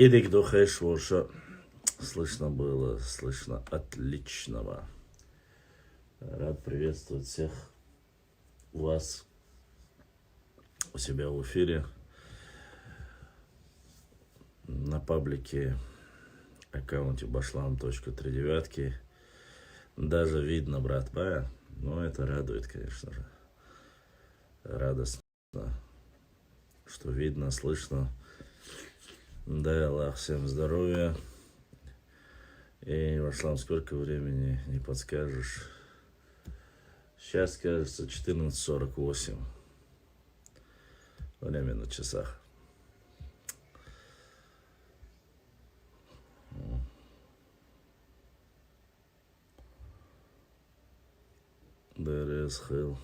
Идик духаешь, Ворша. Слышно было, слышно отличного. Рад приветствовать всех вас у себя в эфире. На паблике аккаунте Башлам.39. Даже видно, брат Бая. Но это радует, конечно же. Радостно, что видно, слышно. Дай Аллах всем здоровья. И, Башлам, сколько времени, не подскажешь? Сейчас, кажется, 14:48. Время на часах. Дерес Хил.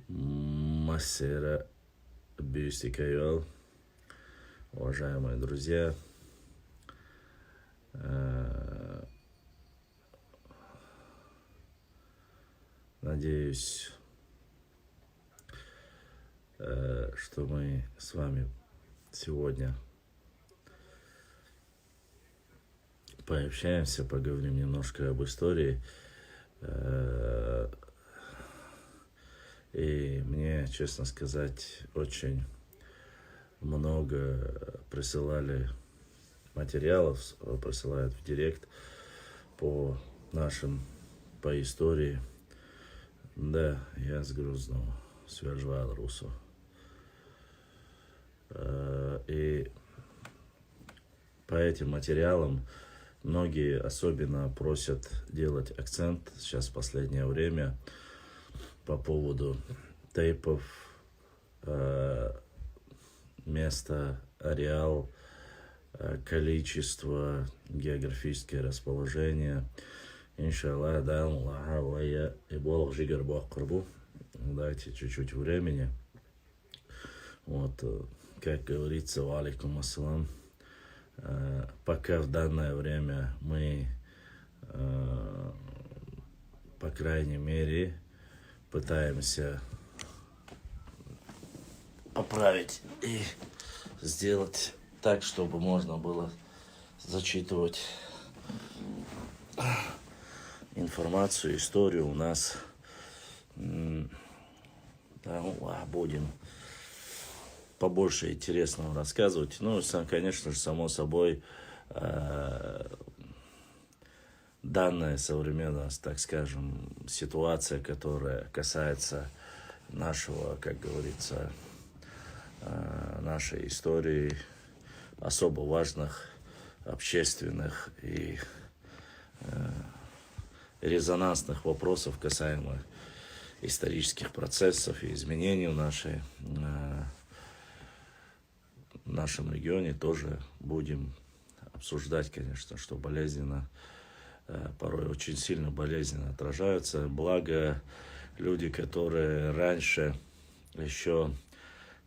Массера Бюстикайол. Уважаемые друзья, надеюсь, что мы с вами сегодня пообщаемся, поговорим немножко об истории. И мне, честно сказать, очень много присылали материалов, присылают в директ по истории. Да, я с Грузного, свержвал Русу. И по этим материалам многие особенно просят делать акцент сейчас в последнее время по поводу тейпов, место, ареал, количество, географическое расположение. Иншаллах, да, Аллаха, и Бог жигар Бог курбу. Дайте чуть-чуть времени. Вот, как говорится, ва алейкум ассалам. Пока в данное время мы, по крайней мере, пытаемся поправить и сделать так, чтобы можно было зачитывать информацию, историю у нас. Да, будем побольше интересного рассказывать. Ну, конечно же, само собой, данная современная, так скажем, ситуация, которая касается нашего, как говорится, нашей истории, особо важных общественных и резонансных вопросов, касаемо исторических процессов и изменений в нашем регионе, тоже будем обсуждать, конечно, что болезненно, порой очень сильно болезненно отражаются. Благо, люди, которые раньше еще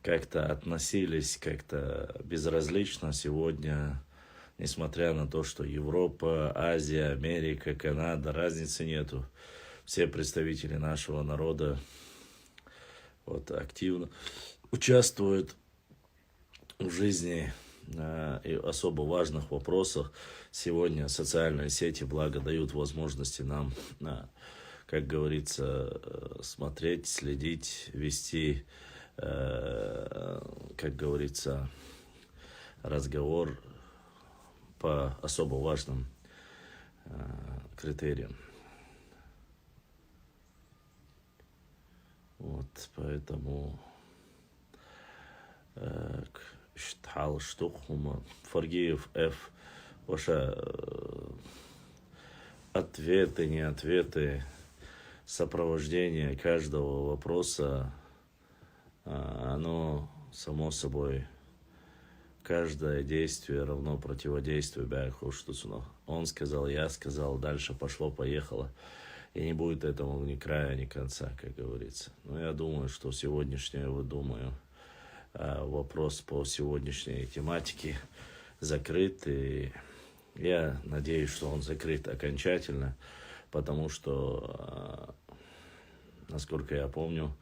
как-то относились как-то безразлично, сегодня, несмотря на то, что Европа, Азия, Америка, Канада, разницы нету. Все представители нашего народа вот, активно участвуют в жизни и особо важных вопросах. Сегодня социальные сети, благо, дают возможности нам, как говорится, смотреть, следить, вести, как говорится, разговор по особо важным критериям. Вот, поэтому Фаргиев Ф. Ваши ответы, не ответы, сопровождение каждого вопроса, оно, само собой, каждое действие равно противодействию. Он сказал, я сказал, дальше пошло-поехало. И не будет этому ни края, ни конца, как говорится. Но я думаю, что вопрос по сегодняшней тематике закрыт. И я надеюсь, что он закрыт окончательно, потому что, насколько я помню,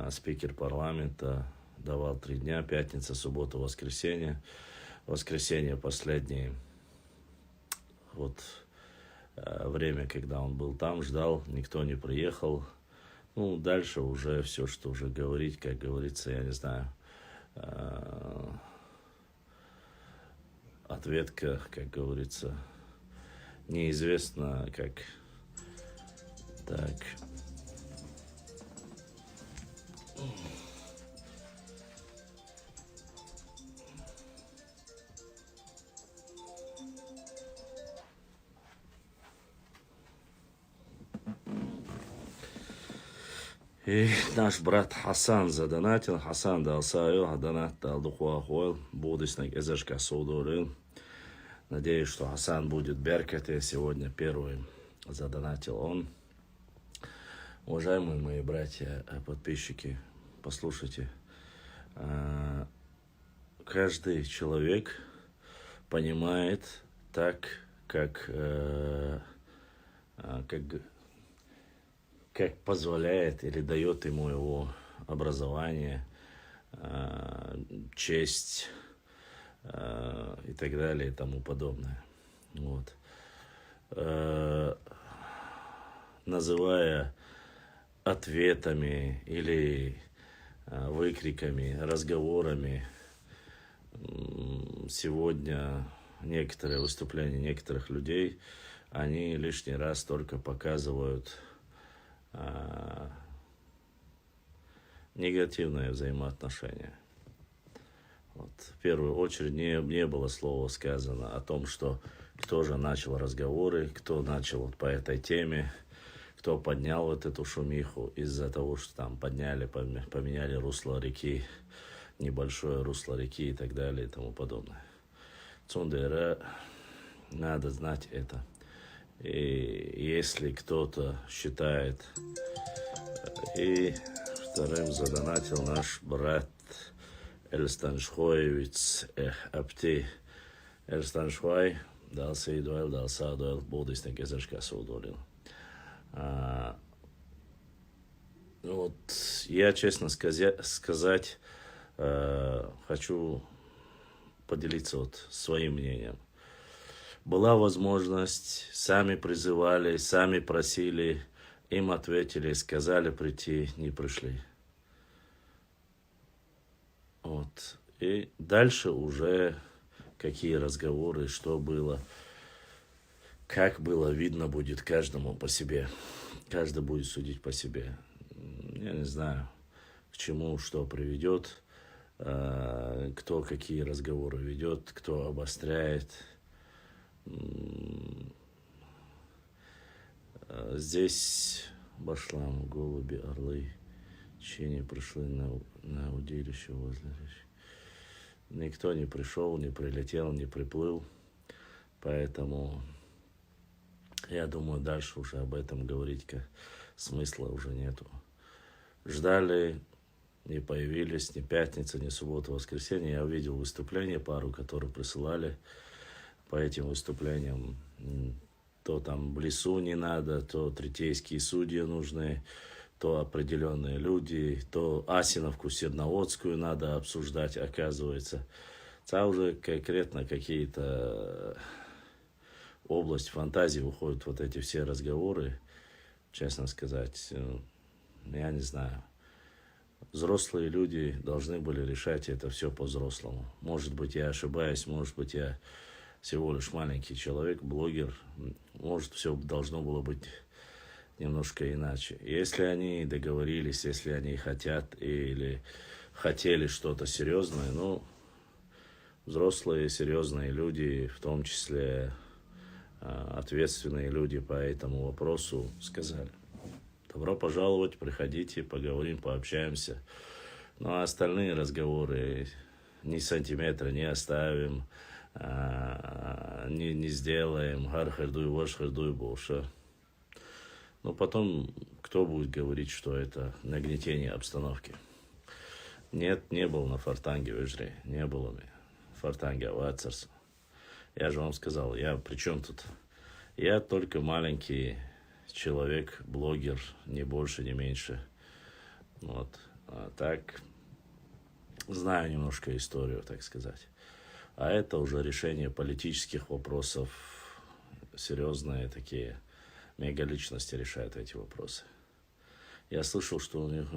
спикер парламента давал 3 дня, пятница, суббота, воскресенье. Воскресенье последнее, вот время, когда он был там, ждал, никто не приехал. Ну, дальше уже все, что уже говорить, как говорится, я не знаю. Ответка, как говорится, неизвестно, как. Так. И наш брат Хасан задонатил. Хасан дал свое, донат дал духуахуэл. Будущник эзешка судурил. Надеюсь, что Хасан будет беркать. Сегодня первый задонатил он. Уважаемые мои братья, подписчики, послушайте. Каждый человек понимает так, как позволяет или дает ему его образование, честь и так далее и тому подобное. Вот. Называя ответами или выкриками, разговорами, сегодня некоторые выступления некоторых людей, они лишний раз только показывают негативное взаимоотношение. Вот. В первую очередь не было слова сказано о том, что кто же начал разговоры, кто начал вот по этой теме, кто поднял вот эту шумиху из-за того, что там поменяли русло реки, небольшое русло реки и так далее и тому подобное. Цундера, надо знать это. И если кто-то считает, и вторым задонатил наш брат Эльстаншхоевиц Апти Эльстаншхой, дал Сейдуэль, дал Садуэль, будущник Эзешка Судулин. Вот я, честно сказать, хочу поделиться вот своим мнением. Была возможность, сами призывали, сами просили, им ответили, сказали прийти, не пришли. Вот. И дальше уже какие разговоры, что было, как было, видно будет каждому по себе. Каждый будет судить по себе. Я не знаю, к чему, что приведет, кто какие разговоры ведет, кто обостряет. Здесь башлам, голуби, орлы, чьи пришли на удилище возле речи. Никто не пришел, не прилетел, не приплыл, поэтому я думаю, дальше уже об этом говорить смысла уже нету. Ждали, не появились ни пятница, ни суббота, воскресенье. Я увидел выступление, пару, которые присылали по этим выступлениям. То там в лесу не надо, то третейские судьи нужны, то определенные люди, то Асиновку Серноводскую надо обсуждать, оказывается. Это уже конкретно какие-то область фантазии уходят вот эти все разговоры, честно сказать, я не знаю. Взрослые люди должны были решать это все по-взрослому. Может быть, я ошибаюсь, может быть, я всего лишь маленький человек, блогер. Может, все должно было быть немножко иначе. Если они договорились, если они хотят или хотели что-то серьезное, ну, взрослые, серьезные люди, в том числе ответственные люди по этому вопросу, сказали: добро пожаловать, приходите, поговорим, пообщаемся. Ну, а остальные разговоры ни сантиметра не оставим, не сделаем, гар-хердуй, ваш-хердуй, больше. Но потом, кто будет говорить, что это нагнетение обстановки? Нет, не был на Фортанге, выжри, не было меня. Фортанге, Ватцерс. Я же вам сказал, я при чем тут? Я только маленький человек, блогер, ни больше, ни меньше. Вот. А так, знаю немножко историю, так сказать. А это уже решение политических вопросов, серьезные такие мегаличности решают эти вопросы. Я слышал, что у них...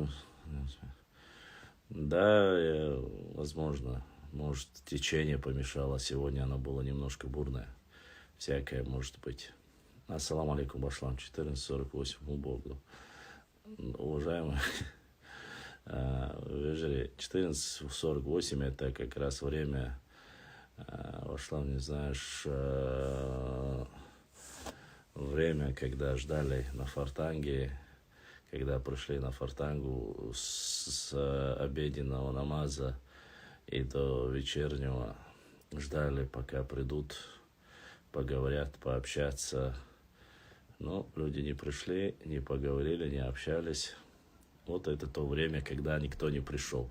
Да, возможно, может, течение помешало. Сегодня оно было немножко бурное. Всякое может быть. Ассаламу алейкум, Башлам, 14:48, Богу. Уважаемые, Вежери, 14:48 это как раз время, Башлам, не знаешь, время, когда ждали на Фортанге, когда пришли на Фортангу с обеденного намаза и до вечернего, ждали, пока придут, поговорят, пообщаться. Но люди не пришли, не поговорили, не общались. Вот это то время, когда никто не пришел.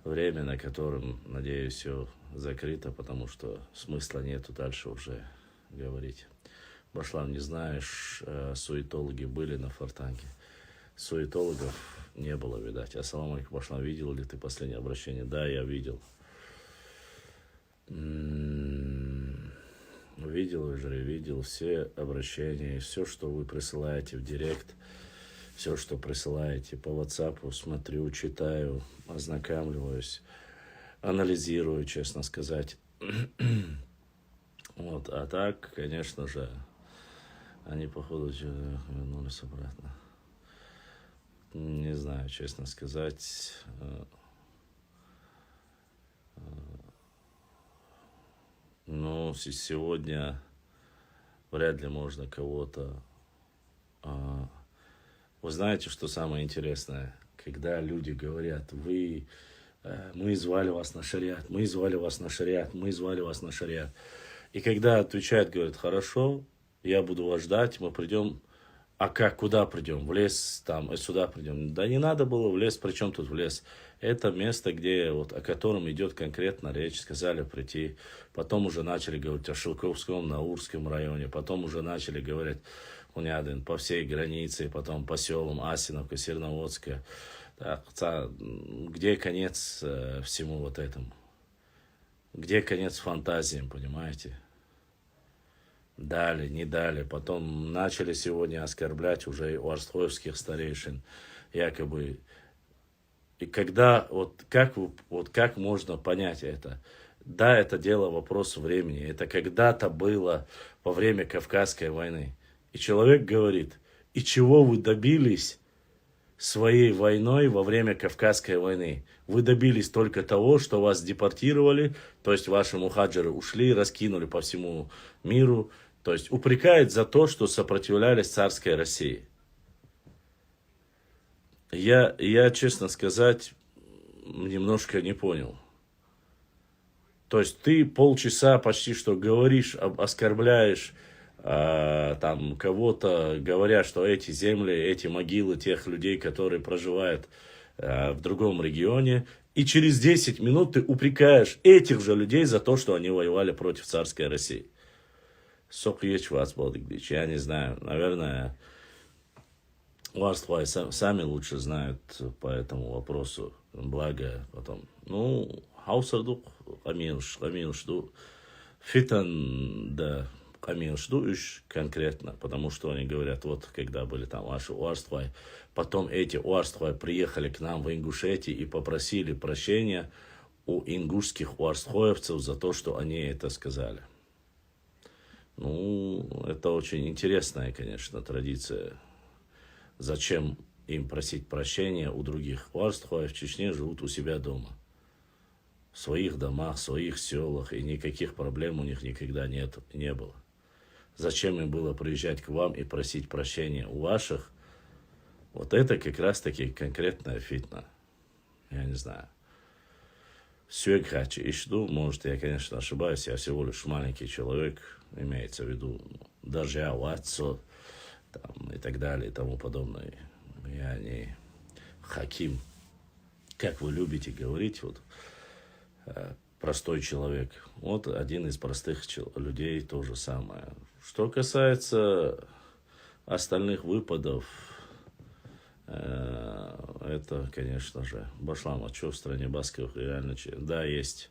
Время, на котором, надеюсь, все закрыто, потому что смысла нету дальше уже говорить. Башлам, не знаешь, суетологи были на Фортанге. Суетологов не было, видать. Ассаламу алейкум, Башлам, видел ли ты последнее обращение? Да, я видел. Видел все обращения, все, что вы присылаете в директ, все, что присылаете по WhatsApp, смотрю, читаю, ознакомливаюсь, анализирую, честно сказать. Вот, а так, конечно же, они, походу, вернулись обратно. Не знаю, честно сказать. Но сегодня вряд ли можно кого-то... Вы знаете, что самое интересное? Когда люди говорят, мы звали вас на шариат, мы звали вас на шариат, мы звали вас на шариат. И когда отвечают, говорят, хорошо, я буду вас ждать, мы придем. А как, куда придем? В лес там, сюда придем. Да не надо было в лес, при чем тут в лес? Это место, где, вот, о котором идет конкретно речь, сказали прийти. Потом уже начали говорить о Шелковском, Наурском районе. Потом уже начали говорить по всей границе, потом по селам Асиновка, Серноводская. Так, где конец всему вот этому? Где конец фантазиям, понимаете? Дали, не дали. Потом начали сегодня оскорблять уже уарстхоевских старейшин. Якобы. И когда, как можно понять это? Да, это дело вопроса времени. Это когда-то было во время Кавказской войны. И человек говорит, и чего вы добились своей войной во время Кавказской войны? Вы добились только того, что вас депортировали, то есть ваши мухаджиры ушли, раскинули по всему миру. То есть упрекает за то, что сопротивлялись царской России. Я, честно сказать, немножко не понял. То есть ты полчаса почти что говоришь, оскорбляешь там кого-то, говоря, что эти земли, эти могилы тех людей, которые проживают в другом регионе, и через 10 минут ты упрекаешь этих же людей за то, что они воевали против царской России. Я не знаю, наверное, Уарствай сами лучше знают по этому вопросу. Благо потом. Хаусардук, каминшду, фитан, да, каминшду конкретно, потому что они говорят, вот когда были там ваши Уарствай, потом эти Уарствай приехали к нам в Ингушетию и попросили прощения у ингушских уарствоевцев за то, что они это сказали. Это очень интересная, конечно, традиция. Зачем им просить прощения у других? Уарстхои в Чечне живут у себя дома. В своих домах, в своих селах. И никаких проблем у них никогда не было. Зачем им было приезжать к вам и просить прощения у ваших? Вот это как раз-таки конкретная фитна. Я не знаю. Сюэгхачи ишду, может, я, конечно, ошибаюсь, я всего лишь маленький человек, имеется в виду даже Ватсо, там, и так далее, и тому подобное. Я не хаким, как вы любите говорить, вот, простой человек. Вот один из простых людей то же самое. Что касается остальных выпадов, Это, конечно же, Башлам, а что в стране басков реально... Да, есть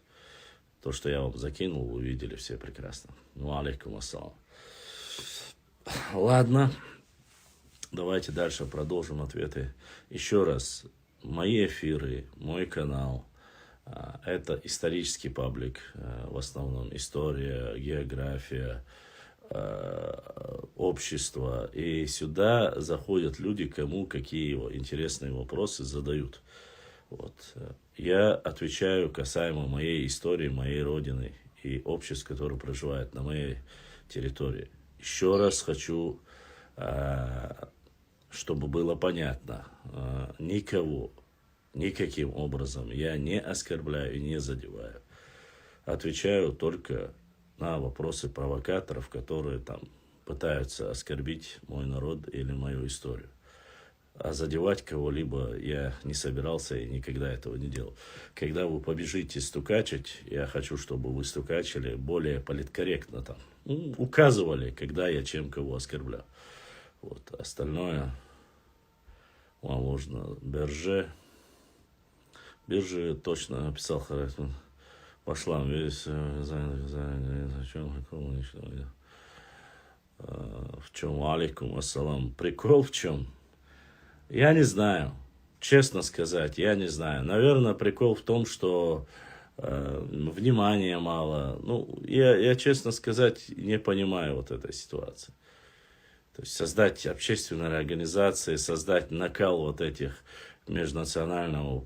то, что я вам закинул, вы увидели все прекрасно. Ну, алейкум ассалам. Ладно, давайте дальше продолжим ответы. Еще раз, мои эфиры, мой канал, это исторический паблик, в основном история, география, общество. И сюда заходят люди, кому какие интересные вопросы задают. Вот. Я отвечаю касаемо моей истории, моей родины и обществ, которые проживают на моей территории. Еще раз хочу, чтобы было понятно, никого, никаким образом я не оскорбляю и не задеваю. Отвечаю только на вопросы провокаторов, которые там пытаются оскорбить мой народ или мою историю. А задевать кого-либо я не собирался и никогда этого не делал. Когда вы побежите стукачить, я хочу, чтобы вы стукачили более политкорректно там. Указывали, когда я чем кого оскорблял. Вот. Остальное вам можно. Биржи точно описал характер. Пошла весь в чем алейкум ассалам. Прикол в чем? Я не знаю. Честно сказать, я не знаю. Наверное, прикол в том, что внимания мало. Ну, я, честно сказать, не понимаю вот этой ситуации. То есть создать общественные организации, создать накал вот этих межнационального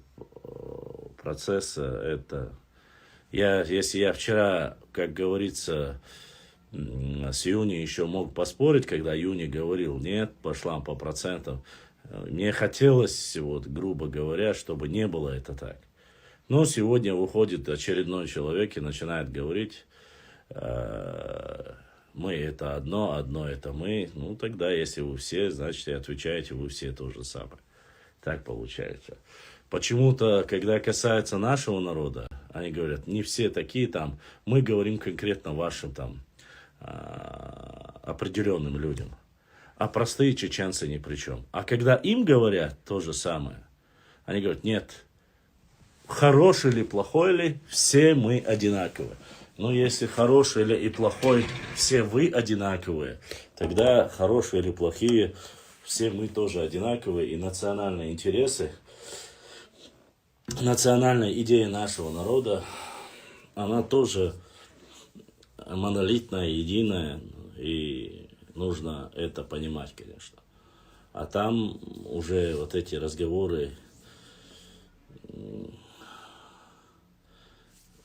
процесса, это... Если я вчера, как говорится, с Юни еще мог поспорить, когда Юни говорил, нет, пошла по процентам, мне хотелось, вот, грубо говоря, чтобы не было это так. Но сегодня выходит очередной человек и начинает говорить, мы это одно это мы. Ну, тогда, если вы все, значит, и отвечаете вы все то же самое. Так получается. Почему-то, когда касается нашего народа, они говорят, не все такие там, мы говорим конкретно вашим там определенным людям. А простые чеченцы ни при чем. А когда им говорят то же самое, они говорят, нет, хороший или плохой ли, все мы одинаковые. Но если хороший или и плохой, все вы одинаковые, тогда хорошие или плохие, все мы тоже одинаковые. И национальные интересы, национальная идея нашего народа, она тоже монолитная, единая, и нужно это понимать, конечно. А там уже вот эти разговоры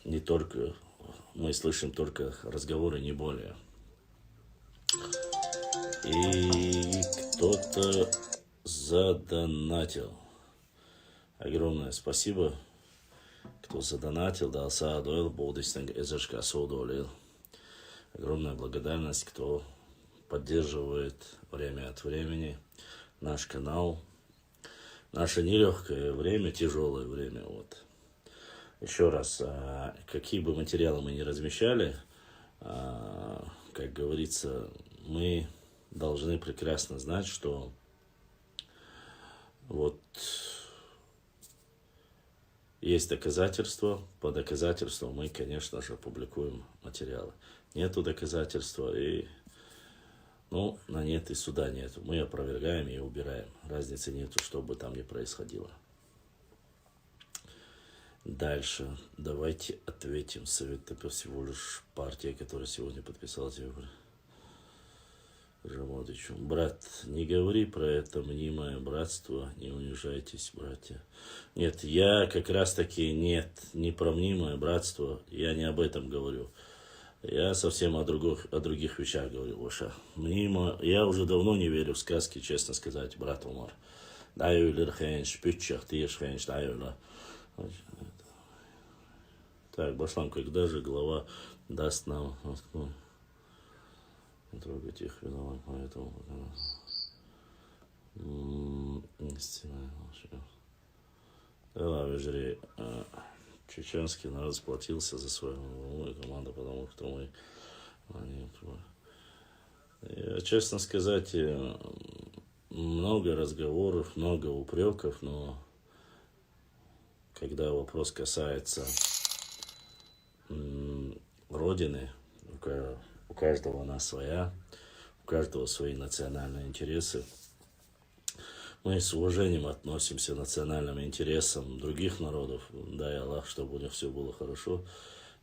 не только, мы слышим только разговоры, не более. И кто-то задонатил. Огромное спасибо, кто задонатил, дал саадойл, болдистенг эзершка содолил. Огромная благодарность, кто поддерживает время от времени наш канал. Наше нелегкое время, тяжелое время. Вот. Еще раз, какие бы материалы мы ни размещали, как говорится, мы должны прекрасно знать, что вот есть доказательства, по доказательствам мы, конечно же, публикуем материалы. Нету доказательства, и на нет и суда нету. Мы опровергаем и убираем. Разницы нету, что бы там ни происходило. Дальше. Давайте ответим. Совет это всего лишь партия, которая сегодня подписалась. Жамодичу. Брат, не говори про это мнимое братство, не унижайтесь, братья. Нет, я как раз таки не про мнимое братство, я не об этом говорю. Я совсем о других вещах говорю, Лоша. Я уже давно не верю в сказки, честно сказать, брат Умар. Так, Башлам, когда же глава даст нам... Не трогать их, виноват, поэтому... Да, вежери, чеченский народ сплотился за свою команду, потому что мы... Я, честно сказать, много разговоров, много упреков, но когда вопрос касается Родины, у каждого она своя, у каждого свои национальные интересы. Мы с уважением относимся к национальным интересам других народов, дай Аллах, чтобы у них все было хорошо.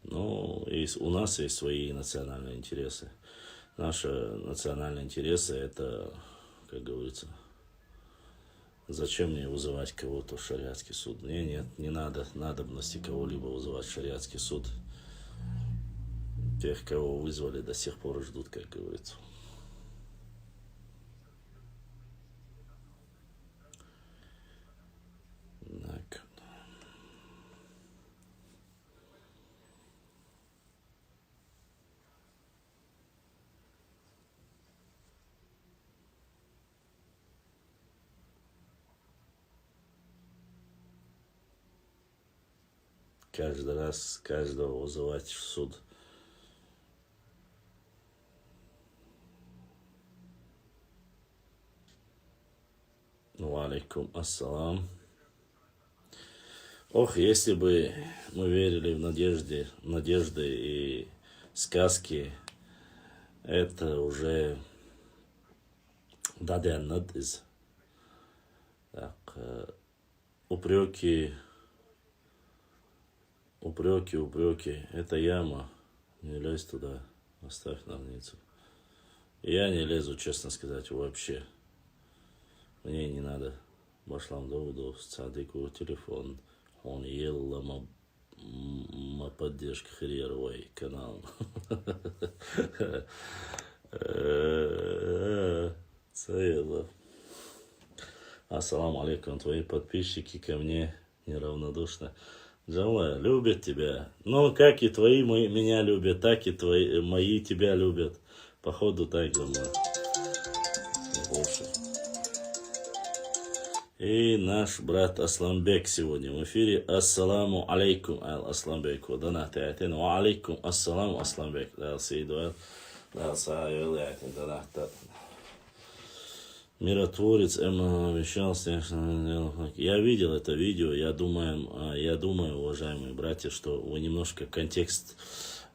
Но у нас есть свои национальные интересы. Наши национальные интересы — это, как говорится, зачем мне вызывать кого-то в шариатский суд? Мне нет, не надо надобности кого-либо вызывать в шариатский суд. Тех, кого вызвали, до сих пор ждут, как говорится. Так. Каждый раз каждого вызывать в суд. Алейкум ассалам. Ох, если бы мы верили в надежды и сказки, это уже даденнад из. Так, упреки. Это яма. Не лезь туда. Оставь на границу. Я не лезу, честно сказать, вообще. Мне не надо. Башлам Даудов, Цадыку, телефон. Он ел поддержка Хриеровой канал. Цело. Ассаламу алейкум, твои подписчики ко мне неравнодушны. Джамла, любят тебя. Ну, как и твои меня любят, так и мои тебя любят. Походу так, Джамла. Больше. И наш брат Асламбек сегодня в эфире. Ассаламу алейкум, Асламбек. Донат яйтин. Ва алейкум ассаламу, Асламбек. Да, сейдуэл. Да, сайвел яйтин. Донат. Миротворец обещал. Я видел это видео. Я думаю, уважаемые братья, что вы немножко контекст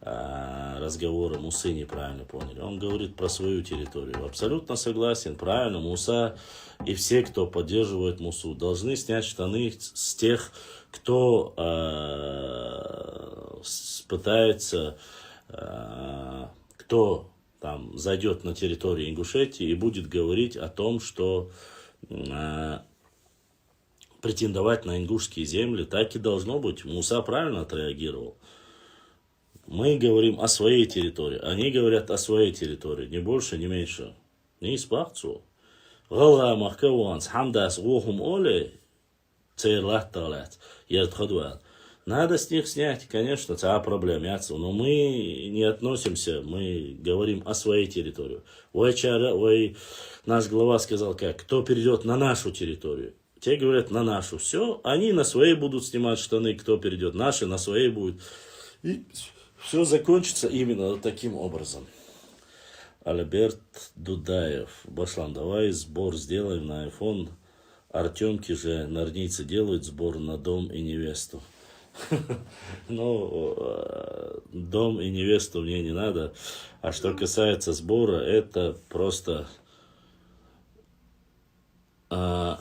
разговора Мусы неправильно поняли. Он говорит про свою территорию. Абсолютно согласен, правильно. Муса и все, кто поддерживает Мусу, должны снять штаны с тех, кто пытается, кто там зайдет на территорию Ингушетии и будет говорить о том, что претендовать на ингушские земли. Так и должно быть. Муса правильно отреагировал. Мы говорим о своей территории. Они говорят о своей территории. Ни больше, ни меньше. Не испахцу. Гала махкаванс хамдас гохум оле цейлат талат. Ярдхадуат. Надо с них снять, конечно, это проблема. Но мы не относимся, мы говорим о своей территории. Наш глава сказал как? Кто перейдет на нашу территорию? Те говорят на нашу. Все, они на своей будут снимать штаны. Кто перейдет наши, на своей будет. И все закончится именно таким образом. Альберт Дудаев. Башлан, давай сбор сделаем на iPhone. Артемки же норнийцы делают сбор на дом и невесту. Ну, дом и невесту мне не надо. А что касается сбора, это просто у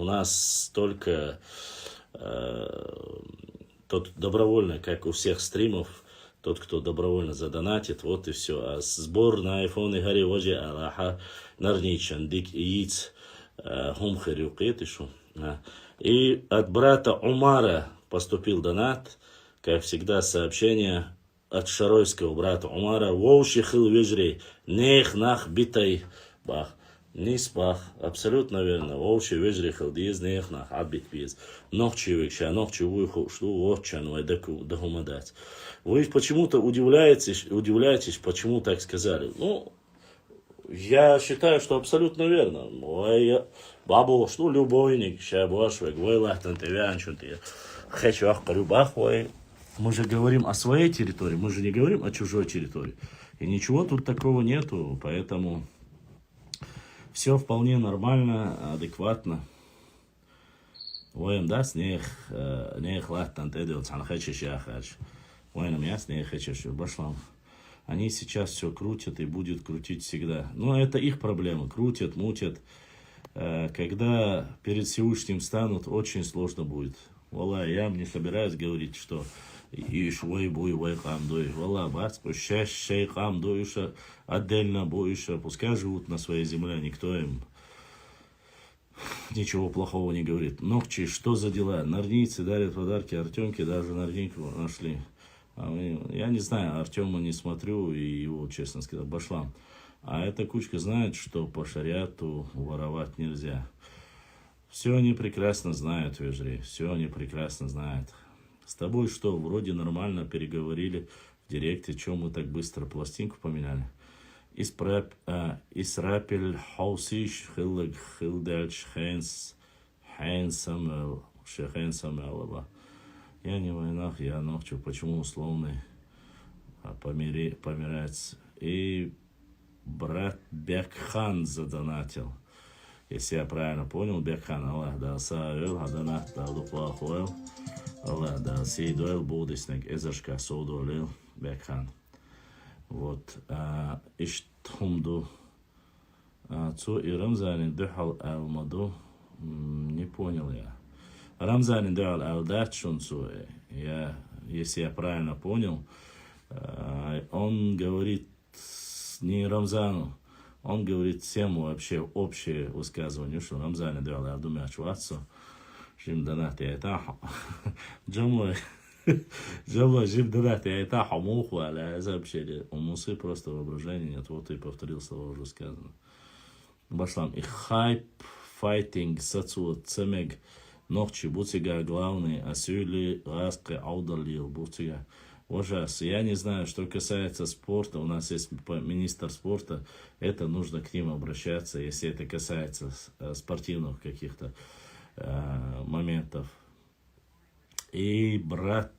нас только тот добровольно, как у всех стримов, тот, кто добровольно задонатит, вот и все. А сбор на iPhone и Гарри Ваджи Аллаха Нарничан Дик Яиц Хумхари Укетишу. И от брата Умара поступил донат, как всегда, сообщение от шаройского брата Умара. Воушихил вежрей, нех нах битай бах. Ниспах, абсолютно верно. Воуши вежрей халдиез, нех нах абит биез. Нохчи векша, нохчи вуйху, что вотчан вайдаку дагумадать. Вы почему-то удивляетесь, почему так сказали. Ну, я считаю, что абсолютно верно. Бабу, что любовник, шабошвек, войлахтан тевянчунти. Хочу ахкарюбах, мы же говорим о своей территории, мы же не говорим о чужой территории. И ничего тут такого нету, поэтому Все вполне нормально, адекватно. وين داس нех латтан тедилц анхачиш яхач. Войном яс нехачиш башлам. Они сейчас все крутят и будут крутить всегда. Но это их проблема. Крутят, мутят. Когда перед Всевышним станут, очень сложно будет. Валла, я не собираюсь говорить, что иш вой буй вой камдой. Валла, бац, пущай шей камдой, отдельно бойша. Пускай живут на своей земле, никто им ничего плохого не говорит. Ногчи, что за дела? Нарнийцы дарят подарки Артемке, даже нарнийку нашли. Я не знаю, Артема не смотрю, и его, честно сказать, башлам. А эта кучка знает, что по шариату воровать нельзя. Все они прекрасно знают, Вежри, все они прекрасно знают. С тобой что, вроде нормально переговорили в директе, чем мы так быстро пластинку поменяли? Исрапель хаусиш хиллэг хилдальч хайн самэл шехайн самэлова. Я не в войнах, я ночью, почему условный помирается. И брат Бекхан задонатил. Если я правильно понял, Бекхан, Аллах да саэл, адонат да луквахуэл, Аллах да сейдуэл, будеснек эзершка соудуэлил, Бекхан. Вот. Иштхумду. Цу и Рамзани дыхал алмаду. Не понял я. Рамзани дыхал алдат шунцу. Если я правильно понял, он говорит не Рамзану, он говорит всем вообще общее высказывание, что Рамзани дыхал алдуми ачватсу. Жим донат я это джамлой. Джамлой жим донат я это хамуху, а это вообще у мусы просто воображения нет. Вот и повторил слова уже сказано. Башлам и хайп файтинг сацу цемег ногчи бутига главный, а сюли раски аудалил бутига. Ужас. Я не знаю, что касается спорта, у нас есть министр спорта, это нужно к ним обращаться, если это касается спортивных каких-то моментов. И брат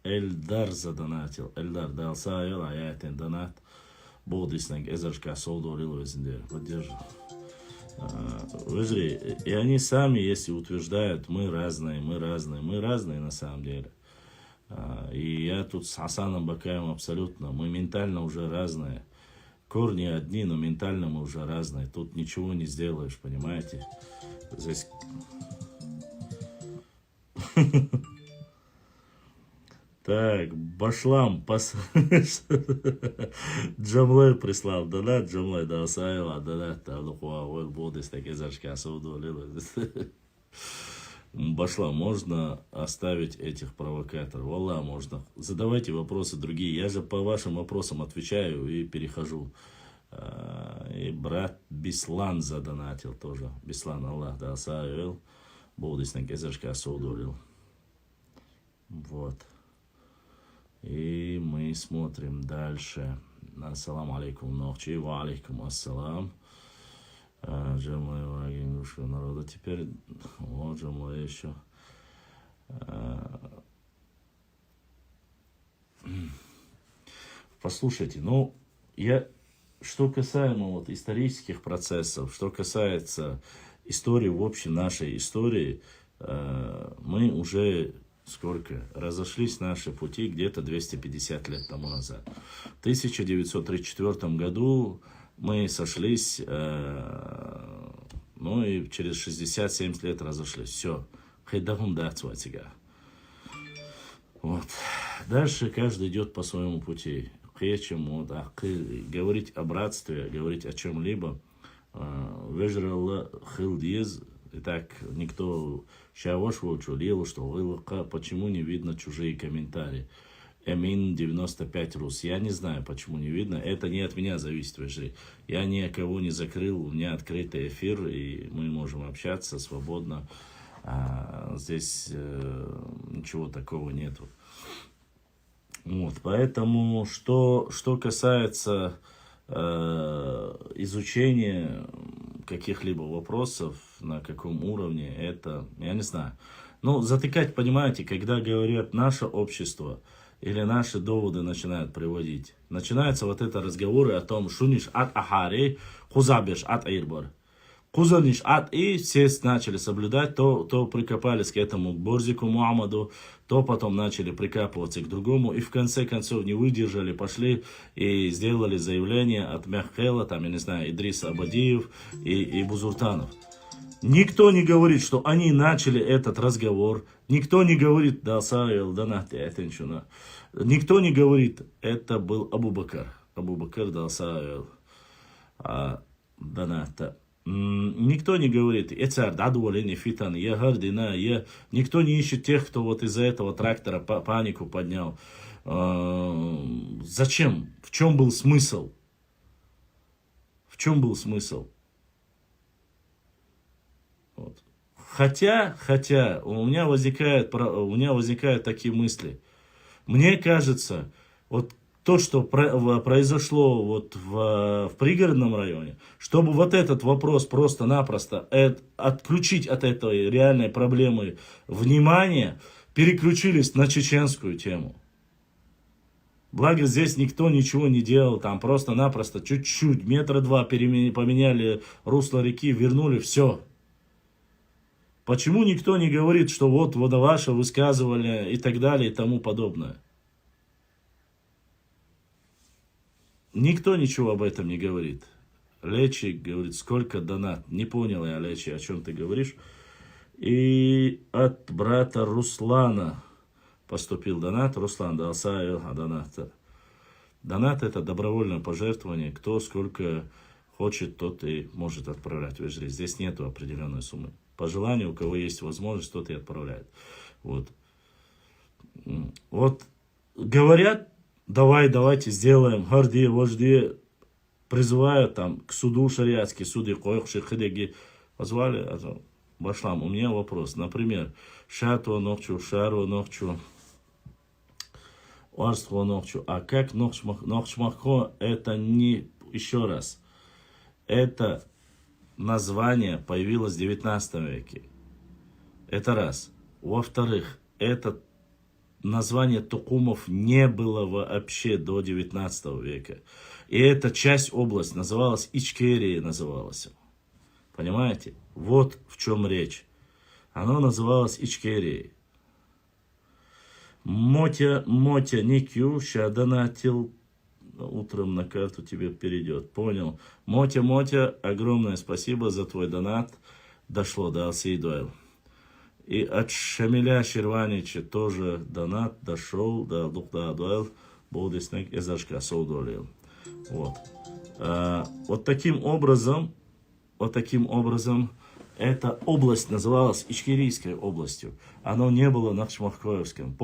Эльдар задонатил. Эльдар дал сайел, а я это донат. Бодиснег эзершка солдорил везде. Поддержу. Выжри, и они сами, если утверждают, мы разные на самом деле. И я тут с Хасаном Бакаем абсолютно, мы ментально уже разные. Корни одни, но ментально мы уже разные. Тут ничего не сделаешь, понимаете? Здесь... Так, башлам, Джамлой прислал, да, Джамлой, да, Сайла, да, там, ну, будешь такие зашки, особо Башлам, можно оставить этих провокаторов? Валла, можно. Задавайте вопросы другие. Я же по вашим вопросам отвечаю и перехожу. И брат Беслан задонатил тоже. Беслан, Аллах, да, Сайла, будешь такие зашки, особо Вот. И мы смотрим дальше. Ассаламу алейкум, ногчи, ва алейкум ассалам. Джамлай вагинушка народа теперь. Вот Джамлай еще. Послушайте, ну, что касаемо вот исторических процессов, что касается истории, в общем, нашей истории, мы уже... Сколько? Разошлись наши пути где-то 250 лет тому назад. В 1934 году мы сошлись, ну и через 60-70 лет разошлись. Все. Вот. Дальше каждый идет по своему пути. Вот, говорить о братстве, говорить о чем-либо. Итак, никто чулил, что почему не видно чужие комментарии. Эмин 95 Рус. Я не знаю, почему не видно. Это не от меня зависит, Вежри. Я никого не закрыл, у меня открытый эфир, и мы можем общаться свободно. Здесь ничего такого нету. Вот, поэтому, что касается изучения каких-либо вопросов, на каком уровне, это, я не знаю. Ну, затыкать, понимаете, когда говорят наше общество или наши доводы начинают приводить. Начинаются вот это разговоры о том, шуниш ат ахари, хузабиш ат айрбар. Кузаниш ат, и все начали соблюдать, то прикопались к этому Борзику Мухаммаду, то потом начали прикапываться к другому, и в конце концов не выдержали, пошли и сделали заявление от Меххела, там, я не знаю, Идриса Абадиев и Бузуртанов. Никто не говорит, что они начали этот разговор, никто не говорит, никто не говорит, это был Абу Бакр. Абу Бакр Даната. Никто не говорит, никто не ищет тех, кто вот из-за этого трактора панику поднял. Зачем? В чем был смысл? В чем был смысл? Вот. Хотя у меня возникают такие мысли. Мне кажется, вот то, что произошло вот в пригородном районе, чтобы вот этот вопрос просто-напросто отключить от этой реальной проблемы внимание, переключились на чеченскую тему. Благо здесь никто ничего не делал, там просто-напросто чуть-чуть, метра два поменяли русло реки, вернули, все. Почему никто не говорит, что вот ваше высказывали и так далее и тому подобное? Никто ничего об этом не говорит. Лечи говорит, сколько донат. Не понял я, Лечи, о чем ты говоришь. И от брата Руслана поступил донат. Руслан дал доната. Донат — это добровольное пожертвование. Кто сколько хочет, тот и может отправлять в Эжри. Здесь нету определенной суммы. По желанию, у кого есть возможность, тот и отправляет. Вот говорят, давайте сделаем, гарди, вожди, призывают там к суду шариатский, суды, койхши, хидеги, позвали, башлам. У меня вопрос, например, шату нохчу, шару нохчу, уарству нохчу, а как нохчмахо, это не, еще раз, это название появилось в 19 веке, это раз. Во-вторых, это название Тухумов не было вообще до 19 века. И эта часть области называлась Ичкерия, называлась. Понимаете? Вот в чем речь. Оно называлось Ичкерией. Мотя Никю донатил. Утром на карту тебе перейдет. Понял. Мотя, огромное спасибо за твой донат. Дошло до Алсейдуэл. И от Шамиля Шерванича тоже донат дошел до Духдадуэл. Болдеснек Эзашка Соудолил. Вот таким образом, эта область называлась Ичкерийской областью. Оно не было Нахчмахкоевским.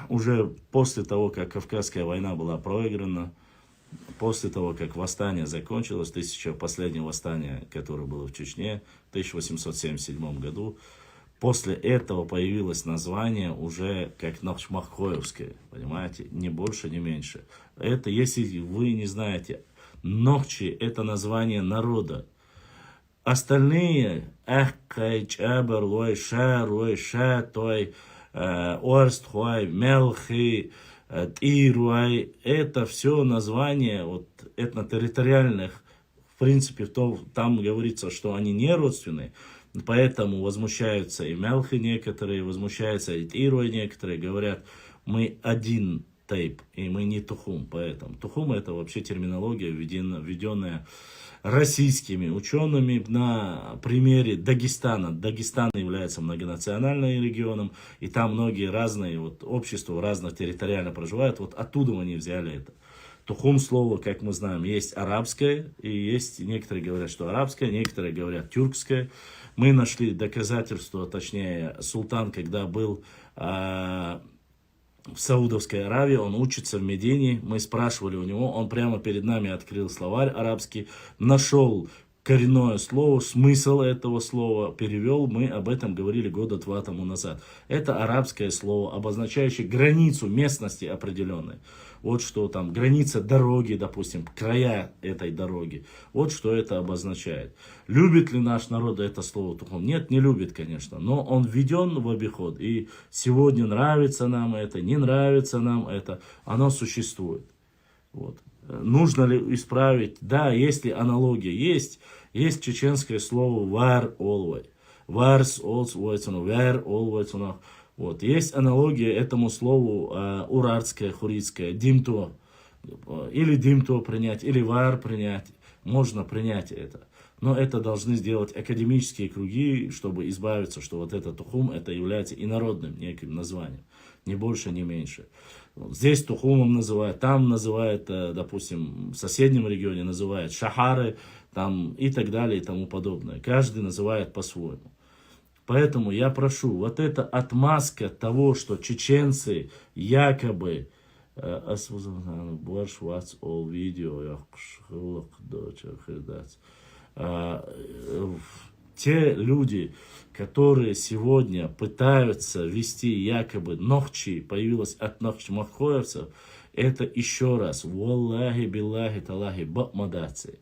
Уже после того, как Кавказская война была проиграна, после того, как восстание закончилось, последнее восстание, которое было в Чечне в 1877 году, после этого появилось название уже как Нахчмахкоевское, понимаете, ни больше, ни меньше. Это, если вы не знаете, Нохчи — это название народа. Остальные, Ахкайчабар, Лойша, Той, Орстхуай, Мелхи, Тируай, это все названия вот этнотерриториальных, в принципе, там говорится, что они не родственные, поэтому возмущаются и Мелхи некоторые, возмущаются и Тируай некоторые, говорят, мы один тейп, и мы не Тухум, поэтому. Тухум — это вообще терминология, введенная российскими учеными на примере Дагестана. Дагестан является многонациональным регионом, и там многие разные общества разных территориально проживают. Вот оттуда они взяли это. Тухум слово, как мы знаем, есть арабское, и есть, некоторые говорят, что арабское, некоторые говорят тюркское. Мы нашли доказательства, точнее, султан, когда был в Саудовской Аравии, он учится в Медине, мы спрашивали у него, он прямо перед нами открыл словарь арабский, нашел коренное слово, смысл этого слова перевел, мы об этом говорили года 2 тому назад. Это арабское слово, обозначающее границу местности определенной. Вот что там, граница дороги, допустим, края этой дороги. Вот что это обозначает. Любит ли наш народ это слово Тухум? Нет, не любит, конечно. Но он введен в обиход. И сегодня нравится нам это, не нравится нам это. Оно существует. Вот. нужно ли исправить? Да, есть ли аналогия? Есть чеченское слово «вар олвай». «Варс олвайцунах», «вар олвайцунах». Вот. Есть аналогия этому слову урартское, хуритское, «димто». Или «димто» принять, или «вар» принять. Можно принять это. Но это должны сделать академические круги, чтобы избавиться, что вот это тухум, это является инородным неким названием. Ни больше, ни меньше. Здесь тухумом называют, там называют, допустим, в соседнем регионе называют шахары, там и так далее и тому подобное. Каждый называет по-своему. Поэтому я прошу, вот эта отмазка того, что чеченцы якобы те люди, которые сегодня пытаются вести якобы нохчи, появилось от нохчи махоевцев, это еще раз, валлахи, биллахи, талахи, бакмадаци.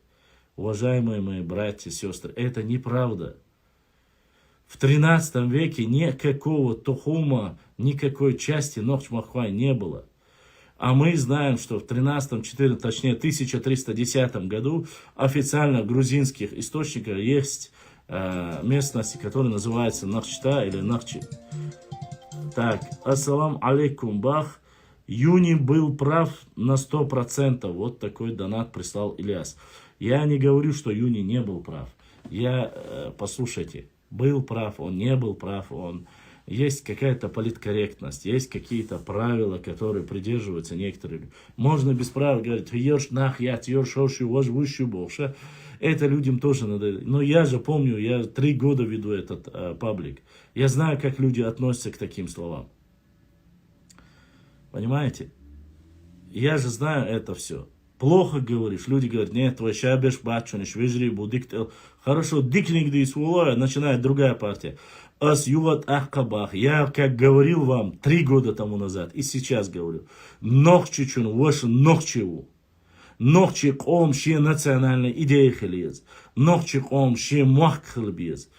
Уважаемые мои братья и сестры, это неправда. В 13 веке никакого тухума, никакой части нохч-махвай не было. А мы знаем, что в 13-14, точнее 1310 году официально в грузинских источниках есть местности, которые называются Нахчта или Нахчи. Так, ассалам алейкум, бах. Юни был прав на 100%. Вот такой донат прислал Ильяс. Я не говорю, что Юни не был прав. Послушайте, был прав, он не был прав, он... Есть какая-то политкорректность, есть какие-то правила, которые придерживаются некоторые. Можно без правил говорить, это людям тоже надо. Но я же помню, я 3 года веду этот паблик. Я знаю, как люди относятся к таким словам. Понимаете? Я же знаю это все. Плохо говоришь, люди говорят, нет, твой шабеш бачуниш, вежри будик. Хорошо, дикник дис улоя, начинает другая партия. Ас юват ахкабах. Я, как говорил вам 3 года тому назад, и сейчас говорю, нохчичун, ваш нохчеву. Нохчик ом ши национальной идеи хилиез. Нохчик ом ши мах хилбиез.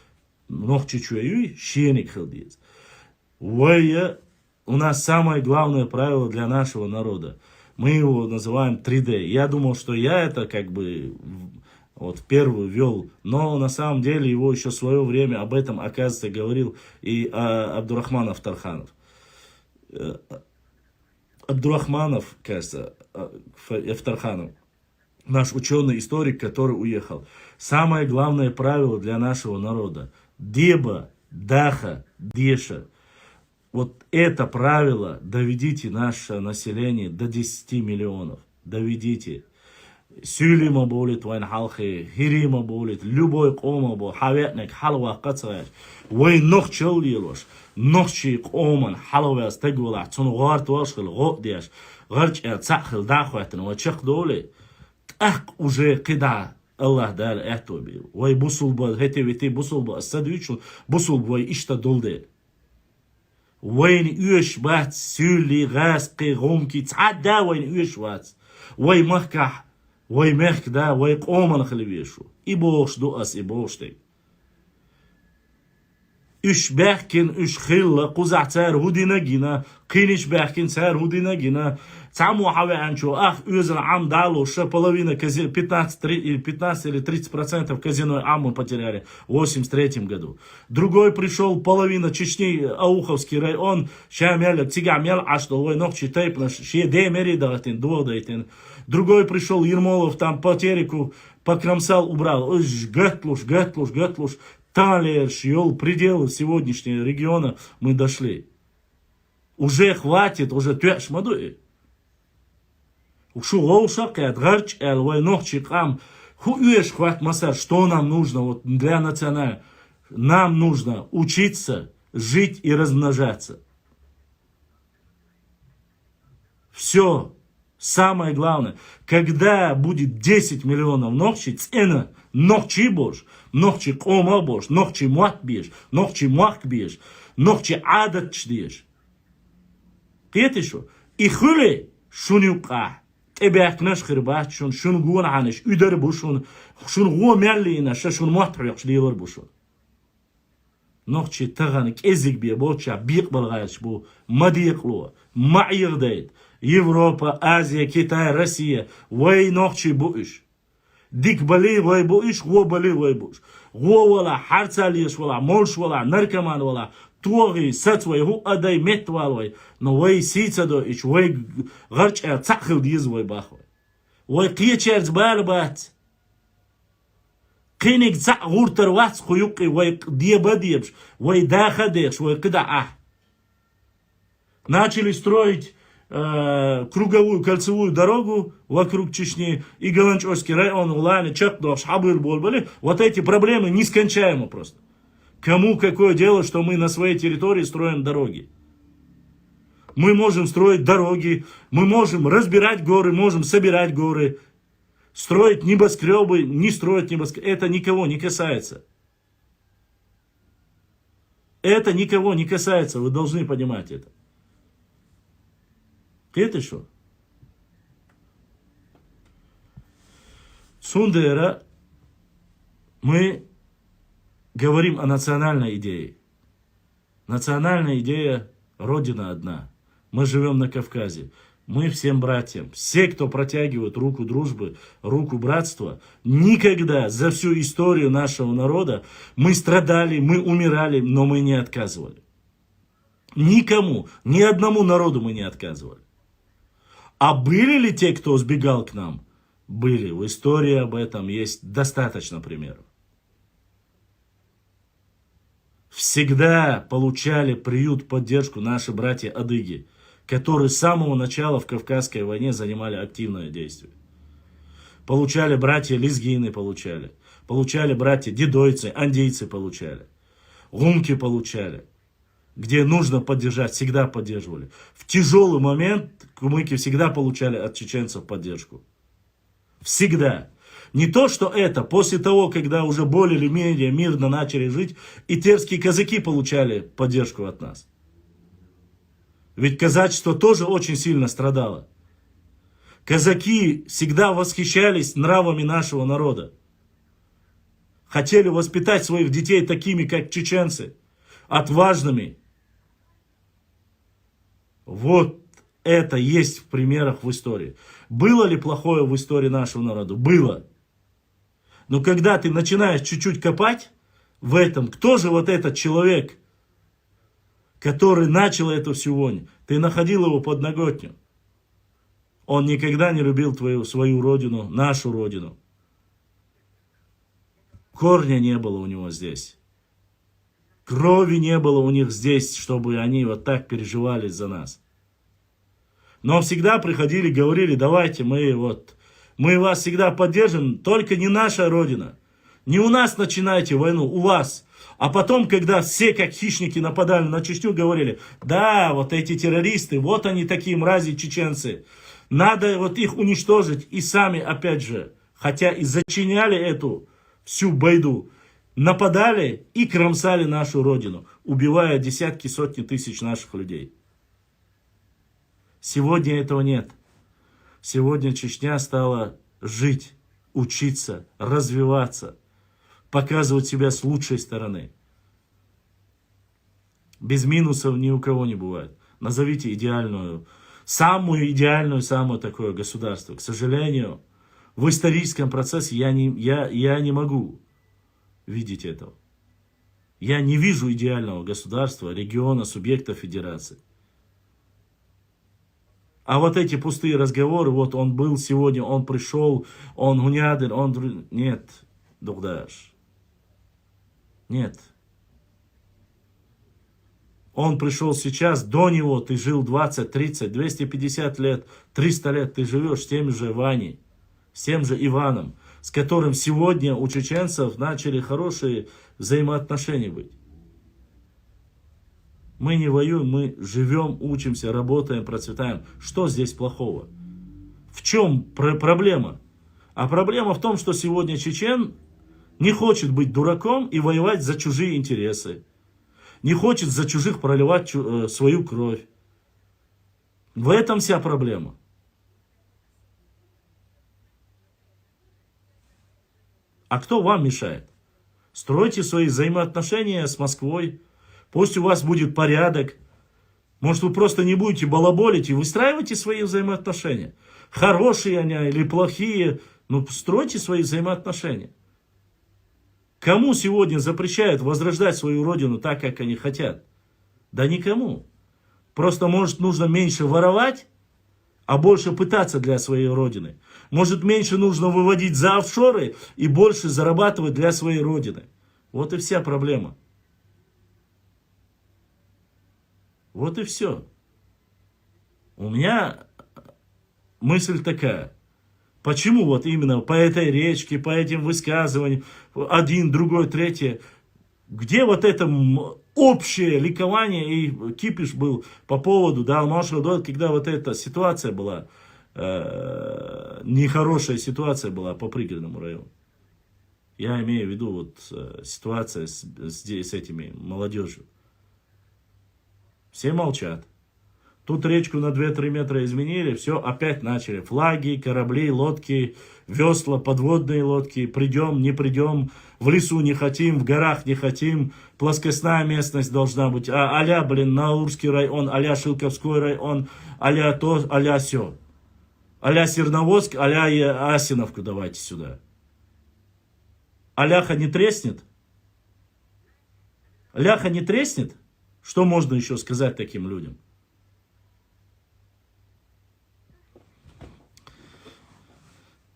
Нохчичуэй шеник хилбиез. У нас самое главное правило для нашего народа. Мы его называем 3D. Я думал, что я это как бы вот первый вел, но на самом деле его еще в свое время об этом, оказывается, говорил и Абдурахманов Тарханов. Абдурахманов, кажется, Тарханов, наш ученый-историк, который уехал. Самое главное правило для нашего народа. Деба, даха, деша. Вот это правило доведите наше население до 10 миллионов. Доведите. Сюлима болит, вайн халхи, хирима болит, любой кома бол, хаветник, халва кацаяш. Вайн нохчел елош, нохчи коман, халвас тегвала, цун гарт вашхил, годяш, гарч цахил дахватен, вачах доли. Ах уже кида. Аллах дал это бил. Вай бусулба, хетевити бусулба, садвичун, бусулба, вай ишта долде. وين يوش بات سولي غاسقي غومكي تعدى وين يوش بات وين مخكح وين مخك دا وين قومن خلبيشو إبوش دوأس إبوش دي إش بحكين إش خيلة قزع تار هودينا جينا قينش بحكين تار هودينا جينا تعمو حوي عنشو أوزن عام дало что половина 15 или 30% казино Амму потеряли в 83 году. Другой пришел, половина Чечни, Ауховский район, шамяля, тигамял, а что ой ногчи тейпна, ше демери датин, дуодайтин. Другой пришел, Ермолов, там по тереку покромсал, убрал. Уж гэтлуш. Талер, шьел, пределы сегодняшнего региона мы дошли. Уже хватит, уже тяж мадуи. Что нам нужно вот для национального? Нам нужно учиться, жить и размножаться. Все. Самое главное, когда будет 10 миллионов ногчи, цена ногчи бош, ногчи кома бош, ногчи мат беш, ногчи мак беш, ногчи адат чдеш. Ты что? И хули шунюка. Эбякнаш хирбат шун гуан аниш удар бушун шун гуа мяллина шун матряш лилар бушун. نقطة تغني كإزيك بيا بوتشا بيقبل غايش بو ما ديقلو ما يغدايد Европа, Азия, Китай, Россия. Вай нохчи буиш. Дик бали вай буиш, во бали вай буиш. Во вала харцалиш вала, молш вала, наркоман вала. Туаги, сатвай, ху адай метвалвай. Но вай сицадо ич, вай гарч цахил диз вай бахвай. Вай киечерц балбат. Киник цах гуртер вац хуюки, вай диебадиебш, вай дахадеш, вай кда. Начали строить круговую кольцевую дорогу вокруг Чечни и Галанчевский район, Улане, Чакдош, Хабыр, Болбали. Вот эти проблемы нескончаемы просто. Кому какое дело, что мы на своей территории строим дороги? Мы можем строить дороги, мы можем разбирать горы, можем собирать горы, строить небоскребы, не строить небоскребы. Это никого не касается. Это никого не касается, вы должны понимать это. Это что? Сундера мы говорим о национальной идее. Национальная идея – Родина одна. Мы живем на Кавказе. Мы всем братьям, все, кто протягивает руку дружбы, руку братства, никогда за всю историю нашего народа мы страдали, мы умирали, но мы не отказывали. Никому, ни одному народу мы не отказывали. А были ли те, кто сбегал к нам? Были. В истории об этом есть достаточно примеров. Всегда получали приют, поддержку наши братья-адыги, которые с самого начала в Кавказской войне занимали активное действие. Получали братья лезгины, получали братья дедойцы, андейцы получали, гумки получали. Где нужно поддержать, всегда поддерживали. В тяжелый момент кумыки всегда получали от чеченцев поддержку. Всегда. Не то, что это, после того, когда уже более или менее мирно начали жить, и терские казаки получали поддержку от нас. Ведь казачество тоже очень сильно страдало. Казаки всегда восхищались нравами нашего народа. Хотели воспитать своих детей такими, как чеченцы, отважными. Вот это есть в примерах в истории. Было ли плохое в истории нашего народа? Было. Но когда ты начинаешь чуть-чуть копать в этом, кто же вот этот человек, который начал эту всю вонь? Ты находил его подноготню. Он никогда не любил свою родину, нашу родину. Корня не было у него здесь. Крови не было у них здесь, чтобы они вот так переживали за нас. Но всегда приходили, говорили, давайте мы вас всегда поддержим, только не наша родина. Не у нас начинайте войну, у вас. А потом, когда все как хищники нападали на Чечню, говорили, да, вот эти террористы, вот они такие мрази чеченцы. Надо вот их уничтожить. И сами, опять же, хотя и зачиняли эту всю байду, нападали и кромсали нашу родину, убивая десятки, сотни тысяч наших людей. Сегодня этого нет. Сегодня Чечня стала жить, учиться, развиваться, показывать себя с лучшей стороны. Без минусов ни у кого не бывает. Назовите идеальную, самое такое государство. К сожалению, в историческом процессе я не могу видеть этого. Я не вижу идеального государства, региона, субъекта федерации. А вот эти пустые разговоры, вот он был сегодня, он пришел, он гунядыр, он... Нет, Дугдаш. Нет. Он пришел сейчас, до него ты жил 20, 30, 250 лет, 300 лет ты живешь с тем же Ваней, с тем же Иваном, с которым сегодня у чеченцев начали хорошие взаимоотношения быть. Мы не воюем, мы живем, учимся, работаем, процветаем. Что здесь плохого? В чем проблема? А проблема в том, что сегодня чечен не хочет быть дураком и воевать за чужие интересы. Не хочет за чужих проливать свою кровь. В этом вся проблема. А кто вам мешает? Стройте свои взаимоотношения с Москвой. Пусть у вас будет порядок. Может, вы просто не будете балаболить и выстраивайте свои взаимоотношения. Хорошие они или плохие, ну, стройте свои взаимоотношения. Кому сегодня запрещают возрождать свою родину так, как они хотят? Да никому. Просто, может, нужно меньше воровать, а больше пытаться для своей родины. Может, меньше нужно выводить за офшоры и больше зарабатывать для своей родины. Вот и вся проблема. Вот и все. У меня мысль такая. Почему вот именно по этой речке, по этим высказываниям, один, другой, третий, где вот это общее ликование и кипиш был по поводу, да, когда вот эта ситуация была, нехорошая ситуация была по пригородному району. Я имею в виду вот ситуация с этими молодежью. Все молчат. Тут речку на 2-3 метра изменили, все, опять начали. Флаги, корабли, лодки, весла, подводные лодки. Придем, не придем, в лесу не хотим, в горах не хотим. Плоскостная местность должна быть. А-ля, Наурский район, а-ля Шилковской район, а-ля то, а-ля сё. А-ля Серноводск, а-ля Асиновку давайте сюда. А ляха не треснет? Ляха не треснет? Что можно еще сказать таким людям?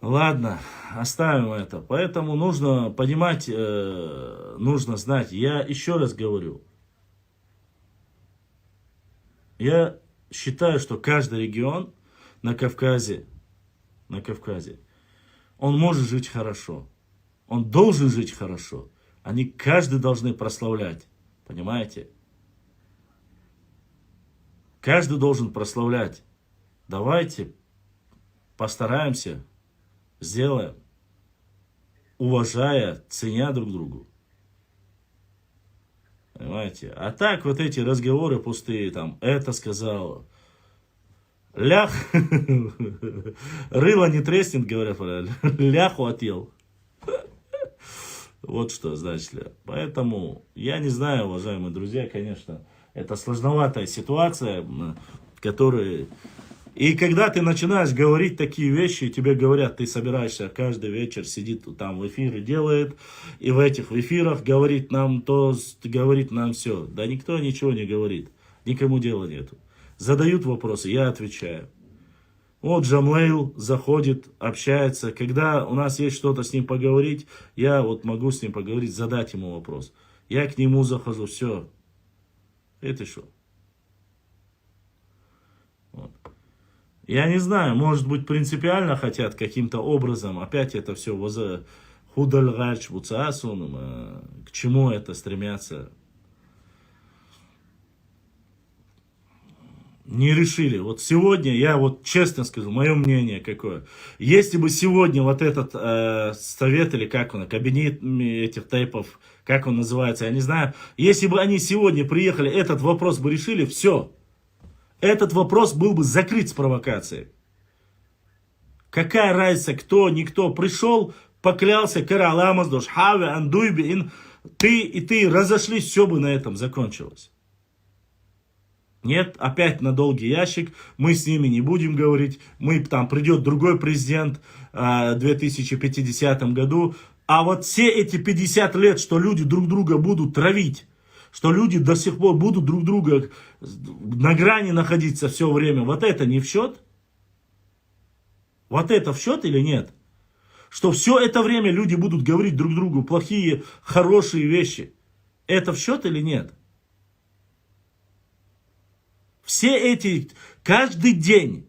Ладно, оставим это. Поэтому нужно понимать, нужно знать. Я еще раз говорю. Я считаю, что каждый регион на Кавказе, он может жить хорошо. Он должен жить хорошо. Они каждый должны прославлять. Понимаете? Каждый должен прославлять. Давайте постараемся, сделаем, уважая, ценя друг другу. Понимаете? А так вот эти разговоры пустые, там, это сказал, лях, рыло не треснет, говорят, ляху отъел. Вот что значит. Поэтому, я не знаю, уважаемые друзья, конечно, это сложноватая ситуация, которая... И когда ты начинаешь говорить такие вещи, тебе говорят, ты собираешься каждый вечер, сидит там в эфире, делает, и в этих эфирах говорит нам то, говорит нам все. Да никто ничего не говорит, никому дела нету. Задают вопросы, я отвечаю. Вот Джамлейл заходит, общается. Когда у нас есть что-то с ним поговорить, я вот могу с ним поговорить, задать ему вопрос. Я к нему захожу, все. Это что? Вот. Я не знаю, может быть, принципиально хотят каким-то образом, опять это все худальгач буцасун, к чему это стремятся. Не решили. Вот сегодня, я вот честно скажу, мое мнение какое. Если бы сегодня вот этот совет, или как он, кабинет этих тейпов, как он называется, я не знаю. Если бы они сегодня приехали, этот вопрос бы решили, все. Этот вопрос был бы закрыт с провокацией. Какая разница, кто, никто пришел, поклялся, караламаздош, хаве, андуйби, ты и ты разошлись, все бы на этом закончилось. Нет, опять на долгий ящик, мы с ними не будем говорить, там придет другой президент в 2050 году, а вот все эти 50 лет, что люди друг друга будут травить, что люди до сих пор будут друг друга на грани находиться все время, вот это не в счет? Вот это в счет или нет? Что все это время люди будут говорить друг другу плохие, хорошие вещи, это в счет или нет? Все эти, каждый день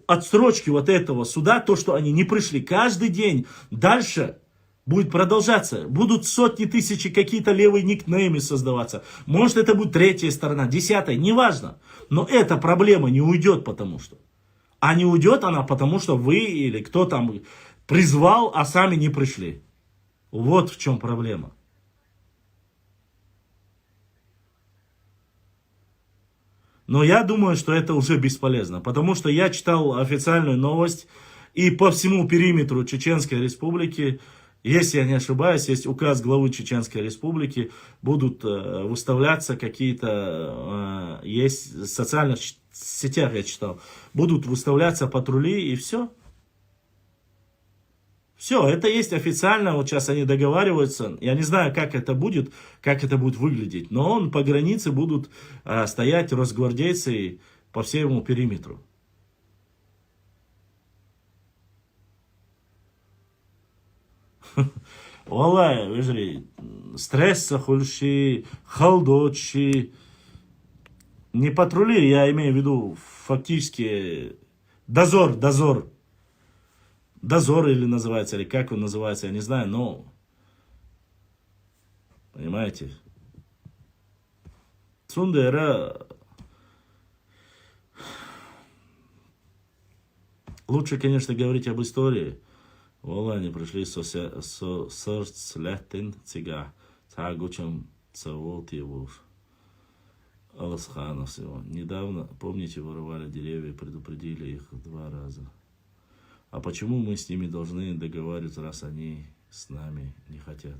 отсрочки вот этого суда, то, что они не пришли, каждый день дальше будет продолжаться. Будут сотни тысяч какие-то левые никнеймы создаваться. Может, это будет третья сторона, 10-я, неважно. Но эта проблема не уйдет, потому что. А не уйдет она, потому что вы или кто там призвал, а сами не пришли. Вот в чем проблема. Но я думаю, что это уже бесполезно, потому что я читал официальную новость, и по всему периметру Чеченской Республики если я не ошибаюсь, есть указ главы Чеченской Республики, будут выставляться какие-то, есть в социальных сетях, я читал, будут выставляться патрули и все. Все, это есть официально, вот сейчас они договариваются, я не знаю, как это будет выглядеть, но по границе будут стоять росгвардейцы по всему периметру. Валлай, вежри, стресса хульши, халдочи, не патрули, я имею в виду фактически дозор или называется, или как он называется, я не знаю, но, понимаете, Цундера, лучше, конечно, говорить об истории. Валлай, они пришли со сердцлятин цига, цагучем цаволт его, Аласханов всего. Недавно, помните, воровали деревья, предупредили их 2 раза. А почему мы с ними должны договариваться, раз они с нами не хотят?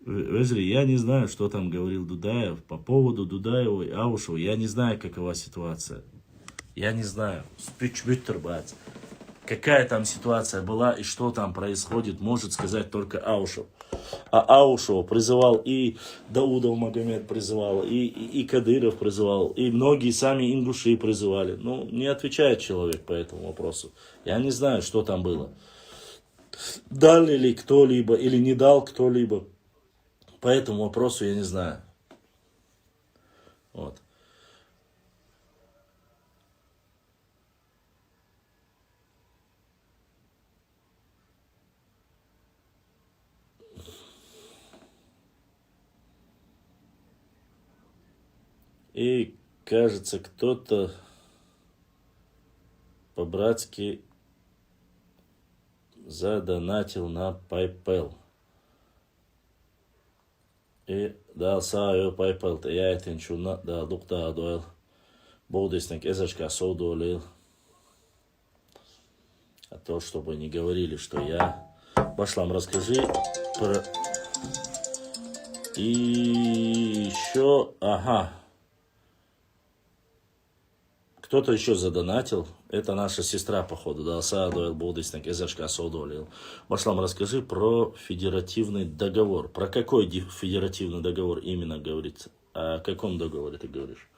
Вежри, я не знаю, что там говорил Дудаев. По поводу Дудаева и Аушева, я не знаю, какова ситуация. Я не знаю. Какая там ситуация была и что там происходит, может сказать только Аушев. А Аушев призывал, и Даудов Магомед призывал, и Кадыров призывал, и многие сами ингуши призывали. Ну, не отвечает человек по этому вопросу. Я не знаю, что там было. Дал ли кто-либо или не дал кто-либо. По этому вопросу я не знаю. Вот. И, кажется, кто-то по-братски задонатил на PayPal. И дал саю PayPal, я это ничего, да, лукта адуэл. Болдесник эзачка соудуэлил. А то, чтобы не говорили, что я... Башлам, расскажи про... И еще... Ага. Кто-то еще задонатил. Это наша сестра, походу. Да, Саадуэл Болдесник эзачка соудуэлил. Башлам, расскажи про федеративный договор. Про какой федеративный договор именно говорится? О каком договоре ты говоришь?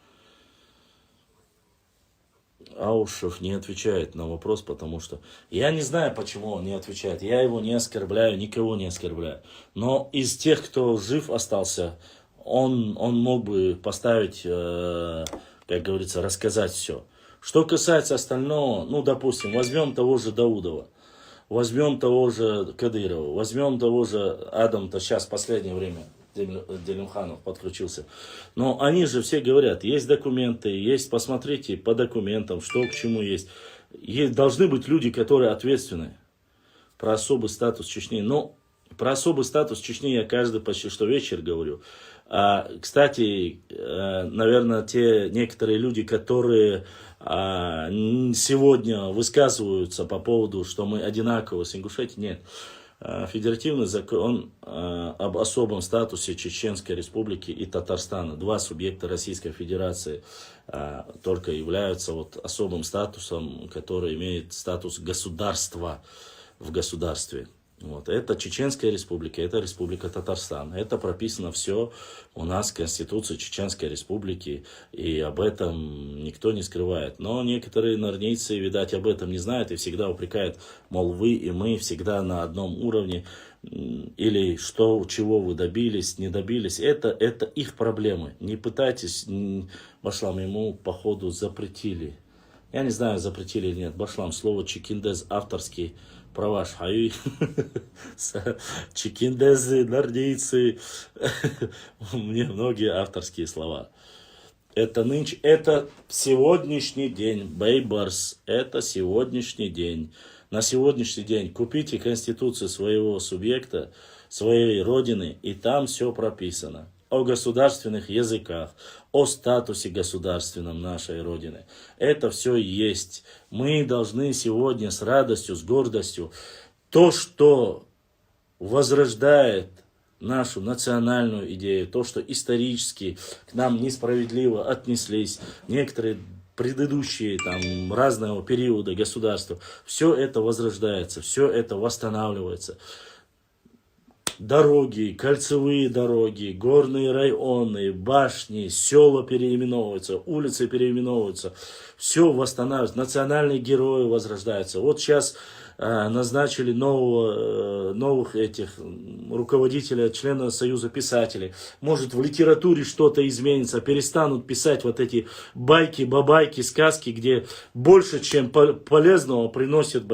Аушев не отвечает на вопрос, потому что... Я не знаю, почему он не отвечает. Я его не оскорбляю, никого не оскорбляю. Но из тех, кто жив остался, он мог бы поставить, как говорится, рассказать все. Что касается остального, ну, допустим, возьмем того же Даудова, возьмем того же Кадырова, возьмем того же Адама-то сейчас в последнее время. Делимханов подключился. Но они же все говорят, есть документы, есть, посмотрите по документам, что к чему есть. Должны быть люди, которые ответственны про особый статус Чечни. Но про особый статус Чечни я каждый почти что вечер говорю. Кстати, наверное, те некоторые люди, которые сегодня высказываются по поводу, что мы одинаковы с Ингушетией, нет. Федеративный закон об особом статусе Чеченской Республики и Татарстана. 2 субъекта Российской Федерации только являются вот особым статусом, который имеет статус государства в государстве. Вот. Это Чеченская Республика, это Республика Татарстан. Это прописано все у нас в Конституции Чеченской Республики, и об этом никто не скрывает. Но некоторые норнийцы, видать, об этом не знают и всегда упрекают, мол, вы и мы всегда на одном уровне, или что, чего вы добились, не добились. Это их проблемы. Не пытайтесь, Башлам, ему походу запретили. Я не знаю, запретили или нет. Башлам, слово чекиндез авторский. Права шхаюй, чекиндезы, нордийцы, мне многие авторские слова. Это сегодняшний день, бейбарс, это сегодняшний день. На сегодняшний день купите конституцию своего субъекта, своей родины, и там все прописано. О государственных языках, о статусе государственном нашей Родины. Это все есть. Мы должны сегодня с радостью, с гордостью То, что возрождает нашу национальную идею, то, что исторически к нам несправедливо отнеслись некоторые предыдущие там разного периода государства, все это возрождается, все это восстанавливается. Дороги, кольцевые дороги, горные районы, башни, села переименовываются, улицы переименовываются, все восстанавливается, национальные герои возрождаются. Вот сейчас назначили новых этих руководителя, члена Союза писателей. Может, в литературе что-то изменится, перестанут писать вот эти байки, бабайки, сказки, где больше, чем полезного приносят,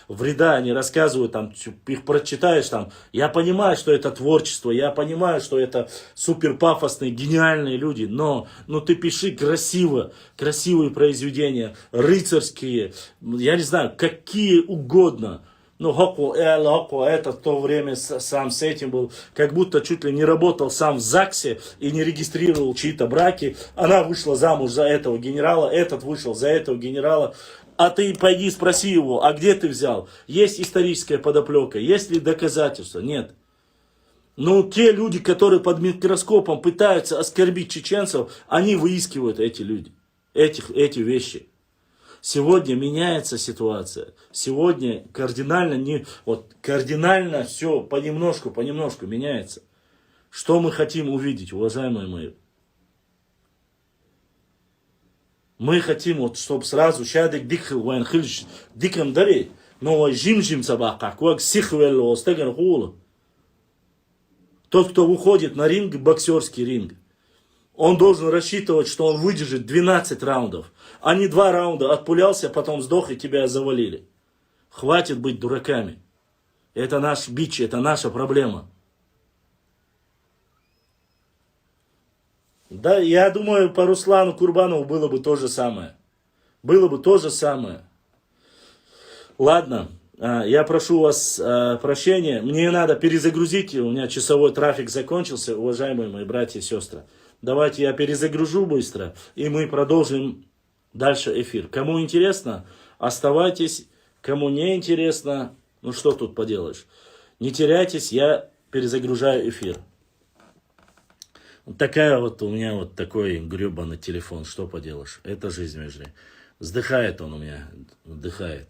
вреда. Они рассказывают, там, их прочитаешь, там, я понимаю, что это творчество, я понимаю, что это супер пафосные, гениальные люди, но ты пиши красиво, красивые произведения, рыцарские, я не знаю, какие угодно. Ну, это в то время сам с этим был, как будто чуть ли не работал сам в ЗАГСе и не регистрировал чьи-то браки. Она вышла замуж за этого генерала, этот вышел за этого генерала. А ты пойди спроси его, а где ты взял? Есть историческая подоплека, есть ли доказательства? Нет. Но те люди, которые под микроскопом пытаются оскорбить чеченцев, они выискивают эти эти вещи. Сегодня меняется ситуация. Сегодня кардинально все понемножку меняется. Что мы хотим увидеть, уважаемые мои? Мы хотим, чтобы сразу шадик дикл вайн хильш дикам дари, но жим собака, как сихвелло, остеган хула. Тот, кто выходит на ринг, боксерский ринг, он должен рассчитывать, что он выдержит 12 раундов. А не 2 раунда отпулялся, потом сдох и тебя завалили. Хватит быть дураками. Это наш бич, это наша проблема. Да, я думаю, по Руслану Курбанову было бы то же самое. Было бы то же самое. Ладно, я прошу вас прощения. Мне надо перезагрузить, у меня часовой трафик закончился, уважаемые мои братья и сестры. Давайте я перезагружу быстро, и мы продолжим дальше эфир. Кому интересно, оставайтесь. Кому не интересно, ну что тут поделаешь. Не теряйтесь, я перезагружаю эфир. Вот такая вот у меня вот такой гребаный телефон, что поделаешь. Это жизнь, между. Вздыхает он у меня, вдыхает.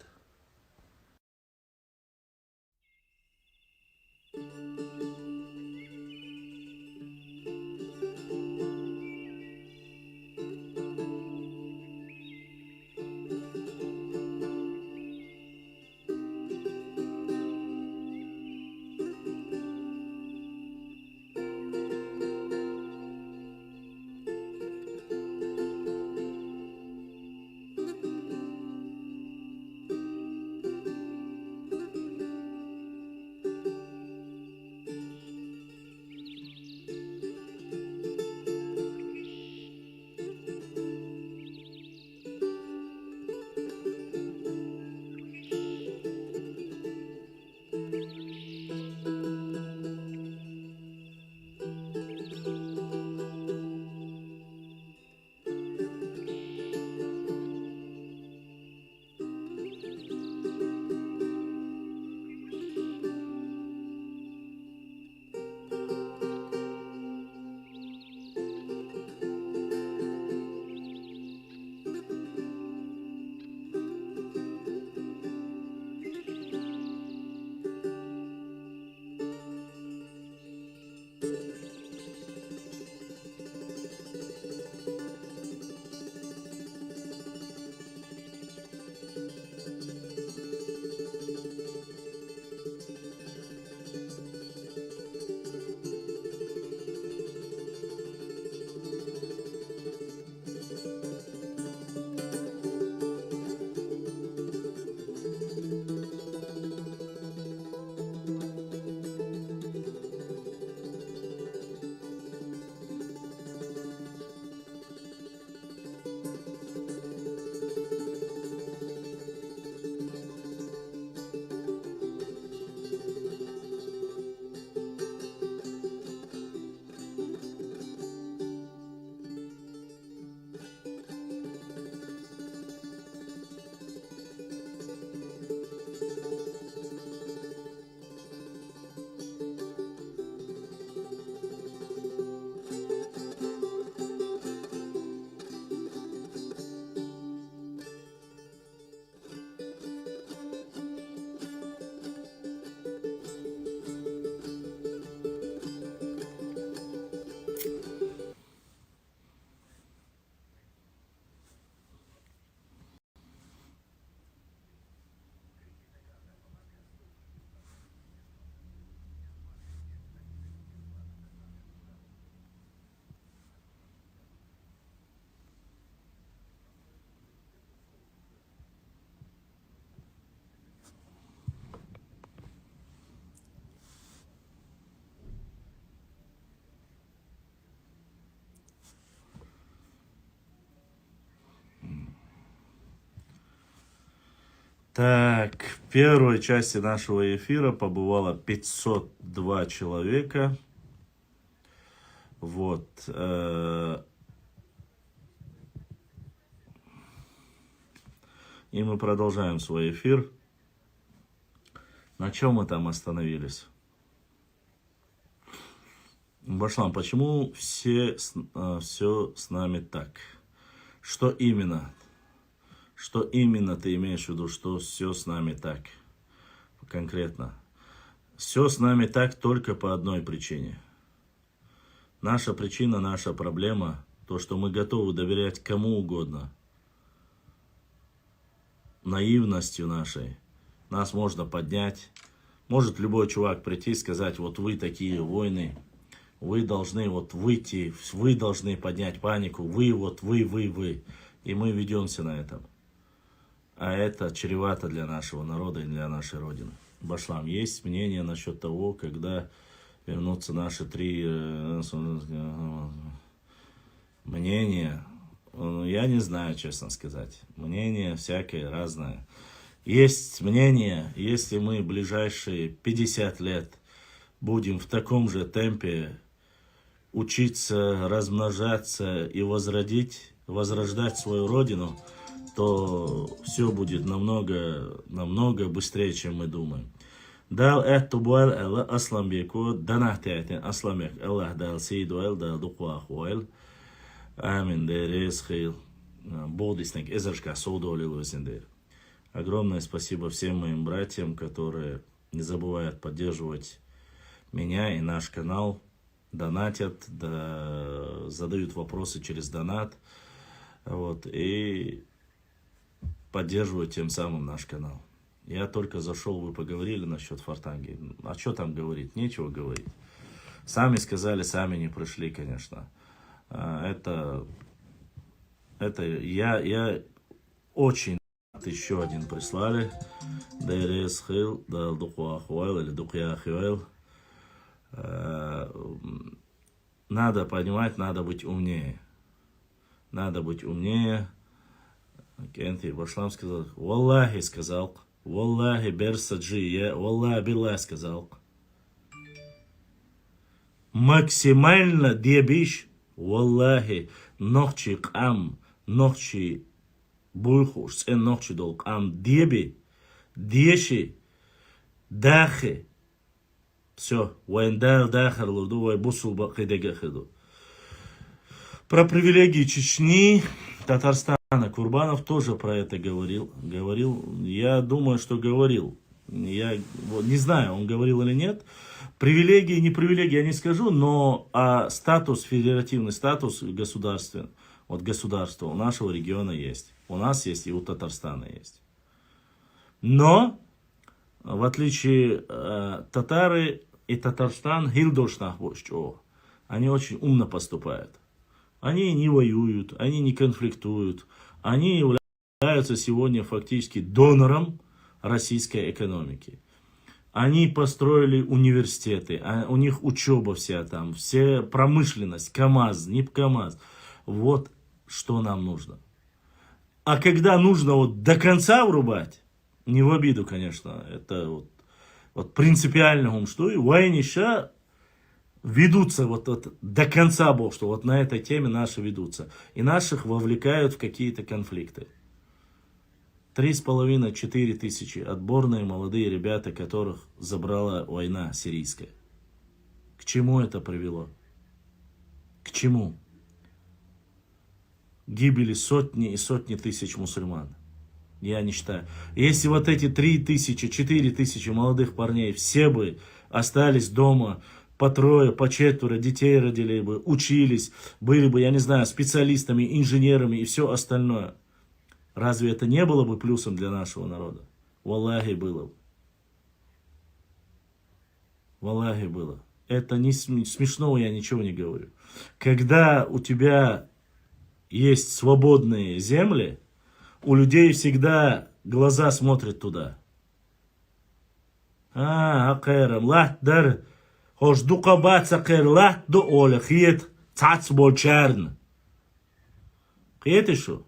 Так, в первой части нашего эфира побывало 502 человека. Вот. И мы продолжаем свой эфир. На чем мы там остановились? Башлам, почему все с нами так? Что именно? Что именно ты имеешь в виду, что все с нами так? Конкретно. Все с нами так только по одной причине. Наша причина, наша проблема, то, что мы готовы доверять кому угодно. Наивностью нашей. Нас можно поднять. Может любой чувак прийти и сказать, вот вы такие воины, вы должны вот выйти, вы должны поднять панику, вы. И мы ведемся на этом. А это чревато для нашего народа и для нашей Родины. Башлам, есть мнение насчет того, когда вернутся наши три мнения. Я не знаю, честно сказать. Мнение всякое, разное. Есть мнение, если мы ближайшие 50 лет будем в таком же темпе учиться, размножаться и возрождать свою Родину, то все будет намного быстрее, чем мы думаем. Дал это буэл элла аслам беку, данахтятин асламек Аллах дал сейдуэл дал дукуахуэл. Амин дерес хил. Бодиснек эзершка соудоли лосендер. Огромное спасибо всем моим братьям, которые не забывают поддерживать меня и наш канал, донатят, задают вопросы через донат, вот, и поддерживают тем самым наш канал. Я только зашел, вы поговорили насчет Фортанги. А что там говорить? Нечего говорить. Сами сказали, сами не пришли, конечно. Я очень еще один прислали. Надо понимать, надо быть умнее. Надо быть умнее. Кенти Башлам сказал, Валлахи сказал, Валлахи берсаджи, я Валлахи билlah сказал. Максимально дебиш, Валлахи, нохчи кам, нохчи буйхуш, сен нохчи дол кам деби, деши, дахи. Все, вайндар дахар луду, вай бусул бакидегахиду. Про привилегии Чечни, Татарстана, Курбанов тоже про это говорил. Я думаю, что говорил. Я не знаю, он говорил или нет. Привилегии, не привилегии, я не скажу, но статус, федеративный статус государства, вот государства у нашего региона есть. У нас есть и у Татарстана есть. Но, в отличие татары и Татарстан, они очень умно поступают. Они не воюют, они не конфликтуют. Они являются сегодня фактически донором российской экономики. Они построили университеты, у них учеба вся там, все промышленность, КАМАЗ, не КАМАЗ. Вот что нам нужно. А когда нужно вот до конца врубать, не в обиду, конечно, это вот принципиально что и войниша ведутся вот до конца, Бог, что вот на этой теме наши ведутся. И наших вовлекают в какие-то конфликты. 3,5-4 тысячи отборные молодые ребята, которых забрала война сирийская. К чему это привело? К чему? Гибели сотни и сотни тысяч мусульман. Я не считаю. Если вот эти 3 тысячи, 4 тысячи молодых парней все бы остались дома, по трое, по четверо детей родили бы, учились, были бы, я не знаю, специалистами, инженерами и все остальное. Разве это не было бы плюсом для нашего народа? Валлахи было бы. Валлахи было. Это не смешного, я ничего не говорю. Когда у тебя есть свободные земли, у людей всегда глаза смотрят туда. Акэрам, лахдар, хош дукабат сакэр, лах до оля, хиет, цац болчарн. Хиет и шо?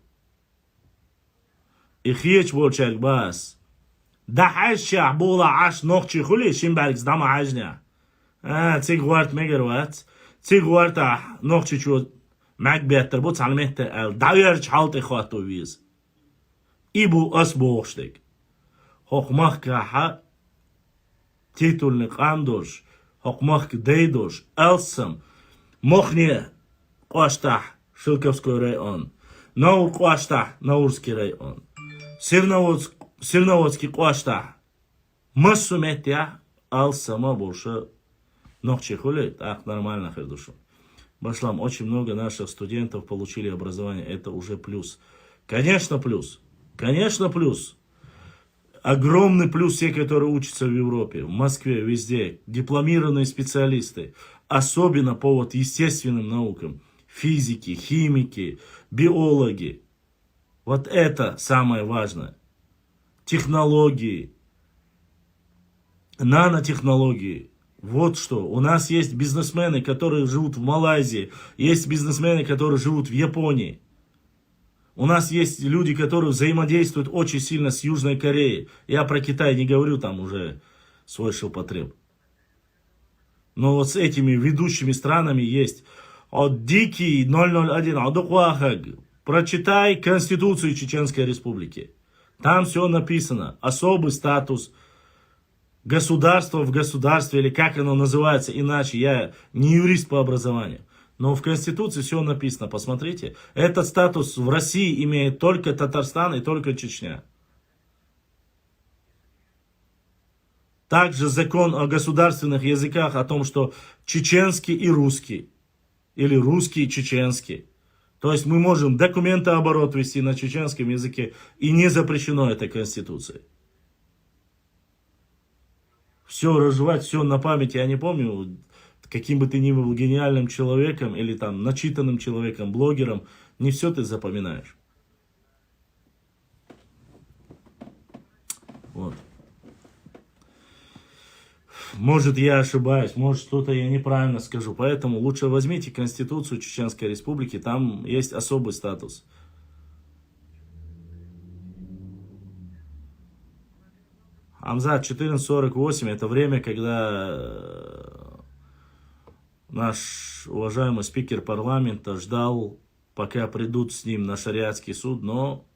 И хиеч болчарк бас. Дахайша була аш ногчи хули шимбарикс дама ажня. Цигварт мегерват. Цигварта ногчи чу макбеттер бу цалметте эл даверч халте хвату виз. Ибу ас боштек. Хокмах каха титульный қандош, хокмах дейдош, элсам, мохне Қуаштах, Шилковский район, Наур Қуаштах, Наурский район, Сирноводский Қуаштах, Массуметья, Алсама больше ногчи хули, так нормально хердушу. Башлам, очень много наших студентов получили образование, это уже плюс. Конечно плюс, конечно плюс. Огромный плюс все, которые учатся в Европе, в Москве, везде, дипломированные специалисты, особенно по вот естественным наукам, физики, химики, биологи. Вот это самое важное. Технологии, нанотехнологии. Вот что. У нас есть бизнесмены, которые живут в Малайзии, есть бизнесмены, которые живут в Японии. У нас есть люди, которые взаимодействуют очень сильно с Южной Кореей. Я про Китай не говорю, там уже свой ширпотреб. Но вот с этими ведущими странами есть. От Дикий 001, Адуквахаг. Прочитай Конституцию Чеченской Республики. Там все написано. Особый статус государства в государстве, или как оно называется иначе. Я не юрист по образованию. Но в Конституции все написано, посмотрите. Этот статус в России имеет только Татарстан и только Чечня. Также закон о государственных языках о том, что чеченский и русский. Или русский и чеченский. То есть мы можем документооборот вести на чеченском языке. И не запрещено этой Конституцией. Все разжевать, все на память, я не помню. Каким бы ты ни был гениальным человеком или там начитанным человеком, блогером, не все ты запоминаешь. Вот. Может, я ошибаюсь, может, что-то я неправильно скажу. Поэтому лучше возьмите Конституцию Чеченской Республики, там есть особый статус. Амзат 1448 это время, когда наш уважаемый спикер парламента ждал, пока придут с ним на шариатский суд, но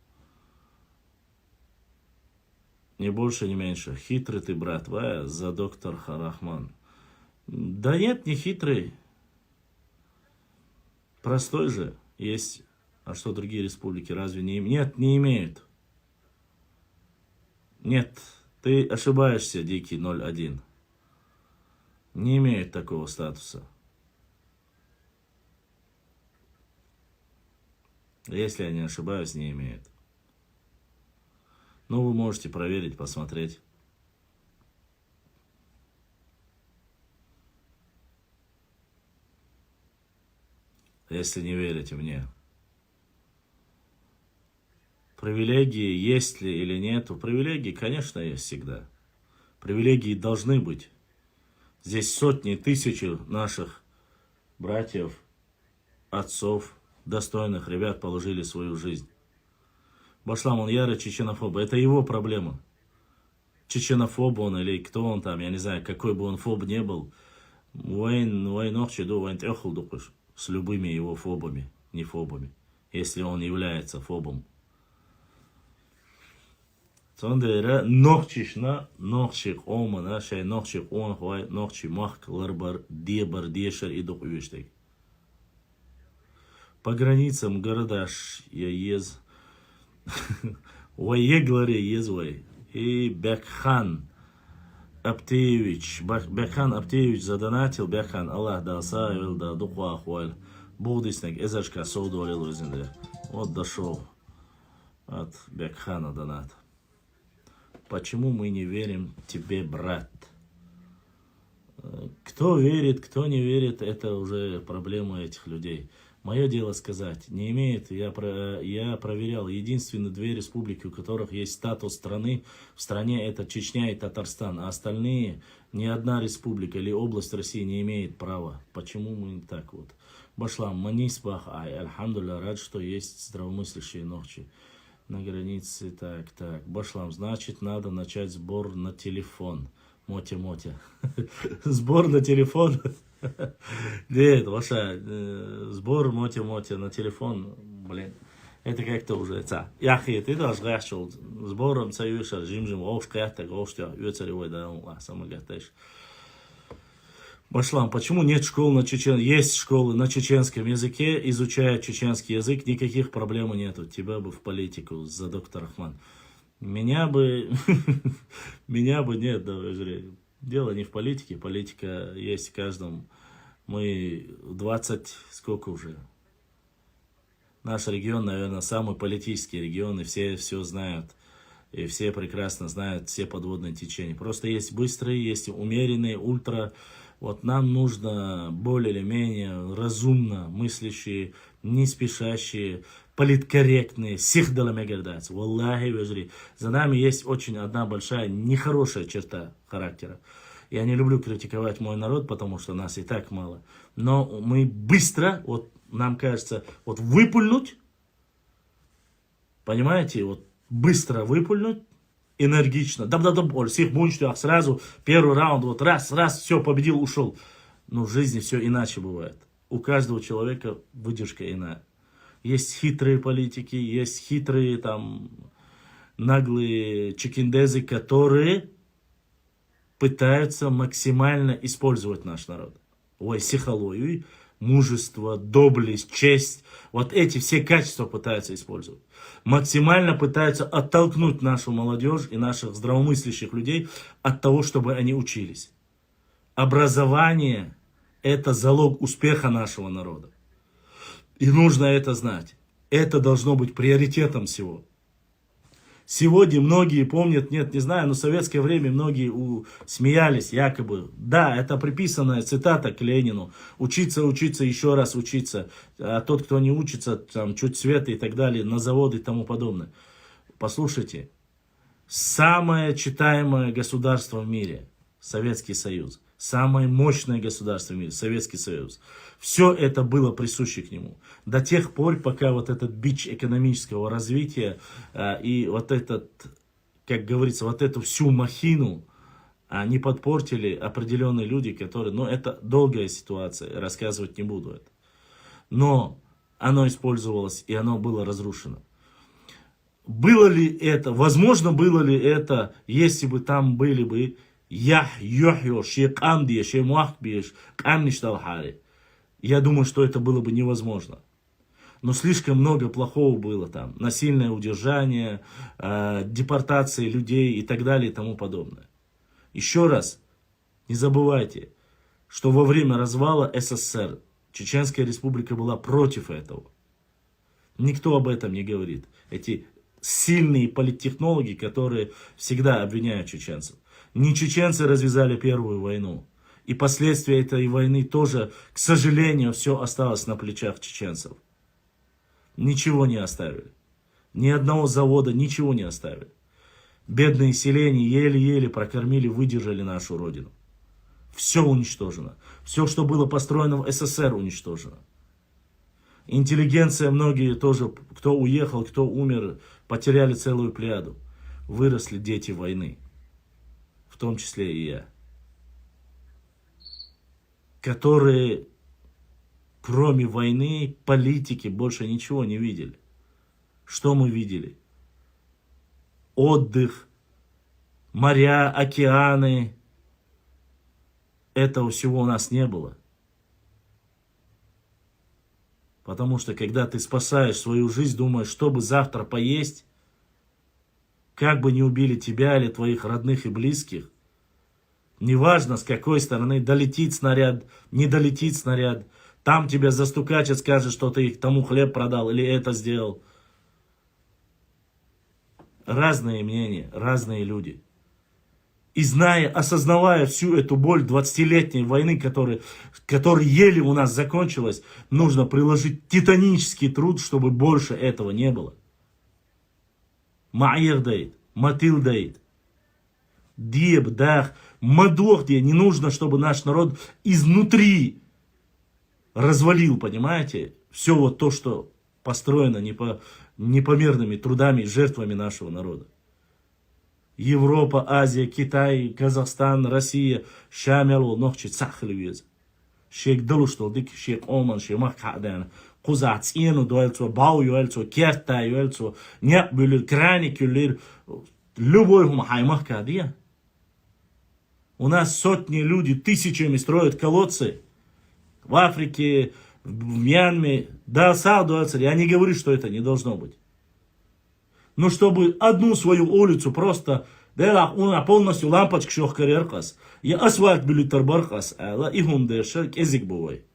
ни больше, ни меньше. Хитрый ты, брат, за доктор Харахман. Да нет, не хитрый. Простой же есть. А что другие республики разве не имеют? Нет, не имеют. Нет, ты ошибаешься, Дикий 01. Не имеют такого статуса. Если я не ошибаюсь, не имеют. Ну, вы можете проверить, посмотреть. Если не верите мне. Привилегии есть ли или нет? Привилегии, конечно, есть всегда. Привилегии должны быть. Здесь сотни, тысячи наших братьев, отцов, достойных ребят положили свою жизнь. Башлам, он ярый чеченофоб. Это его проблема. Чеченофоб он или кто он там, я не знаю, какой бы он фоб не был. С любыми его фобами, не фобами. Если он является фобом. Сондера нохчишна, нохчик омана, шай нохчик он хвай, нохчи махк ларбар дебар дешер и дух увештек. По границам города я ез. Воегларе езвой. И Бекхан Аптеевич. Бекхан Аптеевич задонатил. Бекхан Аллах да оставил, да духу ахваль. Будиснек эзачка соудолил өзінде. Вот дошел от Бекхана донат. Почему мы не верим тебе, брат? Кто верит, кто не верит, это уже проблема этих людей. Мое дело сказать, не имеет, я проверял, единственные две республики, у которых есть статус страны, в стране это Чечня и Татарстан, а остальные, ни одна республика или область России не имеет права. Почему мы так вот? Башлам, манисбах, ай, альхамдулля, рад, что есть здравомыслящие ногчи. На границе, так. Башлам, значит, надо начать сбор на телефон. Мотя. Сбор на телефон. Нет, Ваша, сбор Мотя на телефон, блин. Это как-то уже, яхи, ты даже гашил, сбором цаюша, жимжим, оушкаятак, оуштя, юцаревой, да, самогатаешь. Башлам, почему нет школ на чеченском? Есть школы на чеченском языке, изучая чеченский язык, никаких проблем нету. Тебя бы в политику за доктор Рахман. Меня бы нет, да, дело не в политике, политика есть в каждом. Мы 20, сколько уже? Наш регион, наверное, самый политический регион, и все знают. И все прекрасно знают все подводные течения. Просто есть быстрые, есть умеренные, ультра. Вот нам нужно более или менее разумно мыслящие, не спешащие, политкорректные. Всех даламегардать. Валлахи вежри. За нами есть очень одна большая нехорошая черта характера. Я не люблю критиковать мой народ, потому что нас и так мало. Но мы быстро, вот нам кажется, вот выпульнуть, понимаете, вот быстро выпульнуть, энергично, всех бунчтях сразу, первый раунд, вот раз, все, победил, ушел. Но в жизни все иначе бывает. У каждого человека выдержка иная. Есть хитрые политики, есть хитрые там наглые чекиндезы, которые пытаются максимально использовать наш народ. Ой, психологию, мужество, доблесть, честь. Вот эти все качества пытаются использовать. Максимально пытаются оттолкнуть нашу молодежь и наших здравомыслящих людей от того, чтобы они учились. Образование – это залог успеха нашего народа. И нужно это знать. Это должно быть приоритетом всего. Сегодня многие помнят, нет, не знаю, но в советское время многие смеялись, якобы. Да, это приписанная цитата к Ленину. Учиться, еще раз учиться. А тот, кто не учится, там, чуть света и так далее, на заводы и тому подобное. Послушайте, самое читаемое государство в мире – Советский Союз. Самое мощное государство в мире – Советский Союз. Все это было присуще к нему. До тех пор, пока вот этот бич экономического развития и вот этот, как говорится, вот эту всю махину не подпортили определенные люди, которые, это долгая ситуация, рассказывать не буду это. Но оно использовалось и оно было разрушено. Было ли это, возможно, было ли это, если бы там были бы я думаю, что это было бы невозможно. Но слишком много плохого было там. Насильное удержание, депортация людей и так далее и тому подобное. Еще раз, не забывайте, что во время развала СССР Чеченская Республика была против этого. Никто об этом не говорит. Эти сильные политтехнологи, которые всегда обвиняют чеченцев. Не чеченцы развязали Первую войну. И последствия этой войны тоже, к сожалению, все осталось на плечах чеченцев. Ничего не оставили. Ни одного завода, ничего не оставили. Бедные селения еле-еле прокормили, выдержали нашу родину. Все уничтожено. Все, что было построено в СССР, уничтожено. Интеллигенция, многие тоже, кто уехал, кто умер, потеряли целую плеяду. Выросли дети войны. В том числе и я. Которые, кроме войны, политики, больше ничего не видели. Что мы видели? Отдых, моря, океаны. Этого всего у нас не было. Потому что, когда ты спасаешь свою жизнь, думаешь, чтобы завтра поесть, как бы не убили тебя или твоих родных и близких, неважно, с какой стороны, долетит снаряд, не долетит снаряд, там тебя застукачат, скажут, что ты тому хлеб продал или это сделал. Разные мнения, разные люди. И зная, осознавая всю эту боль 20-летней войны, которая еле у нас закончилась, нужно приложить титанический труд, чтобы больше этого не было. Маир дает, матил дает. Деб, дах, мадох, где не нужно, чтобы наш народ изнутри развалил, понимаете? Все вот то, что построено не по непомерными трудами и жертвами нашего народа. Европа, Азия, Китай, Казахстан, Россия, Шамел, Нохчи, Цахлевез. Шейк Далуштол, Дик, Шейк Оман, Шейк Махкаден, Кузац, Ину, Дуэльцо, Бау, Юэльцо, Керта, Юэльцо, Няпбюлер, Краникюлер, любой хумахай Махкадия. У нас сотни людей тысячами строят колодцы в Африке, в Мьянме, да, Сауду, я не говорю, что это не должно быть. Но чтобы одну свою улицу просто, да, полностью лампочка шохкареркас, и асфальт билитарбаркас, а ихум дешек язык бывает.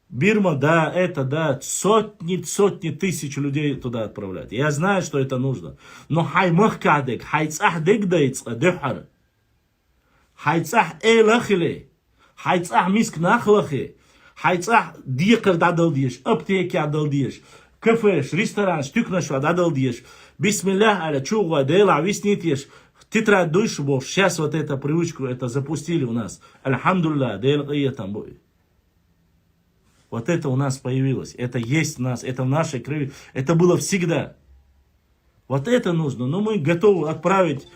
Бирма, да, это, да, сотни тысяч людей туда отправлять. Я знаю, что это нужно. Но хай махкадек, хай цахдек дайца, дехар. Хай цах элахиле, хай цах миск нахлахе, хай цах дикар дадалдиш, аптеки адалдиш. Кафеш, ресторан, штюкнашва, дадалдиш. Бисмиллах, аля чугва, дела, виснитиш. Тетрадь душу, бо сейчас вот эту привычку это запустили у нас. Альхамдулилlah, дела там будет. Вот это у нас появилось. Это есть у нас, это в нашей крови. Это было всегда. Вот это нужно. Но мы готовы отправить.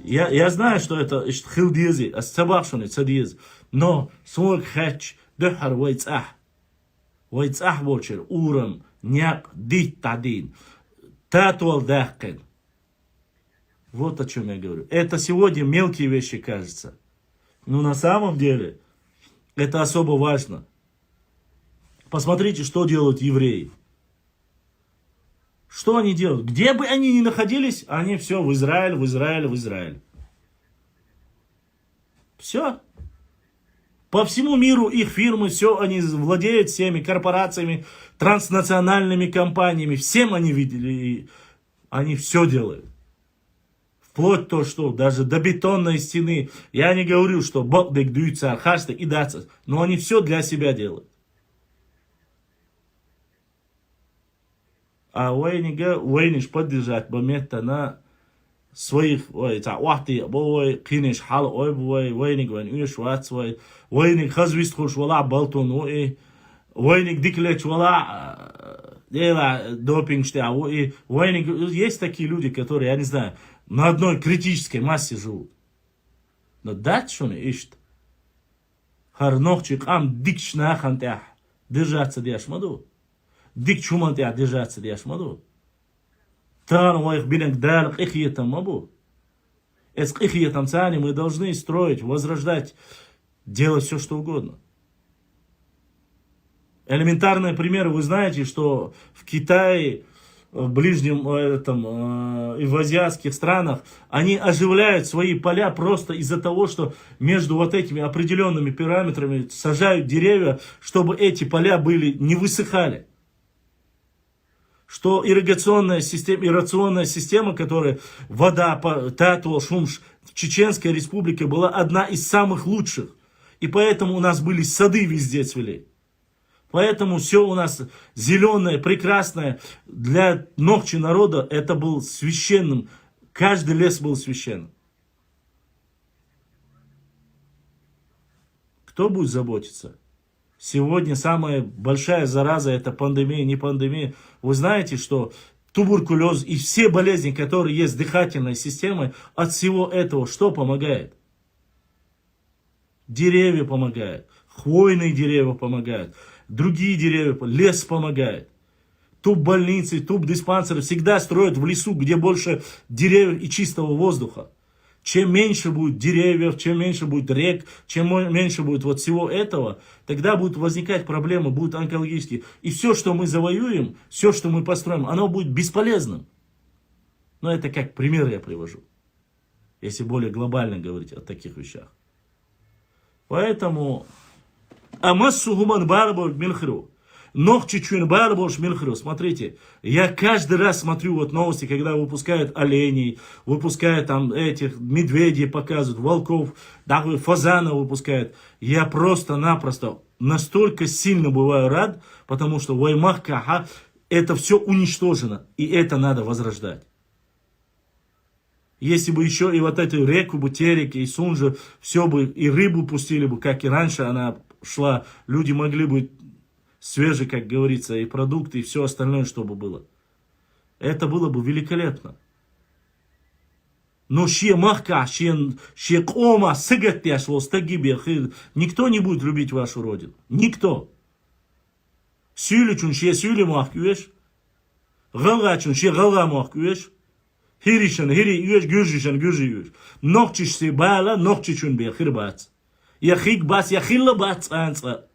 Я знаю, что это хилдизи, астабашуни, цадиз. Но свой хач, духар, вайцах. Вайцах вочер, урам. Няк, дит, тадин. Татуал дахкен. Вот о чем я говорю. Это сегодня мелкие вещи, кажется. Но на самом деле это особо важно. Посмотрите, что делают евреи. Что они делают? Где бы они ни находились, они все в Израиль, в Израиль, в Израиль. Все. По всему миру их фирмы, все, они владеют всеми корпорациями, транснациональными компаниями. Всем они видели, они все делают. Вплоть то, что даже до бетонной стены. Я не говорю, что Богдек дуется, Архашта и даться, но они все для себя делают. А Уэйниш поддержать момента на своих, кинеш хал, Уэйник вен уешвац, Уэйник хазвистхуш вала балтун, Уэйник диклеч вала дела допинг штя, Уэйник, есть такие люди, которые, я не знаю, на одной критической массе живут. Но дальше он ищет. Харнохчик ам дикшнахантях держаться дяшмаду. Дик чумантя держаться дяшмаду. Тан воих бинек дал ихьетам мабу. С ихьетам цани мы должны строить, возрождать, делать все, что угодно. Элементарные примеры, вы знаете, что в Китае, в ближнем и в азиатских странах, они оживляют свои поля просто из-за того, что между вот этими определенными параметрами сажают деревья, чтобы эти поля не высыхали. Что ирригационная система, которая вода, Татуал, Шумш в Чеченской республике была одна из самых лучших. И поэтому у нас были сады везде цвели. Поэтому все у нас зеленое, прекрасное. Для Нохчи народа это был священным. Каждый лес был священным. Кто будет заботиться? Сегодня самая большая зараза это пандемия, не пандемия. Вы знаете, что туберкулез и все болезни, которые есть с дыхательной системой, от всего этого что помогает? Деревья помогают, хвойные деревья помогают. Другие деревья, лес помогает. Туб-больницы, туб-диспансеры всегда строят в лесу, где больше деревьев и чистого воздуха. Чем меньше будет деревьев, чем меньше будет рек, чем меньше будет вот всего этого, тогда будут возникать проблемы, будут онкологические. И все, что мы завоюем, все, что мы построим, оно будет бесполезным. Но это как пример я привожу. Если более глобально говорить о таких вещах. Поэтому... Амассу гуман барбош милхру. Нохчи чуин барбош милхру. Смотрите, я каждый раз смотрю вот новости, когда выпускают оленей, выпускают там этих медведей, показывают, волков, даже фазана выпускают. Я просто-напросто настолько сильно бываю рад, потому что в Аймах-Каха это все уничтожено, и это надо возрождать. Если бы еще и вот эту реку бы, Терек и Сунжа, все бы, и рыбу пустили бы, как и раньше она шла, люди могли бы свежие, как говорится, и продукты, и все остальное, чтобы было. Это было бы великолепно. Но никто не будет любить вашу родину. Никто. Сюличун ще сюли махкюеш. Галачун ще гала махкюеш. Хиришан хири юеш гюржишан гюржи юеш. Нохчиш се бала нохчичун бе хирбац. Яхик бас яхилла бац анца.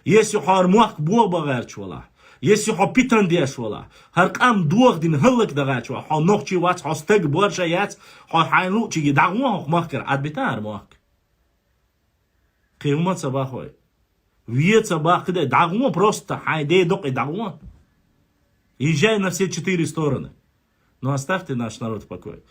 Если хар мах бо багарч вала. Если хо питан деш вала. Хар qam дуох дин хыллак дагаач ва. Хо нохчи вац хостаг борша яц. Хо хайну чиги дагуа махкер адбитар мах. Қиумат сабахой. Виет собак, дагуа просто, хайде док и дагуа. Езжай на все 4 стороны. Но оставьте наш народ в покое.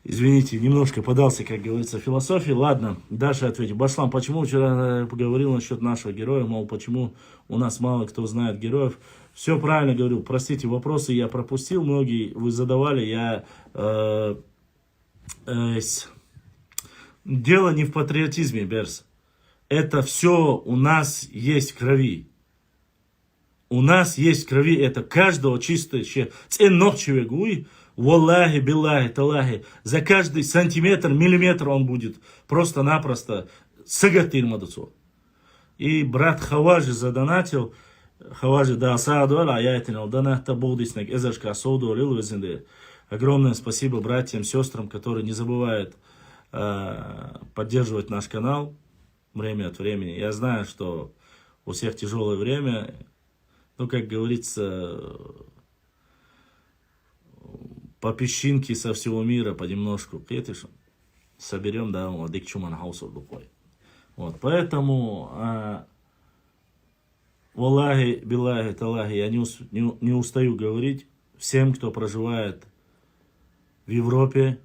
Извините, немножко подался, как говорится, в философии. Ладно, дальше ответим. Башлам, почему вчера поговорил насчет нашего героя, мол, почему у нас мало кто знает героев. Все правильно говорил, простите, вопросы я пропустил, многие вы задавали, дело не в патриотизме, Берс. Это все у нас есть в крови. У нас есть в крови это каждого чистое. Валлахи, биллахи, талахи. За каждый сантиметр, миллиметр он будет просто-напросто сагатир мадуцо. И брат Хаважи задонатил. Хаважи да асаду аля аяйтина донатта богдиснак эзашка асауду алил везенде. Огромное спасибо братьям, сестрам, которые не забывают поддерживать наш канал. Время от времени. Я знаю, что у всех тяжелое время. Ну, как говорится, по песчинке со всего мира понемножку соберем, да, вот поэтому, валлахи, биллахи, талахи, я не устаю говорить всем, кто проживает в Европе,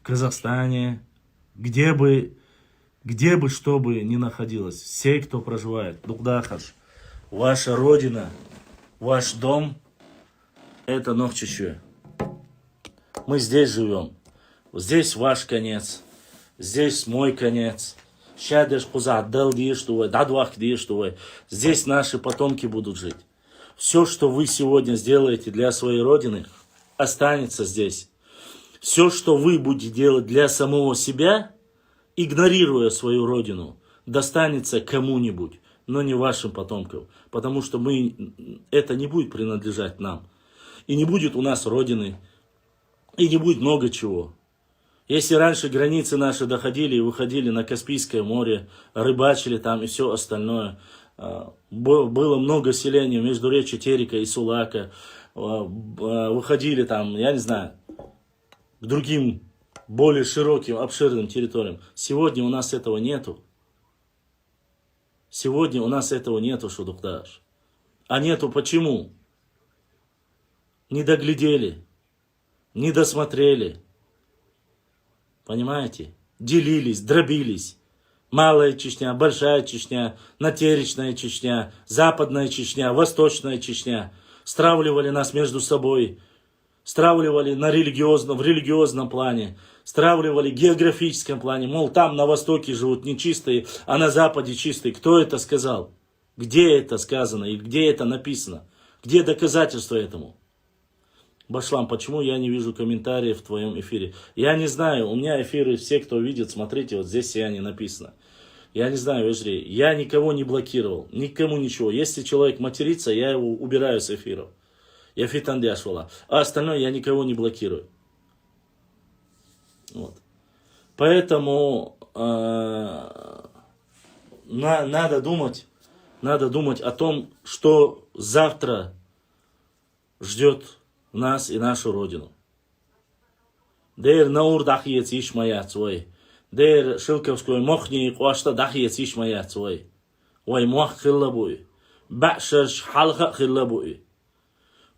в Казахстане, где бы что бы ни находилось, все, кто проживает, Дугдахаш, ваша родина, ваш дом, это Нохчичуэ. Мы здесь живем, здесь ваш конец, здесь мой конец. Здесь наши потомки будут жить. Все, что вы сегодня сделаете для своей родины, останется здесь. Все, что вы будете делать для самого себя, игнорируя свою родину, достанется кому-нибудь, но не вашим потомкам. Потому что это не будет принадлежать нам. И не будет у нас родины, и не будет много чего. Если раньше границы наши доходили и выходили на Каспийское море, рыбачили там и все остальное, было много селений между речи Терека и Сулака, выходили там, я не знаю, к другим более широким, обширным территориям. Сегодня у нас этого нету. Сегодня у нас этого нету, Шудукташ. А нету почему? Не доглядели, не досмотрели. Понимаете? Делились, дробились. Малая Чечня, Большая Чечня, Натеречная Чечня, Западная Чечня, Восточная Чечня. Стравливали нас между собой. Стравливали в религиозном плане. Стравливали в географическом плане. Мол, там на востоке живут нечистые, а на западе чистые. Кто это сказал? Где это сказано и где это написано? Где доказательства этому? Башлам, почему я не вижу комментариев в твоем эфире? Я не знаю, у меня эфиры, все, кто видит, смотрите, вот здесь не написано. Я не знаю, Вежри, я никого не блокировал, никому ничего. Если человек матерится, я его убираю с эфиров. Я фитандяшвала. А остальное я никого не блокирую. Вот. Поэтому надо думать о том, что завтра ждет нас и нашу родину. Дейр наур дахиец ишмаят свой. Дейр шилковской мохни квашта дахиец ишмаят свой. Ой мох хиллабуй. Башерш халха хиллабуй.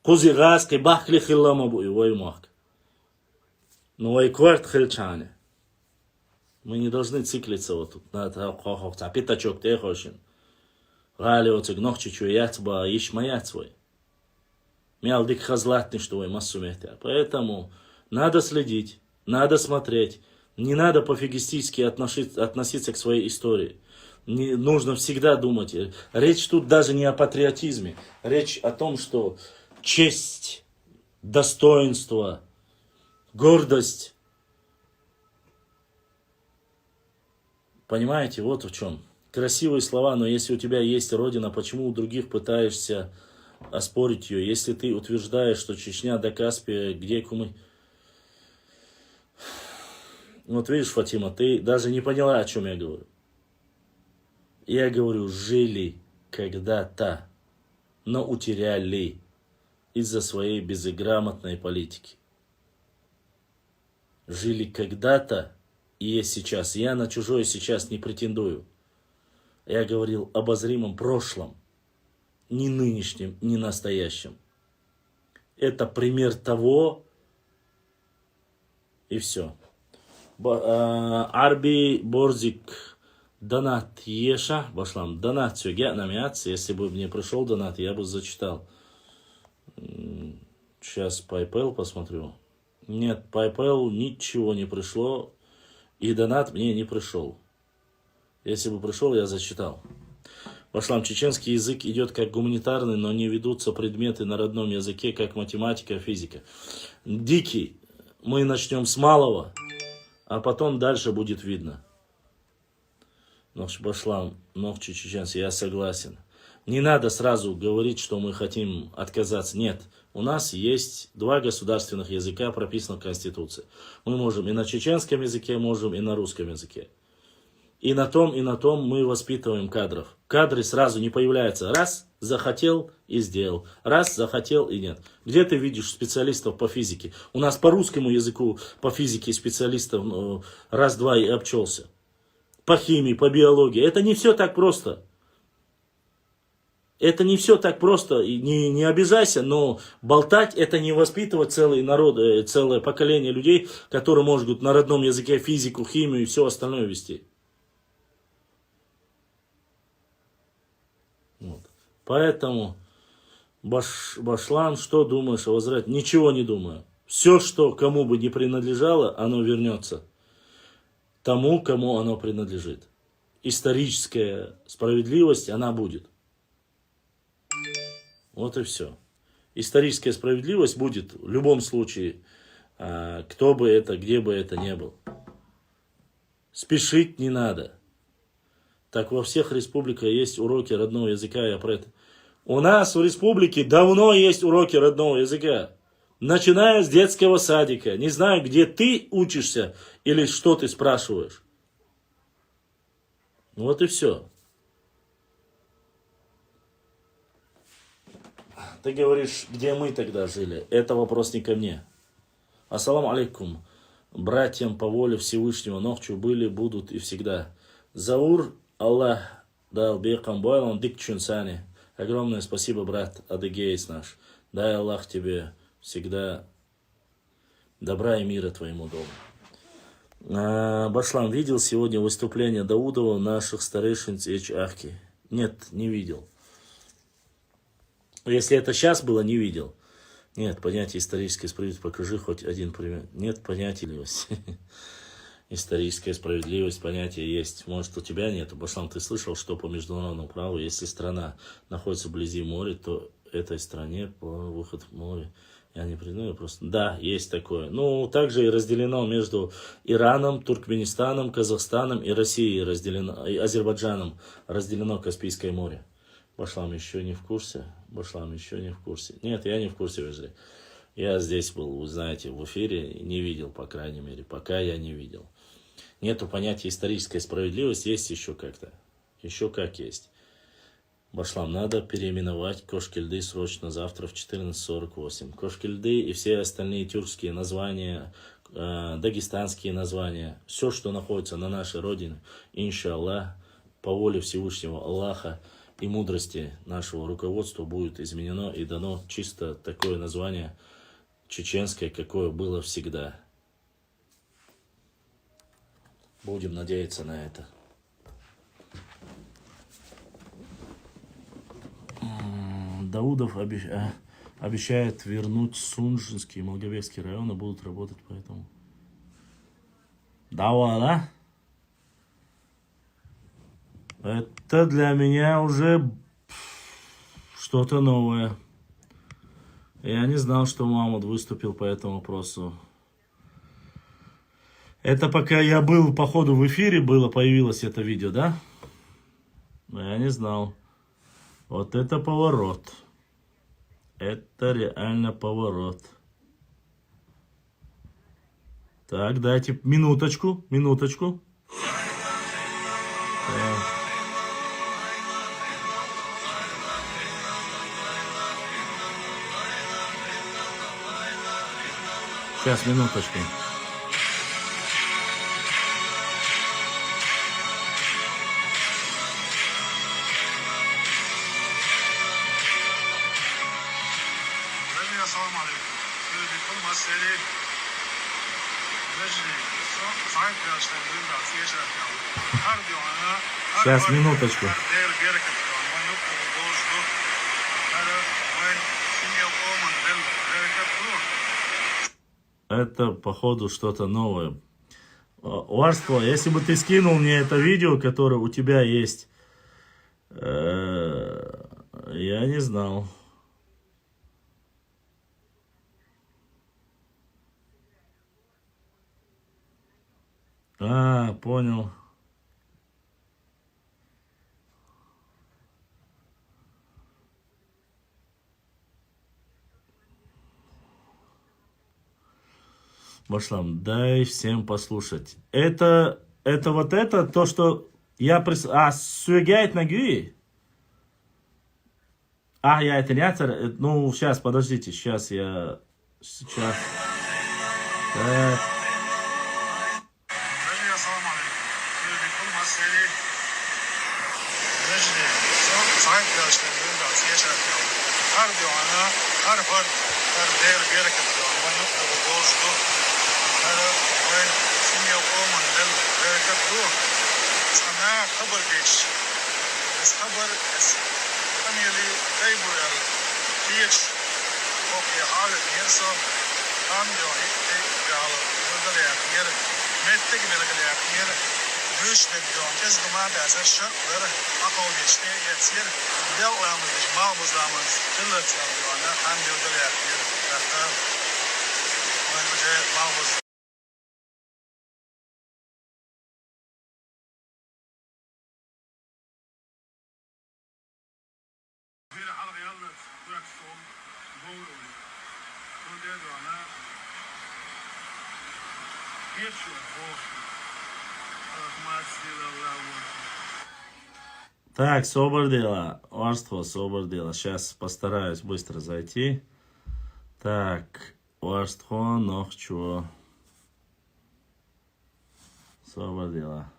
Кузи газки бахли хилламабуй. Ой мох. Но ой кварт хилчане. Мы не должны циклиться вот тут. На хохохца. Пятачок техошин. Гали оцег нохчичу яцба ишмаят свой. Мялдик хазлатный, что вы массу мехтя. Поэтому надо следить, надо смотреть. Не надо пофигистически относиться к своей истории. Нужно всегда думать. Речь тут даже не о патриотизме. Речь о том, что честь, достоинство, гордость. Понимаете, вот в чем. Красивые слова, но если у тебя есть родина, почему у других пытаешься оспорить ее? Если ты утверждаешь, что Чечня до Каспия, где кумы... Вот видишь, Фатима, ты даже не поняла, о чем я говорю. Я говорю, жили когда-то, но утеряли из-за своей безграмотной политики. Жили когда-то и есть сейчас. Я на чужое сейчас не претендую. Я говорил об обозримом прошлом, не нынешнем, не настоящем. Это пример того, и все. Арби Борзик донат еша, башлам, донат сюге намяц. Если бы мне пришел донат, я бы зачитал. Сейчас PayPal посмотрю. Нет, PayPal ничего не пришло, и донат мне не пришел. Если бы пришел, я зачитал. Башлам, чеченский язык идет как гуманитарный, но не ведутся предметы на родном языке, как математика, физика. Дикий, мы начнем с малого, а потом дальше будет видно. Башлам, ногчи чеченцы, я согласен. Не надо сразу говорить, что мы хотим отказаться. Нет, у нас есть 2 государственных языка, прописано в Конституции. Мы можем и на чеченском языке, можем и на русском языке. И на том мы воспитываем кадров. Кадры сразу не появляются. Раз, захотел и сделал. Раз, захотел и нет. Где ты видишь специалистов по физике? У нас по русскому языку, по физике специалистов раз-два и обчелся. По химии, по биологии. Это не все так просто. Это не все так просто. И не обижайся, но болтать это не воспитывать целый народ, целое поколение людей, которые могут на родном языке физику, химию и все остальное вести. Вот. Поэтому, Башлан, что думаешь о возврате? Ничего не думаю. Все, что кому бы не принадлежало, оно вернется тому, кому оно принадлежит. Историческая справедливость, она будет. Вот и все. Историческая справедливость будет в любом случае, кто бы это, где бы это ни был. Спешить не надо. Так во всех республиках есть уроки родного языка, я про это. У нас в республике давно есть уроки родного языка. Начиная с детского садика. Не знаю, где ты учишься или что ты спрашиваешь. Вот и все. Ты говоришь, где мы тогда жили? Это вопрос не ко мне. Ассаламу алейкум. Братьям по воле Всевышнего ногчу были, будут и всегда. Заур Аллах дал бекам бойлам дик чунсани. Огромное спасибо, брат Адыгейс наш. Дай Аллах тебе всегда добра и мира твоему дому. Башлам, видел сегодня выступление Даудова наших старейшин Ахки? Нет, не видел. Если это сейчас было, не видел. Нет, понятие исторической справедливости, покажи хоть один пример. Нет понятия историческая справедливость, понятие есть. Может, у тебя нет. Башлам, ты слышал, что по международному праву, если страна находится вблизи моря, то этой стране по выход в море. Я не признаю, просто... Да, есть такое. Ну, также и разделено между Ираном, Туркменистаном, Казахстаном и Россией разделено, и Азербайджаном разделено Каспийское море. Башлам еще не в курсе? Башлам еще не в курсе? Нет, я не в курсе, Вежри. Я здесь был, вы знаете, в эфире, не видел, по крайней мере, пока я не видел. Нету понятия историческая справедливость, есть еще как-то. Еще как есть. Башлам, надо переименовать Кошкильды срочно завтра в 14:48. Кошкильды и все остальные тюркские названия, дагестанские названия, все, что находится на нашей родине, иншаллах, по воле Всевышнего Аллаха и мудрости нашего руководства будет изменено и дано чисто такое название чеченское, какое было всегда. Будем надеяться на это. Даудов обещает вернуть Сунжинский и Молговецкий районы, будут работать по этому. Да? Это для меня уже что-то новое. Я не знал, что Мамут выступил по этому вопросу. Это пока я был, походу, в эфире появилось это видео, да? Я не знал. Вот это поворот. Это реально поворот. Так, дайте минуточку. Так. Сейчас, минуточку. Assalamu alaikum. Bikul masele Necdi sahip yaşlarının da yaşayan her diyorana Сейчас, минуточку. değer gereket diyor. Yok doğru. Her when sinye olman del gereket dur. Это, походу, что-то новое. Уарство, если бы ты скинул мне это видео, которое у тебя есть, я не знал. Понял. Башлам, дай всем послушать. Это вот это, то, что я Суегайт Нагюи? Я это не ну, сейчас, подождите, сейчас. Так. Assalamu alaikum. Bikul masele Necdi sahip yaşlarının da yaşayan her diyorana her değer gereket diyor. Yok doğru. Her when sinye olman del gereket dur. Sana haber geç. Haber أميلي دايبو الكيتش أوكي حالة نيرسو أم جوني قال بدل يأكير متك بدل يأكير دوش بدون إز دما بأسر شرق بره أقول يشتي يتصير دل لامز ما بزامز تلت أبيوانا أم بدل يأكير أخر وين وجه ما بز Так, собор дело. Сейчас постараюсь быстро зайти. Так, Уарство, Нохчо. Собор дело.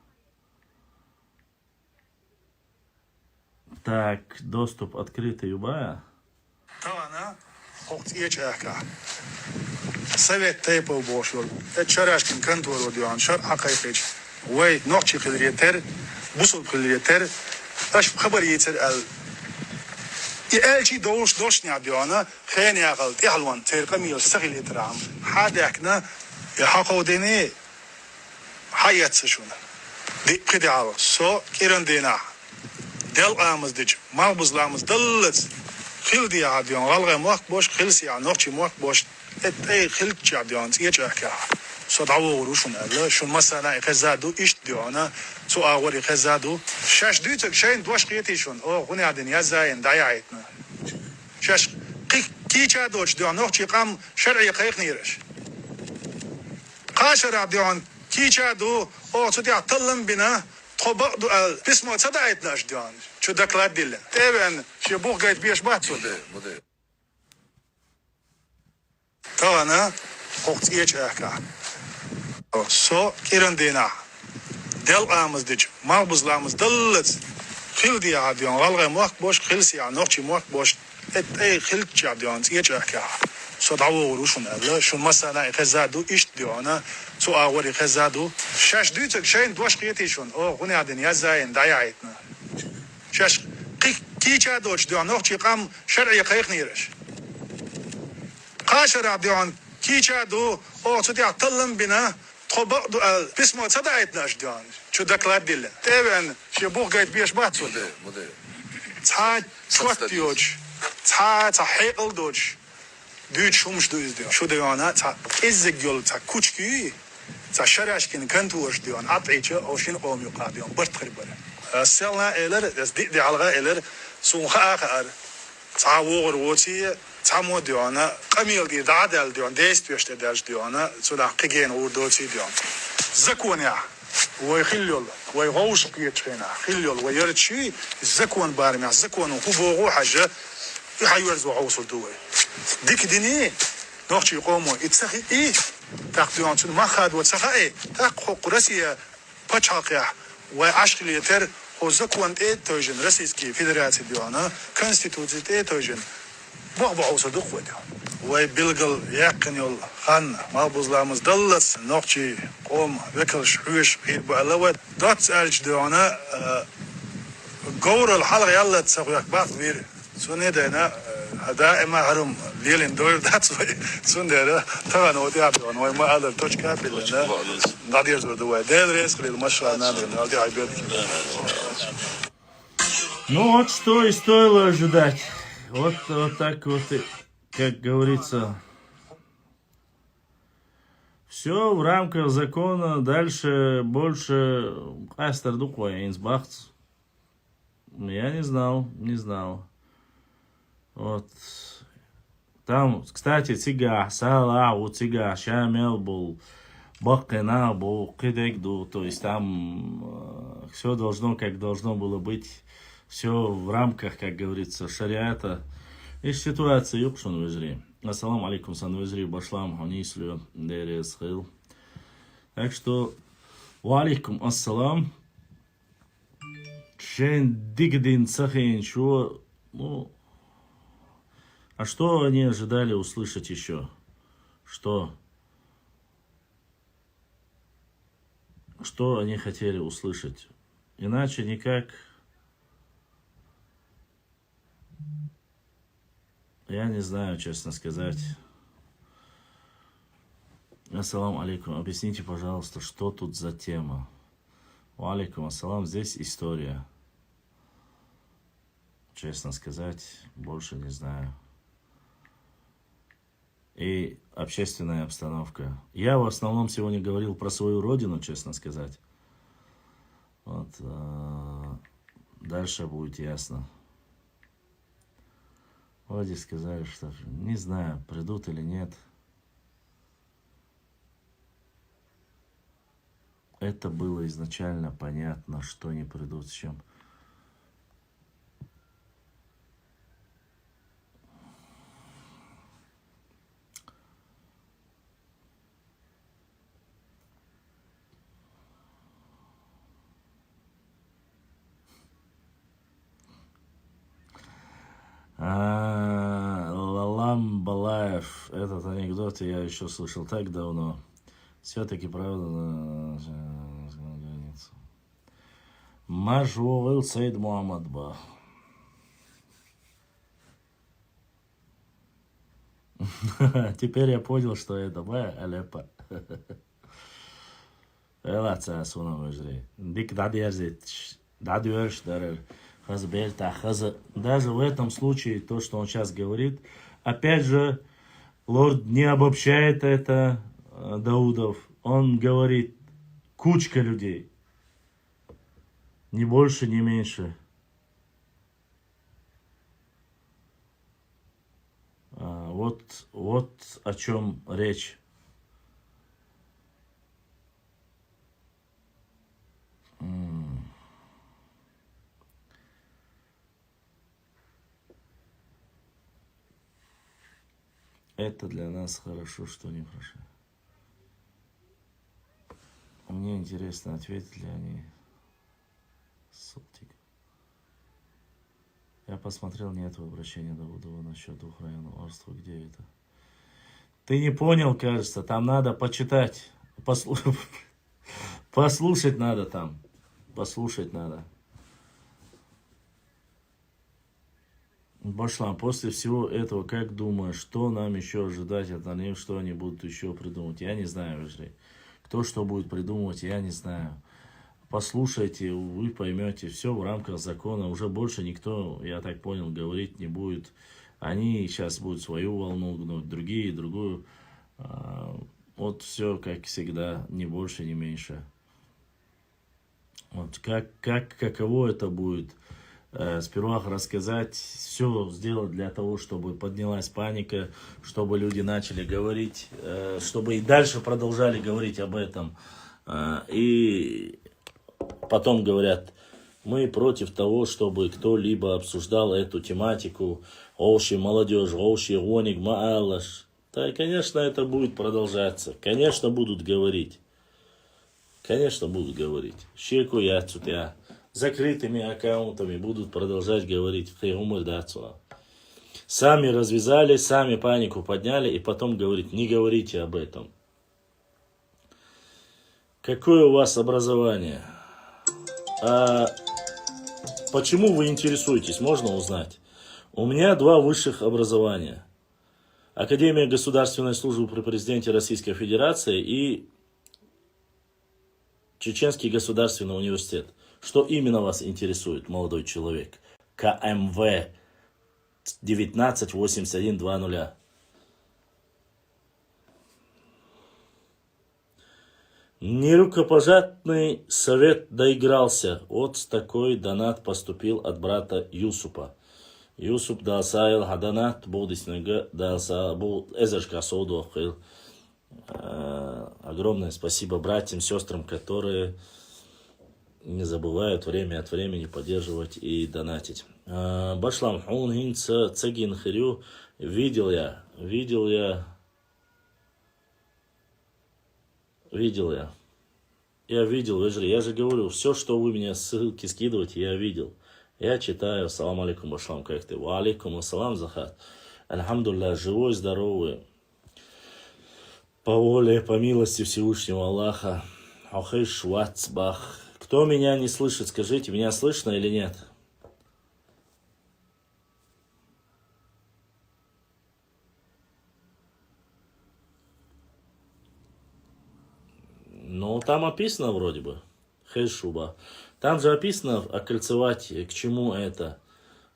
Так, доступ открытый Юбая. Tavana hoqtiye çaka. Sovet taypo boşul. Çarashkin kantor odiyan şar haqiqiy. Way noqchi qilriyeter, busul qilriyeter. Tash xabar yeter al. elçi dosh nyadiyana khayni aqal tihlwan terqamil saghil itram. Hadakna haqodeni hayat şuna. Diqqati al. So kirandina. Del amızdıç, malbuzlamız dıllıç. Khil diye adiyon, galga muak boş, khil siya, nokçi muak boş. Khil adiyon, tiyeç ahka. So davu uruşun elle, şun masana ikhazadu, iş diyona, so ağır ikhazadu. Şaş düytük şeyin duaş kıyeti şun. O, huni adın yazayin, daya ayetna. Şaş, kiça doç diyon, nokçi kam, şer'i kıyık nireş. Kaşar adiyon, kiça du, o tuti atılın bina, طبق بسمه صدقت نجدان شو دكلات دلن تابعن شو بوق قايد بيش باتسو طبعا وقت ايش احكا سو كيران دينا دل امز دج مالبز لامز دلت خيل دي عاديان غلغي موك بوش خيل سي نوخشي موك بوش خيل عاديان ايش احكا سو دعوه وروشون الله شو مثلا خزادو ايش ديانا سو اوري خزادو شاش دوتك شين دوش قيتيشون او هوني عدن يزاين دايعتنا شاش كيچا دوش ديان نوخشي قام شرعي قيق نيرش قاشر عديان كيچا دو او تدي عطلن بنا طبق دو بسمه صدقتناش ديان شو دكلات دلن تابعن شو بوق قايد بيش باتسو تا شوات ديوش تا حيقل دوش Büyük şumuş diyor. Şu diyor ana ta ezzek yol ta küçkü ta şaraşkin kantuş diyor. Atayçı oşin olmuyor diyor. Bırt kırıbır. Selna eler di alga eler suha akar. Ta vur voti ta mo diyor ana kamil diyor dadel diyor. Değistiyor işte der diyor ana. Suda kıgen urdoçi diyor. Zakon ya. ويخلل ويغوص يتفينا خلل ويرتشي الزكون بارمع الزكون وهو حاجة يحيرز وعوص الدول ديك ديني نوختي يقوموا يتسخي إيه تاقديون تون ما خاد وتسخي إيه تاق قرسية بچاقيا وعشق ليتر هو زكون إيه توجن رسيسكي فيدراتي ديوانا كونستيتوتي إيه توجن بعوص الدول ويبلغل يقن يول خان ما بوزلامز دلس نوختي قوم وكل شويش غير بألوات دوت أرج ديوانا قور الحلقة يلا تسويك بعض بير سوني دينا دائما هرم ليلين دور دات سون دينا طبعا هو تعبون وما هذا توش كابل لنا نادير زور دواء دير ريسك للمشروع نادر نادي عبيدك Ну вот что и стоило ожидать. Вот так вот, как говорится, все в рамках закона, дальше больше я не знал. Вот. Там, кстати, цига, сала, у цига, шамел был, бакена был, кидекду, то есть там все должно, как должно было быть, все в рамках, как говорится, шариата. И ситуация юкшун вежри. Ассаламу алейкум, сан вежри, башлам, ханислю, дерес хил. Так что, ва алейкум ассалам. Шен дигдин сахин, шо, ну, а что они ожидали услышать еще? Что? Что они хотели услышать? Иначе никак. Я не знаю, честно сказать. Ассаламу алейкум. Объясните, пожалуйста, что тут за тема? Ва алейкум ассалам. Здесь история. Честно сказать, больше не знаю. И общественная обстановка. Я в основном сегодня говорил про свою родину, честно сказать. Вот. Дальше будет ясно. Вроде сказали, что не знаю, придут или нет. Это было изначально понятно, что не придут, с чем. Лалам Балаев. Этот анекдот я еще слышал так давно. Все-таки правда на границу. Мажуэл Сейд Мухаммад Ба. Теперь я понял, что это Ба Алеппа. Элаца Асуна Мажри. Дик Дадьярзит. Дадьярш Дарер. Даже в этом случае, то, что он сейчас говорит, опять же, лорд не обобщает это, Даудов. Он говорит, кучка людей. Ни больше, ни меньше. Вот о чем речь. Это для нас хорошо, что не прошли. Мне интересно, ответят ли они. Салтик. Я посмотрел, нет обращения Даудова насчет военнорства. Где это? Ты не понял, кажется. Там надо почитать. Послушать надо там. Послушать надо. Башлам, после всего этого, как думаешь, что нам еще ожидать от них, что они будут еще придумывать? Я не знаю, Вежри. Кто что будет придумывать, я не знаю. Послушайте, вы поймете, все в рамках закона. Уже больше никто, я так понял, говорить не будет Они сейчас будут свою волну гнуть, другие другую. Вот все, как всегда, ни больше, ни меньше. Вот каково это будет? Сперва рассказать, все сделать для того, чтобы поднялась паника, чтобы люди начали говорить, чтобы и дальше продолжали говорить об этом. И потом говорят, мы против того, чтобы кто-либо обсуждал эту тематику. Оши молодежь, оши гоник, маалаш. Да, конечно, это будет продолжаться. Конечно, будут говорить. Конечно, будут говорить. Щеку яцутя. Закрытыми аккаунтами будут продолжать говорить. Сами развязали, сами панику подняли, и потом говорить, не говорите об этом. Какое у вас образование? Почему вы интересуетесь, можно узнать? У меня 2 высших образования. Академия государственной службы при президенте Российской Федерации и Чеченский государственный университет. Что именно вас интересует, молодой человек? КМВ 198120. Нерукопожатный совет доигрался. Вот такой донат поступил от брата Юсупа. Юсуп дасайл хаданат будиснега даса бу эзершка соду. Огромное спасибо братьям, сестрам, которые не забывают время от времени поддерживать и донатить. Башлам хун хинца цегин хирю. Видел я. Я видел, я же говорю, все, что вы мне ссылки скидываете, я видел. Я читаю, салам алейкум, башлам, как ты? Ва алейкум ассалам, захат. Альхамдулилля, живой, здоровый. По воле, по милости Всевышнего Аллаха. Ахиш вацбах. Кто меня не слышит, скажите, меня слышно или нет? Ну, там описано вроде бы. Хэшуба. Там же описано окольцевать, к чему это.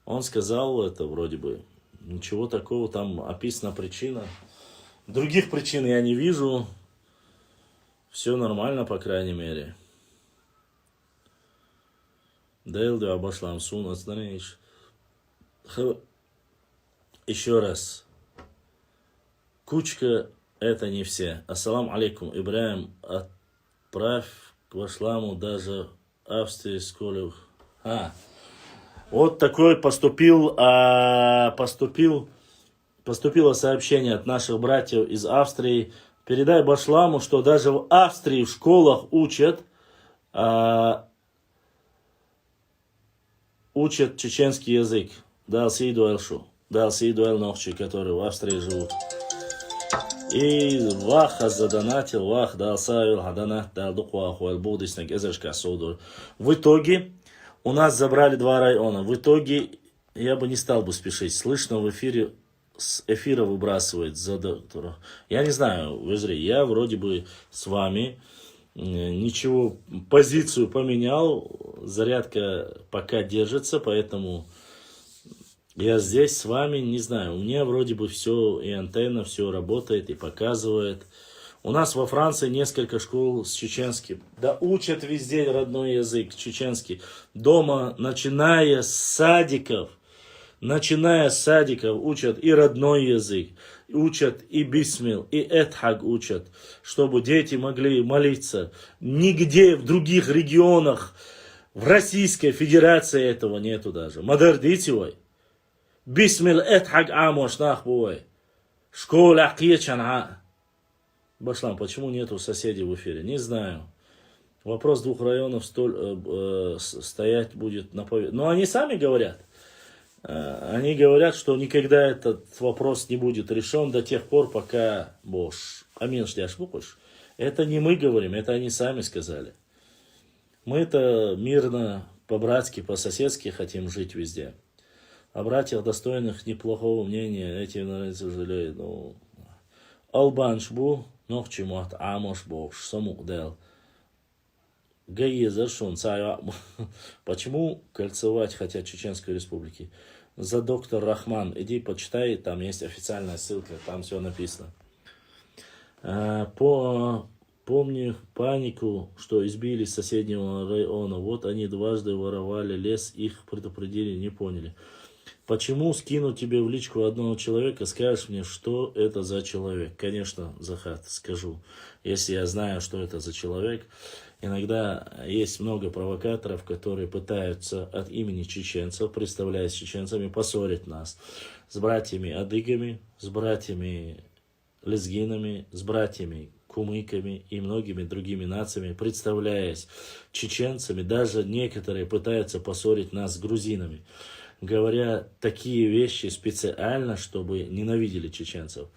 Он сказал это вроде бы. Ничего такого, там описана причина. Других причин я не вижу. Все нормально, по крайней мере. Дейлду обошлам сун отстанешь. Еще раз. Кучка это не все. Ассалам алейкум, Ибраим. Отправь к вашламу даже австрийскую. Вот такое поступило сообщение от наших братьев из Австрии. Передай Башламу, что даже в Австрии в школах учат чеченский язык. Дал Сидуэлшу. Дал Сидуэл Нохчи, которые в Австрии живут. И Ваха задонатил, Вах дал Савил, Хаданат, дал Духуаху, Албудиснак, Эзершка, Соуdur. В итоге у нас забрали 2 района. В итоге я бы не стал бы спешить. Слышно в эфире, с эфира выбрасывает за доктора. Я не знаю, я вроде бы с вами ничего, позицию поменял. Зарядка пока держится, поэтому я здесь с вами, не знаю, у меня вроде бы все, и антенна, все работает, и показывает. У нас во Франции несколько школ с чеченским. Да учат везде родной язык, чеченский. Дома, начиная с садиков, учат и родной язык, учат и бисмил, и этхаг учат, чтобы дети могли молиться. Нигде в других регионах, в Российской Федерации этого нету даже. Мадардитивой. Бисмил этхаг амош нахбуй. Школа акьечана. Башлам, почему нету соседей в эфире? Не знаю. Вопрос 2 районов стоять будет на повестке. Но они сами говорят. Они говорят, что никогда этот вопрос не будет решен до тех пор, пока Бош. Амин шляш букуш. Это не мы говорим, это они сами сказали. Мы-то мирно, по-братски, по-соседски хотим жить везде. О братьях, достойных неплохого мнения, эти, наверное, жалеют. Ну, Албаншбу, нохчимат, амош бош, самудел. Гаезершун, царя. Почему кольцевать хотят Чеченской Республики? за доктор Рахман. Иди почитай, там есть официальная ссылка, там все написано. Помню панику, что избили с соседнего района. Вот они дважды воровали лес, их предупредили, не поняли. Почему скину тебе в личку одного человека, скажешь мне, что это за человек? Конечно, Захар, скажу. Если я знаю, что это за человек. Иногда есть много провокаторов, которые пытаются от имени чеченцев, представляясь чеченцами, поссорить нас с братьями адыгами, с братьями лезгинами, с братьями кумыками и многими другими нациями, представляясь чеченцами. Даже некоторые пытаются поссорить нас с грузинами, говоря такие вещи специально, чтобы ненавидели чеченцев.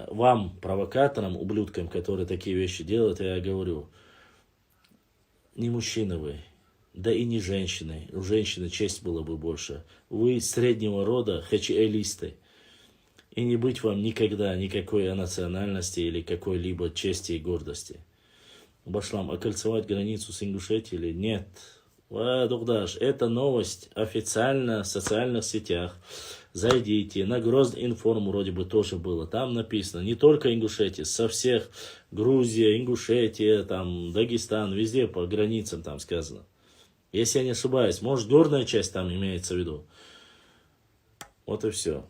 Вам, провокаторам, ублюдкам, которые такие вещи делают, я говорю, не мужчины вы, да и не женщины. У женщины честь было бы больше. Вы среднего рода хачиэлисты. И не быть вам никогда никакой национальности или какой-либо чести и гордости. Башлам, окольцевать границу с Ингушетией или нет? Дугдаш, это новость официально в социальных сетях. Зайдите, на Гроздинформ вроде бы тоже было. Там написано, не только Ингушетия, со всех, Грузия, Ингушетия, там, Дагестан, везде по границам там сказано. Если я не ошибаюсь, может, горная часть там имеется в виду. Вот и все.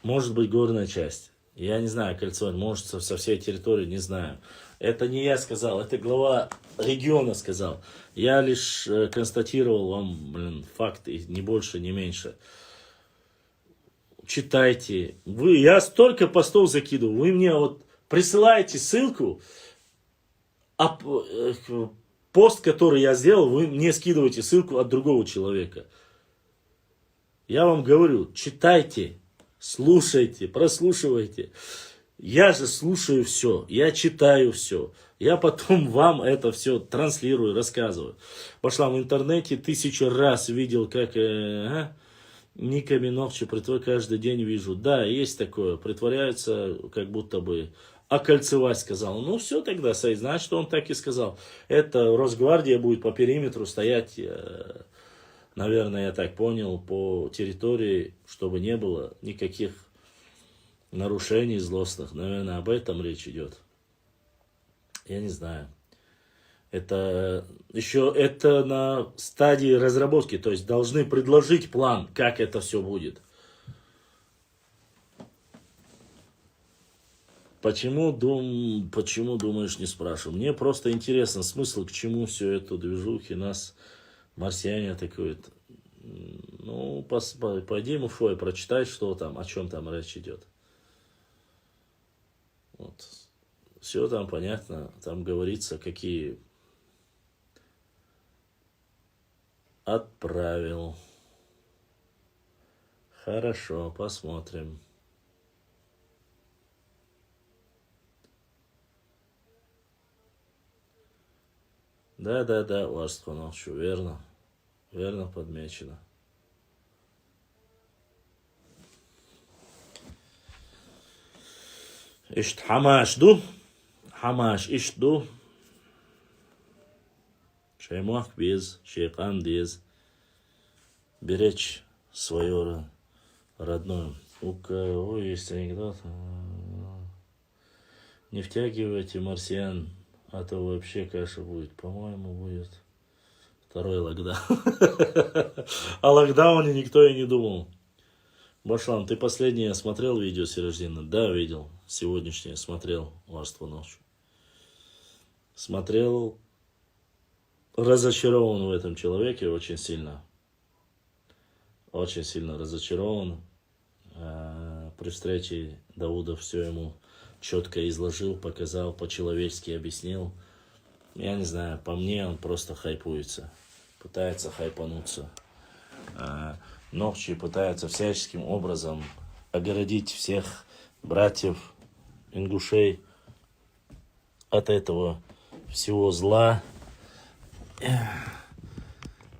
Может быть, горная часть. Я не знаю, кольцевать, может, со всей территории, не знаю. Это не я сказал, это глава региона сказал. Я лишь констатировал вам, факты, ни больше, ни меньше. Читайте. Я столько постов закидываю. Вы мне вот присылаете ссылку, а пост, который я сделал, вы мне скидываете ссылку от другого человека. Я вам говорю, читайте. Слушайте, прослушивайте. Я же слушаю все, я читаю все. Я потом вам это все транслирую, рассказываю. Пошла в интернете, 1000 раз видел, как Ника Миновчи каждый день вижу. Да, есть такое, притворяются, как будто бы окольцевать сказал. Ну все тогда, значит, что он так и сказал. Это Росгвардия будет по периметру стоять... Наверное, я так понял, по территории, чтобы не было никаких нарушений злостных. Наверное, об этом речь идет. Я не знаю. Это еще это на стадии разработки. То есть должны предложить план, как это все будет. Почему думаешь, не спрашиваю? Мне просто интересно, смысл, к чему все это движухи нас... Марсиане атакуют. Ну, пойди в Уфой, прочитай, что там, о чем там речь идет. Вот. Все там понятно. Там говорится, какие отправил. Хорошо, посмотрим. Да, Варсконовчу, верно. Верно подмечено. Ишт хамашду. Хамаш иштду. Шаймах без, шейкан без. Беречь свое родное. У кого есть анекдот? Не втягивайте марсиан. А то вообще каша будет. По-моему, будет второй локдаун. О локдауне никто и не думал. Башлам, ты последнее смотрел видео Сирождина? Да, видел. Сегодняшнее смотрел. Ластво ночью. Смотрел. Разочарован в этом человеке очень сильно. Очень сильно разочарован. При встрече Дауда все ему четко изложил, показал, по-человечески объяснил. Я не знаю, по мне он просто хайпуется. Пытается хайпануться. Нохчи пытается всяческим образом огородить всех братьев ингушей от этого всего зла.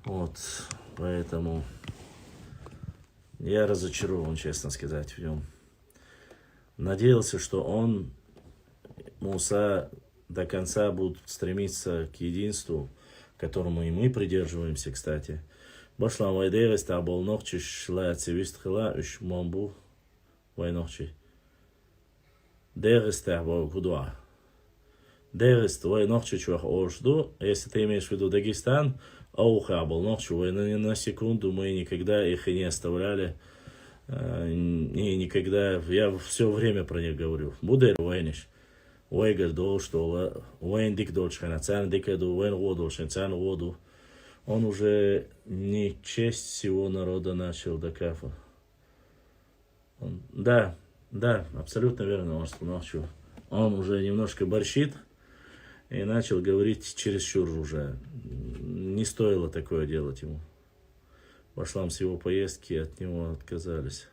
Вот, поэтому я разочарован, честно сказать, в нем. Надеялся, что он, Муса, до конца будет стремиться к единству, которому и мы придерживаемся, кстати. Башлам вайдерес табол нохчи шла цивистхила уж мамбу вайнохчи. Дерес табол гудуа. Дерес твой нохчи чуах ожду. Если ты имеешь в виду Дагестан, аухабол нохчи, на секунду мы никогда их и не оставляли. И никогда, я все время про них говорю. Будер вайниш. Вайгар дол, что вайн дик дольшхана, цан дикаду, вайн водолшен, цан воду. Он уже не честь всего народа начал до кафа. Да, абсолютно верно, он уже немножко борщит и начал говорить чересчур уже. Не стоило такое делать ему. Башлам с его поездки от него отказались.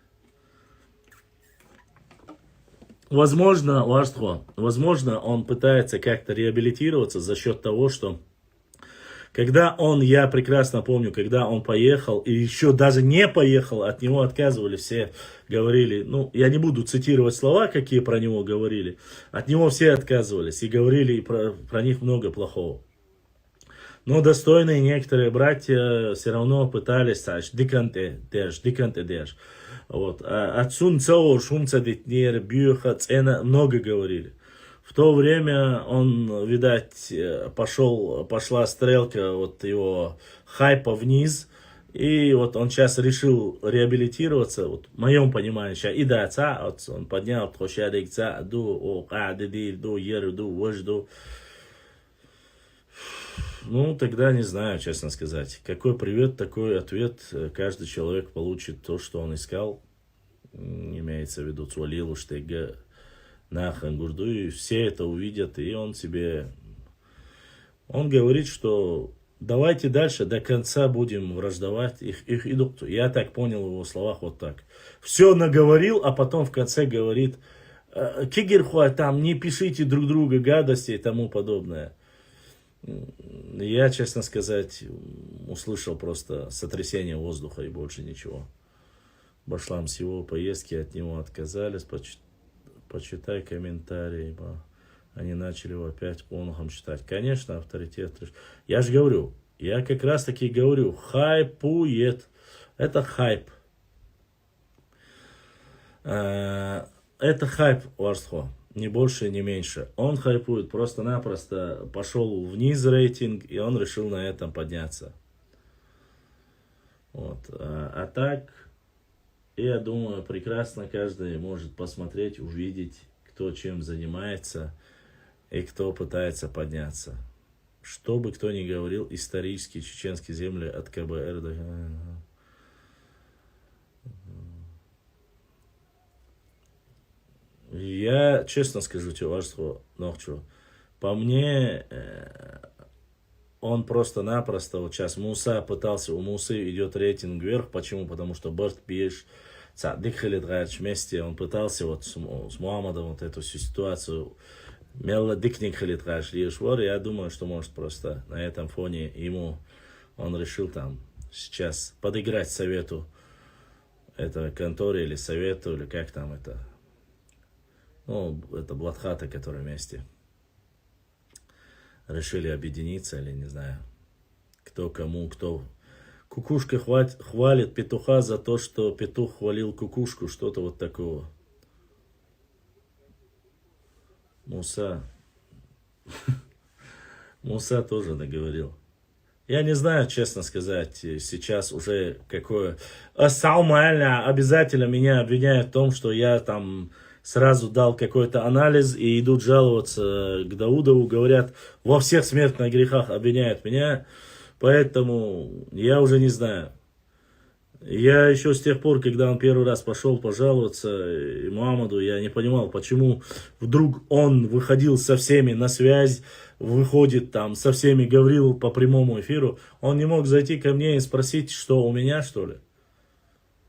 Возможно, он пытается как-то реабилитироваться за счет того, что я прекрасно помню, когда он поехал, и еще даже не поехал, от него отказывали все, говорили, я не буду цитировать слова, какие про него говорили, от него все отказывались и говорили про них много плохого. Но достойные некоторые братья все равно пытались, диканте. Вот. Отсюн цеор, шумца детнер, бьюха, цена, много говорили. В то время он, видать, пошла стрелка вот его хайпа вниз, и вот он сейчас решил реабилитироваться, вот в моем понимании, сейчас и да, вот он поднял, тогда не знаю, честно сказать. Какой привет, такой ответ. Каждый человек получит то, что он искал. Имеется в виду Цуалилу, Штега, Нахан, Гурду. И все это увидят. И он говорит, что давайте дальше до конца будем враждовать. Их идут. Я так понял в его словах вот так. Все наговорил, а потом в конце говорит, Кигерхуа, там не пишите друг друга гадости и тому подобное. Я, честно сказать, услышал просто сотрясение воздуха и больше ничего. Башлам с его поездки от него отказались. Почитай комментарии. Они начали его опять онухом читать. Конечно, авторитет. Я же говорю, я как раз таки говорю, хайпует. Это хайп. Это хайп, Варсхо. Ни больше, ни меньше. Он хайпует, просто-напросто пошел вниз рейтинг, и он решил на этом подняться. Вот. А так, я думаю, прекрасно каждый может посмотреть, увидеть, кто чем занимается и кто пытается подняться. Что бы кто ни говорил, исторические чеченские земли от КБР до... Я честно скажу тебе, Вашство Нохчу, по мне, он просто-напросто, вот сейчас Муса пытался, у Мусы идет рейтинг вверх, почему? Потому что Барт Пьеш, Цадик Халидрач вместе, он пытался вот с Мухаммадом вот эту ситуацию, Мелла Дикник Халидрач, я думаю, что может просто на этом фоне он решил там сейчас подыграть совету, это конторе или совету, или как там это. Это Бладхата, которые вместе решили объединиться, или не знаю, кто кому, кто. Кукушка хвалит петуха за то, что петух хвалил кукушку, что-то вот такого. Муса тоже наговорил. Я не знаю, честно сказать, сейчас уже какое... Саумально обязательно меня обвиняют в том, что я там... Сразу дал какой-то анализ и идут жаловаться к Даудову, говорят, во всех смертных грехах обвиняют меня, поэтому я уже не знаю. Я еще с тех пор, когда он первый раз пошел пожаловаться Мухаммаду, я не понимал, почему вдруг он выходил со всеми на связь, выходит там со всеми, говорил по прямому эфиру, он не мог зайти ко мне и спросить, что у меня, что ли?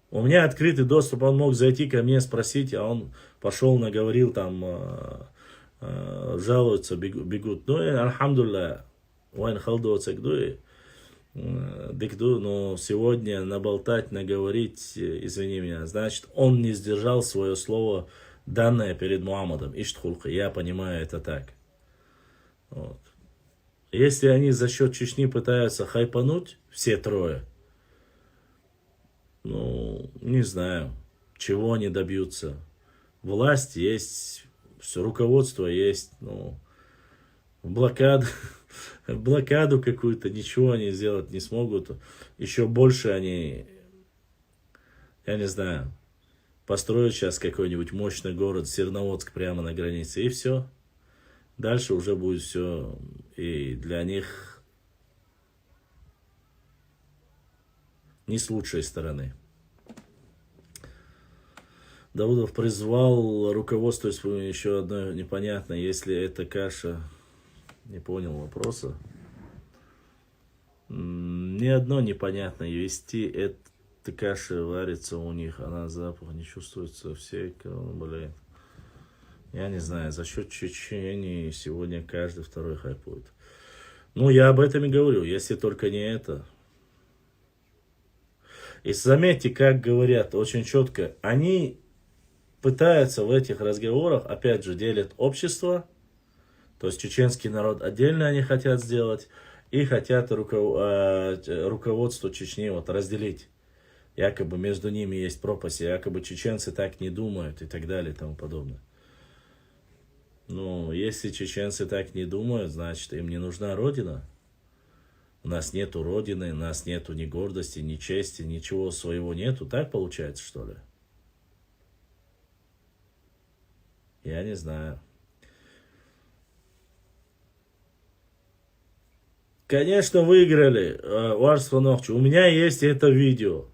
У меня открытый доступ, он мог зайти ко мне спросить, а он пошел, наговорил, там, жалуются, бегут. Ну, и, альхамдулилля, вайн халдуаться гдуи, но сегодня наболтать, наговорить, извини меня, значит, он не сдержал свое слово, данное перед Мухаммадом, иштхулка, я понимаю это так. Вот. Если они за счет Чечни пытаются хайпануть, все трое, ну, не знаю, чего они добьются. Власть есть, все руководство есть, ну, блокаду, блокаду какую-то, ничего они сделать не смогут. Еще больше они, я не знаю, построят сейчас какой-нибудь мощный город, Серноводск прямо на границе, и все. Дальше уже будет все, и для них не с лучшей стороны. Даудов призвал руководство, еще одно непонятно, если это каша, не понял вопроса. Ни одно непонятно, вести эта каша варится у них, она запах не чувствуется, все, блин. Я не знаю, за счет Чечни сегодня каждый второй хайпует. Ну, я об этом и говорю, если только не это. И заметьте, как говорят очень четко, они пытаются в этих разговорах, опять же, делят общество, то есть чеченский народ отдельно они хотят сделать, и хотят руководство Чечни вот разделить. Якобы между ними есть пропасть, якобы чеченцы так не думают и так далее и тому подобное. Ну, если чеченцы так не думают, значит, им не нужна Родина. У нас нету Родины, у нас нету ни гордости, ни чести, ничего своего нету. Так получается, что ли? Я не знаю. Конечно, выиграли Варство Нохчу. У меня есть это видео.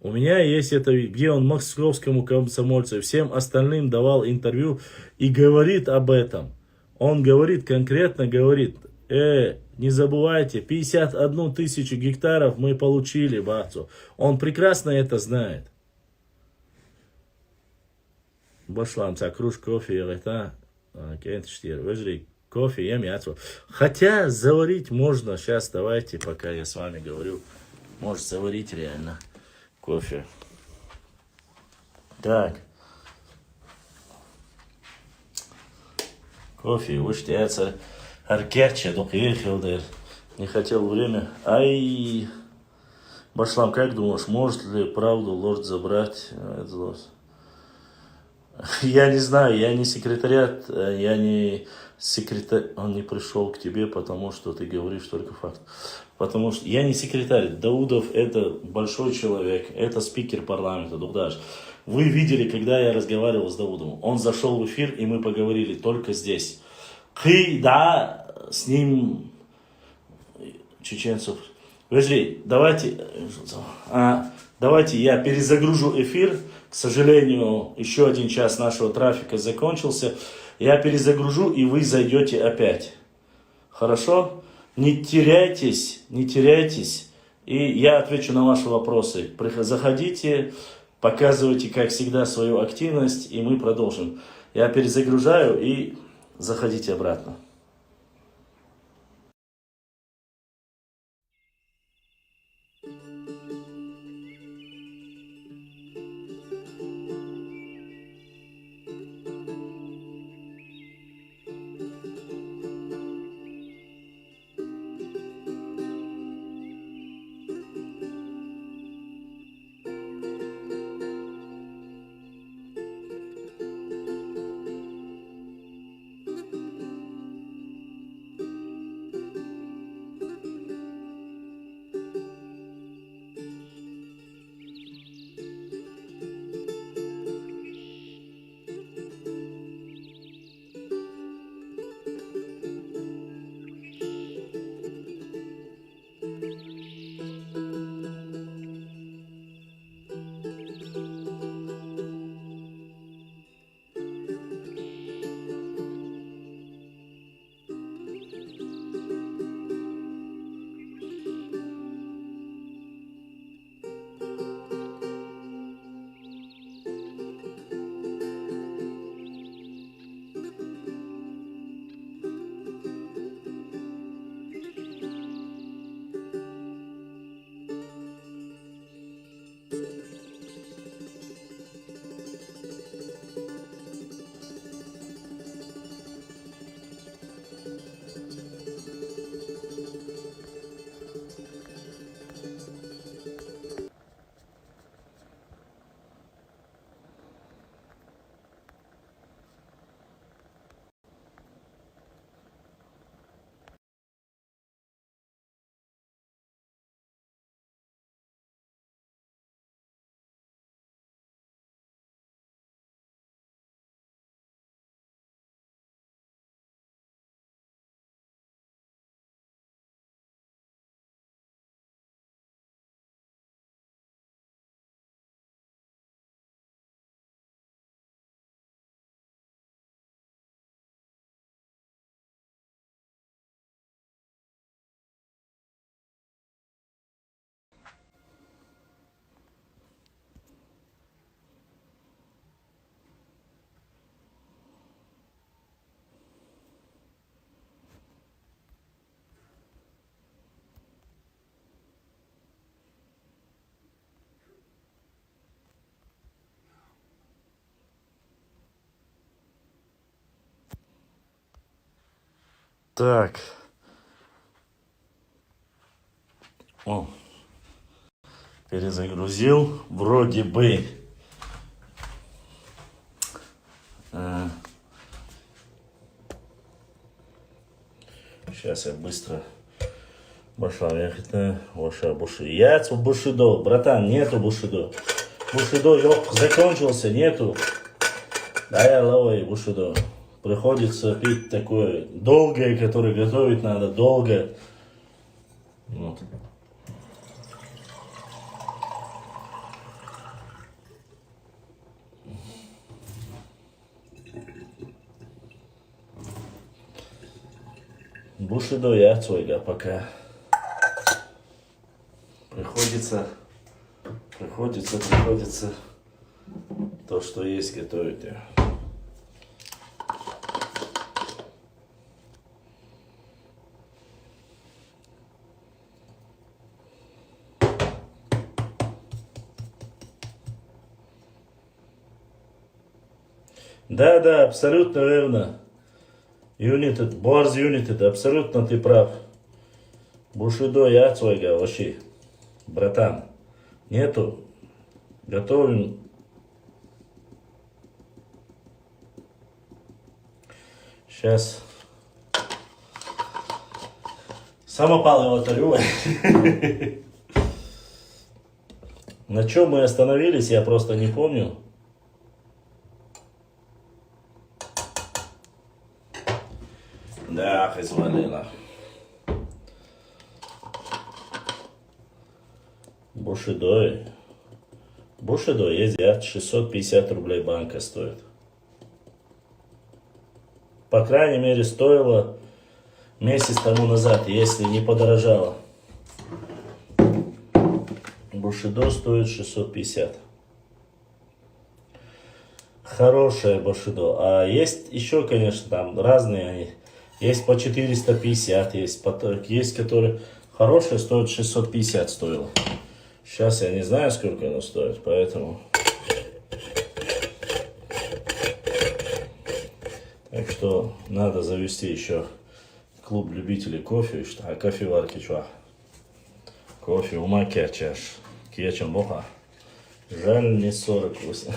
У меня есть это видео, где он московскому комсомольцу и всем остальным давал интервью и говорит об этом. Он говорит, конкретно говорит, не забывайте, 51 тысячу гектаров мы получили, бацу. Он прекрасно это знает. Башлам, кружка кофе, это, кофе, ем яйцо. Хотя заварить можно, сейчас давайте, пока я с вами говорю, может заварить реально кофе. Так. Кофе, выштяется. Аркерча, не хотел время. Ай, Башлам, как думаешь, может ли правду лорд забрать? Я не знаю, я не секретариат, я не секретарь, он не пришел к тебе, потому что ты говоришь только факт. Потому что я не секретарь, Даудов это большой человек, это спикер парламента, Дугдаш. Вы видели, когда я разговаривал с Даудовым, он зашел в эфир, и мы поговорили только здесь. Да, с ним чеченцев. Подожди, давайте я перезагружу эфир. К сожалению, еще 1 час нашего трафика закончился. Я перезагружу, и вы зайдете опять. Хорошо? Не теряйтесь, не теряйтесь. И я отвечу на ваши вопросы. Заходите, показывайте, как всегда, свою активность, и мы продолжим. Я перезагружаю, и заходите обратно. Так. О. Перезагрузил. Вроде бы. Сейчас я быстро. Башла ехать на ваша буши. Яйца бушидо. Братан, нету бушидо. Бушидо, ёк, закончился, нету. Да я ловай бушидо. Приходится пить такое долгое, которое готовить надо долго. Вот. Бушидо яйцойга пока. Приходится то, что есть, готовить. Да, абсолютно верно. United, Борз United, абсолютно ты прав. Бушидо яйцойга вообще. Братан, нету. Готовим. Сейчас. Самопалово тарю. На чем мы остановились, я просто не помню. Да, извалила. Бушидо есть, 650 рублей банка стоит. По крайней мере, стоило месяц тому назад, если не подорожало. Бушидо стоит 650. Хорошее бушидо. А есть еще, конечно, там разные они. Есть по 450, есть которые хорошие, стоят 650 стоило. Сейчас я не знаю, сколько оно стоит, поэтому... Так что надо завести еще клуб любителей кофе. А кофеварки что? Кофе у маки чаш. Кечем боха. Жаль, не 48.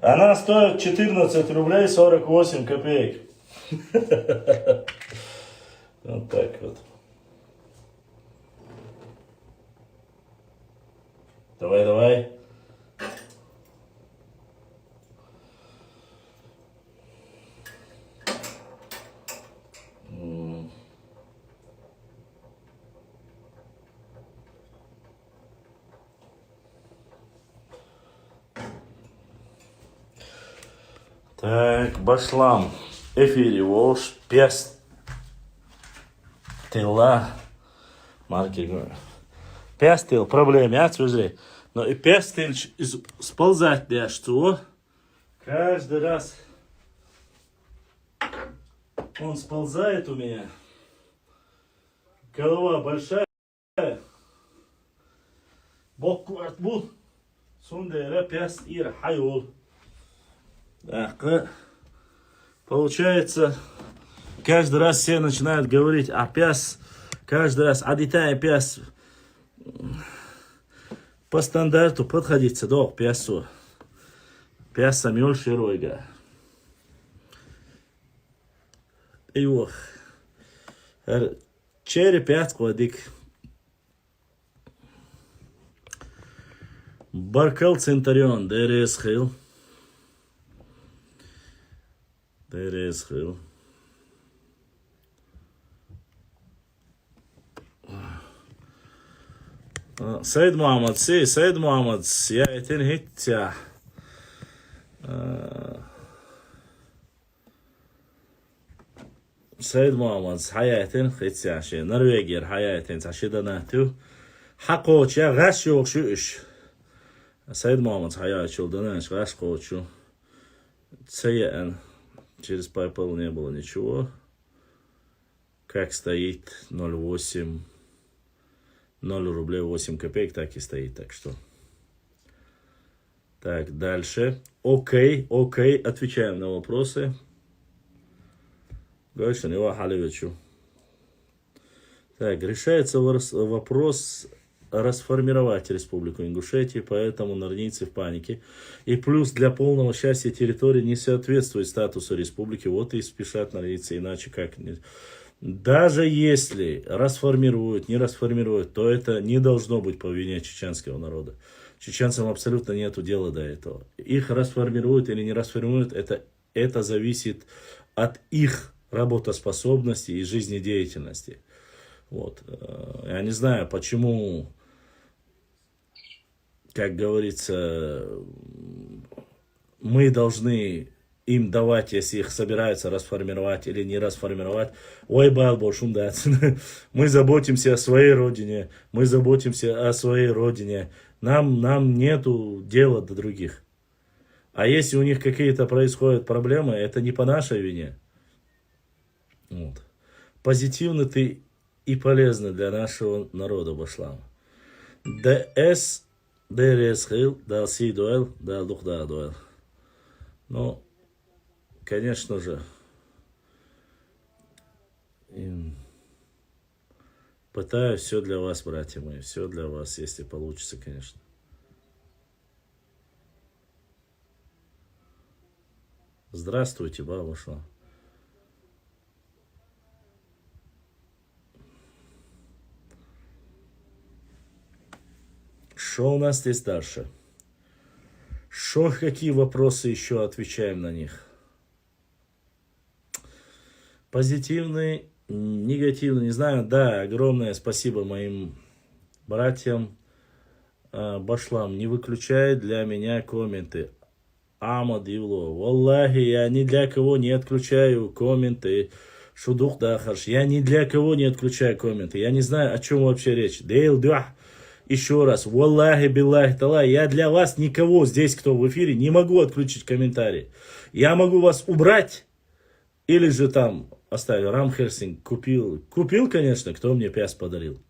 Она стоит 14 рублей 48 копеек. Вот так вот. Давай. Так, башлам. Эфири вош пестила. Маркер. Пестил проблема, я цвезли. Но и пестил сползать для что? Каждый раз он сползает у меня. Голова большая. Бок квартбу. Сундера пест ир хайол. Так, получается, каждый раз все начинают говорить, а пес, каждый раз, адитая пес, по стандарту подходится до песу. Пес самюл широйга. И вот, черри пес квадик. Баркал Центурион, дерес хил. Дерес хил. Said Muhammad, Said Muhammad, я это не hitja. Said Muhammad, حياتين hitja شيء. نرويجر حياتين عشيدنا تو. حقوش يا غش يوك شوش. Said Muhammad, حياة شلدنا إيش غش قوتشو. Цеян. Через PayPal не было ничего. Как стоит 0,8. 0 рублей 8 копеек так и стоит, так что. Так, дальше. Окей, отвечаем на вопросы. Гойшин его Халивичу. Так, решается вопрос расформировать Республику Ингушетию, поэтому норнийцы в панике. И плюс для полного счастья территории не соответствует статусу республики, вот и спешат норнийцы, иначе как нет. Даже если расформируют, не расформируют, то это не должно быть по вине чеченского народа. Чеченцам абсолютно нету дела до этого. Их расформируют или не расформируют, это зависит от их работоспособности и жизнедеятельности. Вот. Я не знаю, почему, как говорится, мы должны им давать, если их собираются расформировать или не расформировать. Ой, балбошум, да. Мы заботимся о своей родине, мы заботимся о своей родине. Нам нету дела до других. А если у них какие-то происходят проблемы, это не по нашей вине. Вот. Позитивный ты и полезный для нашего народа, Башлам. ДС, ДРСХИЛ, дал си дуэл, дал дух да дуэл. Но, конечно же, пытаюсь все для вас, братья мои, все для вас, если получится, конечно. Здравствуйте, бабушка. Что у нас здесь дальше? Какие вопросы еще отвечаем на них? Позитивный, негативный, не знаю. Да, огромное спасибо моим братьям. Башлам, не выключай для меня комменты. Амад Ивло. Валлахи, я ни для кого не отключаю комменты. Шудух дахарш. Я ни для кого не отключаю комменты. Я не знаю, о чем вообще речь. Дейл дуах. Еще раз, валлахи, биллахи, талай, я для вас никого здесь, кто в эфире, не могу отключить комментарии. Я могу вас убрать, или же там оставить. Рамхерсинг купил, конечно, кто мне пяс подарил.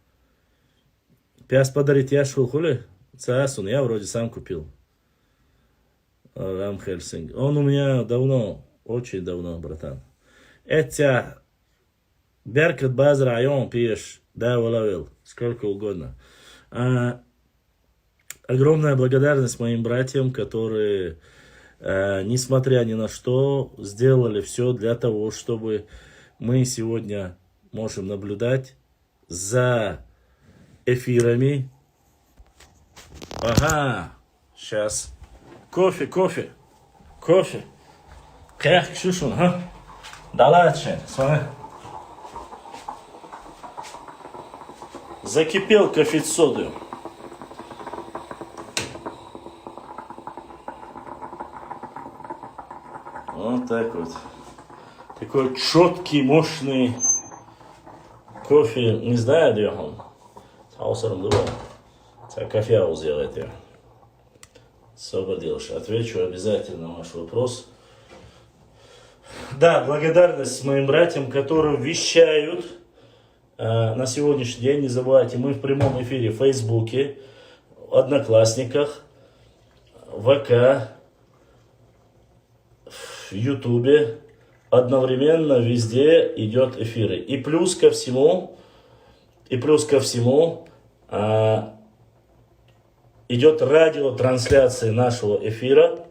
Пяс подарить я шел, хули? Цасун, я вроде сам купил. Рамхерсинг. Он у меня давно, очень давно, братан. Это Беркат Баз район пьешь, да, валавил, сколько угодно. Огромная благодарность моим братьям, которые, несмотря ни на что, сделали все для того, чтобы мы сегодня можем наблюдать за эфирами. Ага, сейчас. Кофе. Как, Ксюшун, а? Далаче, смотри. Закипел кофе с содой. Вот так вот. Такой четкий, мощный кофе. Не знаю, где он. Таусаром думал. Кофе сделает я. Освободился. Отвечу обязательно на ваш вопрос. Да, благодарность моим братьям, которые вещают на сегодняшний день. Не забывайте, мы в прямом эфире в Фейсбуке, в Одноклассниках, в ВК, в Ютубе. Одновременно везде идет эфиры. И плюс ко всему, идет радиотрансляция нашего эфира.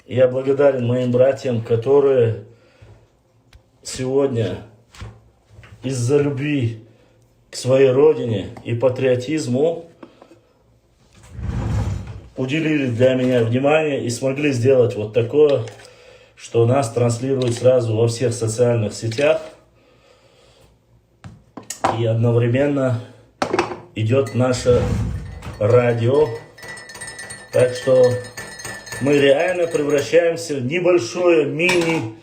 Я благодарен моим братьям, которые сегодня из-за любви к своей родине и патриотизму уделили для меня внимание и смогли сделать вот такое, что нас транслирует сразу во всех социальных сетях. И одновременно идет наше радио. Так что мы реально превращаемся в небольшое мини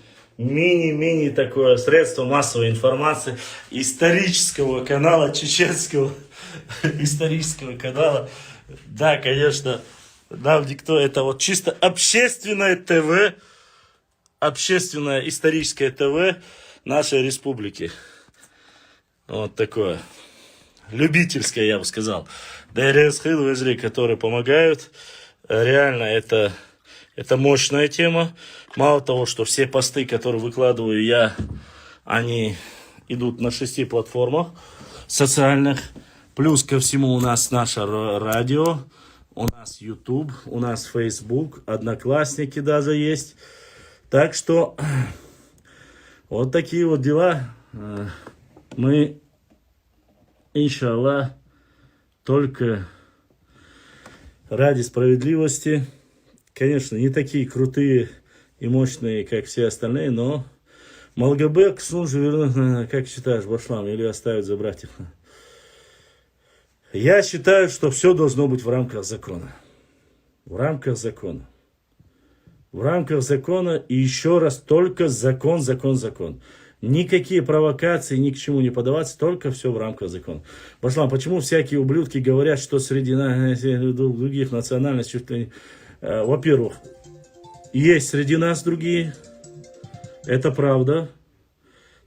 такое средство массовой информации исторического канала, чеченского исторического канала. Да, конечно, нам никто, это вот чисто общественное ТВ, общественное историческое ТВ нашей республики. Вот такое. Любительское, я бы сказал. ДРСХИЛ, Везри, которые помогают. Реально, это мощная тема. Мало того, что все посты, которые выкладываю я, Они идут на 6 платформах социальных. Плюс ко всему у нас наше радио, у нас YouTube, у нас Facebook, Одноклассники даже есть. Так что вот такие вот дела. Мы, иншаллах, только ради справедливости. Конечно, не такие крутые и мощные, как все остальные, но Малгабек Сунжу вернуть, как считаешь, Башлам, или оставить за братьев? Я считаю, что все должно быть в рамках закона. В рамках закона. В рамках закона и еще раз только закон, закон, закон. Никакие провокации, ни к чему не подаваться, только все в рамках закона. Башлам, почему всякие ублюдки говорят, что среди других национальностей, во-первых, есть среди нас другие, это правда.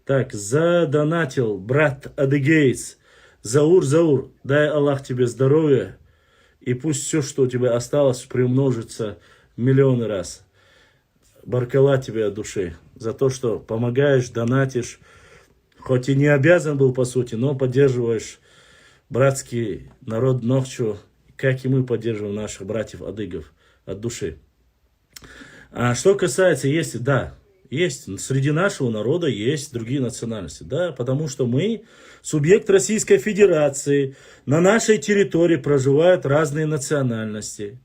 Так, задонатил брат Адыгейц. Заур, дай Аллах тебе здоровья, и пусть все, что у тебя осталось, приумножится миллионы раз. Баркала тебе от души за то, что помогаешь, донатишь, хоть и не обязан был по сути, но поддерживаешь братский народ Нохчу, как и мы поддерживаем наших братьев-адыгов от души. А что касается, есть среди нашего народа есть другие национальности, да, потому что мы субъект Российской Федерации, на нашей территории проживают разные национальности.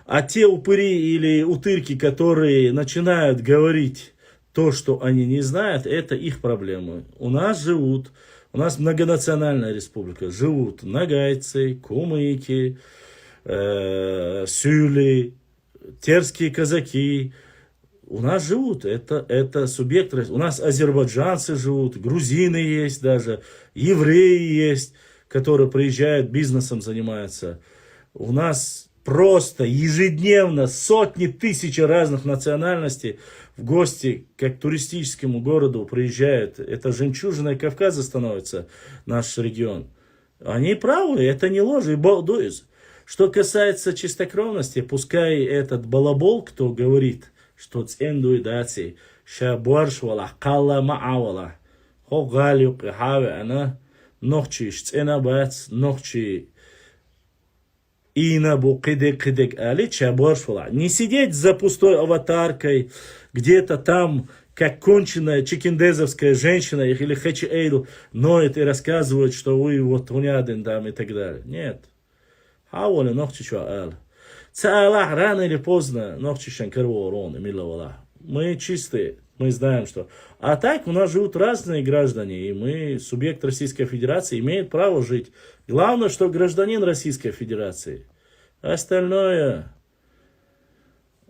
А те упыри или утырки, которые начинают говорить то, что они не знают, это их проблемы. У нас многонациональная республика, живут нагайцы, кумыки, сюли, терские казаки. У нас живут, это субъект, у нас азербайджанцы живут, грузины есть даже, евреи есть, которые приезжают, бизнесом занимаются. У нас просто ежедневно сотни тысяч разных национальностей в гости, как к туристическому городу приезжают. Это жемчужиной Кавказа становится наш регион. Они правы, это не ложь, и балдуют. Что касается чистокровности, пускай этот балабол, кто говорит, что цендуидаций, шабуаршвала, калла маавала, хогалю, кахаве, она, нохчи, ценабац, нохчи, инабу, кидек, али, чабуаршвала. Не сидеть за пустой аватаркой, где-то там, как конченая чекиндезовская женщина или Хачи Эйду ноет и рассказывает, что вы вот уняден там и так далее. Нет. Хауали нохчи чуаал. Аллах рано или поздно нохчишан карворон, миловала. Мы чистые, мы знаем, что. А так у нас живут разные граждане, и мы, субъект Российской Федерации, имеет право жить. Главное, что гражданин Российской Федерации. Остальное,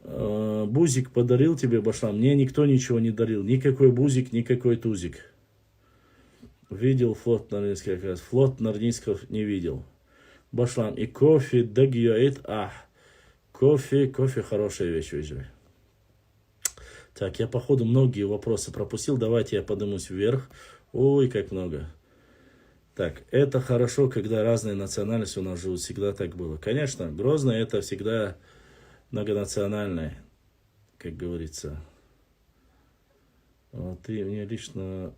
бузик подарил тебе, Башлам, мне никто ничего не дарил. Никакой бузик, никакой тузик. Видел флот Нарнийского, как раз. Флот Нарнийского не видел. Башлам, и кофе, дагьяит, кофе хорошая вещь, выживай. Так, я походу многие вопросы пропустил, давайте я поднимусь вверх. Ой, как много. Так, это хорошо, когда разные национальности у нас живут, всегда так было. Конечно, Грозно это всегда многонациональное, как говорится. Ты меня лично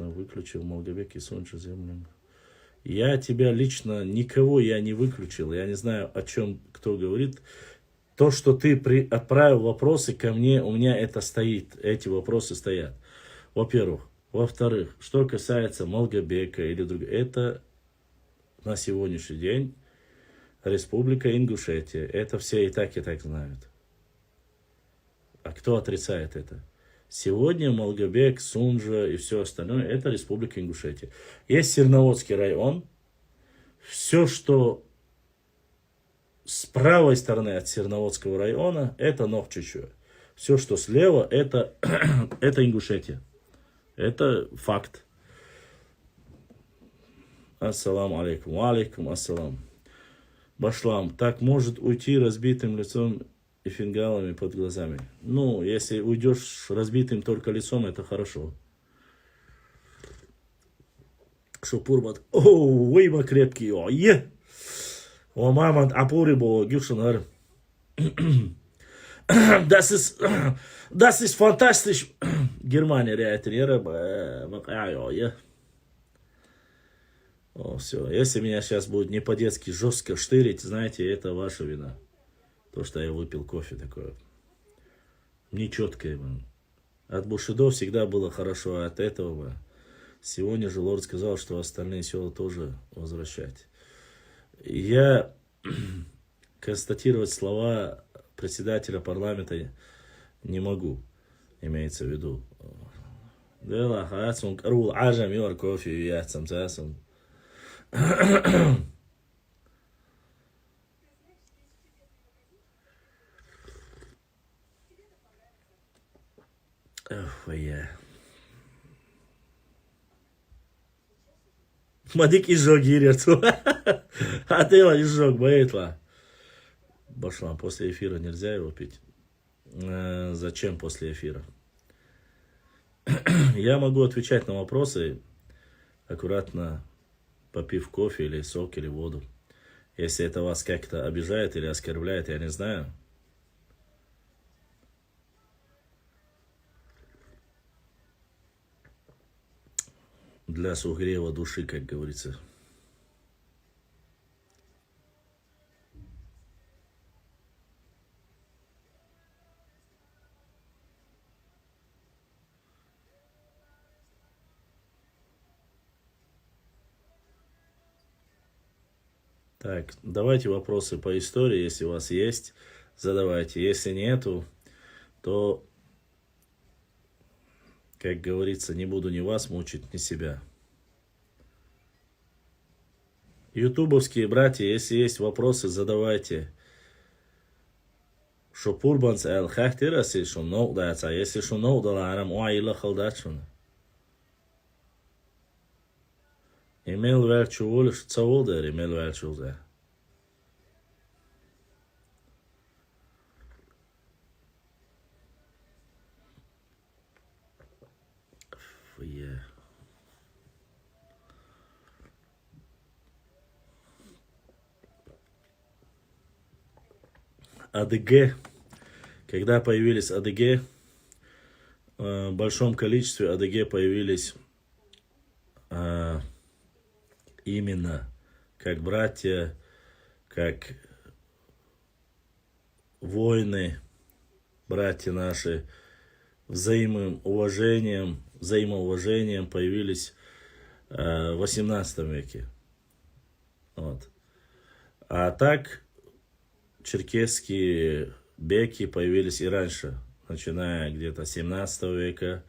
выключил, Малгабек и Сонча землю. Я тебя лично, никого я не выключил. Я не знаю, о чем кто говорит. То, что ты отправил вопросы ко мне, у меня это стоит. Эти вопросы стоят. Во-первых. Во-вторых, что касается Малгабека или других, это на сегодняшний день Республика Ингушетия. Это все и так знают. А кто отрицает это? Сегодня Малгабек, Сунжа и все остальное, это Республика Ингушетия. Есть Серноводский район. Все, что с правой стороны от Серноводского района, это Нохчичу. Все, что слева, это Ингушетия. Это факт. Ассаламу алейкум. Ва алейкум ассалам. Башлам, так может уйти разбитым лицом и фингалами под глазами. Ну, если уйдешь разбитым только лицом, это хорошо. Шупурбат. О, выйма крепкий. О, е. О, мамонт, апури бо, гюшанар. das ist fantastisch. Германия реактор. О, все. Если меня сейчас будет не по-детски жестко штырить, знаете, это ваша вина. То, что я выпил кофе такое. Нечеткое, man. От Бушидо всегда было хорошо, а от этого, man. Сегодня же лорд сказал, что остальные села тоже возвращать. Я констатировать слова председателя парламента не могу, имеется в виду. Мадик изжог гирерту. А ты его изжог, боитла. Башлам, после эфира нельзя его пить. Зачем после эфира? Я могу отвечать на вопросы, аккуратно попив кофе или сок или воду. Если это вас как-то обижает или оскорбляет, я не знаю. Для сугрева души, как говорится. Так, давайте вопросы по истории, если у вас есть, задавайте. Если нету, то, как говорится, не буду ни вас мучить, ни себя. Ютубовские братья, если есть вопросы, задавайте. Шопурбанс эл хахтираси, шо ноудается, если шо ноудала, арам уайла халдачуна. Имел велчу волиш цаволдер, имел велчу зе. Фуе. АДГ. Когда появились АДГ, в большом количестве АДГ появились именно как братья, как воины, братья наши, взаимоуважением появились в 18 веке. Вот. А так черкесские беки появились и раньше, начиная где-то 17 века,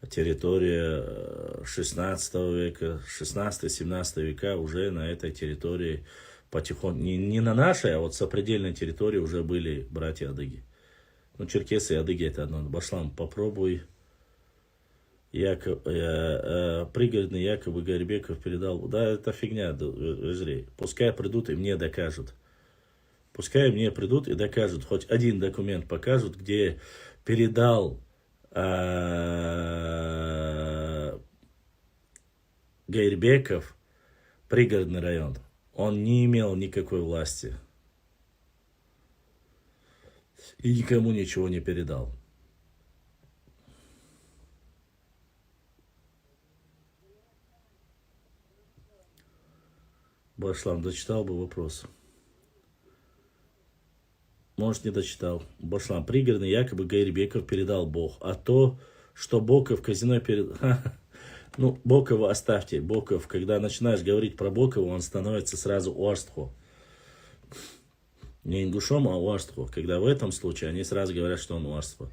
территория 16 века, 16-17 века уже на этой территории потихоньку, не на нашей, а вот сопредельной территории уже были братья адыги. Ну, черкесы и адыги это одно. Башлам, попробуй. Пригородный якобы Гарибеков передал. Да, это фигня, зрей. Пускай придут и мне докажут. Пускай мне придут и докажут. Хоть один документ покажут, где передал Гайрбеков пригородный район. Он не имел никакой власти. И никому ничего не передал. Башлам, дочитал бы вопрос. Может, не дочитал. Башлам, пригородный якобы Гайрбеков передал Бог. А то, что Боков казино передал... Ну, Бокова оставьте. Боков, когда начинаешь говорить про Бокова, он становится сразу уарстхо. Не ингушом, а уарстхо. Когда в этом случае они сразу говорят, что он уарстхо.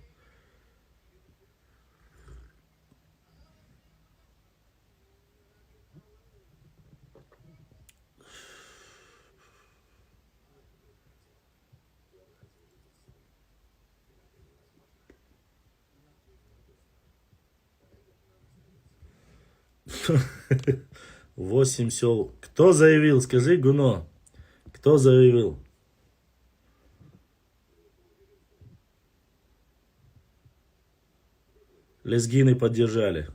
Восемь сел. Кто заявил? Скажи, Гуно. Кто заявил? Лезгины поддержали.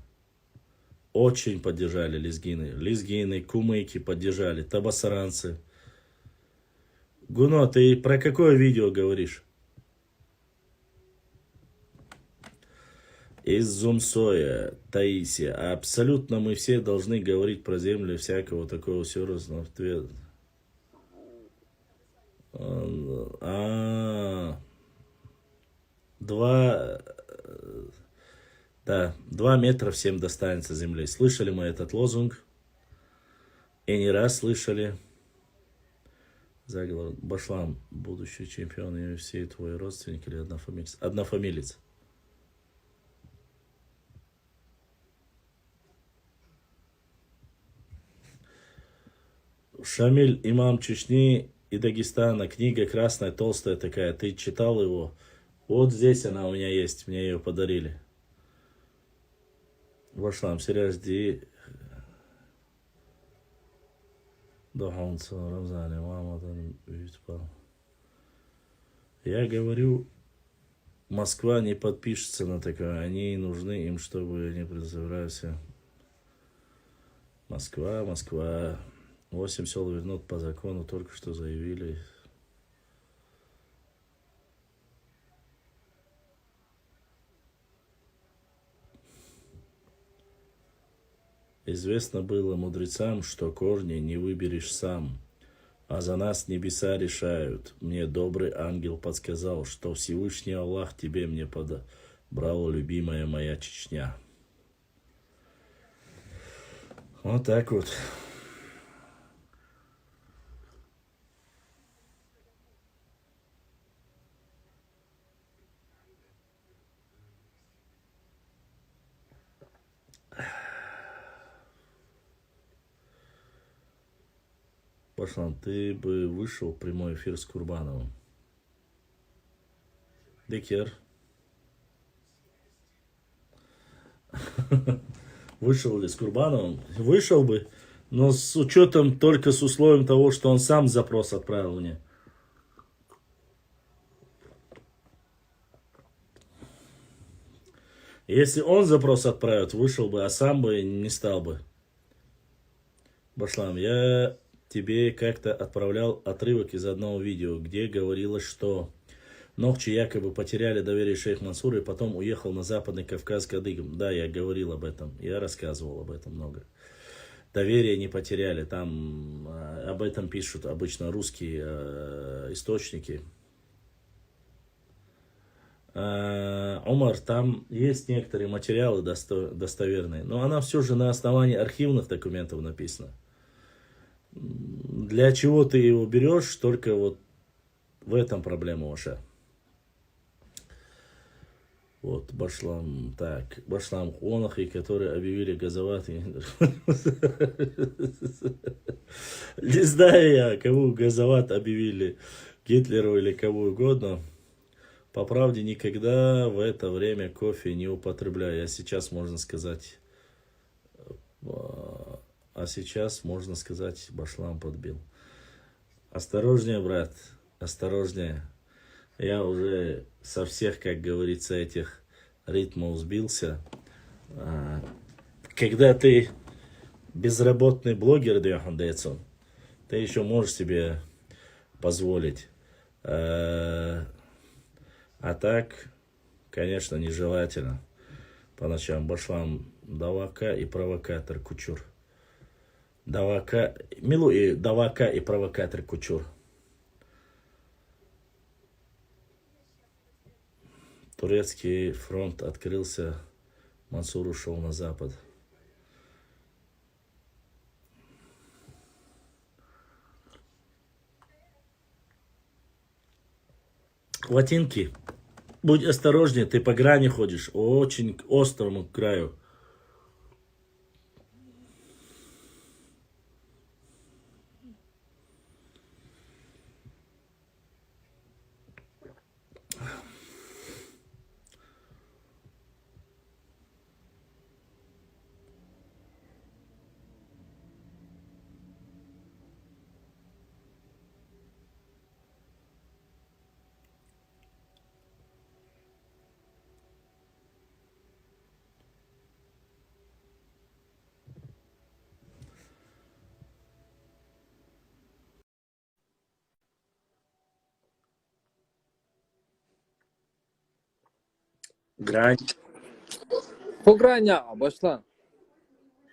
Очень поддержали лезгины. Лезгины, кумыки поддержали. Табасаранцы. Гуно, ты про какое видео говоришь? Из Зумсоя, Таисия. Абсолютно мы все должны говорить про землю всякого такого серьезного ответа. Два, да, 2 метра всем достанется земли. Слышали мы этот лозунг? И не раз слышали. Заговор. Башлам, будущий чемпион UFC, твой родственник или однофамилец? Однофамилец. Шамиль, имам Чечни и Дагестана. Книга красная, толстая такая. Ты читал его? Вот здесь она у меня есть. Мне ее подарили. Башлам, Сереж, ди... Я говорю, Москва не подпишется на такое. Они нужны им, чтобы не предоставлялся. Москва. 8 сел вернут по закону, только что заявили. Известно было мудрецам, что корни не выберешь сам, а за нас небеса решают. Мне добрый ангел подсказал, что Всевышний Аллах тебе мне подобрал, любимая моя Чечня. Вот так вот. Башлан, ты бы вышел в прямой эфир с Курбановым? Декер. Вышел ли с Курбановым? Вышел бы, но с учетом только с условием того, что он сам запрос отправил мне. Если он запрос отправит, вышел бы, а сам бы не стал бы. Башлам, я тебе как-то отправлял отрывок из одного видео, где говорилось, что Нохчи якобы потеряли доверие шейх Мансура и потом уехал на Западный Кавказ к адыгам. Да, я говорил об этом, я рассказывал об этом много. Доверие не потеряли, там об этом пишут обычно русские источники. Умар, там есть некоторые материалы достоверные, но она все же на основании архивных документов написана. Для чего ты его берешь, только вот в этом проблема ваша. Вот, Башлам, так, Башлам Хонахи, которые объявили Газават. Не знаю я, кого Газават объявили, Гитлеру или кого угодно. По правде, никогда в это время кофе не употребляю. А сейчас можно сказать, Башлам подбил. Осторожнее, брат, осторожнее. Я уже со всех, как говорится, этих ритмов сбился. Когда ты безработный блогер, ты еще можешь себе позволить. А так, конечно, нежелательно. По ночам Башлам Давака и провокатор Кучур. Давака и провокатор Кучур. Турецкий фронт открылся, Мансур ушел на запад. Латинки, будь осторожнее, ты по грани ходишь, очень к острому краю. Грань. Пограня, башла.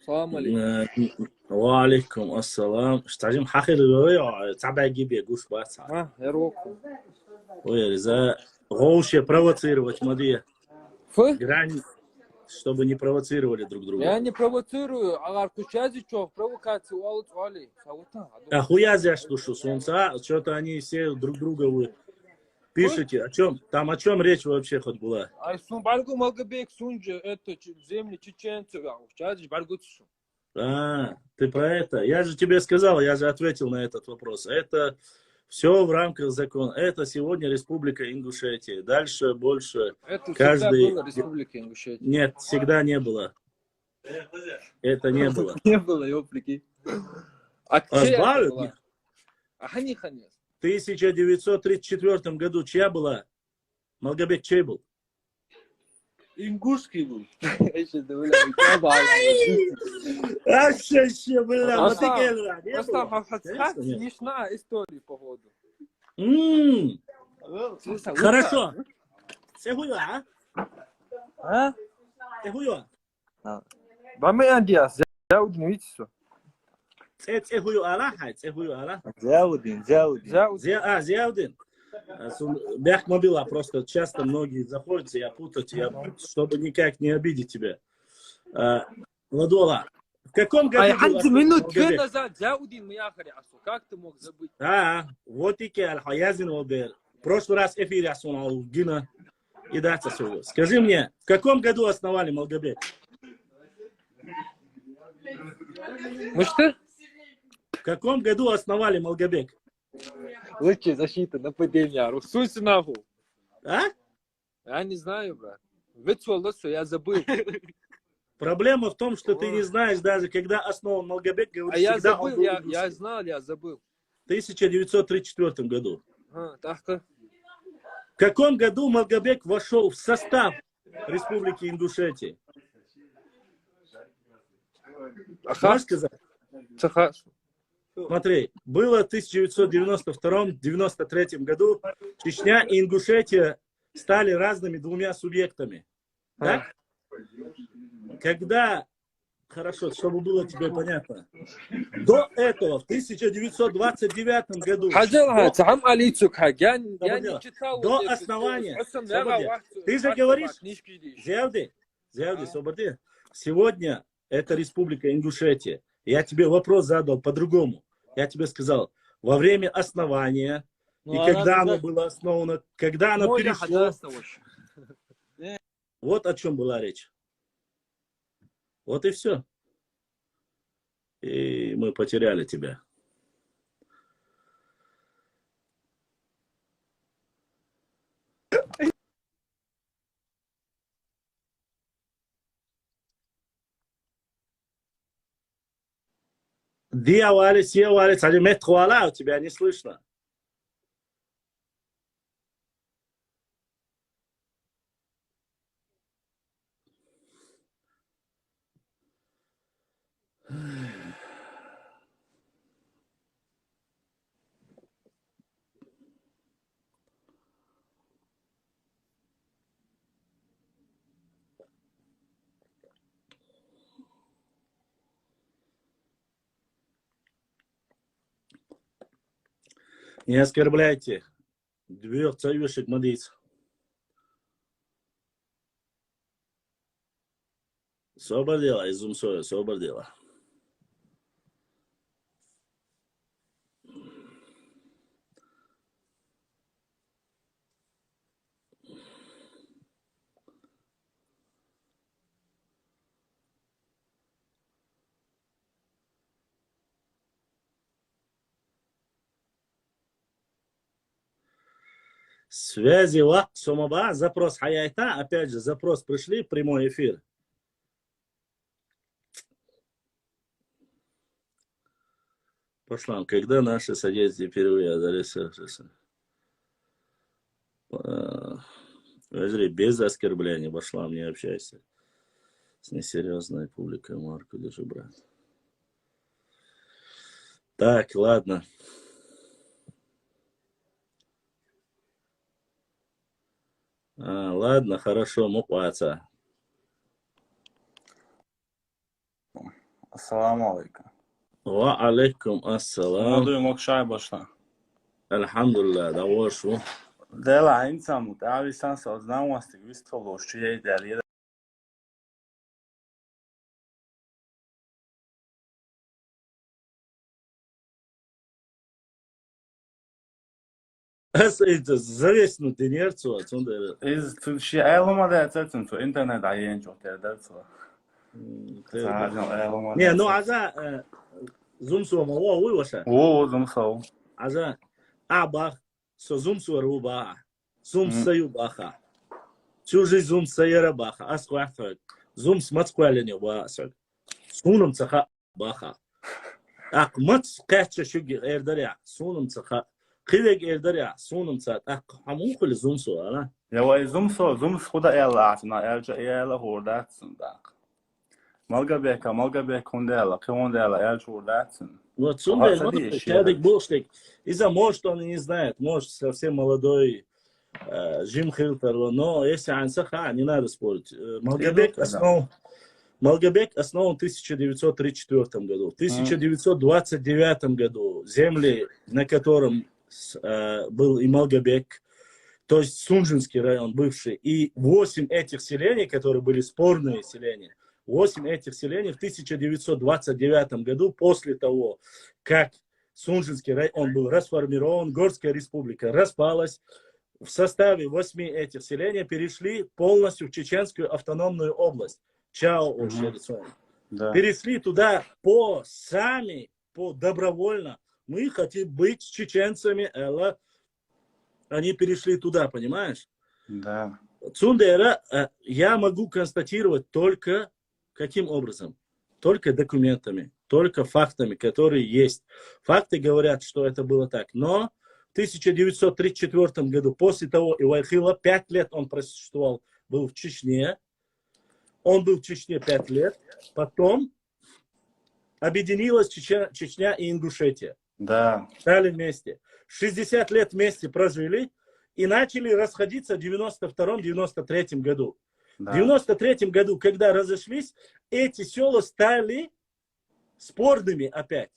Салам алейкум. وعليكم السلام استعجم حاخر الرواية تعبع جيب يقوش باسع Яроку. ой за غوشة провоцировать мадия Фу? грань чтобы не провоцировали друг друга Я не провоцирую, а кучази чё, провокации уалут вали. Саута. а хуя за что солнца что-то они все друг друга вы пишете о чем речь вообще хоть была Ай сун баргу Малгабек сунже это земли чеченцев, кучази баргу цу. ты про это я же тебе сказал я же ответил на этот вопрос это все в рамках закона это сегодня Республика Ингушетия дальше больше Это всегда каждый было Республика Ингушетия. нет всегда не было это не было Не было, ёплики. А чья это разбавят была? А хани. в 1934 году чья была Малгабек чей был Ингушский был. Я сейчас думаю, я бля просто Махатхат смешная история, походу. хорошо Сехуя, А? Сехуя. Баме андиас, Зяудин, видите что? Сехуя Аллах, Сехуя Аллах. Зяудин. Зиаудин. Бях мобила, просто часто многие заходят, я путать, чтобы никак не обидеть тебя. Ладола, в каком году Ай, минут две Малгабек? назад Зяудин Мияхариасу. Как ты мог забыть? Вот и Аль-Хаязин Обер. В прошлый раз эфир я сунул Гина и даться всего. Скажи мне, в каком году основали Малгабек? Ну что? В каком году основали Малгабек? Лучше защита, нападение. Русуйся нахуй. А? Я не знаю, брат. Выцволосу, я забыл. Проблема в том, что ты не знаешь даже, когда основан Малгабек, говоришь, А я всегда он забыл, был я знал, я забыл. в 1934 году. Так. В каком году Малгабек вошел в состав Республики Ингушетия? Можешь сказать? Смотри, было в 1992-93 году Чечня и Ингушетия стали разными двумя субъектами. Так? Когда, хорошо, чтобы было тебе понятно, до этого, в 1929 году, до основания, ты же говоришь, Зиауди, Соборди, сегодня это Республика Ингушетия. Я тебе вопрос задал по-другому. Я тебе сказал, во время основания, и когда оно было основано, когда оно перешло. Вот о чем была речь. Вот и все. И мы потеряли тебя. Диавалис, Явалис, Алимет Хуала, у тебя не слышно. Не оскорбляйте. Двух царюшек мадиц. Собордела, изумсоя, собордела. Связи вак сомаба, запрос хаяйта, опять же, запрос пришли, прямой эфир. Пошла, когда наши садятся впервые одарился. Без оскорблений, пошла, не общайся с несерьезной публикой, марку держи, брат. Так, ладно. Ладно, хорошо, мукваца. Assalomu alaykum. Ва алейкум ассалам. Молодой Мокшай башла. Alhamdulillah, давай шо. Dela insan da lisans znanosti visokološije dalje. Это зависнутый нерцу отсюда. Iz Türkiye elma da zaten tu internet ayın çok dersi var. Не, ну аза зумсу мало уйваша. O zumsov. Аза абах со зумсу руба. Зумсаю баха. Чужий зумсайра баха. Асquathag. Зумс мацqualene басаг. Сунум цаха баха. Ак мац кача шуги эрдаря. Сунум цаха. Қилек эрдаря. Сунум цат. Ак хамун куле зумсу ана. Ya vay zums khuda elatna elca ela hordatsın da. Malga beka kondela, kondela elca hordatsın. Вот сунда, Ага, вот садись, человек булштик. Из-за может он и не знает, может совсем молодой Джим Хилтер, но если Ансаха, не надо спорить. Малгабек основан в 1934 году. В 1929 году земли, на котором был и Малгабек, то есть Сунжинский район бывший, и 8 этих селений, которые были спорные селения, 8 этих селений в 1929 году, после того, как Сунжинский район был расформирован, Горская республика распалась, в составе 8 этих селений перешли полностью в Чеченскую автономную область. Чао, Да. перешли туда по добровольно. Мы хотим быть с чеченцами, Элла. Они перешли туда, понимаешь? Да. Цундера я могу констатировать только каким образом? Только документами, только фактами, которые есть. Факты говорят, что это было так. Но в 1934 году, после того Ивайхила, 5 лет он просуществовал, был в Чечне. Он был в Чечне 5 лет. Потом объединилась Чечня и Ингушетия. Да. Стали вместе. 60 лет вместе прожили и начали расходиться в 92-93 году. Да. В 93 году, когда разошлись, эти села стали спорными опять.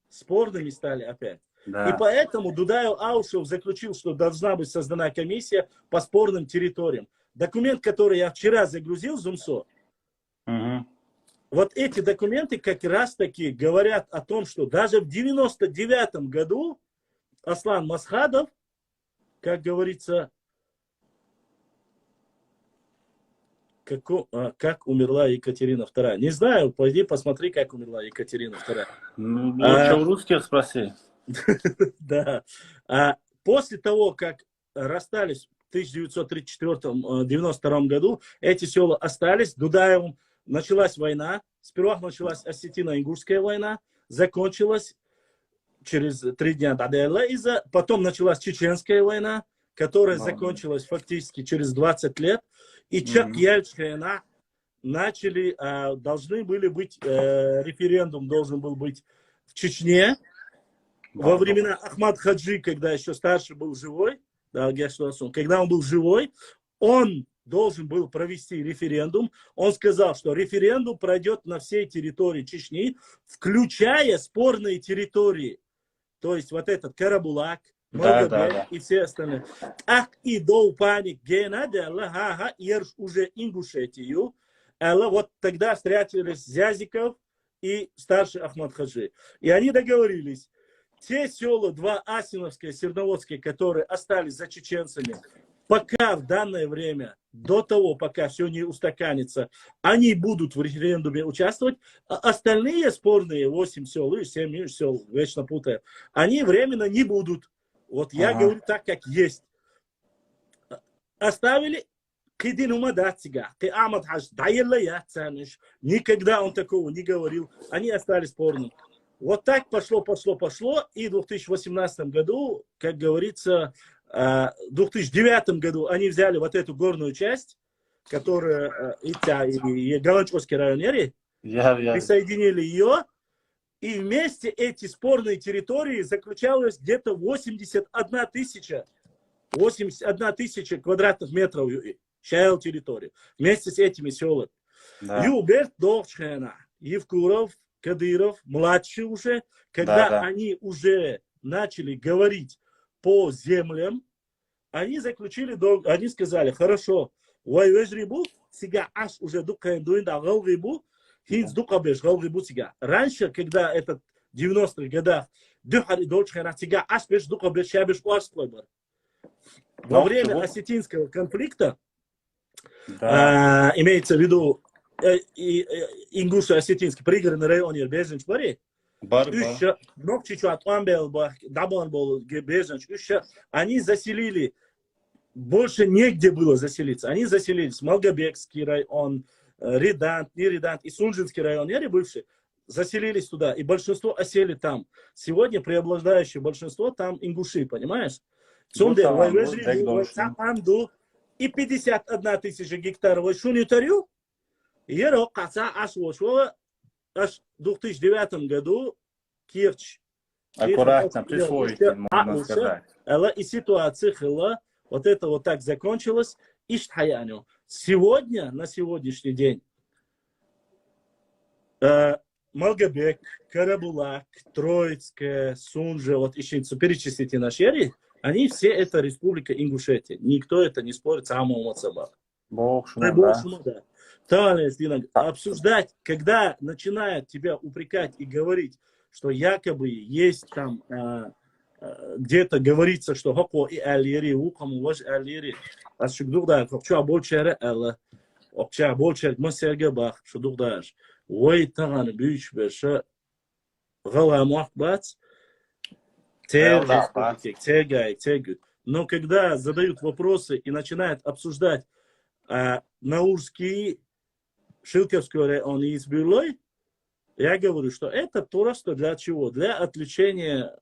Спорными стали опять. Да. И поэтому Дудаев Аушев заключил, что должна быть создана комиссия по спорным территориям. Документ, который я вчера загрузил в Зумсо, Угу. вот эти документы как раз таки говорят о том, что даже в 99 году Аслан Масхадов, как говорится, как умерла Екатерина II. Не знаю, пойди посмотри, как умерла Екатерина II. Ну, лучше у русских спроси. Да. После того, как расстались в 1934-92 году, эти села остались. Дудаевым началась война. Сперва началась Осетино-Ингушская война, закончилась через 3 дня. Потом началась Чеченская война, которая закончилась фактически через 20 лет. И Чак-Яльчкая начали, должны были быть, референдум должен был быть в Чечне. Во времена Ахмад Хаджи, когда еще старший был живой, когда он был живой, он должен был провести референдум. Он сказал, что референдум пройдет на всей территории Чечни, включая спорные территории. То есть вот этот Карабулак, Малгабек и все остальные. Ах и до паник гена ха ерш уже Ингушетию. Вот тогда встретились Зязиков и старший Ахмад Хаджи. И они договорились. Те села, 2 Асиновские, Серноводские, которые остались за чеченцами, пока в данное время, до того, пока все не устаканится, они будут в референдуме участвовать, а остальные спорные 8 сел или 7 сел, вечно путаю, они временно не будут. Вот я говорю так, как есть. Оставили никогда он такого не говорил. Они остались спорными. Вот так пошло. И в 2018 году, как говорится, в 2009 году они взяли вот эту горную часть, которая и Галанчевский район, присоединили ее. И вместе эти спорные территории заключалось где-то 81 тысяча квадратных метров территории. Вместе с этими селами. Юберт Дохчена, Евкуров, Кадыров, младший уже, когда Да. они уже начали говорить по землям, они заключили договор, они сказали, хорошо, вайвежрибу, сега аш уже дукаем дуинда галрибу, хинс дукабеш галрибу сега. Раньше, когда это в 90-х годах, духари дочхара сега аш беш дукабеш я беш уастлайбар. Во время осетинского конфликта, имеется в виду ингушо-осетинский пригородный район Берзинч Бари, они заселили, больше негде было заселиться. Они заселились Малгобекский район, Редант, не Редант, и Сунжинский район, бывший, заселились туда, и большинство осели там. Сегодня преобладающее большинство там ингуши, понимаешь? И 51 тысяча гектаров шунитарю, и аж в 2009 году Керчь. Аккуратно присвоите, можно сказать. И ситуация вот это вот так закончилась. Сегодня, на сегодняшний день, Малгобек, Карабулак, Троицкая, Сунжа, вот еще перечислите наши, они все это республика Ингушетия. Никто это не спорит, самого Мацаба. Да. Обсуждать, когда начинают тебя упрекать и говорить, что якобы есть там где-то говорится, что хоко и алири, укому ваш алири, а что дугда, что больше элла, что больше масергабах, что дугдаш, ой таган бич беша, галамах бац, тегай. Но когда задают вопросы и начинают обсуждать наурские, Шилковский район и Избирлой, я говорю, что это просто для чего? Для отвлечения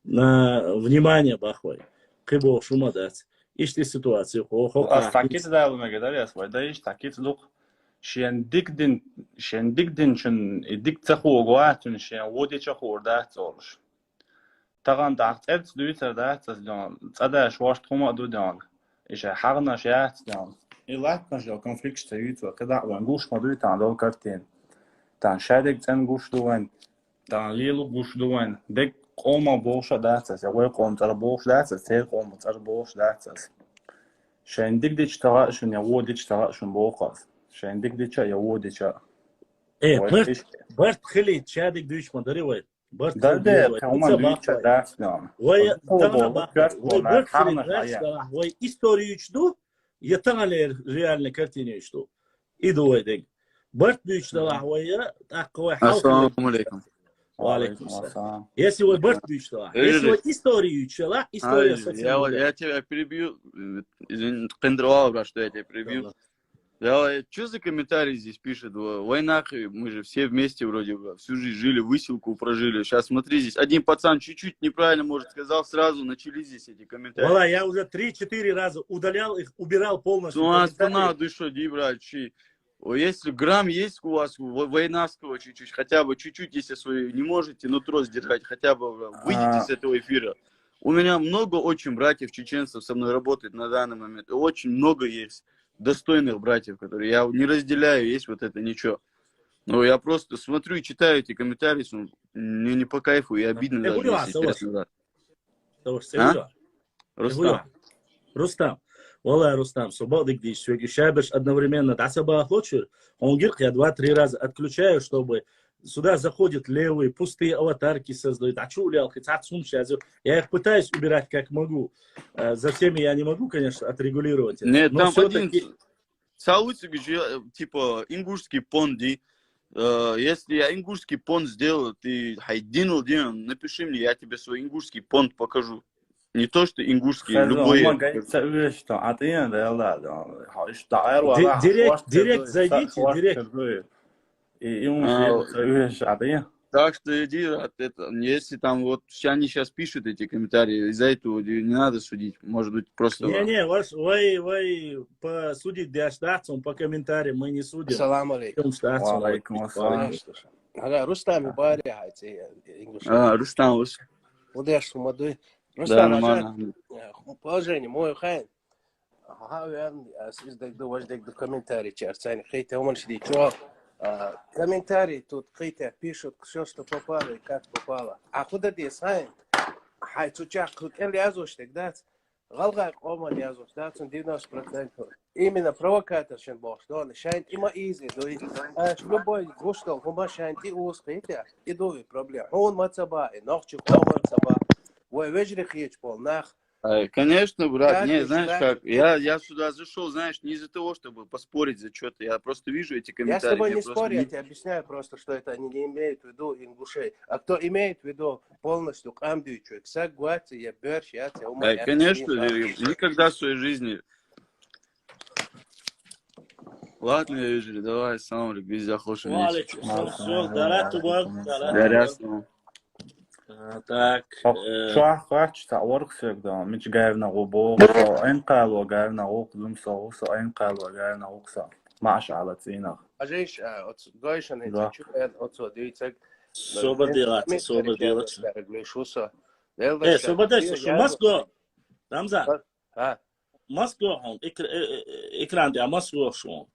на внимание бахвой. Кыбо шума дать. Ишти ситуацию. Такит да умегадаря свой, да иш такит дух. Шендикдин чун идик цаху гуатун шен водича хорда цолш. Таган дагцэт дуитер дагцэс дон. Цада шваш тума дудан. Иша хагна шаат дон. И латна жо конфликт стоит, когда он гуш мадует ан дол картин. Тан шадик цен гуш дуэн. Тан лилу гуш дуэн. Дек кома боша дацэс. Я вой ком цар бош дацэс. Цэр ком цар бош дацэс. Шендик дич тага шун я водич тага шун бохас. Шендик дича я водича. Барт хили шадик душ мадаривай. Да, команда дуича дацэс. Вой историю чду. Я там реально картине что. Иду эдик. Барт дуч дала вая, такой хал. Ассаламу алейкум. Алейкум ассалам. Если вы барт дуч дала, если вы историю чела, история совсем. Я тебя перебью. Извини, Кендрова, брат, что я тебя перебью. Да, что за комментарий здесь пишет? Война, мы же все вместе вроде бы всю жизнь жили, выселку прожили. Сейчас смотри, здесь один пацан чуть-чуть неправильно, может, сказал, сразу начались здесь эти комментарии. Вала, я уже 3-4 раза удалял их, убирал полностью. Ну, а ты что, брат, если грамм есть у вас, войнавского чуть-чуть, хотя бы чуть-чуть, если свои не можете нутро сдержать, хотя бы выйдите с этого эфира. У меня много очень братьев чеченцев со мной работает на данный момент. Очень много есть достойных братьев, которые я не разделяю, есть вот это ничего. Но я просто смотрю и читаю эти комментарии, мне не по кайфу и обидно даже, если честно. Рустам. Валай, Рустам, свободных действий. Шайбеш одновременно дасаба охлочу. Он говорит, я 2-3 раза отключаю, чтобы сюда заходят левые, пустые аватарки создают. Я их пытаюсь убирать как могу. За всеми я не могу, конечно, отрегулировать. Нет, там один типа ингушский понди. Если я ингушский понт сделал, ты хайдинул, напиши мне, я тебе свой ингушский понт покажу. Не то, что ингушский, любой. Директ зайдите, директ. Так что иди, если там вот они сейчас пишут эти комментарии, из-за этого не надо судить, может быть просто... Не, вы посудить для штатцев по комментариям, мы не судим. Ассаламу алейкум. Рустам Мубари, Рустам, удешь модуй. Да, нормально. Положение, мой хайн. How you have is the комментарий, чарцани, хейте, он сидит, чё? Комментарии тут какие-то пишут, все, что попало и как попало. А куда ты знаешь? Хай цучак, тут лязуш тогда. Галгак ома лязуш, да, 90%. Именно провокатор шен бог, что он шайнт има изи, любой гуштал, хума шайнт и узкий, и дует проблем. Он мацаба, и ногчи хомар цаба. Ой, вежри хич пол, нах. Конечно, брат, не, Дядя, знаешь да. как, я сюда зашел, знаешь, не из-за того, чтобы поспорить за что-то, я просто вижу эти Я с комментарии. тобой мне не просто спорю, я тебе объясняю просто, что это они не имеют в виду ингушей. А кто имеет в виду полностью камдию человек, сагуати, я берш, я тебе умоляю. Конечно, никогда в своей жизни. Ладно, я вижу, давай, салам алейкум, везде хороший вечер. وعليكم السلام دارات تبغى Ясно. так شو خاطش تعورك سيك دا مش جايرنا غبوق سو أين قالوا جايرنا غوق لم سو أين قالوا جايرنا غوق سو معش على تينا Ажиш, гойшан, Да. это чует, отцо, дивицек. صوبديلات صوبديلات Глишуса. صوبديلات شو مسكو رمزة ها. مسكو هون إكران دي مسكو شو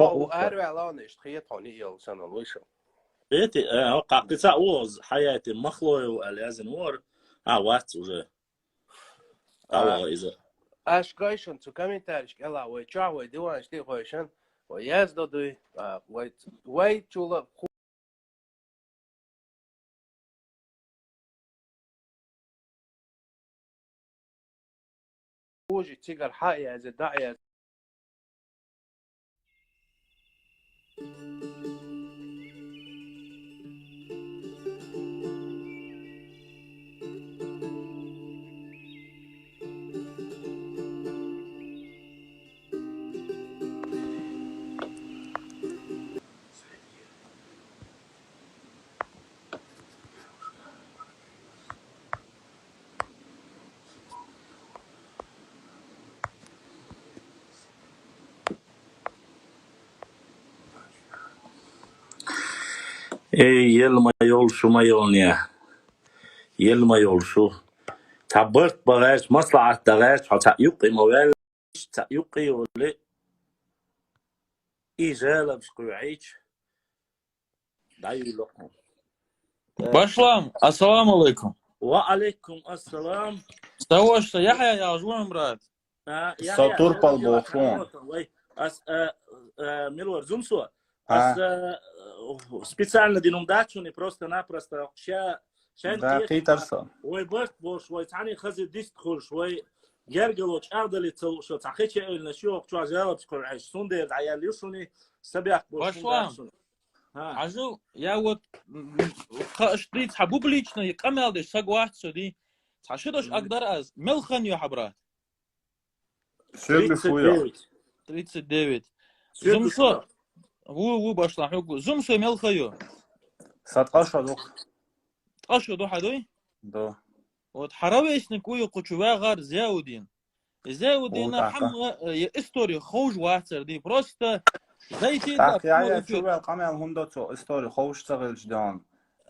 او ارو الانش خيط هوني يل سنه لوشو. بيتي قاقصة ووز حياتي مخلوي والازن ور وات уже إذا Аш гойшан, цу комментариш, ела, ой, ча, ой, диван, шти гойшан, ой, язда дуй, ой, чула, хуже, тигар, хая, задая. يلما يول شو ما يولنيا يلما يول شو تعبرت بغاش مصلحة تغاش حتى موال تأيقي ولا إجالة بشقوعيش دايو لكم Башлам, ассаламу алейкум. وعليكم السلام С того, что я жуем, брат. Сатур полбофон. Милуар Зумсу специально денумдачу не просто-напросто Да, قيترسا وي برت بوش وي تعني خزي ديست خول شوي يرجلوش أغدلي تسو شو تحكيش إلنا شو شو عجالة بسكول عيش سوندي العيال يوشوني سبيعك بوش Башлам, ажу, я вот штрит хабуб лично, и камелдеш согласен, и сашидош агдараз, мелхан я брат. سيربي فويا 39. Зумсо, башлам, зумсо мелхаю. ساتقاشا دوخ Ташу до хадой? Да. Вот харавешник уйо кучувагар зяудин. Зяудина хамга история хож ватер, ди просто зайти да. يا شو القمع هندو استوري خوش تغل جدان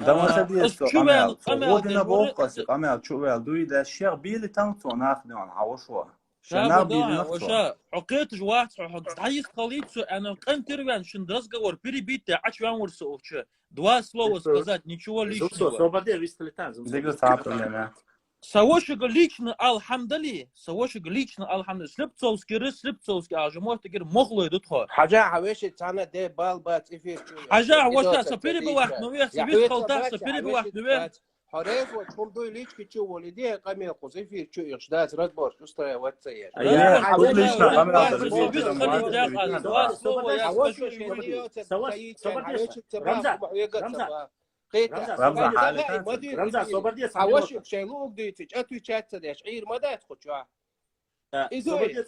ده ما تدي قمع ودنا بوقس قمع شو دوي ده الشيخ بيلي تنتو ناخدون عوشوا شنا بيلي نقطة عقيت جوات حق عايز خليط انا كان تربان شن разговор перебить а чё ворсо вообще два слова сказать ничего личного Свободе висталитан ديك صعب لنا Савошига лично алхамдали, савошига лично алхамдали. Слепцовский, а же может говорить могло идут хо. Хаджа хавеши цана де бал бат эфир чу. Хаджа воша саперебивах нове, савис колтах саперебивах нове. Харев вот чум дой лички чу волиде камел коз эфир чу их ждать разбор, что стоя вот цея. Я тут лично камера رمزة صوبردي حواشك شيلوك ديتش отвечать дашь ир мадат хоча.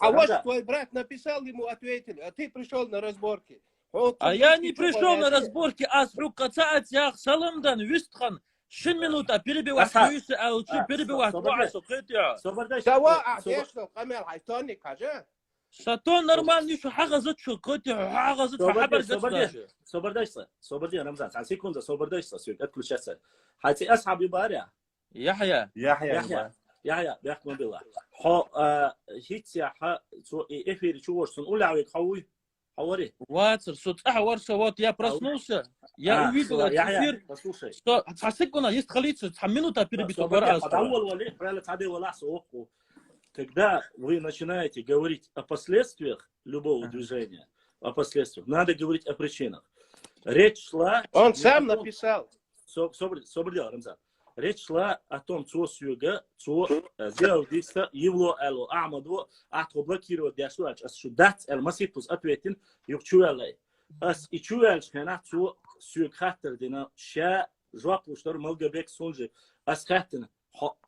Хаваш твой брат написал ему ответили, а ты пришел на разборки. А я не пришел на разборки, а с рукацаат ях саламдан вистхан. Шин минута перебивать юйся, а лучше перебивать два сокетя. Сава ахешно камел хайтони кажа. Сатон нормально еще хагазат шокотя, хагазат хабар صوبردي رمزة عن سيكون صوبردي سويت أتكلم حتى أصحاب يبارع يحيى بيحكم بالله هيت يا سو إفير شو ورسون أول عويد خوي Говори. Вацер, ворса, вот я проснулся, я увидел этот эфир. Послушай. Что, секунду, есть халица, минута перебита Когда вы начинаете говорить о последствиях любого движения, о последствиях, надо говорить о причинах. Речь шла... Он сам написал. Собрал, Рамзан. Речь шла о том, что Сюга, что сделал действие, его эло, Амаду, блокировать дяшлач, что дать маситус ответен, и чуялай. И чуяльш, что Сюг хаттер, дина, ша, жвапу, что Малгабек Сунжи, хаттен,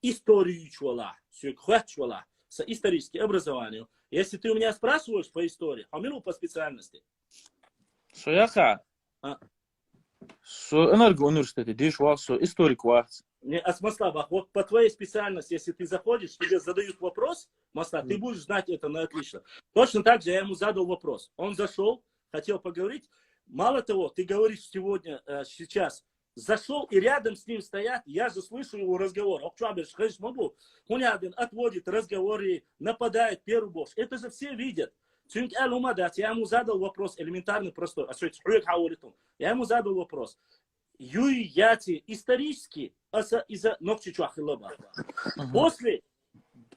историю чуала, Сюг хватчуала, с историческим образованием. Если ты у меня спрашиваешь по истории, а минут по специальности. Сояха. Со энергоуниверситете, дишь вас, историк вас. Не, Масла, вот по твоей специальности, если ты заходишь, тебе задают вопрос, Масла, ты будешь знать это на отлично. Точно так же я ему задал вопрос. Он зашел, хотел поговорить. Мало того, ты говоришь сегодня, сейчас, зашел и рядом с ним стоят, я же слышу его разговор. Он один отводит разговор и нападает первый босс. Это же все видят. Я ему задал вопрос, элементарный, простой. Я ему задал вопрос. Яти исторически из-за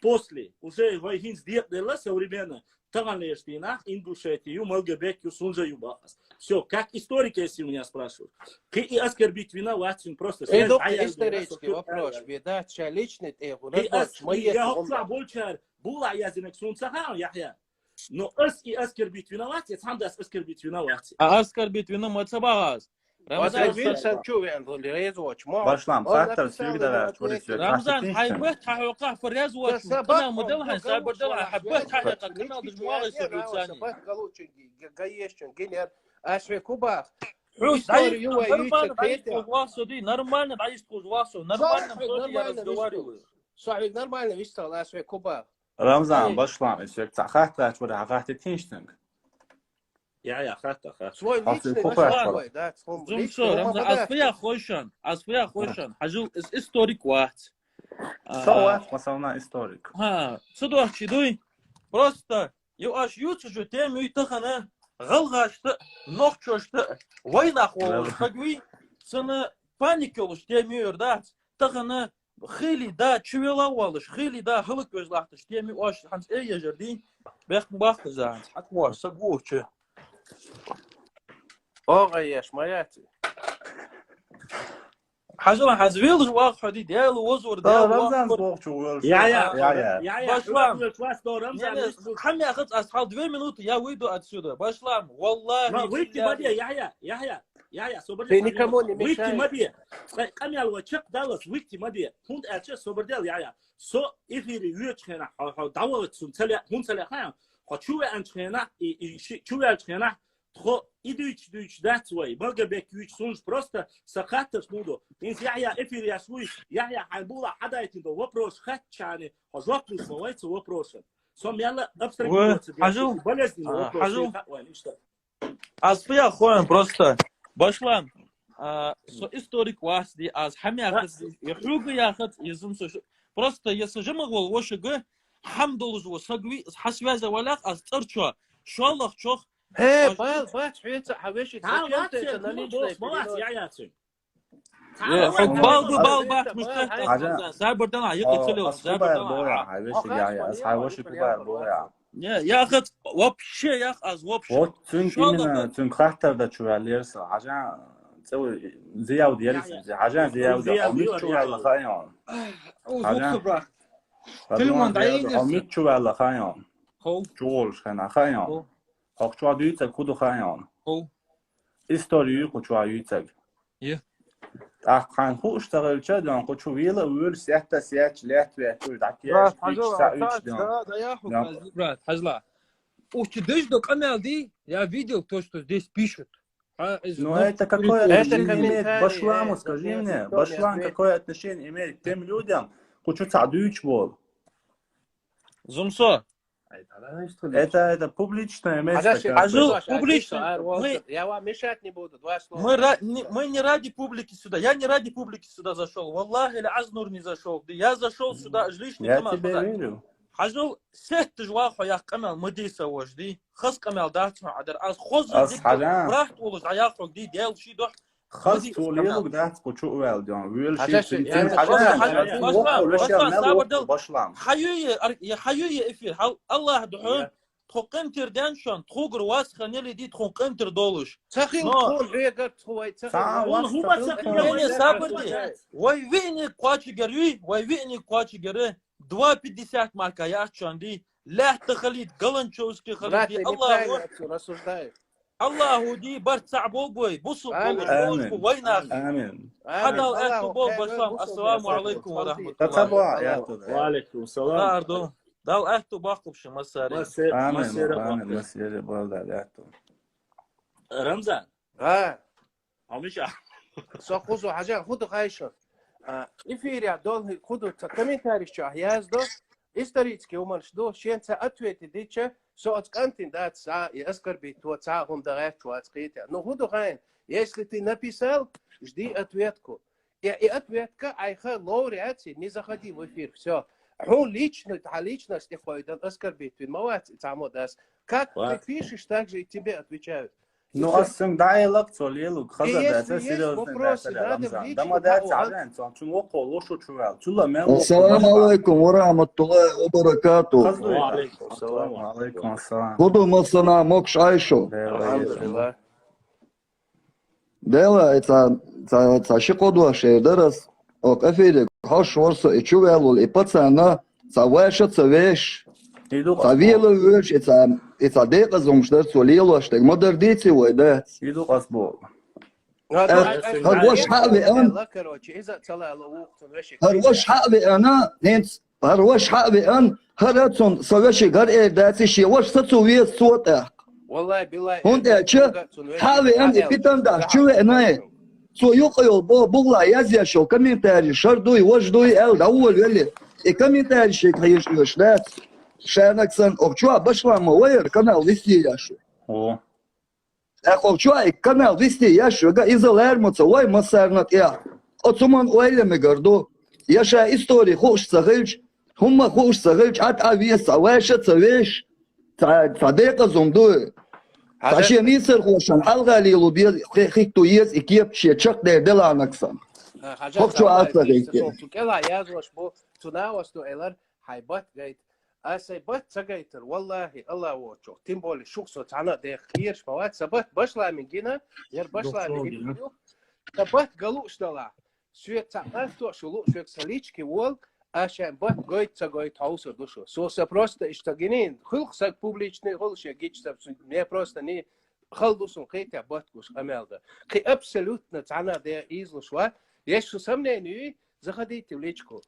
после уже войны сделала современно Таганештина, Индушетию, Малгабекию, Сунжаюбахас. Все, как историк, если меня спрашивают. Ты и оскорбить виноват, просто... Это исторический вопрос. Видать, личный его. Я хочу больше, была язынок Сунцахан, Яхья. Но и оскорбить виноват, я сам даст оскорбить виноват. А оскорбить виноват собагас. Рамзан, حيبت حيوقع في الرياض وكنا موديل حساب بدل حبت حقيقة كنا دجماغ нормально, даешь кужвасу, нормально, я разговариваю. صحيح нормально, вистал, ашве куба. Рамзан, башлам, если хахта, что хахта тинштинг. Я хата. Свой личный свой, да. Асфия хойшан. Хажил историк вахт. Масална историк. Судуах чидуй. Просто аш ютсу тем ютахана галгашты, нохчошты, войнах олуш. Хагви сына паники олуш тем юрдат. Тахана خیلی دا چویلا والش خیلی دا هلک وزلاحتش تیمی واش هنس ای جردی بخم باخت زاد حق واش سقوه چه آقایش مایتی حاجة حزويلش واقع حدي ديالو وزور رمزان بوق شو يا باشلام حمي اخذ اصحاب 2 минуты я выйду отсюда башлам والله выйти мадия يا ты никому не выйти мешай мадия камял вачак далас выйти мадия хунт ача собрдел я со эфири ючхена давал сунцаля хунцаля хан хочу анчхена и чуя анчхена خو идуч датвай Малгабек юч сунж просто сахатер смуду инс я эфир я свой я хайбула хадайтин до вопрос хатчани хожоплус мовайца вопросы сом яла абстрактируется болезненный вопрос асфия хоем просто башлам историк васди аз хамяхат юга яхат изум просто если же могол вошга хамдолжу сагви хасвяза валах аз царчо шолах чох бат حيت حواشي بال بات مش زابردنا يقتلوا يا اخي вообще я аз вообще вот именно хахта да чувалерса хажа цел зияу диалис хажа зияу амит чувала хаям телефон даин амит чувала хаям хо чуолш хана хаям Хачуа дүйцэг худу хаян. Историю хачуа дүйцэг. Хан ху штагылча дан хачу вила үл сяхта сяч лятве дакия. Брат, Хазла. Учидыш до канал ди, я видел то, что здесь пишут. Но это какое отношение имеет башламу, скажи мне, башлам какое отношение имеет к тем людям, хачу цадуич бол. Зумсо. Это публичное место. Публично. Я вам мешать не буду. 2 слова. Мы не ради публики сюда. Я не ради публики сюда зашел. Валлахи или Азнур не зашел. Я зашел сюда лишний. Я тебе верю. حجل ست جواخ يا قمل مديسة وجدي خص قمل داتو عدر از خوز از ديك حاجة براحت ولز عياخو دي ديل شي دوح خاص توليلو ده تقول ول ديان ويل حاجة شيء يعني حاجة بس başlam. حيوية يا حيوية إفير الله دحو تقنتر دانشان تقر واس خنيلي دي تقنتر دولش تخيل تكون هيك تخوي يعني سابردي واي ويني قواتش جري واي ويني قواتش جري 250 марка я чанди لا تخليت قلنشوسكي خليت الله دي برتع بوبوي بوصل وين آمين هذا أكتب بوب السلام عليكم ورحمة الله تتبع يا وعليكم السلام دال أكتب باقب شو مساري آمين مسيرة بالله يا رمزان ها عميشة سأخذوا حاجة خذوا خايشة إفير يا دول خذوا كمين تاريخ شاهياز دو исторически уманшдо шенца ответи дича со отскантин дат са и аскарби то ца он да чуацките но худу хайн если ты написал жди ответку и ответка айха лауреати не заходи в эфир все он лично личность ходит аскарби ты молодец самодас как ты пишешь так же и тебе отвечают. Ну, асым диалог цолелу, хаза дата серьезно. Дама дата تعبان صار شو وقع لوشو شوال. شو لا ما. السلام عليكم ورحمة الله وبركاته. وعليكم السلام. وعليكم السلام. خذوا مصنع موكش عايشو. الحمد لله. دلا تا شي قدوة شي درس او كفيدك هاش ورسو اتشوالو الابتسانا سواش تسويش. Savilo već это дека зумштер солило штег модердици войда. Иду асбо. هروش حقي أنا هروش حقي أنا نينس هروش حقي أنا هراتون سويش غير إيداتي شيء وش تسوي صوته والله بالله هون أشة حقي أنا بيتم ده شو أنا سو يقيل بولا يزيا شو كمينتاري شردوي وجدوي أل أول ولي كمينتاري شيء هيش يشلات شانكسن أبشوا بشلام وير كانال ليستي ياشو. أبشوا كانال ليستي ياشو كا إزاليرموتس واي مسارنات يا. أتومن وايل مقردو ياشا إستوري خوش سغلش هم خوش سغلش عت أبيس وايش تسويش صديق زمدو. عشان يصير خوشان الغالي لو بيل خيتو يز إكيب شيء شق ده دلانكسن. أبشوا أتغير. كلا يازوش بو تناوستو إلر هايبات جاي. أسي بات سجيتر والله الله وجهه تيمبول شخص تعنا ده خير شبوات سبات بشلا من جنا ير بشلا من جنا سبات قلوش دلا سويت تعرفتو شلو سويت سليش كي وول عشان بات جايت سجيت هاوسر دوشو سو سبروست اشتغنين خلق سك بوبليشني خلش يجيش سبسون نه بروست ني خلدوسون قيت بات كوش أمالده كي أبسولوتنا تعنا ده إيزلو شوا يشو سمني ني زخدي توليشكو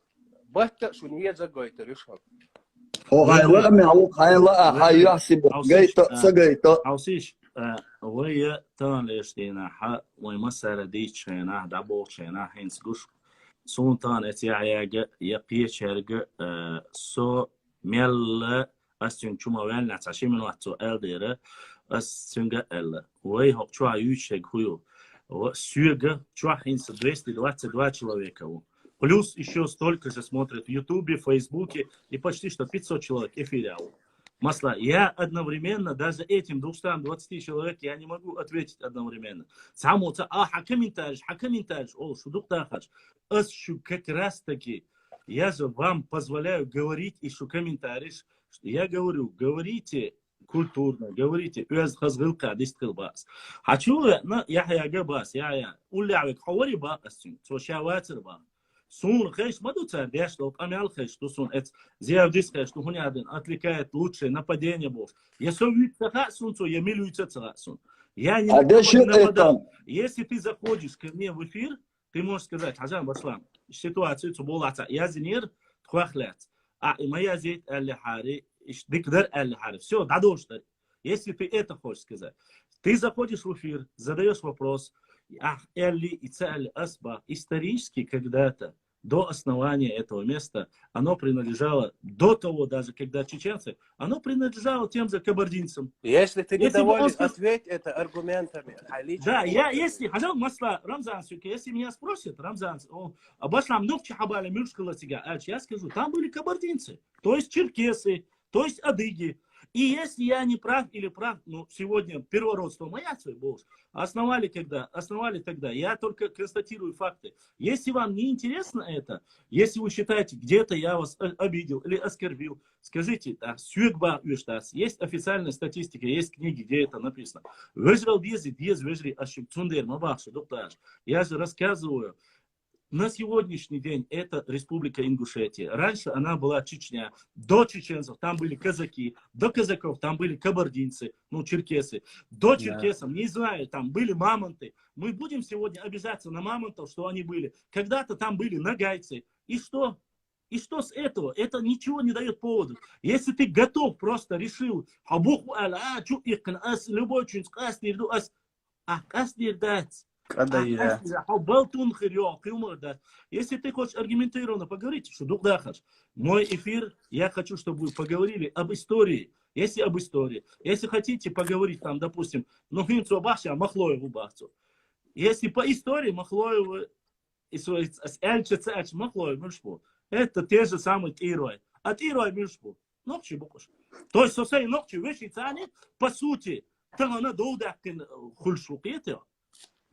بات شو نية زجيتر يشون هاي لا معوق هاي لا هاي يحسب جيت سجيت عوسيش وهي تان ليشتينا ح ويمسر ديش هنا دابو هنا هينس قش سون تان اتياجا يقيه شرق سو ميل أستون شما وين نتعشي من وقت ألديره أستونجا أل وهي هو شو عيوش هيو وسيرجا شو هينس دوستي دوات человека. Плюс еще столько же смотрят в Ютубе, в Фейсбуке, и почти что 500 человек эфирял. Масла, я одновременно, даже этим 220 человек, я не могу ответить одновременно. Самоца, комментарий, о, шудук тахач. Как раз таки, я же вам позволяю говорить еще комментарий. Я говорю, говорите культурно, говорите, өз хазгылка, дистқылбас. Хочу, я габас, я улявик, хавари ба, сошаватер ба. Сун хэш мадуца дяшло камял хэш то сун эт зиавдис хэш то хуняден отвлекает лучшее нападение бов. Я совьюца сун то я милуется сун. Я не нападаю. Если ты заходишь ко мне в эфир, ты можешь сказать: Хазан Баслам, ситуацию то была я зинир тхвахлят. И моя зит аль-хари, дикдар аль-хари. Все, дадоштар. Если ты это хочешь сказать, ты заходишь в эфир, задаешь вопрос, Элли и Цаль Асба исторически когда-то до основания этого места, оно принадлежало, до того даже, когда чеченцы, оно принадлежало тем же кабардинцам. Если ты Если бы он недоволен, сказал- ответь это аргументами. Да, если, хотел масла, Рамзан, если меня спросят, Рамзан, обошлам ногчи хабали, мюшкала тига, я скажу, там были кабардинцы, то есть черкесы, то есть адыги. И если я не прав или прав, ну, сегодня первородство маяцию, босс, основали тогда, я только констатирую факты. Если вам не интересно это, если вы считаете, где-то я вас обидел или оскорбил, скажите, есть официальная статистика, есть книги, где это написано. Я же рассказываю, на сегодняшний день это Республика Ингушетия. Раньше она была Чечня. До чеченцев там были казаки. До казаков там были кабардинцы, ну, черкесы. До черкесов, не знаю, там были мамонты. Мы будем сегодня обижаться на мамонтов, что они были. Когда-то там были нагайцы. И что? И что с этого? Это ничего не дает повода. Если ты готов, просто решил, любой дать. Если ты хочешь аргументированно поговорить, что мой эфир, я хочу, чтобы вы поговорили об истории. Если об истории. Если хотите поговорить, там, допустим, если по истории Махлоеву, это те же самые герои. От героя Мишпу. Ногчи букуш. То есть, со ногчи вышли цани, по сути, там она доудакин хульшукете.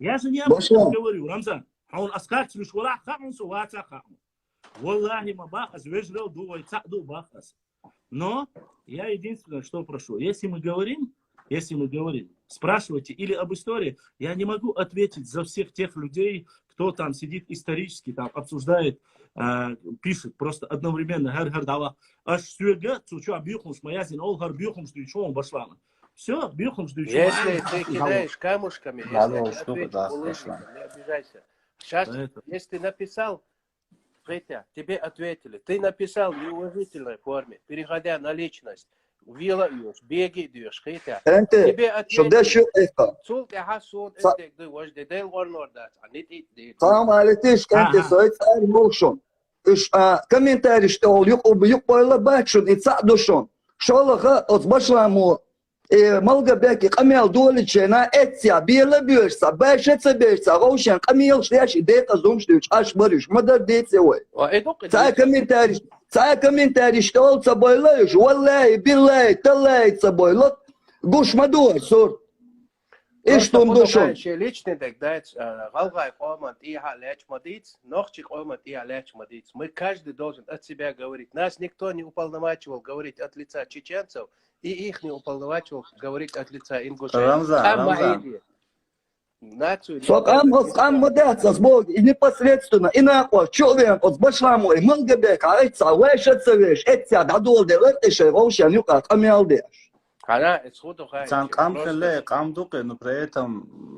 Я же не об этом говорю, Рамзан. А он аскарт мишвара хамун сувата хамун. Валлахи мабахас вежрел дуай цаду бахас. Но я единственное, что прошу, если мы говорим, спрашивайте или об истории, я не могу ответить за всех тех людей, кто там сидит исторически, там обсуждает, пишет просто одновременно. Все, бьюхом жду. Если ты кидаешь камушками, не обижайся. Сейчас, если ты написал, тебе ответили. Ты написал в неуважительной форме, переходя на личность. Вилла идешь, беги идешь, тебе ответили. Tamam aletiş kenti soyt er molşon. İş komentari işte ol yok obuyuk boyla bakşun itsa'duşun. Şolaha ozbaşlamu Malgabeki kamel doliçena etsya biyela biyersa başetsa biyersa roşen kamel şliyaş ideyta zomşluç aş barış madar deytse oy. Sa komentari işte olsa boylayış vallahi billahi tallahi sabойлот guş madur sor. İşte duşun. Личный дегдать, галгай команд и халеч мадиц, ногчик команд и халеч мадиц. Мы каждый должен от себя говорить. Нас никто не уполномачивал говорить от лица чеченцев, и их не уполномачивал говорить от лица ингушей. Рамзан. Сокам модаться с Бог и непосредственно и нахуй человек от башламу и Малгабек айца вешется веш этся дадол делертеше роушен юка камелдеш. Цан камхеле камдуке, но при этом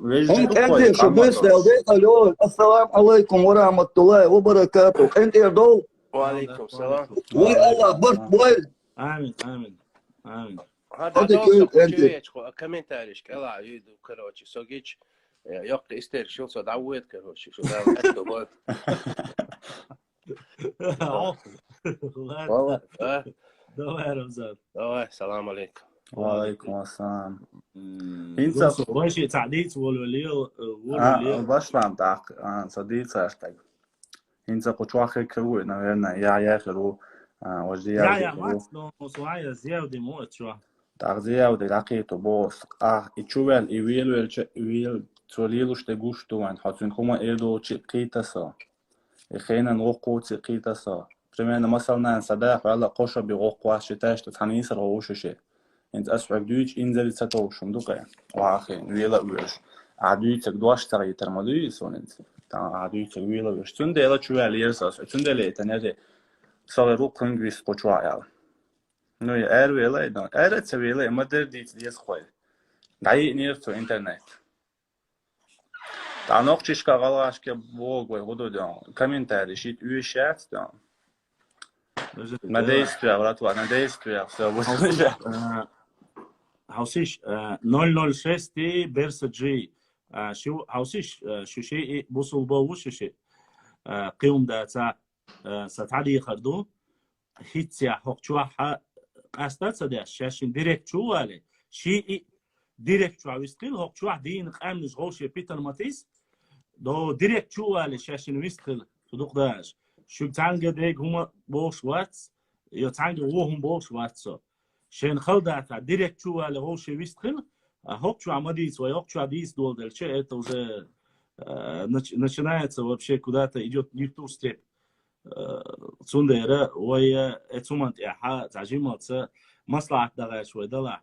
Он энтер шубыстел алло ассалам алейкум ва рахматуллахи ва баракатух энтер дол Ва алейкум салам. Ой Аллах барк бой. Амин. هذا دوسة комментарий, кала يدو короче, согич, يق استير شو صد عود короче, شو ده حتى بقى. والله Давай, Рамзан. давай, السلام عليكم. وعليكم السلام. انت ماشي تعديت والولي Башлам так, садится так. Инца почвахе круг, наверное, я херу, вожди я мать, но своя зелди моет что. تغذية ودقيقة بوس يشوفل يويل توليلو شتغوش توان حتى كما إيدو تقيتا سا يخينا نوقو تقيتا سا примерно مثلا صدق ولا قشة بيوقو شتاش تتحنيس روش شيء انت أسوأ دويش إنزل تتوشم دوكا وآخر ويلا ويش عدوي تقدوش تغيي ترمدوي سونت عدوي تقويلا ويش تندلا تشوفل يرساس تندلا تنادي صار رو كونغرس بوشوايا Ну и эрвелай, да. Эрец велай, модер дит хой. Дай нерцо интернет. Та ногчишка галашке богой годо комментарий шит уешат да. На действие, братва, на действие, все будет. Хаусиш 006 берса G. Шо хаусиш шо шей бусул бовуши. قيوم داتا ستعدي خردو هيتسيا حق شوها قاستات سداش شاشين ديريكت شو عليه شيء ديريكت شو ويستقل حق شوها دين قام نشغل بيتر ماتيس دو ديريكت شو عليه شاشين ويستقل صدق داش شو تانجا ديك هما بوش واتس يو تانجا وهم بوش واتسو شين خلداتا ديريكت شو عليه هو شيء ويستقل حق شو عمديس وحق شو عديس دول دلشة это уже начинается вообще куда-то идет не в ту степь. Цундера ويا اتسومنت احا تعجيمات مصلحة دغا شوي دلع.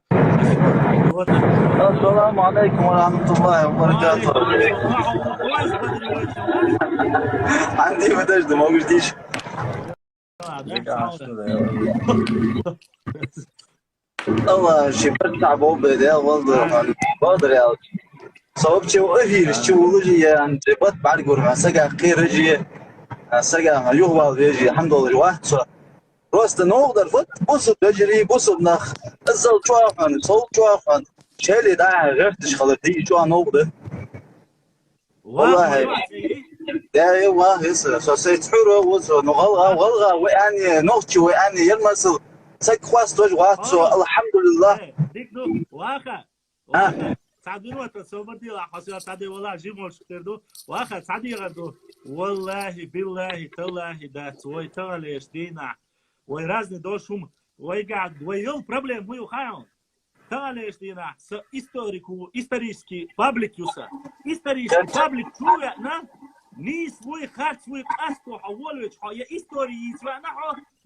السلام عليكم ورحمة الله وبركاته. عندي مدجد ما قلتيش. الله شبت تعبوا بدأ والله بقدر يا صوب شو أهيل شو ولجي يعني بات بعد قرها سجع خير رجي سجع يهوى رجي الحمد لله واحد صار راست نقدر فت بص بجري بص بنخ الزل شوافن صوب شوافن شالي داع غيرتش خلتي شو نقدر والله ده والله سوسيت حلو وصل نغلغة ويعني نقطي ويعني يلمس سك خواست وجه واتسو الحمد لله ديك دو واخا سعدي وقت صوبتي لا حصل سعدي والله جيمول شكردو واخا سعدي غدو والله بالله تالله دات وي تالش دينا وي رازني دوشهم وي قاعد وي يوم проблем وي خاون تالش دينا س исторический паблик юса исторический паблик чуя на نيس وي خارج وي قاستو حولوش يا истории يسمعنا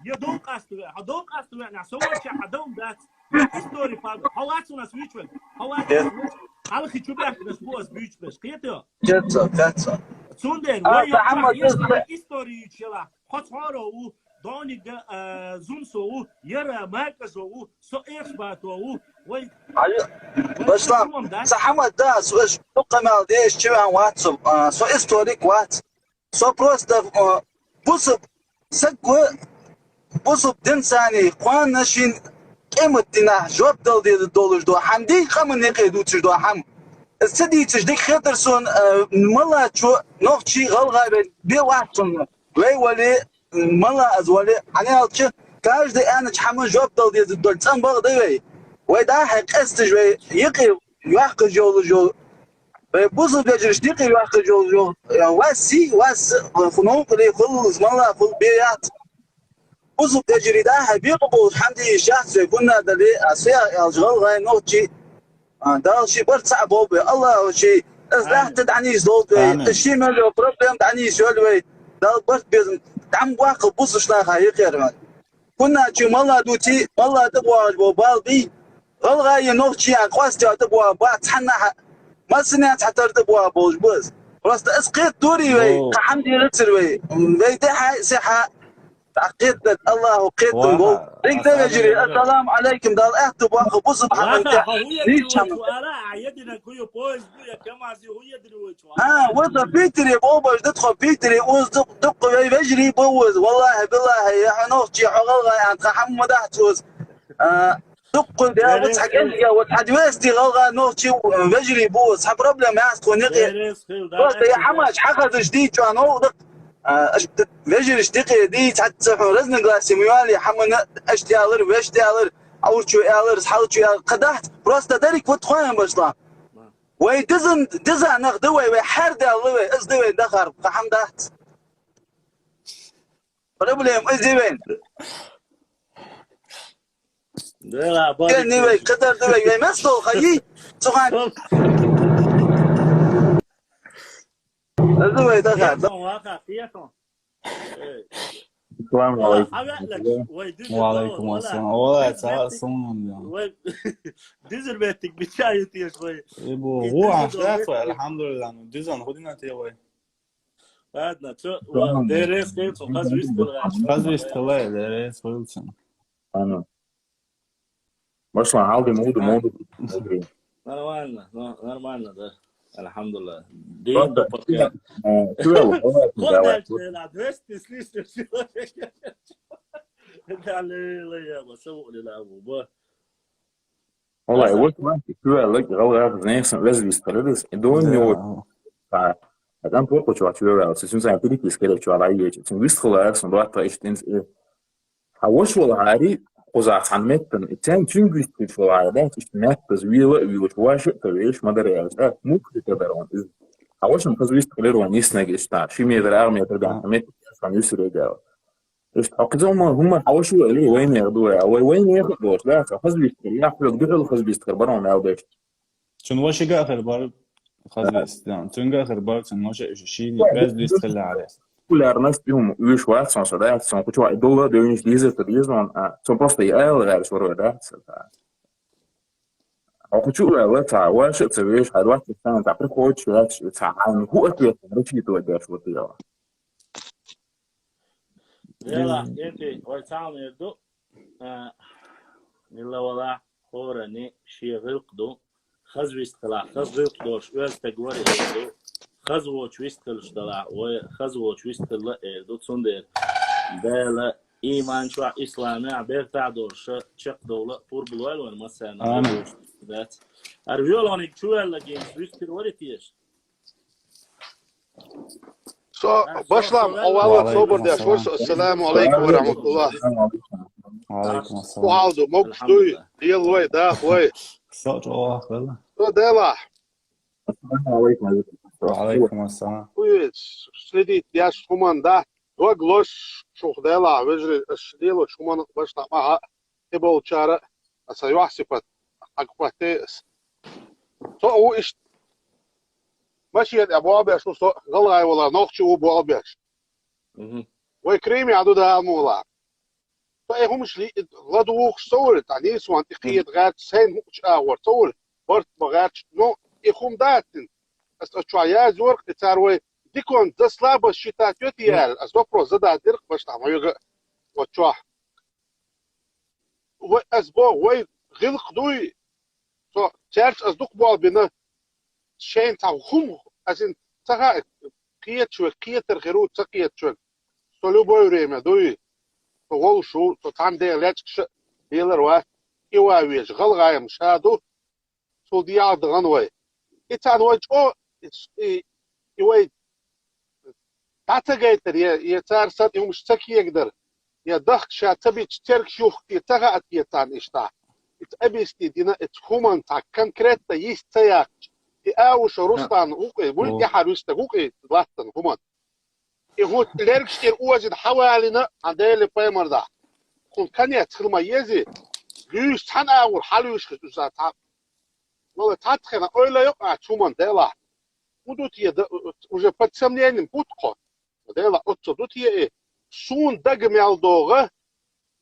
يا دون قاستو هدون قاستو يعني سوى شيء هدون ذات истории паблик حواتو ناس ويشول حواتو على خي شو بيحكي بس بوس بيش بس قيتو كاتسا سوندر وي истории شلا خطورو دوني زومسو يرى مركزو سو اخباتو وي بسلام سحمد دا سو قمال ديش شو واتساب سو историк وات سو просто بوسب سكو بوسب دنساني قوان نشين قيمتنا جواب دل دي دولج دو حمدي قمن نقيدو تش دو حم السدي تجديك خطرسون ملا شو نوخشي غلغا بي واتسون وي ولي ملا ازولي انا الش كاج دي انا حمل جواب دل دي دول تن بغ دي وي دا حق استجوي يقي يحق جو بوزو بيجرش ديقي يحق جو واسي واس فنون قلي خلص ملا فل بيات بوزو بيجري دا بيقبو حمدي شخص كنا دلي اسيا الجغل غاي نوتشي دال شي برصع بوبي الله شي ازلاح تدعني زولت الشي مالو بروبليم دعني شولوي دال برت بيزم دعم واقف بوزو شنا خاي خير كنا شي ملا دوتي ملا تبوا بوبال بي غلغاي نوتشي قواستي تبوا بات حنا ما سنات حتى تبوا بوج بوز راست اسقيت دوري وي حمدي رتر وي بيدها صحه عقيدة الله وقيت نقول ديك ده يجري السلام عليكم دال اكتب واخو بوز بحق يدنا كويو بوز بويا كما زي هو يدري وضع بيتري بوبا تدخل بيتري وز دق يجري بوز والله بالله يا حنوخشي حغلغا عند محمد احتوز دق ده وتحق انت وتحدويستي غلغا نوخشي يجري بوز حب بروبلم ياسكو نقي يا حماش حقد جديد جو نوضق فيجر اشتقي دي تحتسحو رزن قلاسي ميوالي حمنا اشتي الر واشتي الر او شو الر صحال شو قدحت بروستا دارك وتخوين بشطا وي دزن نغدوي وي حرد الله ازدوي دخر حمدات بروبليم ازدوين لا كاني وي قدر دوي مسدو خيي سخان ازدوي دخر السلام عليكم. وعليكم السلام. والله صار ديزر بيتك بتشاي تي شوي. هو عشاف الحمد لله ديزر خدينا تي وي. هادنا شو ديريس كيف قاز ويستلا ديريس ويلسون. أنا مش مع عودي مود. نورمально да. الحمد لله. دين كده لا دوستي سليستر على بسوق للعبوا والله وقت ما كده لك غلط ناس لازم يستردس دون يو Адам плохо чувак чувак, если он перейти скорее чувак аечи. Тем выстхола, сон дуата иштинс. Хавош والعاري قزعت عن متن التاني تنجز في العادات اجتماعات تزويل وتواشق تبيش مدريات ممكن تدرون حواش نخزويش تقلير وان يسنق اشتاع شي ميدر اغمية تربع مت عن يسر يجاو اقدام هم حواشوا اليه وين ياخدوها وين ياخدوش لا خزويش ياخدوا دغه خزويش تخبرون او باش چون واش آخر بار خزوستان چون آخر بار چون واش شي باز دوست خلا عليه كل ارنست بهم ويش واحد سان صداعات سان كنت واحد دولار دونيش ديزل تديزون سان بروست يال غير شورو ده او كنت ولا تاع واش تسويش هاد واحد كان تاع كوتش تاع هو اكيد رشيد ودا شو تيا يلا انت ويتعامل يدو يلا ولا خورني شي غلقدو خزو يستطلع خزو يقدوش ويز تقوري يدو خزو ويستطلع طلع وخزو ويستطلع يدو تصندر بالا إيمان شو إسلامي عبير تعدورش شق دولة بور بلوال وين مثلا ذات أرجولوني شو هلا جيمس ويستر وريتيش Başlam, ovalı soborda şurs. Assalamu alaikum ve rahmetullah. وعليكم السلام Uhaldu, mokstuy, yıl vay da vay. صوت الله والله So dela. وعليكم السلام Uyet, sledi yaş kumanda. O gloş çok dela, vejri şdelo şuman başla ma tebol çara asa yuhsifat akpate. So o iş ماشي ابواب شو صو غلا ولا نوخشي وابواب وكريمي عدو ده مولا فهم مش لي غدوخ صور تعني سوان تقيد غات سين مش اور صور برت بغات نو يخوم داتن استشعيا زور تاروي ديكون دسلاب الشتات يتيال اسبرو زدا درق باش تعمل وتشوا واسبو وي غلق دوي سو تشارج اصدق بول بنا شين تاعهم أزين تها قيت شو قيت الغيرو تقيت شو سلو بوري ما دوي فوال شو تطعم ده لاتش يلروا يواويج غل غايم شادو سو ديا دغنوي إتان وجه أو يوي تعتقد يتار صد يوم مشتكي يقدر يدخل شاتبي تشترك شوخ يتها أتيتان إشتا أبيستي دينا اتخومن تاع كونكريت يستياق أوش روستان وقي ولدي حروستا وقي ضغطن همان يهود ليركشتير أوزن حوالينا عندي بايمر دا كون كان يدخل ما يزي ليش حنا أول حلوش خصوصا والله تدخل أولا يقع تومان ديلا ودوتي وجا بتسمنين بوتقو ديلا أتصدوتي إيه سون دقم يالدوغة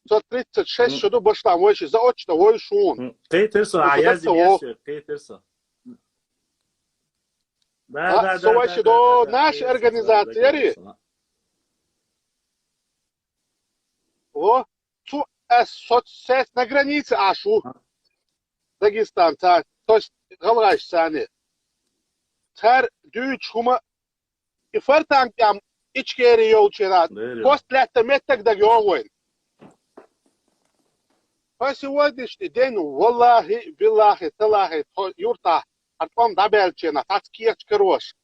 تطريت تشيش شدو بشتا مويش زاوش توي شون قيترسو عيازي بيسو قيترسو سوى شدو ناش организации о ту соцсет на границе ашу Дагестан то есть галгаш сани тар дүйч хума ифартан кам ичкери yolчера постлетта меттек да гёвой а сегодня день والله بالله талахи юрта أرقام دابلتشينا تاتكيش كروش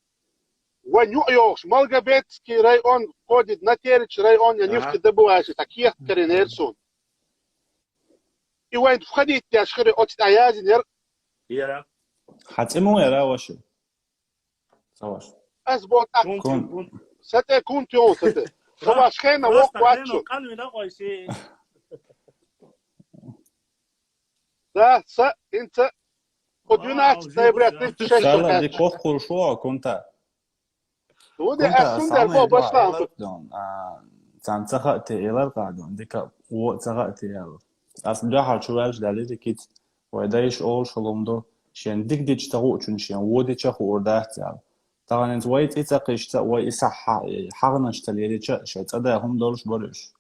ونيويوش مالجابيتسكي رايون كودد ناتيرش رايون ينفك دبواش تاكيش كرينيرسون يوين تخديت يا شخري أوتي عيازين يرى حتمو يرى وشو سواش أزبوط كون ستة كنت يوم ستة سواش خينا وق واتشو ده انت قدونا تايبرات شالا دي كوخ خورشوا كنت ودي أسون ده باشلا زان تخاطي إلى قاعدون ديك و تخاطي يلا أصل جاها شوالش دليل كيت ويدايش أول شلومدو شين ديك ديش تغو تشون شين ودي تشخو وردات يلا طبعا انت ويت إتقيش تقوي إصحى حقنا اشتليلي شيء تدا هم دولش بريش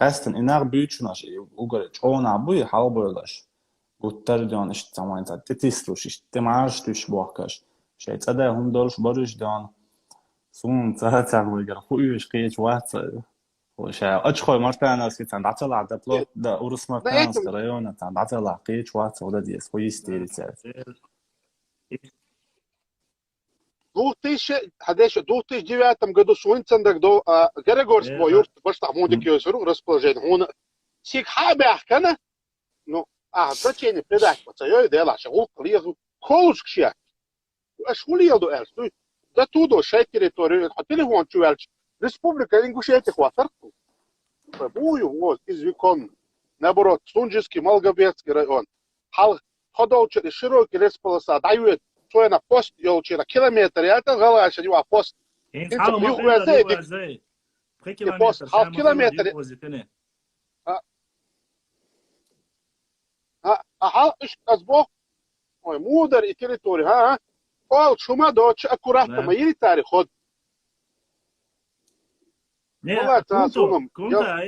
قاستن إنار بيتشناش وقريش أونا بوي حاول بريلاش وتردون إيش تسمعين تتيسلوش إيش تمعاش تيش بوحكاش شيء تدا هم دولش بريش دون سون تعمل يقرأ خويش قيش واحد وشيء أشخوي مرتين ناس كتان دعتلا عدا بلو دا أورس مرتين سكريونا تان دعتلا قيش واحد ودا ديس خوي يستيري تعرف в 2009 году Суинцендак до Григорского юрт башта мудикиосру расположение. Он сикхабях кана, ну, значение предать, пацаю дела, шагул клизу, колушкшия. Шулиелду эльс, да тудо шей территорию, телефон чуэльч, республика Ингушетия хватарку. Бую, вот, извикон, наоборот, Сунжиский, Малгобецкий район. Хал, ходовчери, широкий лесполоса, дают, что на пост, елчера, километр, это галаша, не пост. Хал километр. Хал, азбок, ой, мудр и территория, ха, Ол, шума дочь аккуратно, мои тари ход. Не, кунта,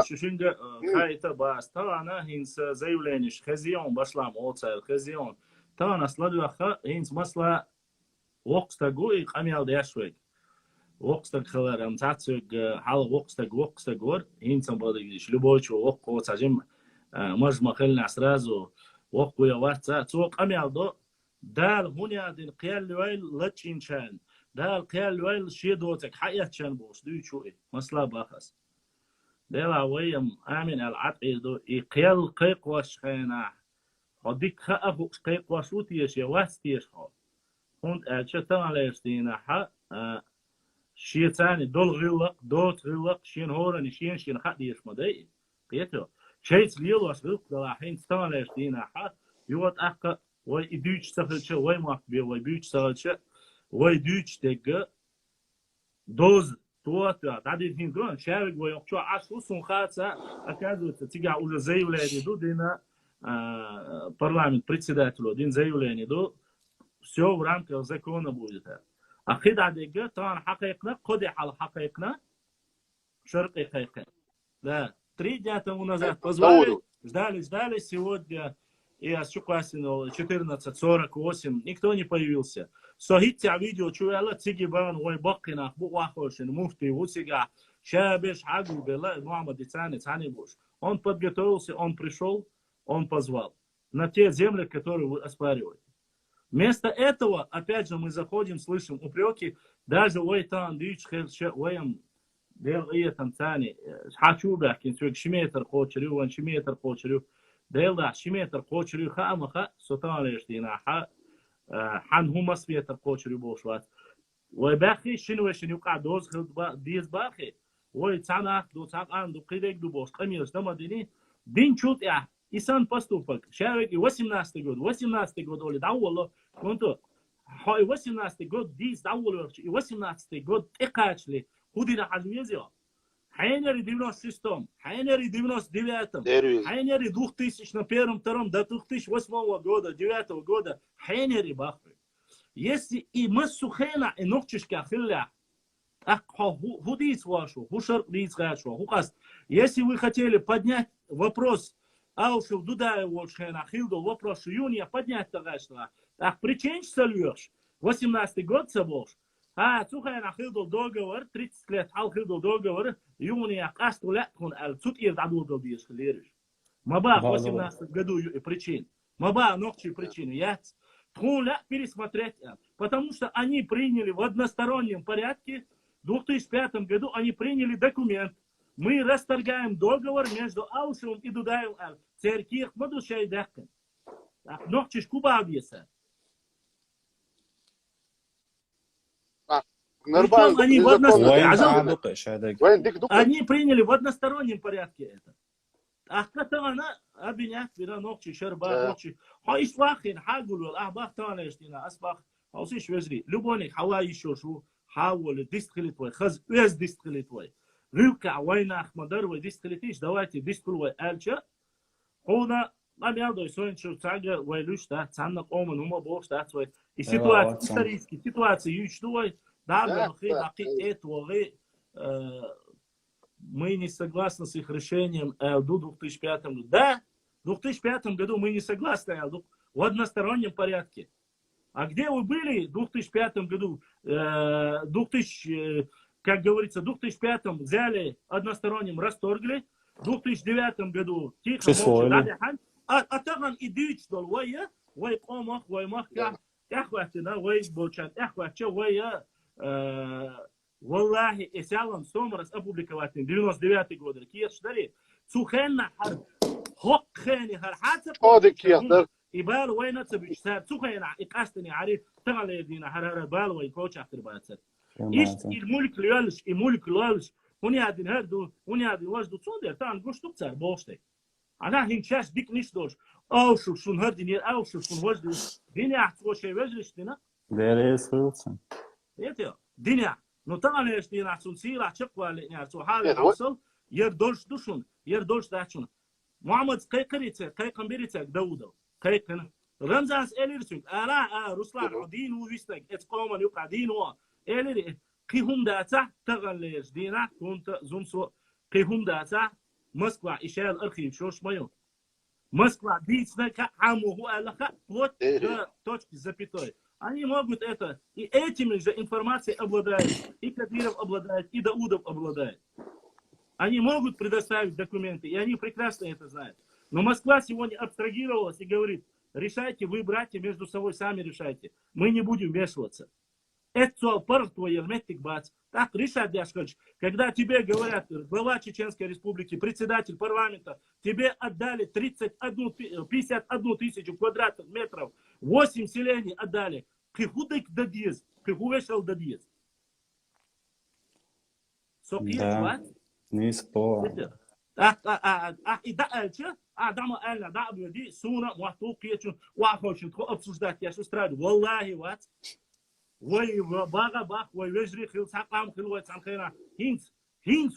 шушинга хайта бас, тана хинс заявление, хазион башлам, оцел, хазион. Тана сладуаха, хинс масла вокстагу и камял дяшвек. Вокстаг халарам цацуг, хал вокстаг гор, хинсам бодигиш, любой чего вокко цажим, мажма хелна сразу, вокко я варца, цук камял до. دال هنا دين قيال ويل لتشين شان دال قيال ويل شيدوتك حياة شان بوش دو شوي مسلا باخس دلا ويم آمن العقيدو قيال قيق واش خينا خديك خأفو قيق واشوتيش يواستيش خو هند أجتان ليشتينا حا شيتاني دول غلق دوت غلق شين هورني شين خديش مدي قيتو شيت ليل واش غلق دلا حين تان ليشتينا حا يوت أحق وای دوچ سخلچه وای ماکبی وای بیچ سخلچه وای دوچ تگه دوز توات دادی هین گران شاوگ وای اقچو عشو سونخاتsa оказывается тига уже заявление до дина парламент председателю дин заявление до все в рамках закона будет а хида дега тан حقيقنا قدح على حقيقنا شرقي حقيقة да 3 дня тому назад позвали ждали сегодня я шукасин 14:48 никто не появился. Сохитя видео чуяла цигибан вой бакина буахошин муфти усига шабеш хагу бела Мухаммад Цани Буш. Он подготовился, он пришел, он позвал на те земли, которые вы оспариваете. Вместо этого, опять же, мы заходим, слышим упреки, даже вой там дич хелше воем дел и там цани хочу бахкин чук шметр хочерю ван шметр хочерю ديلا شميتر قوشري خامخا سطاليش دينا حن هما سميتر قوشري بوشوات وباخي شنو يقع دوز ديز باخي ويتانا دو تاقان دو قيدك دو بوش قميرش دما ديني دين شوت يا إسان поступок شاوك 18 год оли даволо конто هاي 18 год дис даволо 18 год текачли худина хажмезио حينري 96 حينري 99 حينري 2001 2 до 2008 года 9 года حينري бахри если и мы сухена и ногчишка хилля худис вашу хушар дис вашу хукас если вы хотели поднять вопрос аушу дудая волшена хилдо вопрос юния поднять тогда так причин сольешь 18 год собой سوخي أنا خيدو دوغور 30 لات حال خيدو دوغور يوني قاستو لا تكون الصوت يدعو دوبيس خليرش ما با 18 году причин ما با ногчи причины я тхун لا пересмотреть потому что они приняли в одностороннем порядке в 2005 году они приняли документ мы расторгаем договор между Аушевым и Дудаем церких мадушай дахкан ногчиш куба объяса Они приняли в одностороннем порядке это. Ах, это она обвинять вера ногчи, шерба ногчи. Хаиш вахин, хагулу, ахбах танештина, асбах, хаусиш везри. Любоник, хава еще шу, хаволи, дистрили твой, хаз уез дистрили твой. Рюка, война, ахмадар, вы дистрилитиш, давайте дистрилуй эльча. Хона, Намялдой соинчу цага, вы люшта, цаннак оман, ума бошта, твой. И ситуация, исторические ситуации, ючтуй. Да, мы не согласны с их решением в 2005 году. Да, в 2005 году мы не согласны в одностороннем порядке. А где вы были в 2005 году? Как говорится, в 2005 взяли односторонним, расторгли. В 2009 году тихо молча. А там и дичь дол, вой помах, اخواتنا وي بوشات اخوات شو وي والله اسالم سومرس опубликовать 99 год كيف شدري سوخنا حرب حق خاني هر حادثه قادك يقدر يبال وين تبيش ساب سوخنا اقاستني عارف تغلي دينا هر بال وين كوتش اخر باتر ايش الملك ليالش هوني هادين هردو هوني هادين وجدو صدر تان قوش تقصر بوشتي انا هنشاش ديك نشدوش او شون هردين او شون وجدو دنيا احتوشي وجلشتنا Deriz Wilson. يتيا دنيا نو طبعا ايش دي نحسن سيرة شقوة يعني سو حال عوصل يردولش دوشون يردولش داشون محمد قيقريتك قيقنبيريتك داودو قيقنا رمزانس إليرسونك آلا رسلان عدين وويستك اتقوما يقع دين هو إليري قيهم داتا تغليش دينا كنت زمسو قيهم داتا مسكوا إشال أرخيم شوش مايو مسكوا ديتنا كعامو هو ألقا вот точки запятой. Они могут это, и этими же информацией обладают, и Кадыров обладает, и Даудов обладает. Они могут предоставить документы, и они прекрасно это знают. Но Москва сегодня абстрагировалась и говорит, решайте вы, братья, между собой сами решайте. Мы не будем вмешиваться. Это твой эрметик бац. Так, Ришат Дяшкович, когда тебе говорят, глава Чеченской Республики, председатель парламента, тебе отдали 51 тысячу квадратных метров, 8 селений отдали. Прихудек дадиез, прихувешал дадиез. Да, не спор. И да, дама Эльна, да, объяви, суна, муахтук, кечун, уахочун, обсуждать, я что страду, валлахи, ват. Ой, бага бах, ой, вежри хил, сакам хил, ой, цанхена. Хинц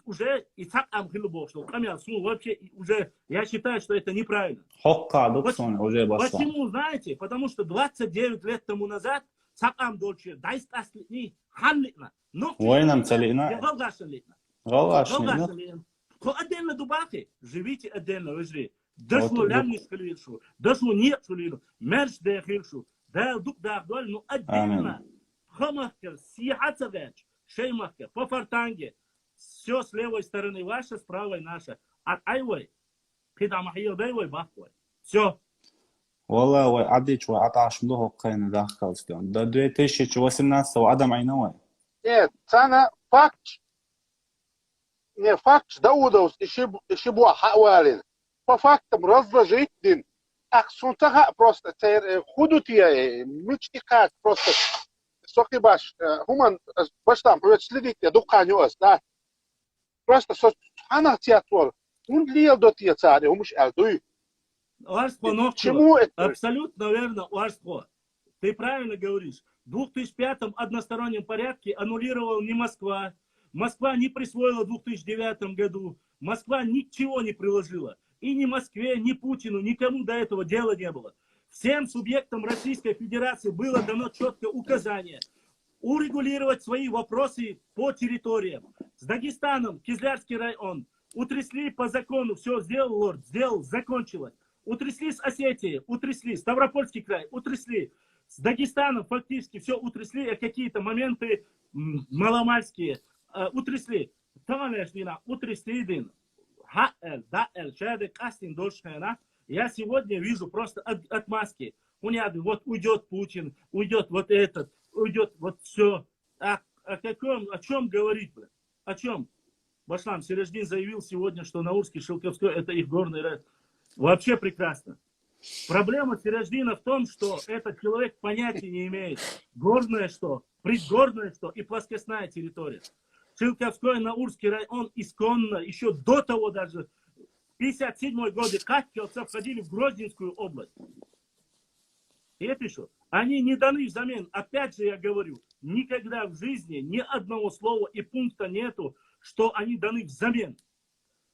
уже и сакам хил бошел. Камил, сун, вообще уже, я считаю, что это неправильно. Почему, знаете? Потому что 29 лет тому назад сакам дольше, дай стаслитни, ханлитна. Ой, нам целина. Голгашалитна. Голгашалитна. Отдельно дубахи, живите отдельно, вежри. Дошло лямнис хилишу, дошло нет хилину, мерш де хилшу, да дук да вдоль, ну отдельно. Хамахкер, Сихацавеч, Шеймахкер, по фартанге. Все с левой стороны ваше, с правой наше. От айвой, пидамахил дайвой бахвой. Все. والله وعدي شو 14 له قينا داخل ستون ده 2018 وعدم عينوي Нет, цана факт. Не факт Даудов ишибу хавалин. По фактам разложить дин. Ах, сунтага просто худутия, мечтикат просто. Соки баш, хуман баш там, следить я дуканю да. Просто хана театр. Он лил до тия цари, умуш алдуй. Чему это? Абсолютно верно, Уарско. Ты правильно говоришь. В 2005 одностороннем порядке аннулировал не Москва. Москва не присвоила в 2009 году. Москва ничего не приложила. И ни Москве, ни Путину, никому до этого дела не было. Всем субъектам Российской Федерации было дано четкое указание урегулировать свои вопросы по территориям. С Дагестаном, Кизлярский район, утрясли по закону, все сделал лорд, сделал, закончилось. Утрясли с Осетией, утрясли, Ставропольский край, утрясли. С Дагестаном фактически все утрясли, какие-то моменты маломальские утрясли. Утрясли. Я сегодня вижу просто отмазки. Вот уйдет Путин, уйдет вот этот, уйдет вот все. О чем говорить, блядь? О чем? Башлам Сереждин заявил сегодня, что Наурский, Шелковской это их горный район. Вообще прекрасно. Проблема Сереждина в том, что этот человек понятия не имеет. Горное что, предгорное что и плоскостная территория. Шилковской, Наурский район исконно, еще до того даже, в 1957 году катчевцы входили в Грозненскую область. И это что? Они не даны взамен. Опять же я говорю, никогда в жизни ни одного слова и пункта нету, что они даны взамен.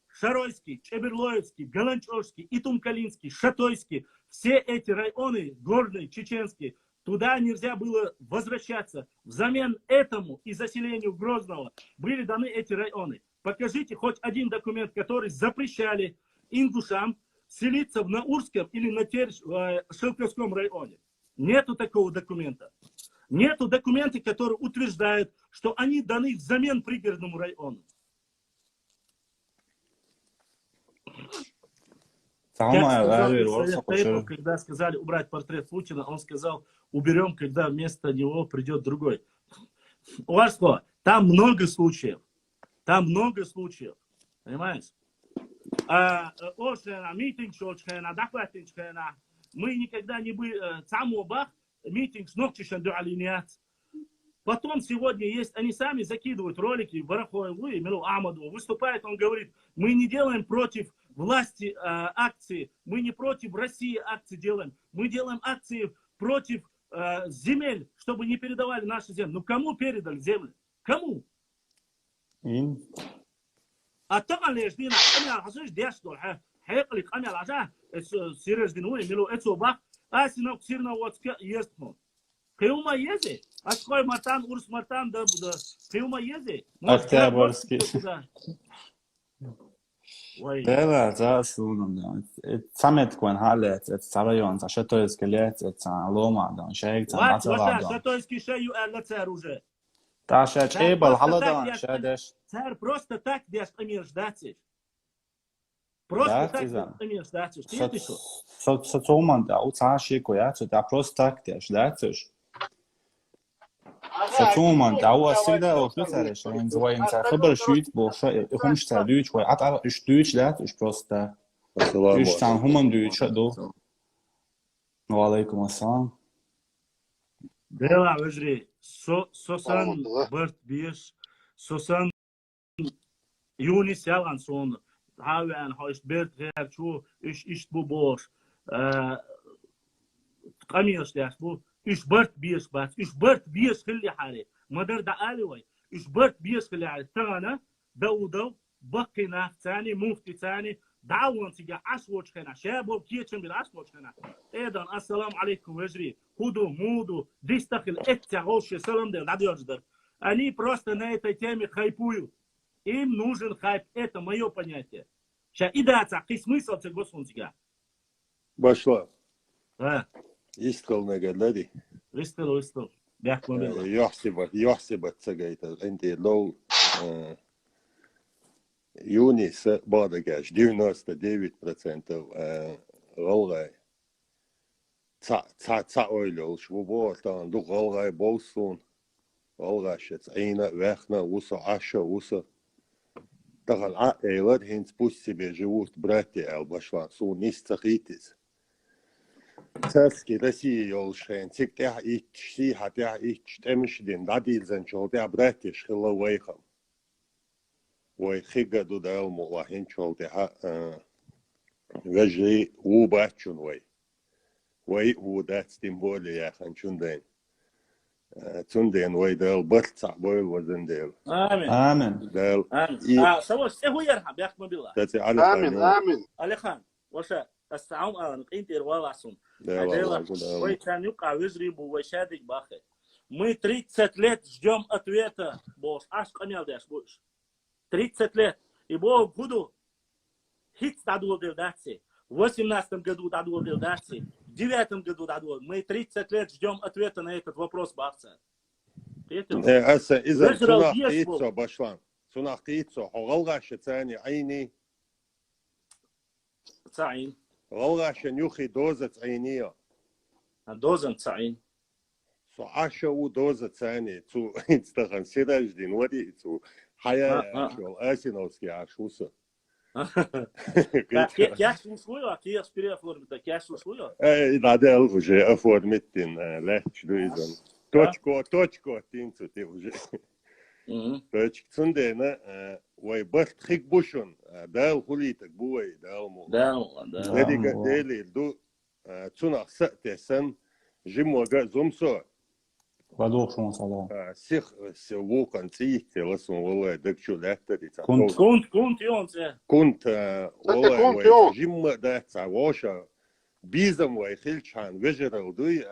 Шаройский, Чеберлоевский, Галанчевский, Итумкалинский, Шатойский, все эти районы горные, чеченские, туда нельзя было возвращаться. Взамен этому и заселению Грозного были даны эти районы. Покажите хоть один документ, который запрещали ингушам селиться в Наурском или на Шелковском районе. Нету такого документа. Нету документа, который утверждает, что они даны взамен пригородному району. Когда сказали убрать портрет Путина, он сказал, уберем, когда вместо него придет другой. Уважаемый, там много случаев. Понимаешь? Мы никогда не были митинг с ногтищем до алиниат. Потом сегодня есть, они сами закидывают ролики, Барахоеву, Миру Ахмадову, выступает, он говорит, мы не делаем против власти акции, мы не против России акции делаем, мы делаем акции против земель, чтобы не передавали наши земли. Ну кому передали земли? Кому? А то лишь дина, они дешдор, хекли, они лажа, серьезно, Миру Эцобах, а синок сирна вот есть. Кыюма ези, ашкой мартан, урс мартан, да, кыюма ези. Октябрьский. Да, за сунам, да. Самет кон халет, это сарайон, за что есть скелет, это лома, да, шейк, там мацава, да. Что есть кишею, это царь уже. Та шеч эйбал халадан, шедеш. Царь просто так дешь амир ждать. Просто так амир ждать. Соцоман, да, у цаши коя, да, просто так дешь, да, Соцоман, да, у всегда отлюцареш, он звоин за хабар шуит, больше, хумш цадуч, ой, ат штуч, да, просто. Штуч там хуман дуч, до. Ва алейкум ассалам. Дела, вежри, сосан берт биеш, сосан юнис ялан сон, хавен, хош берт гер, чу, иш бу бош, قميص داس بو إيش برت بيس بس إيش برت بيس خلي حالي ما در دعالي وي إيش برت بيس خلي حالي تانا دو بقينا ثاني مفتي ثاني دعوان تيجا عشوش خنا شابو كيتشن بالعشوش خنا إذن السلام عليكم وجري خدو مودو ديستخل اتعوش سلام ده надо ждать они просто на этой теме хайпуют им нужен хайп это мое понятие сейчас и да какой смысл цего сунтига Башла. Исткал نقدر Исткал يحسب تسجيت أنت لو يونس بعدكش 99% غلغة تا أولو شو بورتان دو غلغة بوسون غلغة شت عينا وحنا وصا عشا وصا دخل عائلات هنس بوسي بجوت براتي أو بشوان سو نستخيتس Царский России олшен, тектя ичси, хотя ич темшдин, дадилзен чолтя братиш хила вейхам. Ой хига дудал мулахин чолтя вежи убачун вей. Вей удать тем более яхан чунден. Чунден вей дал бартца бой возендел. Амин. Дал. سوس هو يرحم يا أخي بالله. آمين. علي خان وشا السعوم أنا إنتر والعصون. Ой, Танюка, выжри бу, вышадик бахе. Мы 30 лет ждем ответа, босс. Аж камел дашь будешь. 30 лет. И бог году хит дадул делдаться. В 18 году дадул делдаться. В 9 году дадул. Мы 30 лет ждем ответа на этот вопрос, бахса. أسا إذا سناق إيتسو باشلان سناق إيتسو غلغاشة ثاني عيني تعين غلغاشة نيوخي دوزة عينية دوزة تعين سو عاشا ودوزة ثاني تو إنستخن سيراج دين ودي تو حياة شو آسينوسكي عاشوسة كاش условия, киеш переоформить, каش условия. Надо уже оформить легче, дуизон. Точку, тинцу ты уже. Точку цундена, ой, бахт хик бушон, дал хулитак буй, дал му. Дал. Ледига дели, ду цунах сатесан, жимога зумсо. Вадох шон сала. Сих вулкан цихте, ласон волай, дакчу лехтари. Кунт йонце. Кунт, волай, жимма дакца, воша. بيزم ويخلشان وجرال دوي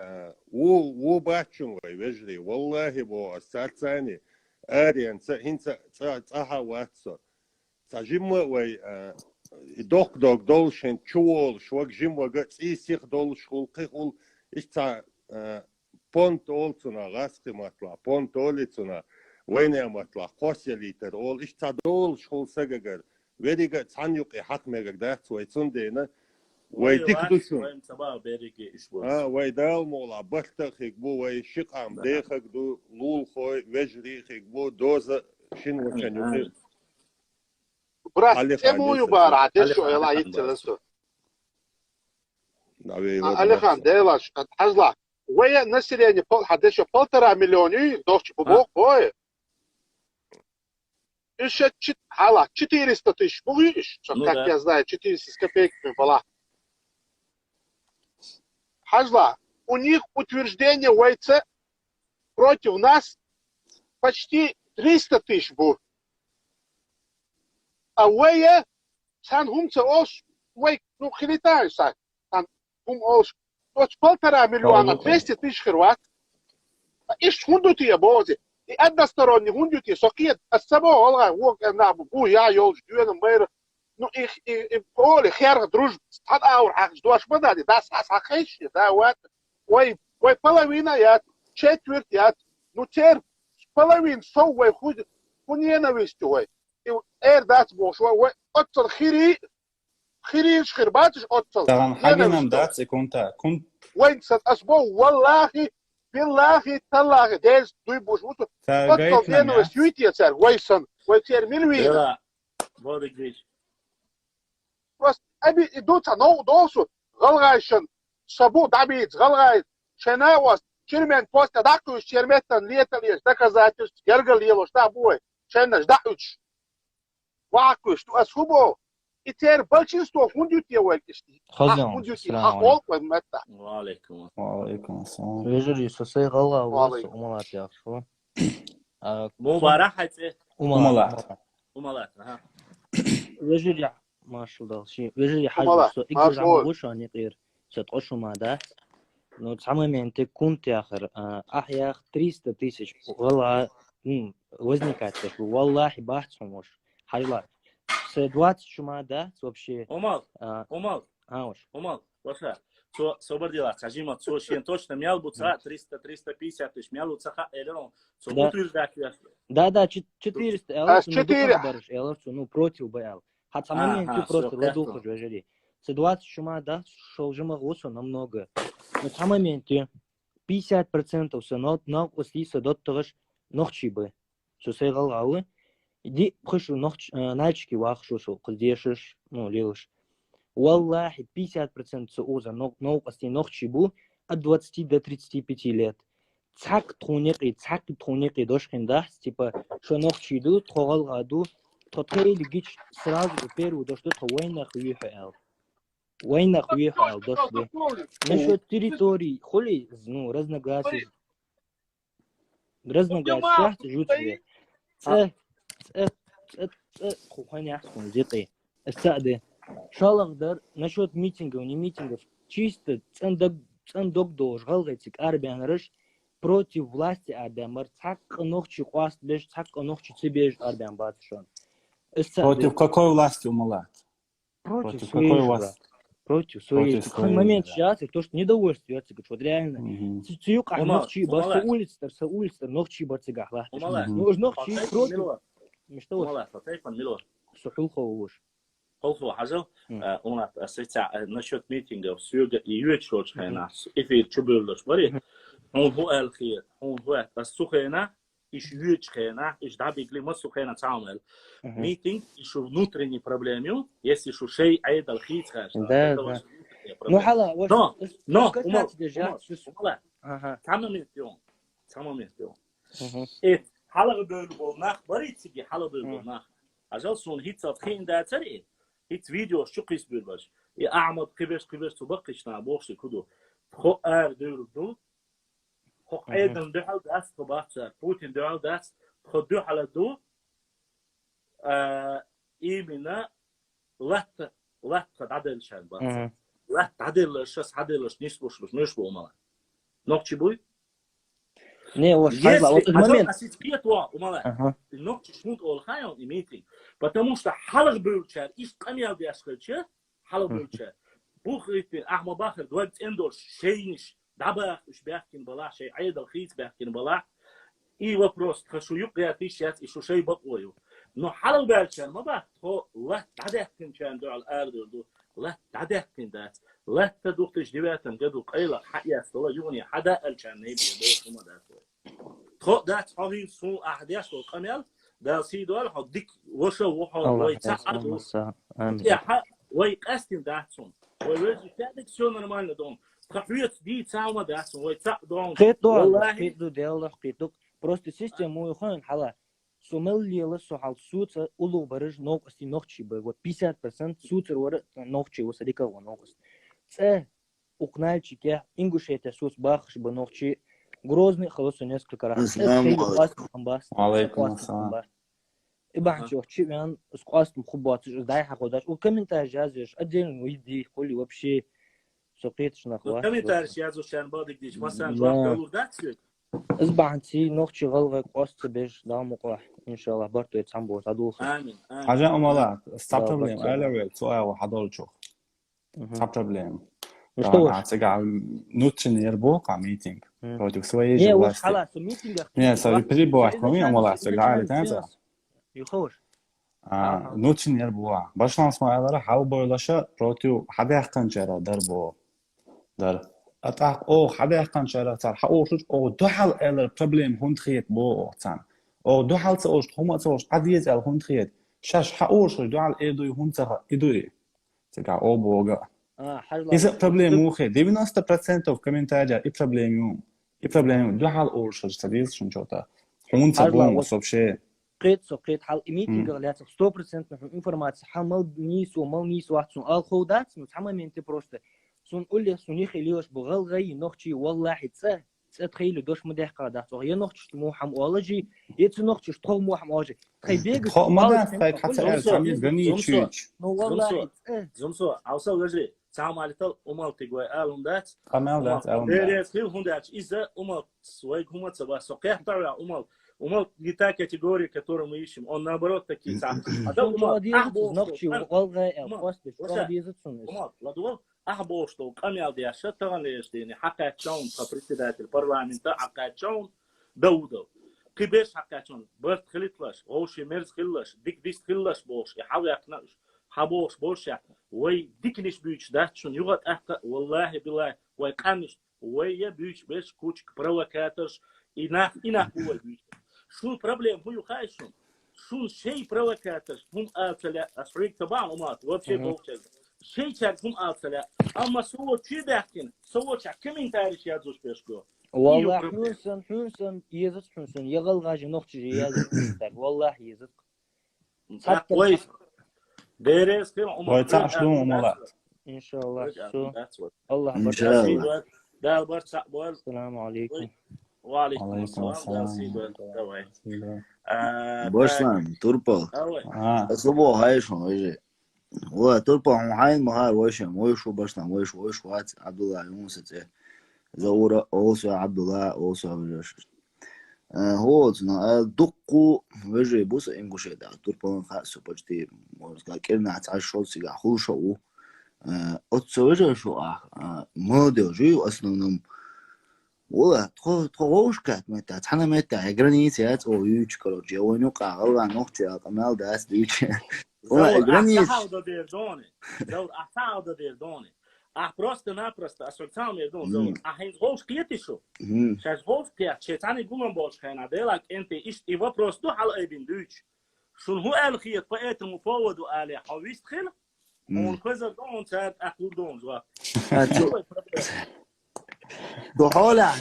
و باتشون ويجري والله بو الساتساني اريان هنسا صاحا واتسو تجيم وي دوك دولشن تشول شوك جيم وقت سيخ دولش خلقل ايش تا بونت اولتنا غاسقي مطلع بونت اولتنا وين مطلع قوسيا ليتر اول ايش تا دولش خل سجاجر وريغا تانيوقي حق ميغا داخت ويتسون دينا ويديك دوشون وين صباح بيريكي إيش بوس ويدال مولا بختخك بو ويشقام ديخك دو لول خوي وجريخك بو دوزة شنو وشنو براس تمو يبار عدشو يلا يتلسو أليخان ديلاش حزلا ويا население حدشو 1,5 миллиона دوش بوق خوي еще hala 400 тысяч будешь, как я знаю, 400 с копейками была. Хажла, у них утверждение войца против нас почти 300 тысяч будет. А войя, сан хумца ош, вой, ну хилитай, сан хум ош, вот 1,5 миллиона, 200 тысяч хорват. Иш хундути я бози. И односторонне хундути, сокет, асабо олга, вок на бу я ёлж, дюена мэр, ну их поле хер дружб, стан аур, ах, ждуаш бадади, да сас ахеши, да вот, ой, половина я, четверть я, ну тер половин со ой худ, у ненависти ой. И дат бош, ой, отцол хири шхирбатиш отцол. Таган хагинам дат секунта, кун. Ой, сат асбо, валлахи, بالله تالله ديز دوي بوش وتو قطو دينو سويتي يسار ويسن ويتير ملوين يلا بودك ديش بس أبي دوتا نو دوسو غلغايشن سبو دابيت غلغاي شناوس شرمين بوستا داكو شرمتن ليتاليش داكازاتش يرغل يلوش دابوي شنش داوش واكوش تو أسوبو يتير بالشيستو فونديوتي ويلكشتي فونديوتي حقول ومتا وعليكم السلام ويجري سوسي غلا وص أمالات يا شو مبارحة أمالات ها ويجري ما شو ده شيء ويجري حاجة سو إكزام وش أني غير ستقشوا ما ده но самое меньшее кунт яхер ахях 300 тысяч غلا возникает что والله бахт сумош хажла с 20 шума да вообще Умал Ваша собордила кажима со шен точно мял буца 300-350 тысяч мял буца элерон со утверждать да 400 элов ну против бл хат самое меньшее просто ладуху жажери с 20 шума да шел же могусу намного но самое меньшее 50% со но если садот тоже ночи бы со сейгалалы иди хышу ночь нальчики вахшу со кылдешиш ну лилш والله 50% сооза но если ночи бу от 20 до 35 лет цак тхунеки дошхинда типа что ночи идут хогалгаду тотели гич сразу первую дошло то война хуехал дошло насчет территории холи ну разногласия жутые خواهی خونجیقی استعده شالق در نشود میتینگ و نی میتингов чисто цендок дож галгайцик арбянрыш против власти арбянмар цак нохчи қваст беш цак нохчи цебеш арбян батшон против какой власти умалат против какой власти против своей в момент сейчас то что недовольствие вот реально цюк нохчи бас улица нохчи бацигах ну нохчи против что умалат тайпан мило сухулховуш خلصوا حاجة أنا أسيتع نشوت ميتينغ سوق يوتشوش هنا إذا تشبلش بري هو الخير هو السخنة إيش يوتش هنا إيش دابي كلي ما سخنة تعمل ميتينغ إيش внутренние проблемы если شو شيء عيد الخير خارج ну حلا но تمام إيه حلا بدل بولنا بري تيجي حلا بدل بولنا عجل صون هيت خين ده تري هيت فيديو شقيس بالباش يا أعمد قبش تبقيش نعبوش كده خو دور خو أيضا دحل داس طبعت بوتين دحل داس خو دحل دو إيمنا لا تعدل شان بس لا تعدل شس عدلش نيسبوش مش بوملا نقطة بوي Не, вот момент. Ногти шмут олхайон имеет. Потому что халах был чар, иш камял диашхал чар, халах был чар. Бухрит Ахмад Бахр двадцать эндор шейниш, дабах уж бяхкин бала, шей айдал хит бяхкин бала. И вопрос, хочу юкая ты сейчас и шушей бакою. Но халах был чар, мабах, то ла тадехкин чар до ал-арду, لا تعدهكين دات لا تدوقتش دباتن قدو قيلة حقيا صلا يوني حدا الكان نبي دوق ما دات خو دات حوي سو أحداث والقميل دا سيدوال حدك وشو وحو ويتعدو يا حق ويقاستين داتون ويوزي كادك شو نورمال دون خفيت دي تاوما داتون ويتعدون قيت دو ديالله قيتوك просто систему يخون حلا سومليلا سوحال سوتر улу барыж новости ногчи бы вот 50% сутер вор ногчи усадика во новость це укнальчики ингушетя сус бахш бы ногчи грозный холосу несколько раз алейкум ассалам ибанчо чивян сквастм хубат дай хаходаш у комментарий жазешь отдельно уйди коли вообще сокетшна хват комментарий жазушан бадик диш масан жак датсет ازبعنتي نوختي غلغك قصت بيش دامقه ان شاء الله برضو يتسامبو تدوخ امين حاجه امالات stop problem الا سؤال حضر شو stop problem تقع نوتشن يربوق ميتينج بروجكت سويج يا وش خلاص ميتينج يا سوي بري بو احكمي امالات تقع على تنزا يخوش نوتشن يربوق باشلانس ما يدار حاول بولاشا بروتو حدا يحقن جرا دربو در أتاق أو حدا يحقن شارع صار حقوش أو دوحل إلى problem هون خيط بو أحسن أو دوحل سأوش هم سأوش عديز إلى هون خيط شاش حقوش دوحل إيدوي هون سها إيدوي تقع أو بوجا إذا problem مو خيط 90% of комментариев и проблем دوحل أوش جديد شو نشوفه هون سبون وصبشة قيت حال ميتينج غلاتك 100% من информация حمل نيس واحد الخودات نتحمل من просто سون قولي سوني خليوش بغلغي نوختي والله تخيل دوش مدح قاعدة يا نوختي موحم والله يت نوختي طول موحم واجي تخيل خو ما ده حتى سامي غني تشيش والله زمسو اوصل وجري تعال مالتل ومالتي غوي الوندات قمالات ديريس خيل هوندات اذا ومال سوي هما تبع سوقيح تاع ومال не та категория, которую мы ищем, он наоборот такие сам. А то نوختي والله القصد شو بيزتون ладуал أحبوش تو كمال دي عشان تغنيش ديني حكاتشون كبريسيدات البرلمان تا حكاتشون دودو كبيش حكاتشون برت خليتلاش وشي مرز خلاش ديك ديست خلاش بوش يحاول يقنعش حبوش بوش وي ديكنيش بيش داتشون يغط أحكا والله بالله ويقنش وي بيش بيش كوچ провокаторш إناف هو بيش شو проблем هو يخايشون شو شيء провокаторш هم أكلا أسريك تبعهم ومات وبشي بوش شيء كم أصله أما سووا شيء داخل سووا شيء كمين تاريخ يازوش بيشكو والله حنسن يزت حنسن يغل غاج نقطة يازت والله يزت كويس ديريس كم ويتعشلون أمورات إن شاء الله الله إن شاء الله ده برت السلام عليكم وعليكم السلام باشلام تربا أصبوا هايشون وجه وتربا معين مهار ويشم ويشو باشلام ويشو هات عبد الله يونس زورا أوسع عبد الله أوسع وجش هو تنا دقو وجه بوس إنجوشة ده تربا خاص بجتي موزع كنا تعشوا سيجا خوشوا أتصور شو ما دجاج أصلاً والله تخوش كات متى تحنا متى جرانيتات أو يوش كروجي وينو قاعد نوختي أقمال داس ديش والله جرانيت أحاول ديردوني دور أحاول ديردوني просто-напросто أسرتهم يردون دور أحين خوش كيتي شو شاش خوش كيت شيطاني قوم باش خينا ديلك أنت إيش إيوا просто على أيدين دوش شون هو الخيط بقيت المفوض وقالي حويست خيل ونخزر دون ساعات أخذ دون زوا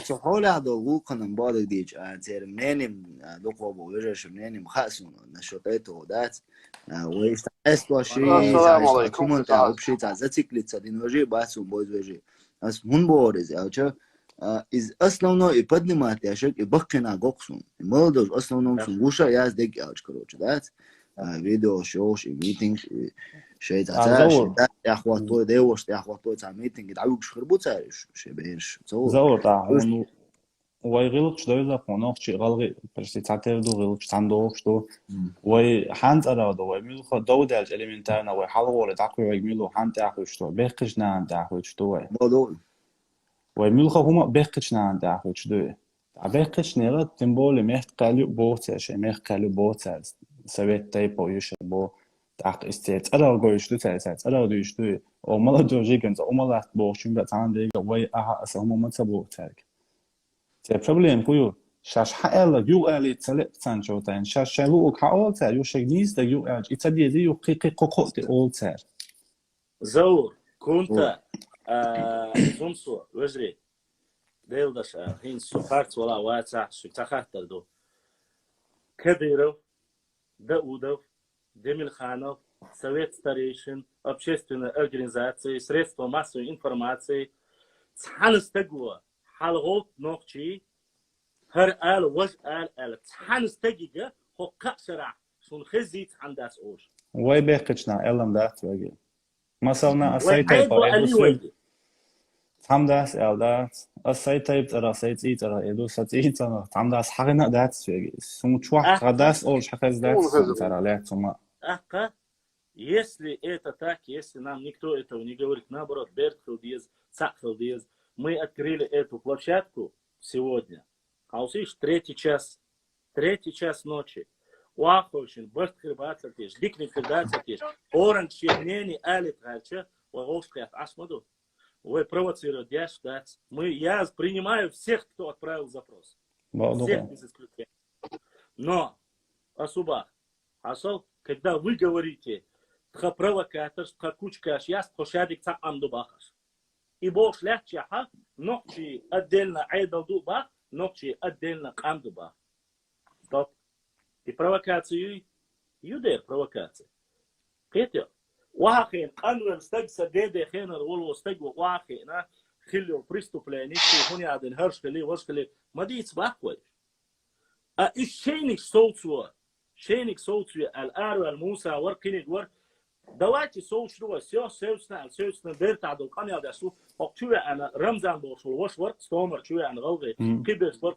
شو حاله دو قنن بعد ديج تير منين لقوا بوجش منين خاصون نشاطته دات ويش استوا شيء السلام عليكم كمان تعب شيء تعزتك لتصدين وجه باسون بوز وجه اس من بورز أوجه إز أصلاً يبدل ما تياشك يبقينا قوقسون مالدوش أصلاً سنوشا ياز ديك أوج كروش دات فيديو شوش ميتينج شيء تاعش يا اخواتو ديوش يا اخواتو تاع ميتينج يدعوك شخربو تاعش شي بينش زور تاع ويغلق شدوي لا فونوخ شي غلغي برشي تاعتر دو غلق تاندوخ شتو وي حانت ادا دو ميل خو دو دالج اليمنتارنا وي حالو تاعكو يميلو حانت تاعكو شتو بيقشنا تاعكو شتو وي ميل خو هما بيقشنا تاعكو شتو بيقشنا تيمبول ميخ قالو بوتاش ميخ قالو بوتاش سويت تايبو يش بو Так, استعراض قويشتو استعراض يشتو وملا جوجيكنز وملا بوشين بتعمل ديجا وي أسهم ما تبوك تارك. problem كيو شاش حالا يو ألي تلق تانجو تان شاش شلو كأول تار يو شجنيز ده يو أج إتدي دي يو قيق قوقت أول تار. زور كنت زمسو وزري ديل داش هين سوفارت ولا واتسع سوتاخاتر دو كديرو داودов Демильханов, Совет старейшин, общественная организация, средства массовой информации, цханстагуа, халгот нохчи, هر آل وج آل цханстагига, хокка шара, шун خزيت عنداس أوش. وي بيقتنا إلهم دات وجي. مثلاً السيطة بقى تعمداس إلدات السيطة ترى سيطة ترى إدو سيطة ترى تعمداس حقنا دات وجي. سمو شوح غداس أوش حقز دات ترى لا تما. Если это так, если нам никто этого не говорит, наоборот, Бертхелдиз, Цахелдиз, мы открыли эту площадку сегодня, а услышишь, третий час ночи, Уаховчин, Бертхелбацатиш, Дикникердацатиш, Оранчернени, Алитхача, Лаговская, Ашмаду, вы провоцируете, я принимаю всех, кто отправил запрос. Всех без исключения. Но, особо, когда вы говорите, провокатор, кучка яс, пошадик та амдубахаш. И бог ляхчаха, ночи отдельно айдалдуба, ночи отдельно амдуба. Стоп. И провокацию, юдер провокация. Кетер. Вахин, анвен стагса деде хенер, воло стагу вахина, хилио преступление, хуни один хершкали, вошкали, мадиц бахвай. А ищейник солцуа, شينك صوتي الآر والموسى ورقيني ور دواتي صوت شو سيوسنا بيرت عدو قنيا داسو وقتوي أنا رمزان بوش وش ورق ستومر شوي أنا غلغي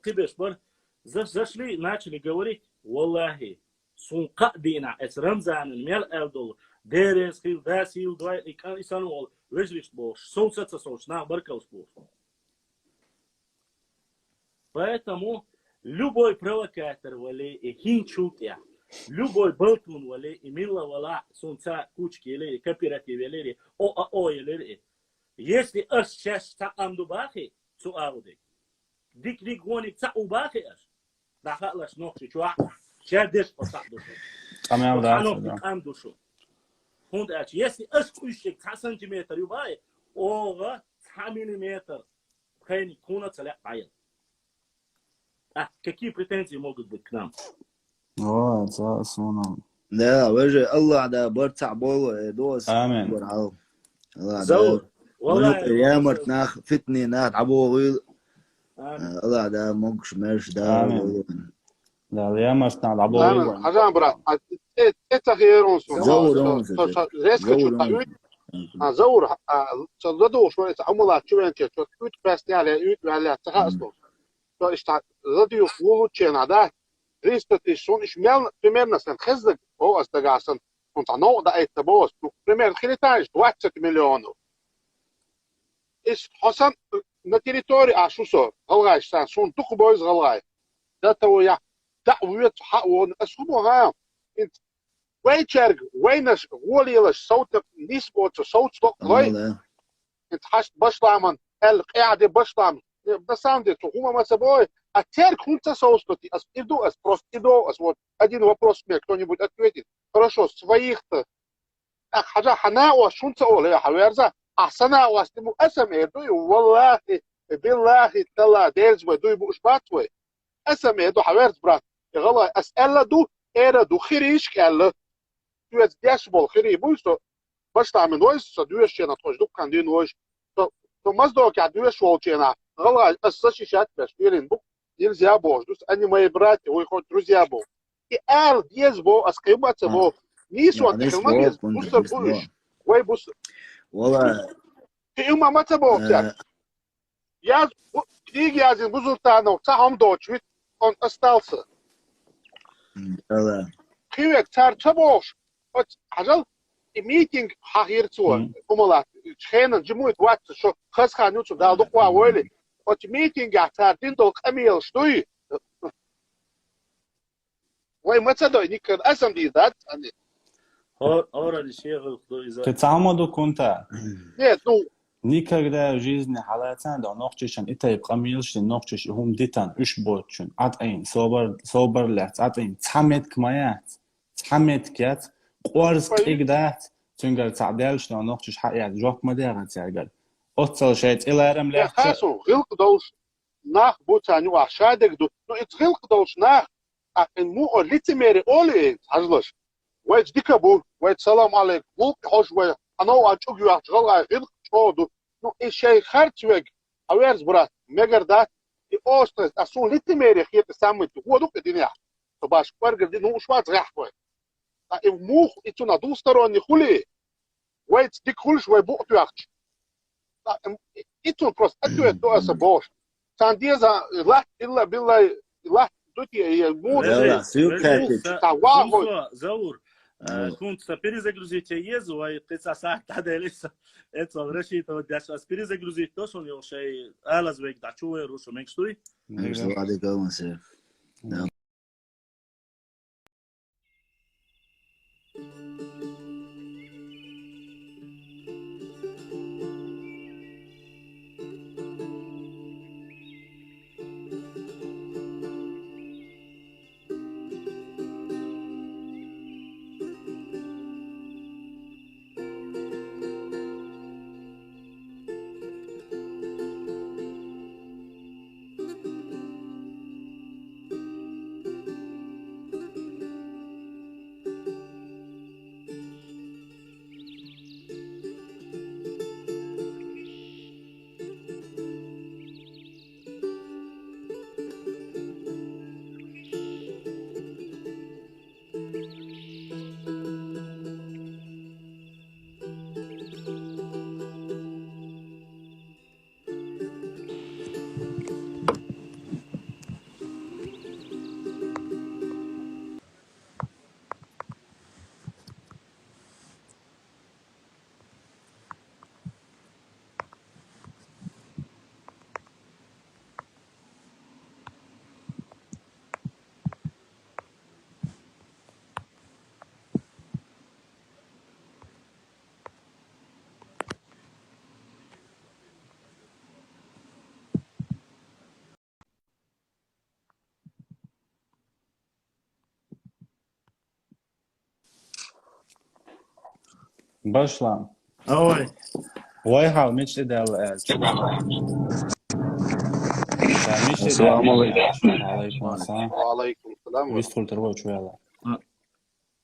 كبش بر زشلي ناتشلي جوري والله سنقا دينا اس رمزان الميل ألدول ديرس خيل داسيل دواي كان يسانو وجريش بوش صوت نا بركوش بوش. Поэтому любой провокатор вали хинчутя, любой болтун вали имела вала сунца кучки или кооператив или ОАО или если аш сейчас та амдубахи суауди дикли гоник та убахи аш дахалаш нохчи чуа шадеш посадушу أمام ано амдушу хунд аш если аш кушик 3 сантиметр юбай ога 3 миллиметр хейни куна цаля айл. Какие претензии могут быть к нам? это сумно. لا وجه الله على برتع بول دوس آمين. زور والله يا مرتناخ فتني نات عبوغيل الله على مقش مش دا لا يا مرتنا عبو حاجة برا تغييرون زور زور صدقوا شوية عملات شوية شوية بس على تخاصم то есть радио улучшено, да, 300 тысяч, он имел примерно хезек, остагасан, он тано да это босс, примерно хилитаж 20 миллионов. Из Хасан на территории Ашусо, Галгай, сон тух бойз Галгай, да того я, да уйдет, он особо инт вейчерг, вейнаш, волилаш, саут нисбот, саут сток, лой, инт хаш башламан, قاعدة башламан. На самом деле, хума мы собой, а теперь хунта соустати, иду, просто иду, вот один вопрос мне кто-нибудь ответит. Хорошо, своих-то, حاجة حناوة شنطة أولى يا حوارزة أحسنا واستمو أسم إدوي والله بالله تلا ديرز ودوي بوش باتوي أسم إدو حوارز برات غلا أسألة دو إيرا دو خيريش كألا دويت ديش بول خيري بويسو باش تعمل ويس دويش شينا توش دو كان دين ويش تو مزدو كا دويش والشينا غلا أساسي شات باش بيرين بوك нельзя бо, они мои братья, вы хоть друзья бо. И эл диез бо, аскайматься бо. Нису от технологии, бустер будешь. Ой, бустер. И у мама бо, я книги один бузултанов, цахом дочь, ведь он остался. Кивек царь цабош. Вот, ажал, и митинг хахирцуа, умалат, чхена, джимует ватса, что хасханюцу дал духва войли. Вот митинг царь дол камил, что и? Ой, мацадой, никогда, асам дизат, они. Орали шегал, кто из-за... Ты самоду кунта. Нет, ну, Никогда в жизни халатсан да нохчишан итай камилши нохчиш хум дитан уш ботчун атайн собар лят атайн цамет кмаят цамет кят قارس قيقدات تنقل تعدلش لو نخشش حقيقة جوك مديغة تعقل أتصل شيء إلا رم ja, لحظة خاصو غلق دوش nach butani wa shadek do no it's gilq dos nach en mu o litimere ole hazlash wa dikabo wa salam alek bu hoş wa ano açık yu açgal gilq çodu no e şey khartweg awers brat megardat e ostres asun litimere khiyat samit huwa duk dinya to bash qargar di no shwat rahwa e mu itu na dustaron khuli wa dik khulsh wa bu tuach itu pros atu to as a bosh Sandiza lat illa billahi lat duti je Да, Заур, Заур, كنت перезагрузить езу, а ты сасак таделис, это решит, вот я сейчас перезагрузить то, что у него шей алаз век дачуе рушу мекстуй. باشلام Ой. وای حال میشه دل السلام عليكم. عليكم السلام وعليكم السلام ويستخل تروح شوية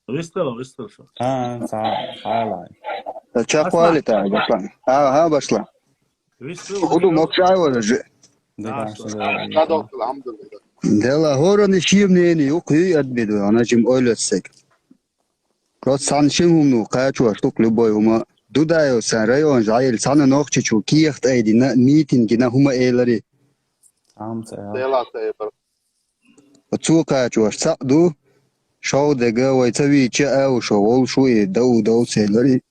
Выстал что? تعال Чаквали так, башлан. Ага, башлан. Худу мокшай уже. Kadok alhamdulillah. Дела хорон шимнени юқи адбиду, анажим ойлотсек. Просто саншимумну качуа штук любой ума. Дудаю сан район жайл сана нохчичу киехт айди на митинги на хума эйлари. Dela tayber. Цу качуа саду. Шоу дега вай цави ча ау шоу шуи дау селари.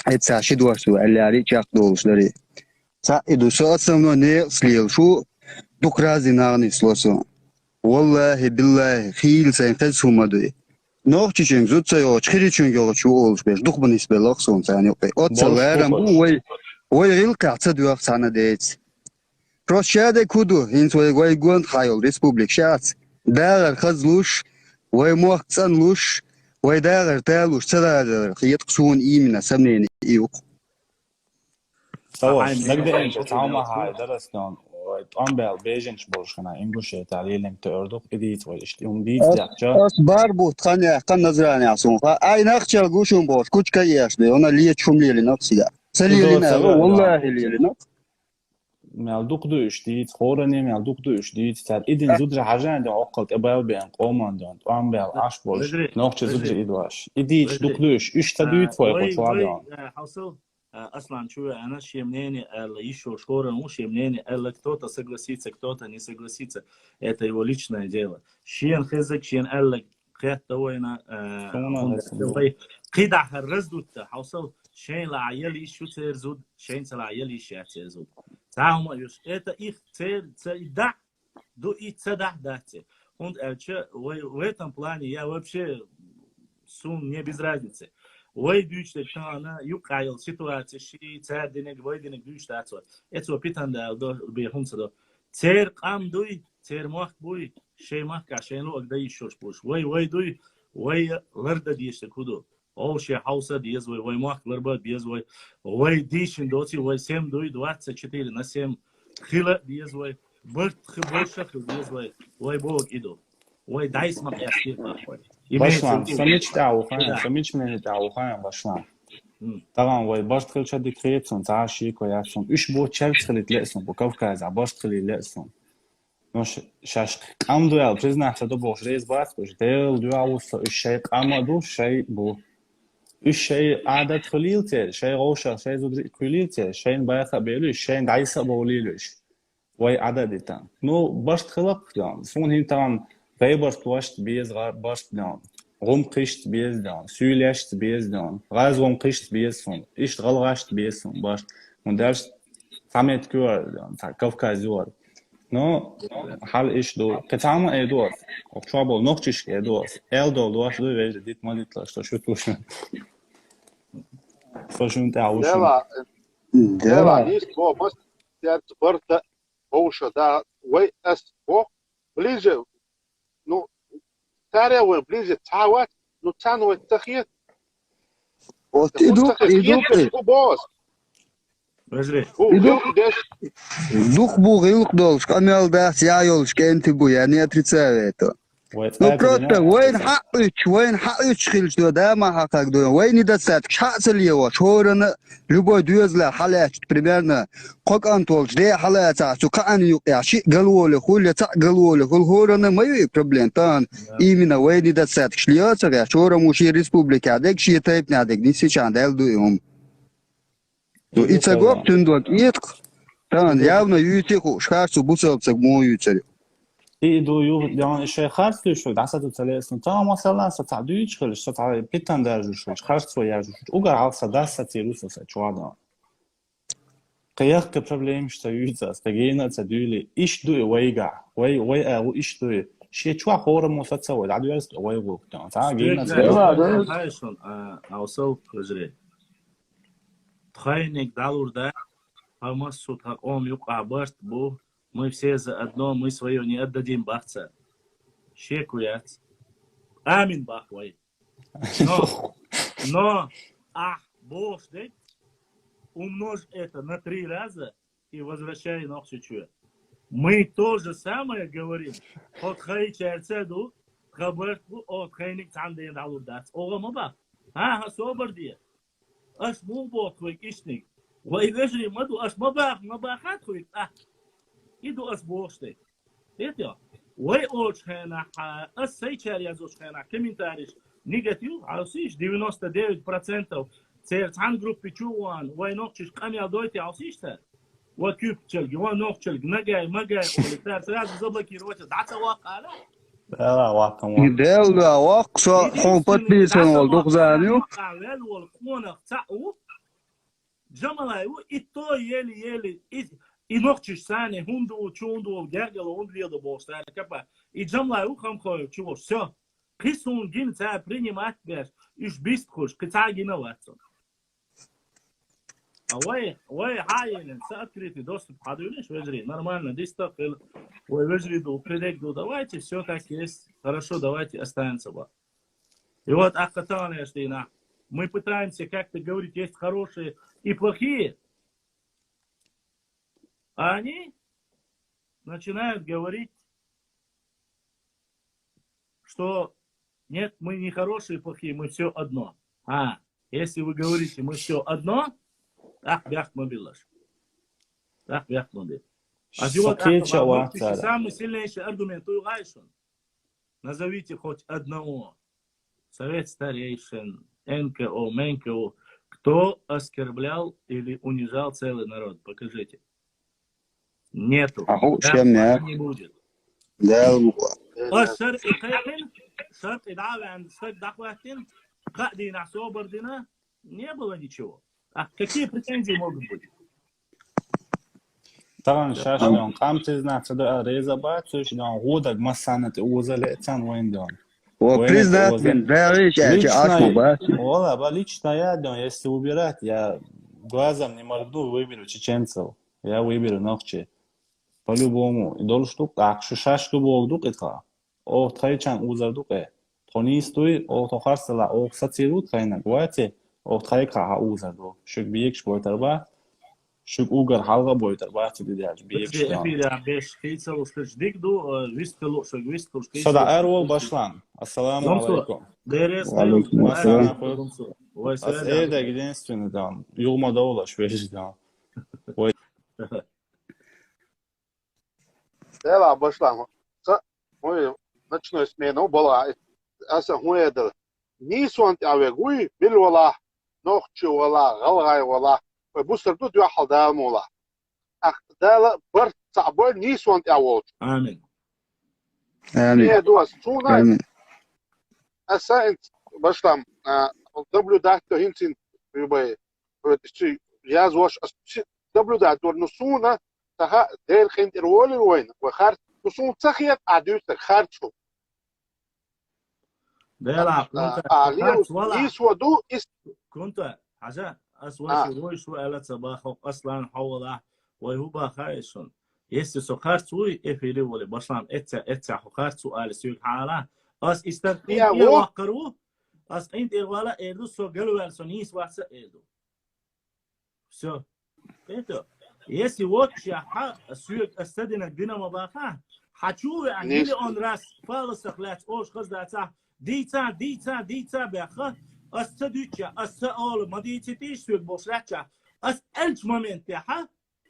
Это шидуашу аляри чак долшлари. Ца иду соцамно не слил шу дук рази нагни слосо. Wallahi billahi khil sen khsumadu. Нохчичен зуцаё чхиричен ёчу олшбеш дук бнис белохсон цани опе. Отцаларам ой илкаца дуах санадец. Прошяде куду инсвой гой гон хайол республик шац. Дагар хазлуш ой мохцан луш ой дагар талуш цадагар хиетқсун имена самнени иук. سواش نقدر إنش تعامل هاي درسنا وطنبال بيجنش برشنا إنجلش تعليم تأردق إديت ويش يوم ديت جاكجا أصبر بوت خانة خان نزراني عصون أي نخشى قوشون بوش كوش كياش لي أنا ليه تشوم لي نفسي سليلنا والله ليه مالدوق دوش ديت خورني مالدوق دوش ديت تار إدين زودر حاجة دي عقلت إبال بين قومان دون طنبال عش برش نوخش زودر إدواش إديت دوق دوش إيش تدويت فوق وطواليون حصل أصلا شو أنا شيمنيني еще скоро шиемнение, кто-то согласится, кто-то не согласится. Это его личное дело. Шиен хезек, шиен эллек, خيطة وين قيد هالرزدوت حوصل شين لعيالي شو ترزود شين لعيالي شو ترزود تعهم يش это их цель да до и цедах дате. Und в этом плане я вообще сун не без разницы. Ой, дючте, тана, юкайл, ситуация, ши, царь денег, вой денег, дючте, отцо. Это питан да, бехунца до. Цер кам дуй, цер мах буй, шей мах ка, шей луак да еще шпуш. Вой дуй, вой ларда диште куду. Ол шей хауса диез, вой мах ларба диез, вой дишин доти, вой 7 дуй, 24 на 7 хила диез, вой برت خبرش خبرش وای بوق ایدو وای دایس ما قیاسی باید. باشم سمیچ دعوخان سمیچ من دعوخان باشم. طبعا وای باش خیلی شدی کریتون تعاشی کویاتون. ایش بود چهل خیلی لسون با کافکاز باش خیلی لسون. نوش شش کم دوال پرزنه تا باش ریز باید کوش دیل دوال وست ایش کم دو شی بو ایش شی عادت خلیل تر شی روشه شی زود خلیل تر شی باید خبیلی شی دایس باولیلش. وای عددی تام. نو باش خلاق دام. سون هین تام غیبت واشت بیز باش دام. غم قشت بیز دام. سویلشت بیز دام. غاز غم قشت بیز سون. ایش غلغشت بیز سون باش. من درس سمت کور دام. تا کافکازیور. نو حال ایش دو. کتام ایدور. اخشابل نخچش ایدور. دو دوش دو ویج دیت مانیت لاش. شو توشن. فشون تعوشون. دلا نیست با ماست در برد اوشا دا وی اس بو بلیجه نو تاره و بلیجه تعوات نو تانو التخيط إيدوك باز дух бугилк долж камел дас я ёлж кенти бу я не отрицаю это. Ну просто войн хакыч хилж до да ма хакак до войн недостаток шацел его шорана любой дюзла халач примерно как антолж де халаца сукан я ши галволе хуля та галволе хулхорана мои проблем тан именно войн недостаток шлёца я шора муши республика дек ши тайп надек не сейчас дал дуем. Ну и цагок тюндок нет тан явно ютиху шхарцу бусовцак мою царь. ایدو یان اشای خرج شد دست تو تلسون تا مثلا ستا دویچ خلش ستا پیتن درجوش خرج تو یارجوش اوگر حالسا دست تیروس سه چوادان قیاق که پرابلم شتا یوزاست تگینا تدویلی ایش دوی ویگا وی او ایش دوی شی چوا خور موسات سواد عدو یارست وی وقتان تا گینا تدویلی هایشون اوسو کجری تخاینک دالورده همه سوت هم یوق عبارت بو мы все заодно, мы свое не отдадим бахца. Шекуяц. Амин бахвай. Но, Бог, умножь это на 3 раза и возвращай ног чуть-чуть. Мы то же самое говорим. От хай чарцеду, хабарту, от хайник цанден алурдац. Ога маба. Собардия. Аш мубо твой кишник. Вай вежри маду, аш мабахат хуик. إيدو أسبوعشتي، إيتيا، وين أوشخنا السيشار يزوشخنا كمين تاريخ نيجاتيو عاوسيش 99% سيرت عن جروب بيشوان وين نقطش قامي عدويتي عاوسيشته وكيف تشلج وين نقطش نجاي مجاي ولتار سراد زبك يروح دعسة واقع لا لا واقع دولة واقع خوبت بيسون والدوق زانيو واقع والقونة تاعو جمالايو إتو يلي I noćiš sane, hundu, čundu, gergelo, undvijedo boštane, kapa. I džamlaj uham koju čuo, все. Кисун гин ца принимать беш, иш бистхуш, кица гиноваться. А вай хайен, ца открытый доступ, ходулиш, вежри, нормально, дистопил, ой, вежри, предегду, давайте, все как есть, хорошо, давайте останемся. И вот Ахатана, мы пытаемся как-то говорить, есть хорошие и плохие, а они начинают говорить, что нет, мы не хорошие и плохие, мы все одно. Если вы говорите, мы все одно, бях мобилаш. Бях мобил. А самый сильнейший аргумент, назовите хоть одного. Совет старейшин, НКО, МНКО, кто оскорблял или унижал целый народ? Покажите. Нету. Не будет. الشرق قيحن شرق دعوة عند شرق دعواتين قاعدين عصوا بردنا не было ничего. Какие претензии могут быть? طبعا شاشة قامت زنا تدا ريزا بات سوش دان غودك مسانة اوزا لئتان وين دان О, Ой, признателен, да, видишь, лично я, но если убирать, я глазом не моргну, выберу чеченцев. Я выберу Нохчи. По-любому. И должен штук, шашку богдук это. О, тхайчан узардук э. Тони стоит, о, тохарсала, о, сацирут хайна. Гуати, о, тхайка узарду. Шук биекш бойтерба. Шук угар халга бойтерба. Тидидяж биекш. Sada Erol başlan. Assalamu alaikum. As evde единственный там. Юлмада ulaş verir там. Ela başlan. Ой, ночной смену была. Аса хуэдер. Ни сонт авегуй бил вала. Нохчи вала, галгай вала. Бусырду дю халда мола. Ах дала бір цабой ни сонт авол. Амин. Амин. Амин. Аса انت başlan. Наблюдать то хинцин прибай. Я звош наблюдать то нусуна таха дел хинт роль войн. وخار نسون تخيط عدوش خارجو. دلع يسودو كنت حاجة أسوأ شوي شو قالت صباح أصلا حولا وهو خايشون يس سخرت وي إفيلي ولي بشلام إتسع خرت سؤال سيد حالا أس استقيم وقرو أس إنت ولا إيدو سو قالوا سونيس واسا إيدو سو إيدو يس واتش يا حق سيد استدنا الدينامو باقا حتشوفي عن ملي أون راس فالسخلات أوش خزداتا ديتا بأخا أستدوتشا أستأول ما ديتيش سوق بوشلاتشا ألش момент يا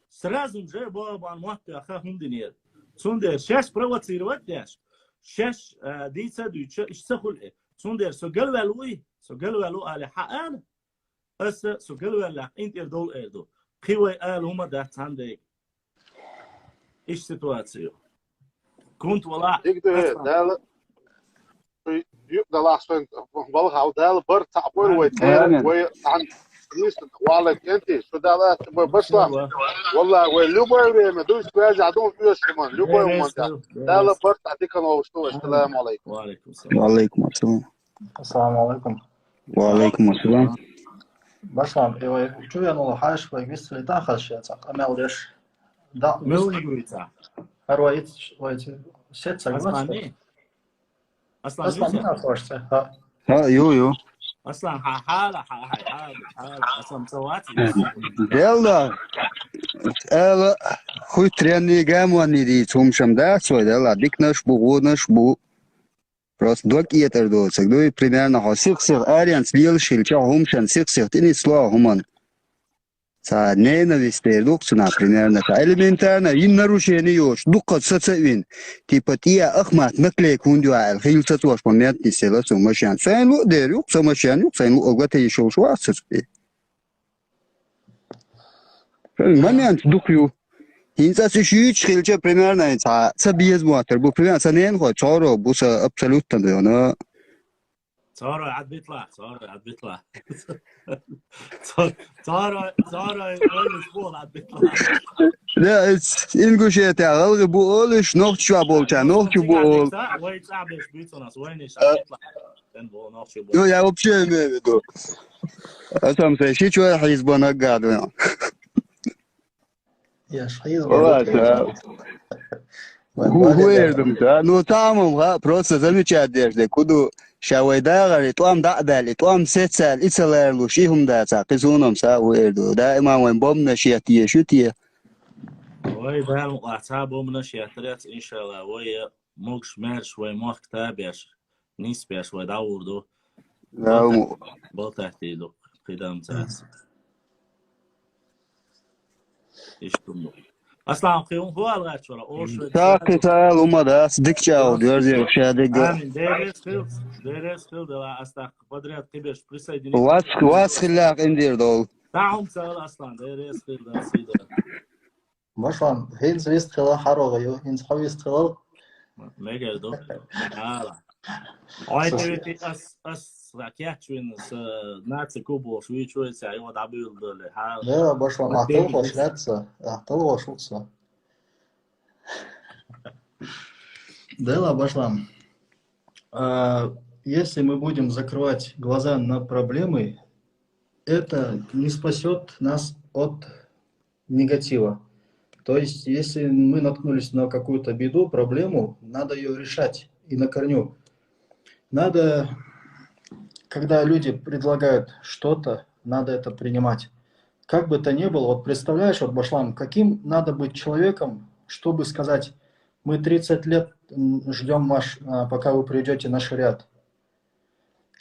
сразу же бабан мать аха хундинер цундер шаш провоцировать дяш шаш дица дуча ишсахул цундер سجلوا على حقان سجلوا على انت اردول اردو قوي قال هما ده عندك ايش سيتواتسيو كنت ولا de laatste wel gauw de bert tapor we aan ليست والله انت شو ده بس والله ولوبر ما دوش راجع عندهم فلوس كمان لوبر ما ده لا برت اعطيك انا وشو السلام عليكم وعليكم السلام وعليكم السلام السلام عليكم وعليكم السلام باشام ايوه شو يعني والله حاش ويس اللي داخل شيء صح ما ودش دا مو يقولها هرويت ويت ست سنوات اصلا ما اعرفش ها يو اصلا حاله اصلا مسواتي يلا хуй тренный гамон иди цумшам да свой да дик наш бу просто док етер до цагдой примерно хасих арианс бил шилча хумшан сих тини сло хуман са ненависть доксуна примерно элементарно им нарушение ёж дукка сацевин типа тия ахмат наклей кундуал хил сатваш момент не села сумашан сайн лу дерюк сумашан сайн лу огате ещё швасцпи момент дукю инца сишич хилча примерно са без мотор бу примерно са нен хо чоро бу са абсолютно да صار عاد بيطلع صار الاسبوع عاد بيطلع لا انجوشيت غلغ بقولش نوخ بولتا نوخ بقول وين صعب بيتونس وين يطلع كان بو نوخ يو يا вообще не веду сам се шичу حزبنا قاعد يا شحيز هو يردم ну там просто замечательно куду شاويدا غري توام دعدالي توام سيتسال إسلالو شيهم داتا قزونهم ساويردو دائما وين بومنا شياتية شوتية وي دائما قاعتا بومنا شياتريات إن شاء الله وي موكش مارش وي موخ كتابيش نيسبيش وي داوردو بلتحتيدو قدام تاس إيش تمو أصلاً قيوم هو الغاية شورا أوش تاكي تايل ومدى صدق جاو ديرزي وشادق آمين ديريس خيل دلا أصلاً قدريات قبيش بريسايديني واس خلاق اندير دول تعهم سأل أصلاً ديريس خيل دلا سيدا باشان هينز ويست خلا حروغيو هينز حويست خلا ميجر دو هلا أي تبي أس راكيات شوين ناتس كوبو شوي ساعي ودعبيل دول لا باشان أعطوه شلاتسا أعطوه شوكسا دلا باشان Если мы будем закрывать глаза на проблемы, это не спасет нас от негатива. То есть, если мы наткнулись на какую-то беду, проблему, надо ее решать и на корню. Надо, когда люди предлагают что-то, надо это принимать. Как бы то ни было, вот представляешь, вот, Башлам, каким надо быть человеком, чтобы сказать, мы 30 лет ждем вас, пока вы придете на шариат.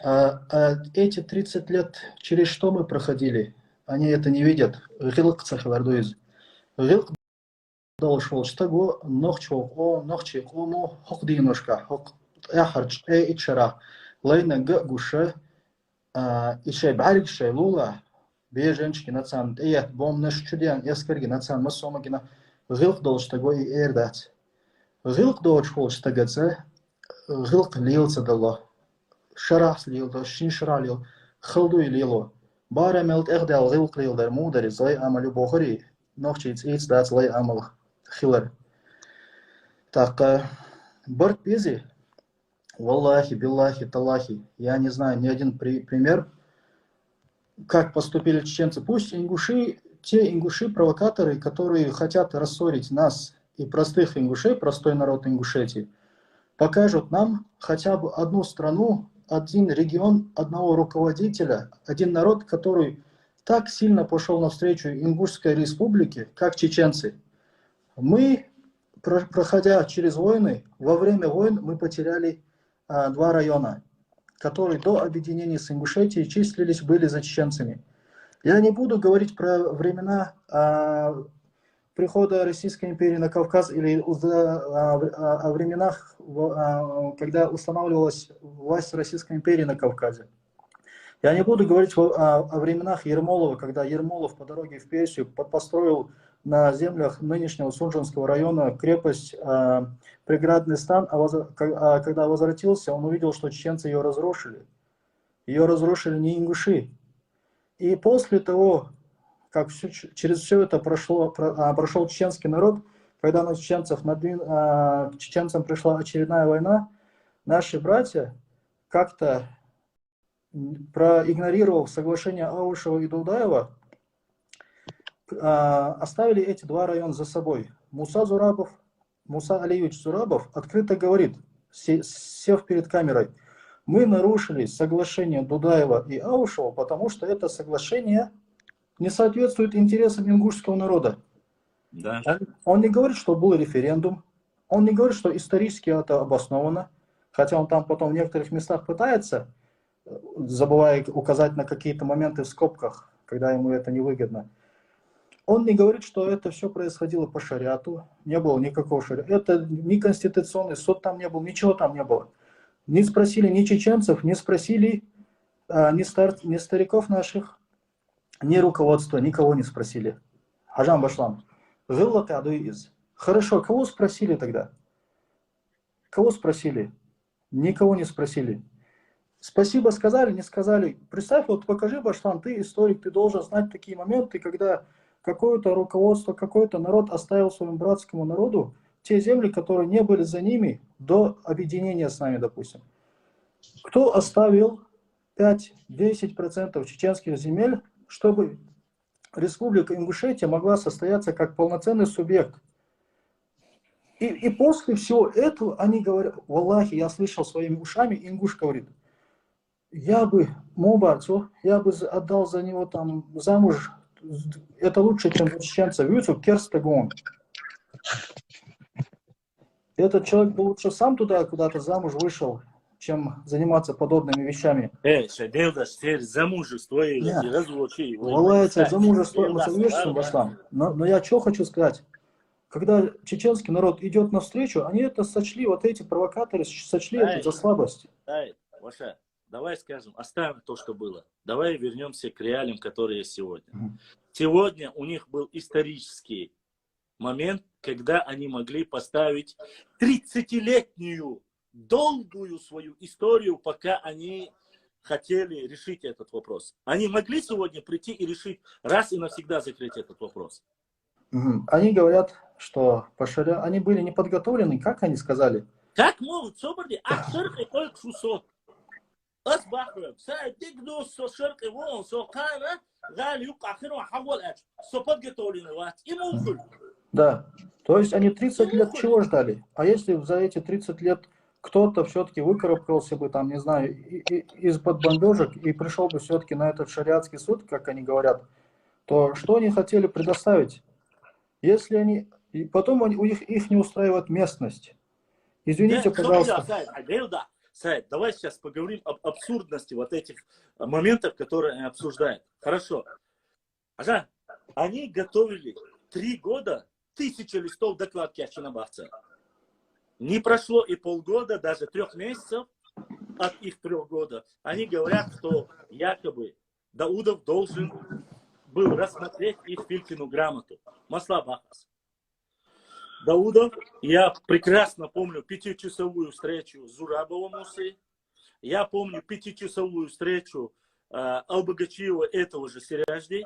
Эти 30 лет, через что мы проходили, они это не видят. Гилк цахилардуиз. Гилк должен, что нохчи, кому хохдинушка, хок яхарч, ичара, лайна гуша, ишай барик шайлула, беженчки нацан, бомнеш чудян, яскарги нацан, масомагина, гилк должен того и эрдать. Гилк должен, что гаце, гилк лился дало. Шарас лил, шин шара лил, халдуй лило. Бара мелт эгдал гилк лил дар мудари, злай амалю бохари, нохчиц иц дат злай амал хилар. Так, Барт Пизи, валлахи, биллахи, талахи, я не знаю ни один пример, как поступили чеченцы. Пусть ингуши, те ингуши-провокаторы, которые хотят рассорить нас и простых ингушей, простой народ Ингушетии, покажут нам хотя бы одну страну, один регион, одного руководителя, один народ, который так сильно пошел навстречу Ингушской республике, как чеченцы. Мы, проходя через войны, во время войн мы потеряли 2 района, которые до объединения с Ингушетией числились, были за чеченцами. Я не буду говорить про времена прихода Российской империи на Кавказ или о временах, когда устанавливалась власть Российской империи на Кавказе. Я не буду говорить о временах Ермолова, когда Ермолов по дороге в Персию построил на землях нынешнего Сунжанского района крепость Преградный стан, а когда возвратился, он увидел, что чеченцы ее разрушили. Ее разрушили не ингуши. И после того, как через все это прошел чеченский народ, когда на чеченцам пришла очередная война, наши братья, как-то проигнорировав соглашение Аушева и Дудаева, оставили эти 2 района за собой. Муса Алиевич Зурабов открыто говорит, сев перед камерой, мы нарушили соглашение Дудаева и Аушева, потому что это соглашение не соответствует интересам ингушского народа. Да. Он не говорит, что был референдум, он не говорит, что исторически это обосновано, хотя он там потом в некоторых местах пытается, забывая указать на какие-то моменты в скобках, когда ему это невыгодно. Он не говорит, что это все происходило по шариату, не было никакого шариата. Это ни конституционный суд там не был, ничего там не было. Не спросили ни чеченцев, не спросили ни стариков наших, ни руководства, никого не спросили. Хажам Башлам. Хорошо, кого спросили тогда? Кого спросили? Никого не спросили. Спасибо сказали, не сказали. Представь, вот покажи, Башлам, ты историк, ты должен знать такие моменты, когда какое-то руководство, какой-то народ оставил своему братскому народу те земли, которые не были за ними до объединения с нами, допустим. Кто оставил 5-10% чеченских земель, чтобы республика Ингушетия могла состояться как полноценный субъект? И после всего этого они говорят, валлахи, я слышал своими ушами, ингуш говорит, я бы Мобарцу, я бы отдал за него там замуж, это лучше, чем за чеченца. Вюцу Керстагон. Этот человек бы лучше сам туда куда-то замуж вышел, чем заниматься подобными вещами. Замужество и разлучи. Замужество, но я что хочу сказать. Когда чеченский народ идет навстречу, они это сочли, вот эти провокаторы сочли это за слабость. Ваша, давай скажем, оставим то, что было. Давай вернемся к реалиям, которые есть сегодня. Сегодня у них был исторический момент, когда они могли поставить 30-летнюю долгую свою историю, пока они хотели решить этот вопрос. Они могли сегодня прийти и решить раз и навсегда закрыть этот вопрос. Они говорят, что они были не подготовлены, как они сказали, Как могут собрать ширк и только шусот? أصبحوا سأدقدوا الشرق وون سوقانا قال يقعخروا حول أج سوبت قتولين وات إموخل. Да, то есть они 30 лет чего ждали? А если за эти 30 лет кто-то все-таки выкарабкался бы, там, не знаю, из-под бомбежек и пришел бы все-таки на этот шариатский суд, как они говорят, то что они хотели предоставить? Если они... И потом их не устраивает местность. Извините, пожалуйста. Сайд, давай сейчас поговорим об абсурдности вот этих моментов, которые они обсуждают. Хорошо. Ажа, они готовили 3 года 1000 листов докладки о Чинабахце. Не прошло и полгода, даже 3 месяцев от их 3 года. Они говорят, что якобы Даудов должен был рассмотреть их Филькину грамоту. Масла Бахас. Даудов, я прекрасно помню 5-часовую встречу с Зурабовым Мусы. Я помню 5-часовую встречу Албагачиева этого же Сережди.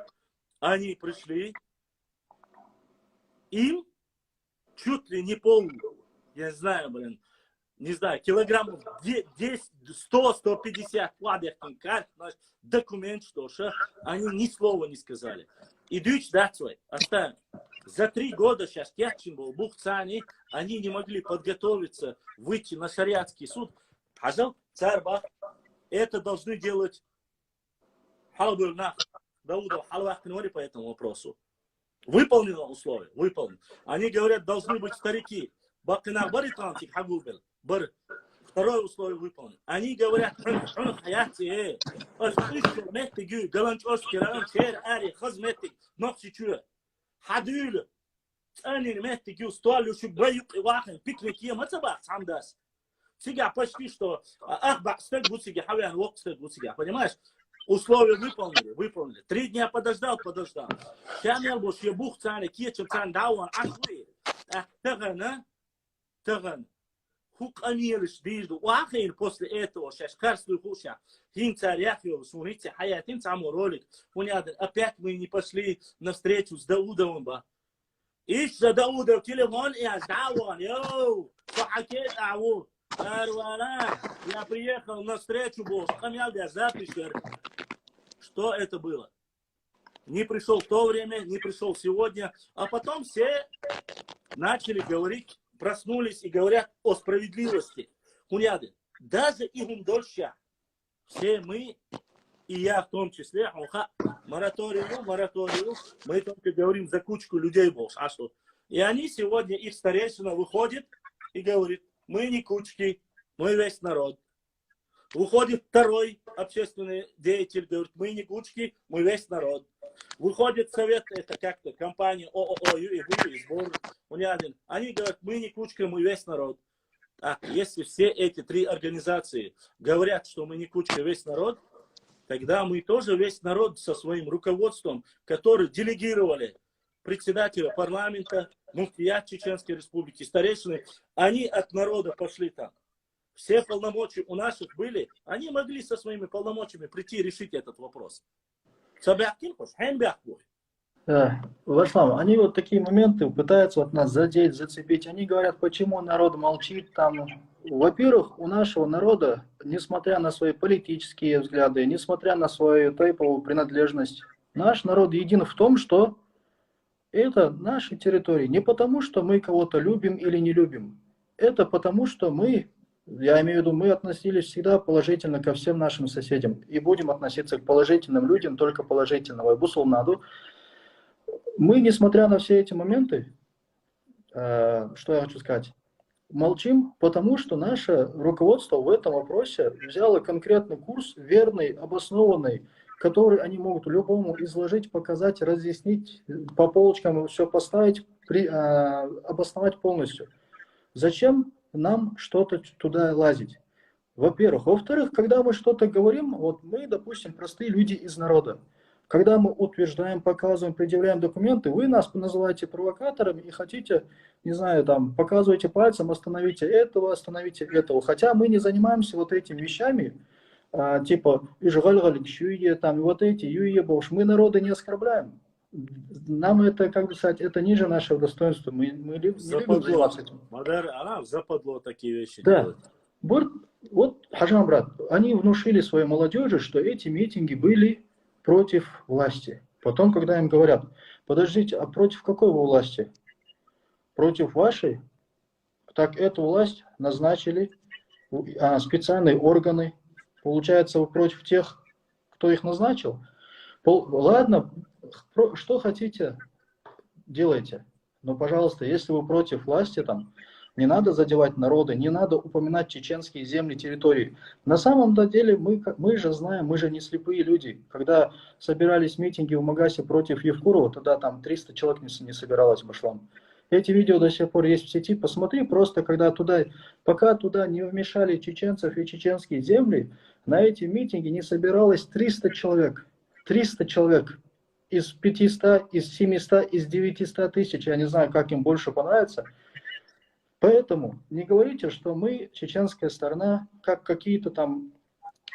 Они пришли. Им чуть ли не я не знаю, килограммов 100-150 документ, что они ни слова не сказали. Идуч датвой, оставим. За 3 года сейчас Кятчинбол, Бухцани, они не могли подготовиться, выйти на шариатский суд. Хазал, Царбах, это должны делать Халбурнах, Даудов, Халвахтинори по этому вопросу. Выполнено условие? Выполнено. Они говорят, должны быть старики. Бакина Баритантик Хагубел. Второе условие выполнено. Они говорят, حدول أنا مهتك يستوالو شو بيق واحد بيكنيكية ما تبع عنداس سيجا почти что أخبع стек будет сига حوالي وقت стек будет сига понимаешь условия выполнили 3 дня подождал كان يلبس يبوخ ثاني كيتش ثاني داون أخوي تغن хук анилиш дижду واخير после этого сейчас карстую хуша хин царяхио смотрите хаятин там ролик понятно опять мы не пошли на встречу с Даудовым ايش за Даудов телефон и аздаван йоу фахакет ау арвана я приехал на встречу босс камял я запись что это было не пришел в то время не пришел сегодня а потом все начали говорить проснулись и говорят о справедливости. Хуняды, даже им дольше, все мы, и я в том числе, мораторию, мы только говорим за кучку людей больше. А что? И они сегодня, их старейшина выходит и говорит, мы не кучки, мы весь народ. Выходит второй общественный деятель, говорит, мы не кучки, мы весь народ. Выходит совет, это как-то компания ООО и сбор Унядин. Они говорят, мы не кучка, мы весь народ. А если все эти 3 организации говорят, что мы не кучка, весь народ, тогда мы тоже весь народ со своим руководством, который делегировали председателя парламента, муфтият Чеченской Республики, старейшины, они от народа пошли там. Все полномочия у наших были, они могли со своими полномочиями прийти и решить этот вопрос. Васлам, они вот такие моменты пытаются вот нас задеть, зацепить. Они говорят, почему народ молчит там. Во-первых, у нашего народа, несмотря на свои политические взгляды, несмотря на свою тайповую принадлежность, наш народ един в том, что это наши территории. Не потому, что мы кого-то любим или не любим. Это потому, что мы, я имею в виду, мы относились всегда положительно ко всем нашим соседям. И будем относиться к положительным людям только положительного. Мы, несмотря на все эти моменты, что я хочу сказать, молчим, потому что наше руководство в этом вопросе взяло конкретный курс, верный, обоснованный, который они могут любому изложить, показать, разъяснить, по полочкам все поставить, обосновать полностью. Зачем нам что-то туда лазить? Во-первых. Во-вторых, когда мы что-то говорим, вот мы, допустим, простые люди из народа. Когда мы утверждаем, показываем, предъявляем документы, вы нас называете провокаторами и хотите, не знаю, там, показываете пальцем, остановите этого. Хотя мы не занимаемся вот этими вещами, типа, там, вот эти, мы народа не оскорбляем. нам это, как бы сказать, это ниже нашего достоинства. Мы не любим заниматься этим. Мадар, она западло такие вещи Да. делать. Вот, Хажам, брат, они внушили своей молодежи, что эти митинги были против власти. Потом, когда им говорят, подождите, а против какой вы власти? Против вашей? Так эту власть назначили специальные органы. Получается, вы против тех, кто их назначил? Ладно, что хотите, делайте. Но, пожалуйста, если вы против власти, там, не надо задевать народы, не надо упоминать чеченские земли, территории. На самом деле, мы же знаем, мы же не слепые люди. Когда собирались митинги в Магасе против Евкурова, тогда там 300 человек не собиралось Башлам. Эти видео до сих пор есть в сети. Посмотри просто, пока туда не вмешали чеченцев и чеченские земли, на эти митинги не собиралось 300 человек. 300 человек. Из 500, из 700, из 900 тысяч. Я не знаю, как им больше понравится. Поэтому не говорите, что мы, чеченская сторона, как какие-то там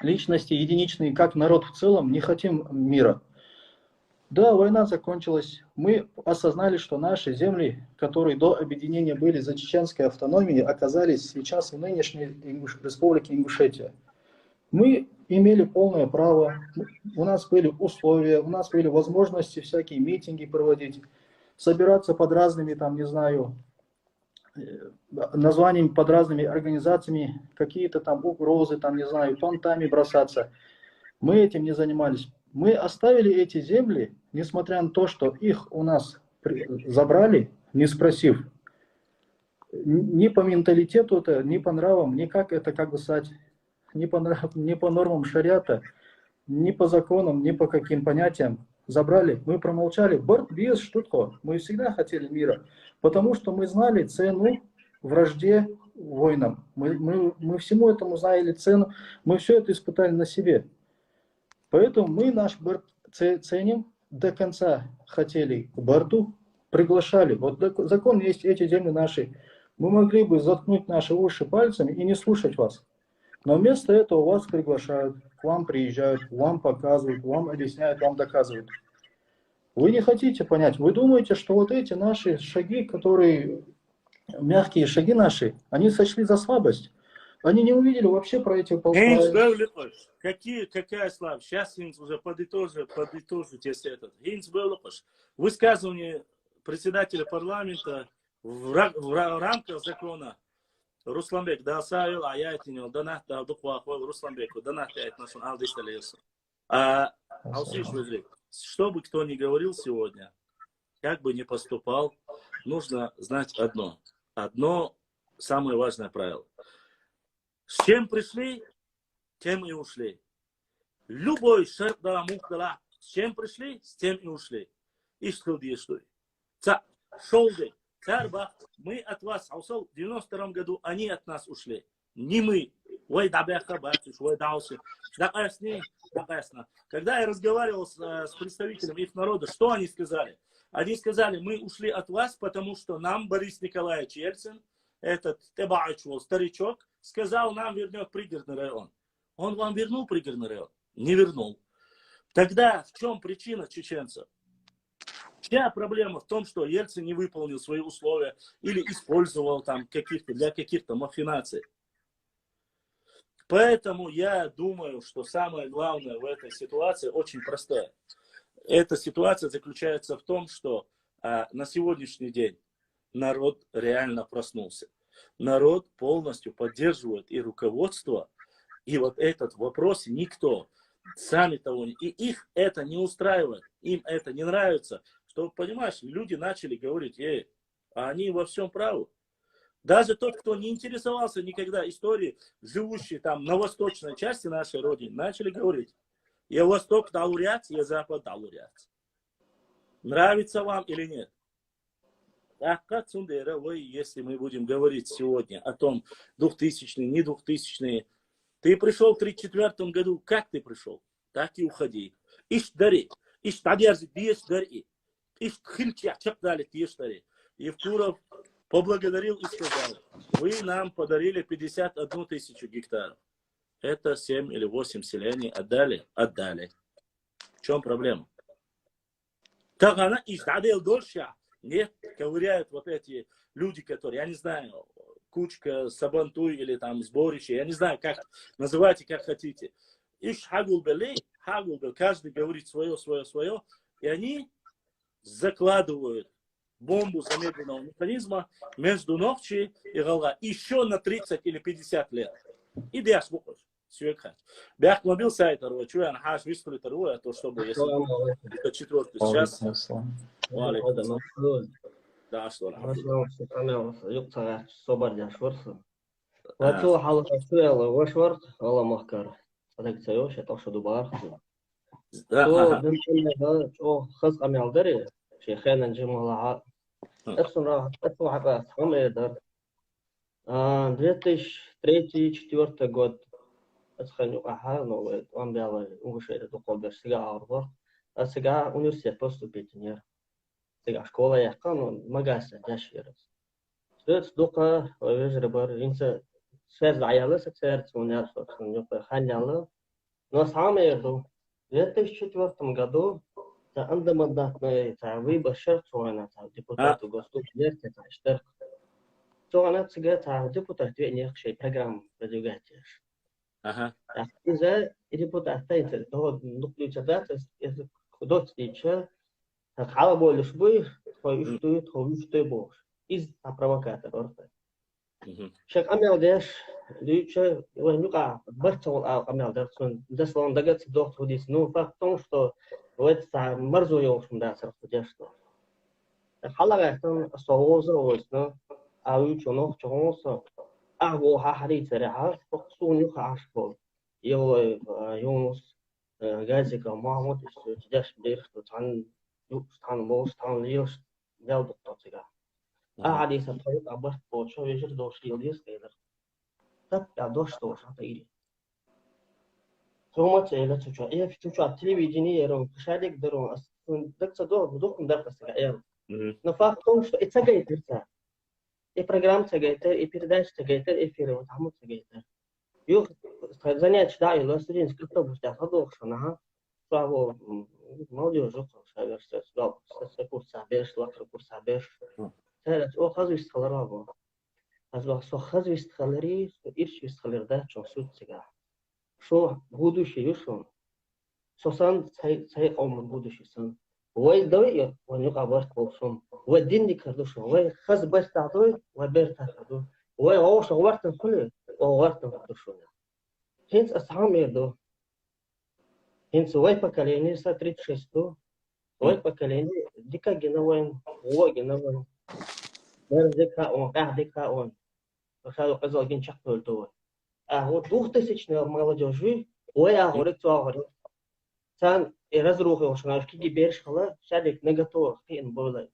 личности единичные, как народ в целом, не хотим мира. Да, война закончилась. Мы осознали, что наши земли, которые до объединения были за чеченской автономией, оказались сейчас в нынешней республике Ингушетия. Мы имели полное право, у нас были условия, у нас были возможности всякие митинги проводить, собираться под разными, там, не знаю, названиями, под разными организациями, какие-то там угрозы, там, не знаю, понтами бросаться. Мы этим не занимались. Мы оставили эти земли, несмотря на то, что их у нас забрали, не спросив. Ни по менталитету это, ни по нравам, ни как это, как бы сказать, ни по нормам шариата, ни по законам, ни по каким понятиям. Забрали, мы промолчали. Без штутко. Мы всегда хотели мира, потому что мы знали цену вражде, войнам. Мы всему этому знали цену, мы все это испытали на себе. Поэтому мы наш борт ценим, до конца хотели к борту, приглашали. Вот закон есть, эти земли наши. Мы могли бы заткнуть наши уши пальцами и не слушать вас. Но вместо этого вас приглашают, к вам приезжают, вам показывают, вам объясняют, вам доказывают. Вы не хотите понять. Вы думаете, что вот эти наши шаги, которые, мягкие шаги наши, они сочли за слабость. Они не увидели вообще про эти какая слабость? Сейчас Хинц уже подытожит, если этот. Хинц высказывание председателя парламента в рамках закона Русланбек, да, саил, а я это не донат, да, духвахвал Русланбеку, донат, я это нашел, алдисталесу. Что бы кто ни говорил сегодня, как бы ни поступал, нужно знать одно. Одно самое важное правило. С чем пришли, тем и ушли. Любой шарт да мухдала, с чем пришли, с тем и ушли. И что действует. Шолды, царба, мы от вас, в 92 году они от нас ушли. Не мы. Ой, дабяха, батюш, ой, даусы. Когда я разговаривал с представителями их народа, что они сказали? Они сказали, мы ушли от вас, потому что нам Борис Николаевич Ельцин, этот Тебаичвол, старичок, сказал, нам вернет пригородный район. Он вам вернул пригородный район? Не вернул. Тогда в чем причина чеченцев? Вся проблема в том, что Ельцин не выполнил свои условия или использовал там для каких-то махинаций. Поэтому я думаю, что самое главное в этой ситуации очень простая. Эта ситуация заключается в том, что на сегодняшний день народ реально проснулся. Народ полностью поддерживает и руководство, и вот этот вопрос никто, сами того не... И их это не устраивает, им это не нравится. Что, понимаешь, люди начали говорить, а они во всем правы. Даже тот, кто не интересовался никогда историей, живущий там на восточной части нашей Родины, начали говорить, я Восток даурят, я Запад даурят. Нравится вам или нет? Так как Сундера, если мы будем говорить сегодня о том, 2000-е, не 2000-е, ты пришел в 1934 году, как ты пришел? Так и уходи. Иш дари, иш таберзи, диеш дари, иш хильчак, чак дали, диеш дари. Евкуров поблагодарил и сказал, вы нам подарили 51 тысячу гектаров. Это 7 или 8 селений отдали? Отдали. В чем проблема? Так она издадел дольше. Нет, ковыряют вот эти люди, которые, я не знаю, кучка, сабантуй или там сборище, я не знаю, как называйте, как хотите. Иш хагул белей, каждый говорит свое, и они закладывают бомбу замедленного механизма между ногчи и голова еще на 30 или 50 лет. И дяш бухаш. Сюекха. Бях мобил сайта руа, чуя на хаш вистули руа, то чтобы если это четвертый сейчас. Да, что ли? يقطع صبر جاشورس وتو حلقة شوية وشورت والله مهكر صدق سيوش يطوش دوبار تو دمشن هذا تو خص قمي عالدري شيخين نجيم الله أصلا راح أتوقع حقا هم يقدر 2003-2004 год أتخني وقعها نو وان بيلا ونقول دقول برسيجا عارضة أسيجا университет поступить нет сега школа яққа магаса жашырыз. Сөз дуқа өжрі бар инса сөз аялы сексерц униар собственно юпа ханялы. Но сам ерду в 2004 году за андамандатный выбор шерцуана депутату Государственного Штат. Цуана сега депутат венехшей программ продвигатешь. Ага. Из-за депутата это то нуклеица дата это худот стича حالا بولش بوی خویشتوی باش ایز پروکاتر ورته شک امیال دیش دیچه ونیقا برتول امیال درسون دستان دگت دوخت هدیس نو فقطون شو وقت مرزو یوشم دستر خودشتو حالا گفتن سوازه واسه آوی چونو چونس آگو هایی سرها فقطونی خاش بول یونس گازیکا محمود استودیش بیشتر تان ستان بول ستان لیوش دل دکتاتیگا. آدی سطحی ابر پوچو ویژر دوشی لیس کیدر. تب یا دوش تایری. تومات ایلا توچو. توچو تلویزیونی ایران کشادیک درون است. دکتر دوم درکستیگا ایل. نفاق کنش اتساقی ترتا. ای پروگرام تگیتر، ای передач تگیتر، ای فیلم همون تگیتر. یو занять дайла студент скрипта бустя садохшана. Право молодежь курса беш, лакр курса беш. О хазвист халараго. Азба со хазвист халари, иршвист халерда чонсут сега. Шо будущее юшон. Сосан цай ом будущее сан. Ой давай, он не кабар колсон. Ой динди кардушон. Ой хаз бастадой, ой бертадой. Ой ош вартан куле, о вартан кардушон. Хинц асамедо. Хинц ой поколение са 36. Ой поколение дика геновен, о геновен. Дика он, дика он. Пошел казал ген чакнул то. А вот 2000-й молодежи, ой агорек то агорек. Сан разрухал шнашки гиберш хала, шадик не готов, хин болай.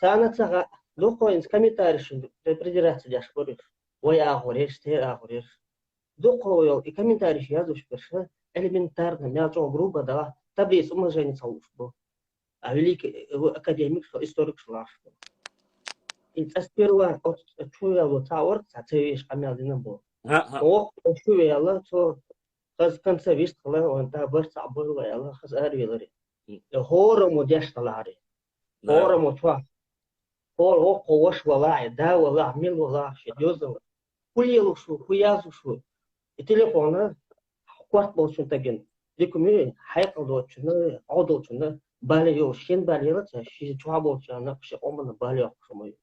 Сан цага докоин с комментарием придираться дяш говоришь. Ой агореш, ты агореш. Докоил и комментарий язуш перша элементарно, мячо грубо да, таблиц умножения целушку. А великий академик, историк шлашку. И сперва от чуяла тауэр, цацевиш амялдина был. О, чуяла, то хаз конца вистала, он та бърца была, яла хаз арвилари. Хора му дешталари. Хора му чва. Хора о коваш валай, да вала, мил вала, шедёзала. Хуелушу, хуязушу. И телефона кварт болчун таген. Декуми хайкалдочуна, одолчуна, балио, шен балио, ши чва болчуна, ши омана балио шумой.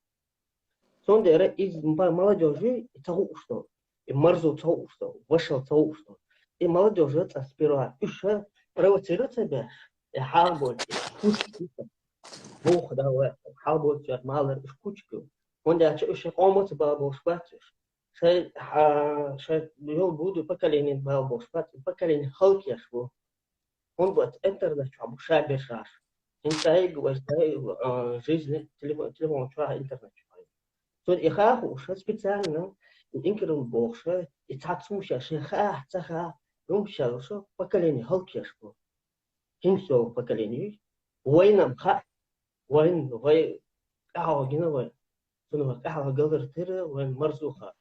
Сондера из молодежи цау что. И марзу цау что, вышел цау что. И молодежь это сперва еще провоцирует себя. И халбот, кучку. Бог давай, халбот от малер кучку. Он я еще омот бабу спатишь. Шай его буду поколение бабу спатишь, поколение халкиш был. Он будет интернет чабу шабешаш. Интай гвоздай жизни телефон чва интернет. Тут и хаху уже специально инкеру богша и цацмуша шеха цаха думшал что поколение халкешку. Кинсо поколение войнам ха войн вой ахогина вой. Суну ахо галдертер войн марзуха.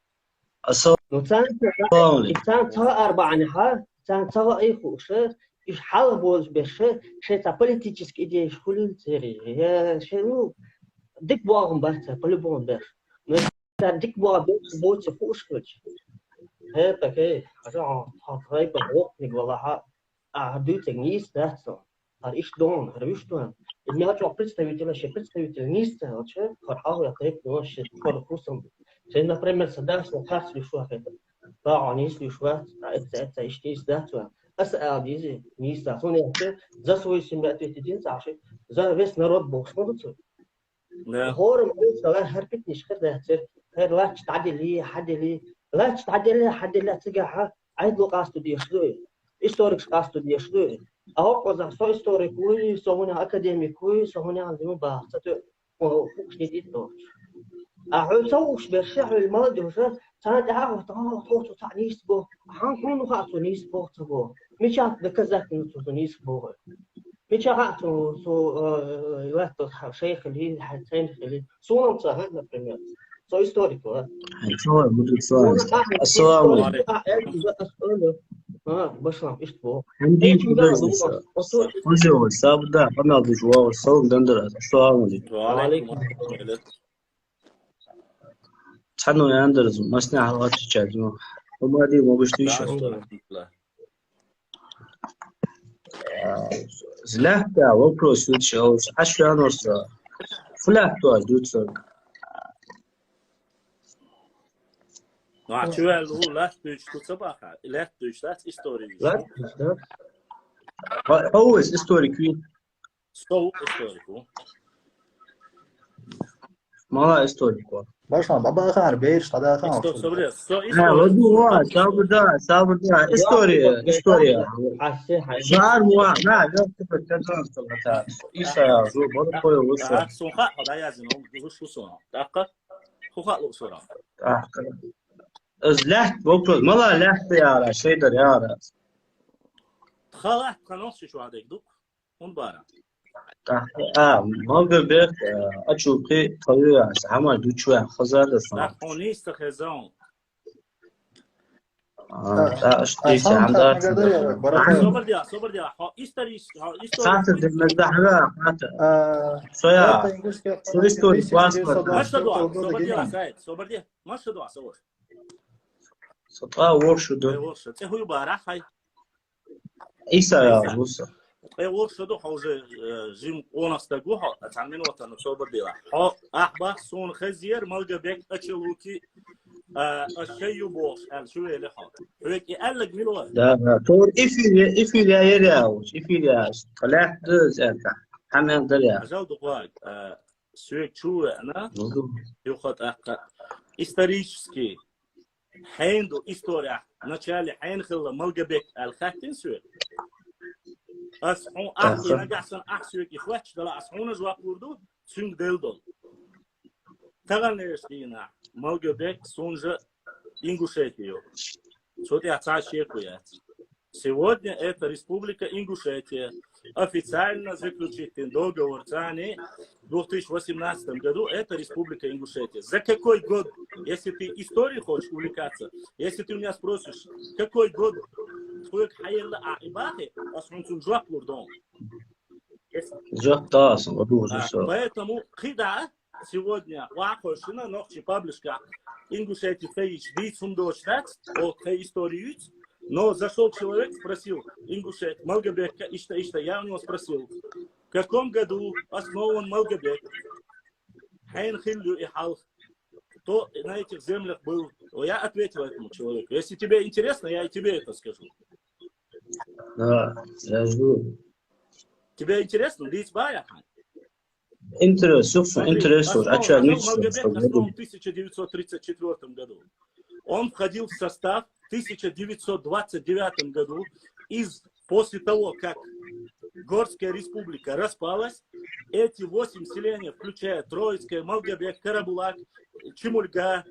Ну цан ца арбаани ха цан ца иху ше إيش حال بولش بشه شيء تا политический идеи школы цери شيء ну дик богом барца по-любому беш но та дик бог беш больше фушкоч это кей ага хай по бог не говоря а дуть низ дацо а иш дон рвиштон меня что представитель низ вообще хархау я кей нож корпусом شيء например садас на каслю шо это да низ шо это иш дацо أسأل ديزي نيستا خوني أكتر زا سوي سمعت تدين ساشي زا بس نرد بوش مدرسة هور مدرسة لا هربت نشكر ده تصير هر لا تتعدي لا تتعدي حد لا تلقى عيد لو قاستو ديشلوي إستوريكس قاستو ديشلوي أهو قصة سو إستوريكوي سو هنا أكاديميكوي سو هنا عندهم بحثة فوقش نديد دوش أهو سوش برشة المرض وشة سنة عارف توتو تعنيس بو هنكون خاطو نيس بو تبو مشات بكذاك نتو نيس بو مشات يواتو شيخ اللي حسين اللي صورة صحيح نبريمير سو هيستوريكو السلام عليكم. بشرم إيش بو عندي مدرسة وزير سابدا قناة جوا والصوم دندرة السلام عليكم. وعليكم تحنو يا أندرز مصنع حلقات تشاهدون وما دي ما بشتيش زلحتا وبروس يتشاوش 10 ونص فلاتو دوتسر Actual last page to صباحا last page that's history. هو historic So historical. ما historic باشا بابا خار بيرش طدا خار سابدا история жар муа на типа транспорта иса я жу бод кое лучше суха хада язин он шусона така хуха лусора زلحت بوكل ملا لحت يا شيدر يا خلاص قناص شو هذا يدق هون بارا ما قبل أشوفه طيب سامع دوتشوا خزانة لا خونيست خزان أشتري عندها صبر دي إستريس ساعة المزدحمة شوية سوريستوري واسمة ما شدوا صبر دي سايد صبر دي ما شدوا صور سطا ورشدو ورشد هو يبارح هاي إيسا يا موسى ورشدو حوجة جيم ونستجوه تعملين وطن صبر دي ها أحبه صون خزير ملقى بيك أشلوكي الشيء بوش شو اللي حاط هيك يقلق ملوا لا تور إفيليا يرياوش إفيليا طلعت زين حمام دريا جود قواك سويك شو أنا يخط исторически حيندو история начале حين خلا ملقى بيك الخاتين سويك أسحون أنا قاعد أحسويك إخواتش دلا أسحون جواب وردو سونج دلدل تغنيش دينا ملقى بيك سونج Ингушетию. Что ты отцашекует? Сегодня это Республика Ингушетия. Официально заключительный договор ЦАНИ в 2018 году это Республика Ингушетия. За какой год, если ты историей хочешь увлекаться, если ты у меня спросишь, какой год твой хайла аибахи, асунцун жуак лурдон. Поэтому хида сегодня вахошина ночи паблишка Ингушетия фейч дицум дочтат от истории. Но зашел человек, спросил, Ингушет, Малгабек, Ишта, я у него спросил, в каком году основан Малгабек? Хайн Хиллю и Халх. Кто на этих землях был? Я ответил этому человеку. Если тебе интересно, я и тебе это скажу. Да, я жду. Тебе интересно? Лизбая? Интересно. Малгабек основан в 1934 году. Он входил в состав в 1929 году, после того, как Горская республика распалась, эти 8 селений, включая Троицкое, Малгабек, Карабулак, Чемульга,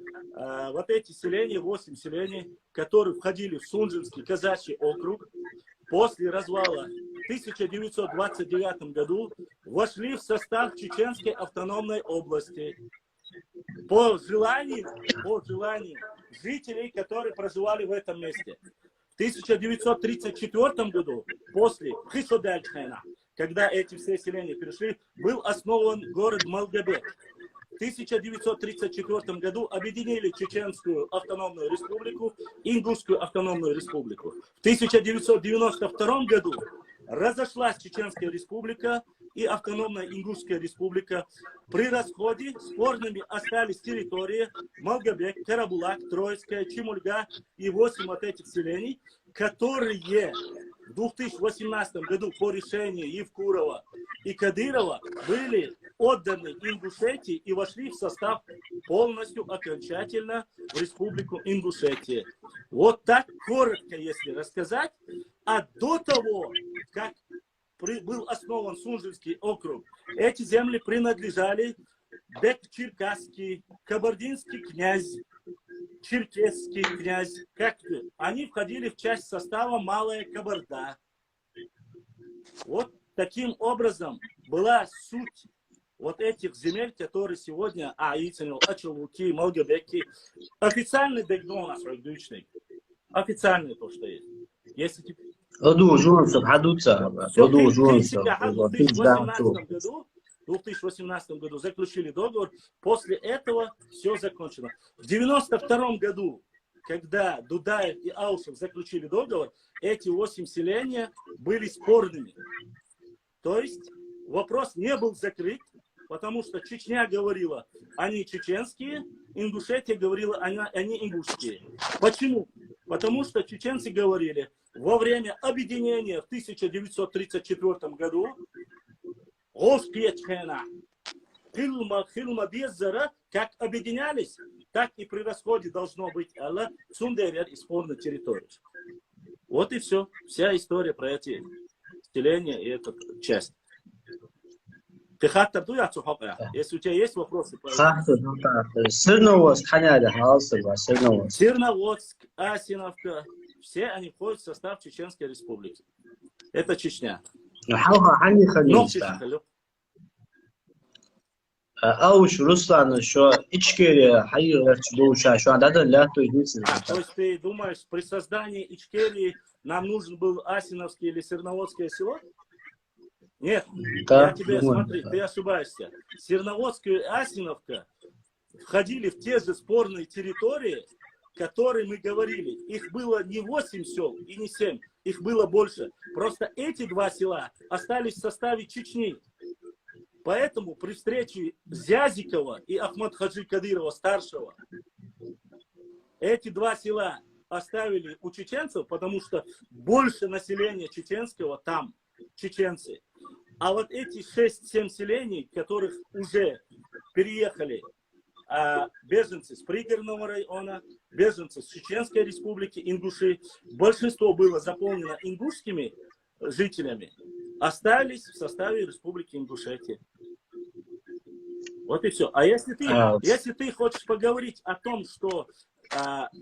вот эти селения, 8 селений, которые входили в Сунжинский казачий округ, после развала в 1929 году вошли в состав Чеченской автономной области. По желанию жителей, которые проживали в этом месте. В 1934 году, после Хисодельчхена, когда эти все селения перешли, был основан город Малгобек. В 1934 году объединили Чеченскую автономную республику, Ингушскую автономную республику. В 1992 году разошлась Чеченская республика и автономная Ингушская республика. При расходе спорными остались территории Малгобек, Карабулак, Троицкая, Чемульга и 8 от этих селений, которые в 2018 году по решению Евкурова и Кадырова были отданы Ингушетии и вошли в состав полностью окончательно в республику Ингушетия. Вот так коротко, если рассказать. А до того, как был основан Сунжинский округ, эти земли принадлежали Бек-Черкасский, Кабардинский князь, Черкесский князь. Они входили в часть состава Малая Кабарда. Вот таким образом была суть вот этих земель, которые сегодня Аицинил, Ачалуки, Малгобеки. Официальный дегдон у нас райдучный. Официальный то, что есть. Если в 2018 году заключили договор, после этого все закончено. В 1992 году, когда Дудаев и Аушев заключили договор, эти 8 селений были спорными. То есть вопрос не был закрыт, потому что Чечня говорила, они чеченские, Ингушетия говорила, они ингушские. Почему? Потому что чеченцы говорили, во время объединения в 1934 году как объединялись, так и при расходе должно быть Цундерер и спорная территория. Вот и все. Вся история про эти селения и эту часть. Если у тебя есть вопросы? Сырноводск, Асиновка, все они входят в состав Чеченской республики. Это Чечня. Ауш Руслан еще Ичкерия то есть ты думаешь, при создании Ичкерии нам нужен был Асиновский или Сырноводское село? Нет, да, я тебе смотри, ты ошибаешься. Сырноводская и Асиновка входили в те же спорные территории, которые мы говорили. Их было не 8 сел и не 7, их было больше. Просто эти 2 села остались в составе Чечни. Поэтому при встрече Зязикова и Ахмад Хаджи Кадырова старшего эти 2 села оставили у чеченцев, потому что больше населения чеченского там чеченцы. А вот эти 6-7 селений, которых уже переехали беженцы с пригородного района, беженцы с Чеченской республики, ингуши, большинство было заполнено ингушскими жителями, остались в составе республики Ингушетия. Вот и все. А если ты хочешь поговорить о том, что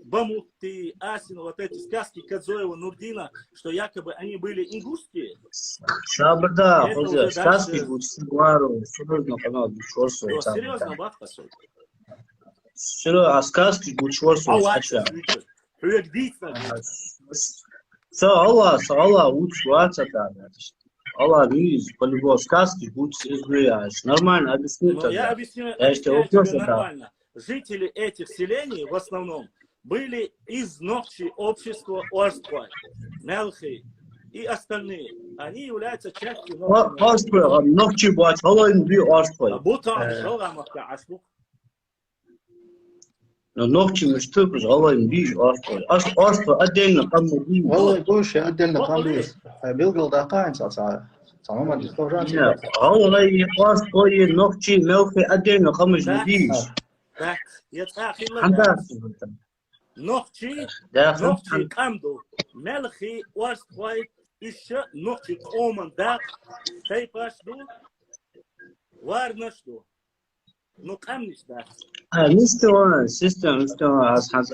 Бамухты, Асин, вот эти сказки Кадзоева, Нурдина, что якобы они были ингушские. Да, сказки будут серьезно, бахта. А сказки будут Алла учится там. Алла видишь, по-любому сказки будут избираешь. Нормально, объясни тогда. Я объясню тебе нормально. Жители этих селений в основном были из Нохчи общества Орсквай, Мелхи и остальные. Они являются частью Нохчи. Но Нохчи мы что, пожалуй, бишь Орсквай. Орсквай отдельно коммунист. والله بوش отдельно коммунист. Белгал дакан саса. Самому не скажу. Нет, Орсквай, Нохчи, Мелхи отдельно коммунист. Так, Нохчи, Камду, Мелхи, Орсквай, еще Нохчи, Оман, да, Тайпашду, Варнашду. Ну, камниш, да. Система,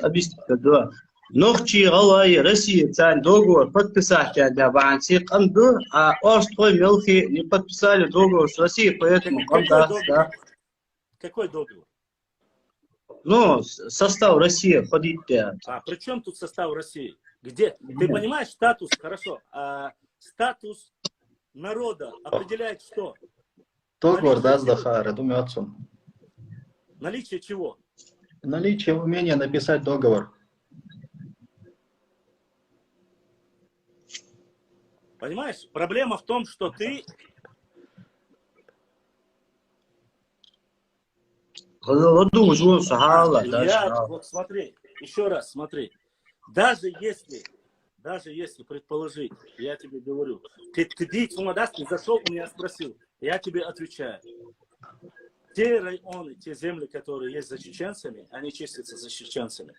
объяснить, да. Нохчи, Аллай, Россия, царь, договор подписать, да, Ванси, Камду, а Орсквай, Мелхи не подписали договор с Россией, поэтому Камда, да. Какой договор? Ну, состав России входит. А при чем тут состав России? Где? Ты понимаешь статус, хорошо, статус народа определяет что? Договор, да, с Дахара, думается. Наличие чего? Наличие умения написать договор. Понимаешь? Проблема в том, что ты... Вот смотри, еще раз смотри. Даже если предположить, я тебе говорю, ты зашел у меня спросил, я тебе отвечаю. Те районы, те земли, которые есть за чеченцами, они числятся за чеченцами.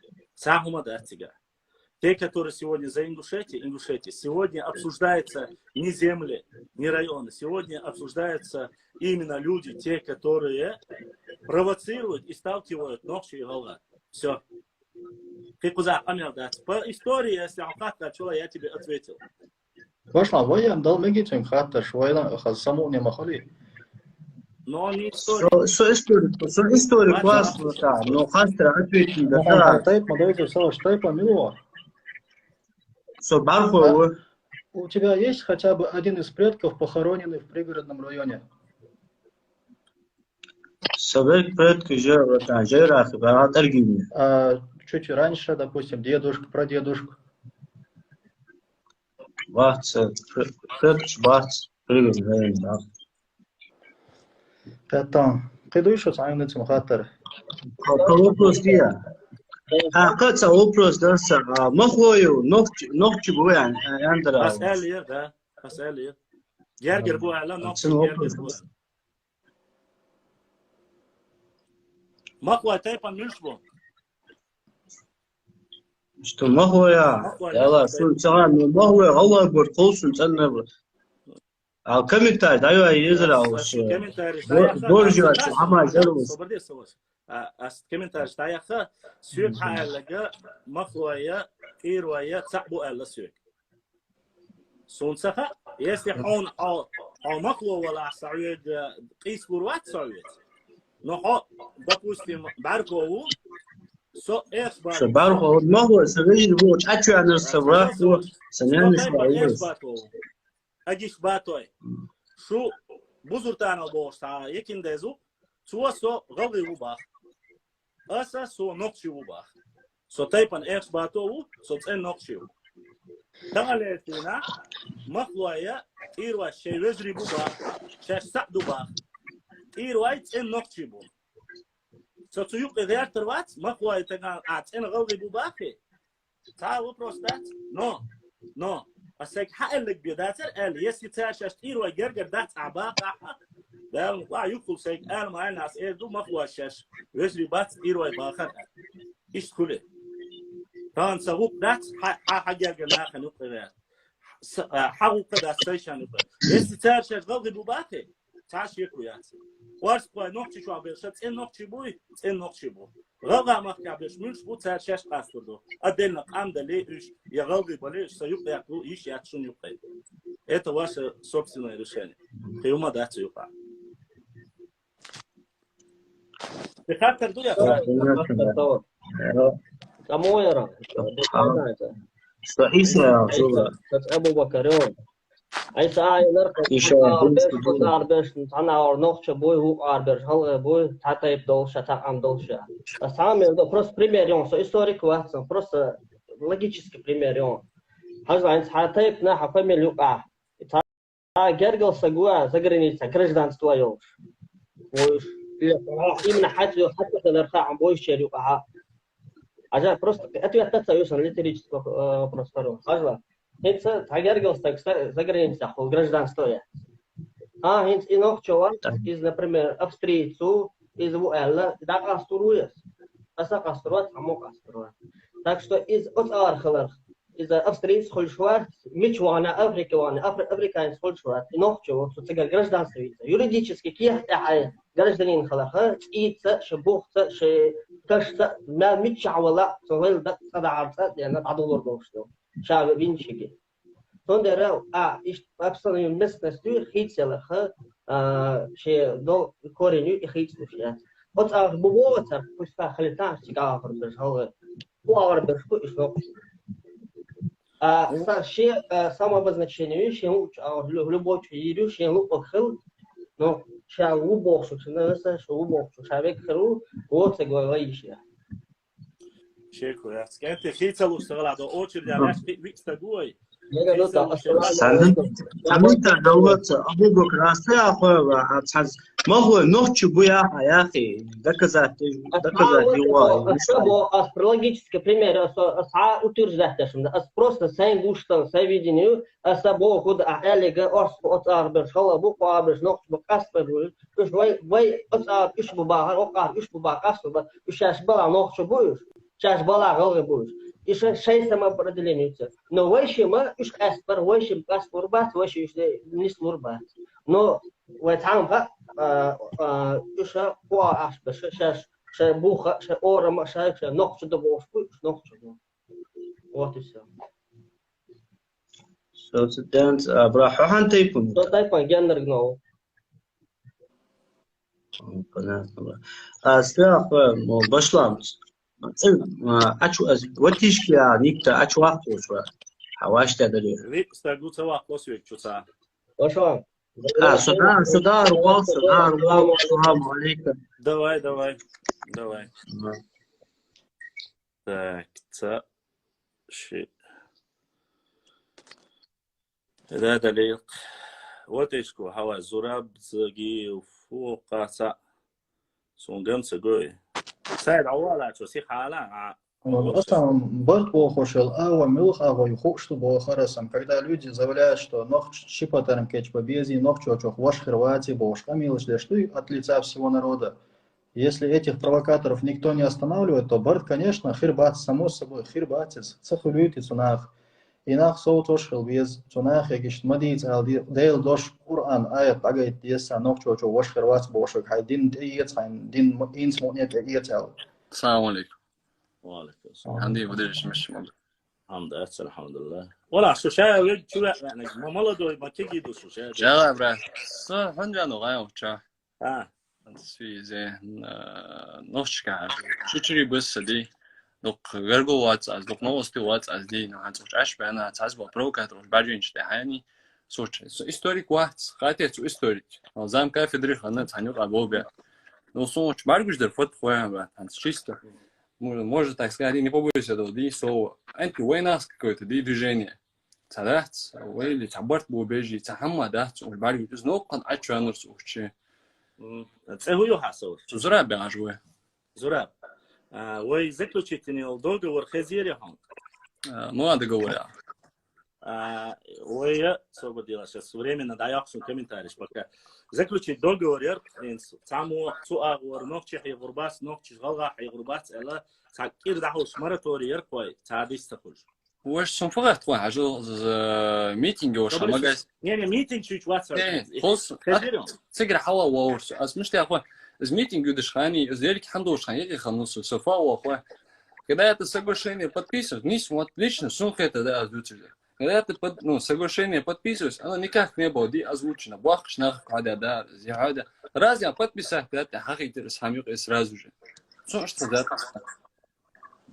Те, которые сегодня за Ингушетией, сегодня обсуждается не земли, не районы. Сегодня обсуждаются именно люди, те, которые провоцируют и сталкивают Нохчи и Галга. Все. Ты куда понял, да? По истории, если я тебе ответил. Вошла, воям дал мегитим хатта, швайна, саму не махали. Но не история. История классно, да, но хатта ответил, да. Тайп, модовите все, что тайпа мило. У тебя есть хотя бы один из предков, похороненный в пригородном районе? Чуть раньше, допустим, дедушка, прадедушка. Это ты дуешь, сам на этом хатер. Какой вопрос, да, махлою, ногти буян, андра. Асалия, да, асалия. Гергер буяла, ногти гергер буяла. Махлой тайпан мюшбо. Что махлоя? Яла, сулцан, махлоя, Аллах бор, колсун, цанна. А комментарий, да, я израил. Боржа, ама, жарус. Комментарий, стояха, сюк хаалага, махлоя, ирвая, цабу алла сюк. Солнцаха, если он махло вала сауид, қис бурват сауид. Но, допустим, баркову, Барху, махло, савид, вот, а что она собрала, санян Агиш батой. Шу бузуртан албошта, якиндезу, со галды убах. Аса со нокчи убах. Со тайпан экс батову, со цен нокчи. Тагалетина, махлоя, ирва шевезри бубах, шеш садубах. Ирва цен нокчи бу. Со цуюк эдер вац, махлоя таган, цен галды бубахи. Та вопрос дать? Но. Асек хаэлэг бедатер эл, если цаашаш ирва гергер дат абаqa, да, юкул сек эл майнас эрду махлашаш, везри бат ирва бахар. Ишкуле. Тан сагук дат ха гергер нахан уқрер. Хагук дат сайшан уқрер. Если цаашаш галды бубахи, цааш якуят. Варс по ногчи шабершат, цен ногчи буй, цен ногчи бу. Галга махкабеш мюш бу цаашаш qasturdu. Отдельно амдали иш, я галды болеешь, саюк яку иш ятшун юқай. Это ваше собственное решение. Приума дать юқа. Ты как я? Кому я рад? Что Иса, Абу Бакарён. Айса айнар арбеш тана орнохча бой у арбеш хал бой татайп долша таам долша. А сам это просто пример, со историк ватсон, просто логический пример. Хазайн татайп на хафамил юка. Та гергал сагуа за граница гражданство ёж. Именно хатю дарха бой шерюка. Ажа просто ответ на союз аналитического простора. Хазла. Хинц тагергался за границей, гражданство я. Хинц инох чувак из, например, австрийцу, из Вуэлла, да кастурует. Аса кастурует, а мог кастурует. Так что из от архалар, из австрийц хольшварт, мичвана, африканец хольшварт, инох чувак, социаль гражданство видится. Юридически, ких гражданин халаха, ица, шебухца, кашца, мичавала, социаль да садарца, я на адулор должен. Шаб винчики. Тондерал, иш абсолютно местностью хитселах, ше до коренью и хитслушать. Вот бувоцар, пусть халитар, сигар, бежал, пуар бежку и шок. Самообозначение, в любой чуирю, шену отхил, но шагу боксу, шагу боксу, шабек хру, вот согласие. شكرا كانت خيطة واشتغل على أوتشر ده علاش بيكستا جوي سميت دولت أبو بكر أستيا أخوة عتحز ما هو نوتش بويا يا أخي دكزات جوا Астрологический пример, утверждать, что просто сайн гуштан, сайн видению, асабо худ элега от арбеш, халабу арбеш, ног бакаспер, уж вай от уж бабар, окар уж бабакаспер, уж сейчас была ног чубуешь, сейчас была голы будешь. Еще 6 самоопределений. Но выше мы уж аспер, выше аспурбат, выше не слурбат. Но в этом уж по аспер, сейчас буха, орам, ногчу до бошку, ногчу. Вот и все. So then, браху хантайпун. То тайпун гендер гнул. Понятно. Аспер, башлам. أشو وتيش يا نيكتا أشو وقت وشوا حواش تدري. ريك استاجو سوا قصوي شو سا. وشوا. صدار وال السلام عليكم. давай. Так, شيء. ده دليل. وتيشكو هوا زراب زجي وفوق قاسا. سونجم سجوي. سعد عوالة شو سي حالا. Просто борт похошел, милх юхук, что было хорошо. Когда люди заявляют, что ног чипатаром кетч побези, ног чочок, ваш Хорватии, бош камилыш, что от лица всего народа. Если этих провокаторов никто не останавливает, то борт, конечно, хирбат, само собой, хирбатец, цехулюет и цунах. И нах соутошел без цунах, ягиш мадиц, дейл дош Кур'ан, аят, агайт, еса, ног чочок, ваш Хорватии, бошок, хай дин иец, дин инс мутнет иец. السلام عليكم. وعليكم السلام. عندي مدير مش الحمد لله. ولا شو شايف شو يعني ما ملدوا ما كيجي دو شو شايف. جا برا. هنجا نغاية وجا. في زين نوش كعب. شو تري بس دي. دوك غرقو واتس از دوك نوستي واتس از دي نحن سوتش عش بأنا تعزب بروكاتر بعدين شتحاني سوتش هيستوريك واتس قاتي سو هيستوريك. زام كيف دريخ أنا تحنيق أبوبيا. Но сумоч баргуш дер фот хуя, чисто. Может так сказать, не побоюсь этого, ди слово. Анти войнас какое-то, ди движение. Цадат, войли чабарт бобежи, цахамма да, уж баргуш, но кан ачуанурс ухче. Это его хасор. Зураб бежуе. Зураб. Вы заключительный договор хазирихом. Ну, договор. Ой, освободила сейчас временно, дай акцию комментарий пока. Заключить договор, саму суагор, ногчих и гурбас, ногчих галга и гурбас, эла, сакир дахуш мораторий, кой, цадис такуш. Уж сам факт, кой, ажу з митинга уж амагас. Не, митинг чуть ватса. Хос, цигр хала уорс, аз мишти ахва, з митинга дышхани, з дерки хандуш хани, я ханусу, софа уахва. Когда это соглашение подписывают, не смотрят лично, сумка это да, аздутили. Когда ты соглашение подписываешь, оно никак не было озвучено. Бах, шнах, да, зиада. Раз я подписал, это хахитер самих и сразу же. Что да?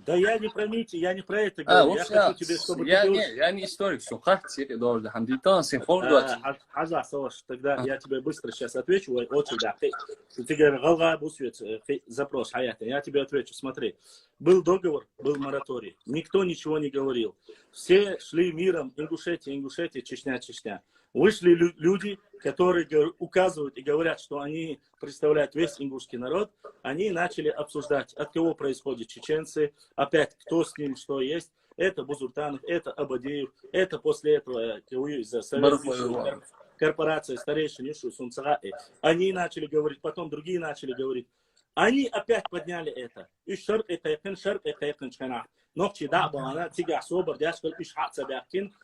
Да я не про митинг, я не про это говорю. Я хочу тебе, чтобы ты был... Я не историк, все, как тебе должен. Хамдитан, симфордуать. Хаза, Саваш, тогда я тебе быстро сейчас отвечу. Вот сюда. Ты говоришь, Галга Бусвец, запрос, Хаята. Я тебе отвечу, смотри. Был договор, был мораторий. Никто ничего не говорил. Все шли миром, Ингушетия, Чечня. Вышли люди, которые указывают и говорят, что они представляют весь ингушский народ. Они начали обсуждать, от кого происходят чеченцы, опять кто с ним, что есть. Это Бузуртанов, это Абадеев, это после этого из-за советской корпорации старейшин Ишу Сунцагаи. Они начали говорить, потом другие начали говорить. Они опять подняли это. Шарк это якин чхана. Ногчи да бана тига собор дяшкал ишхат сабякин.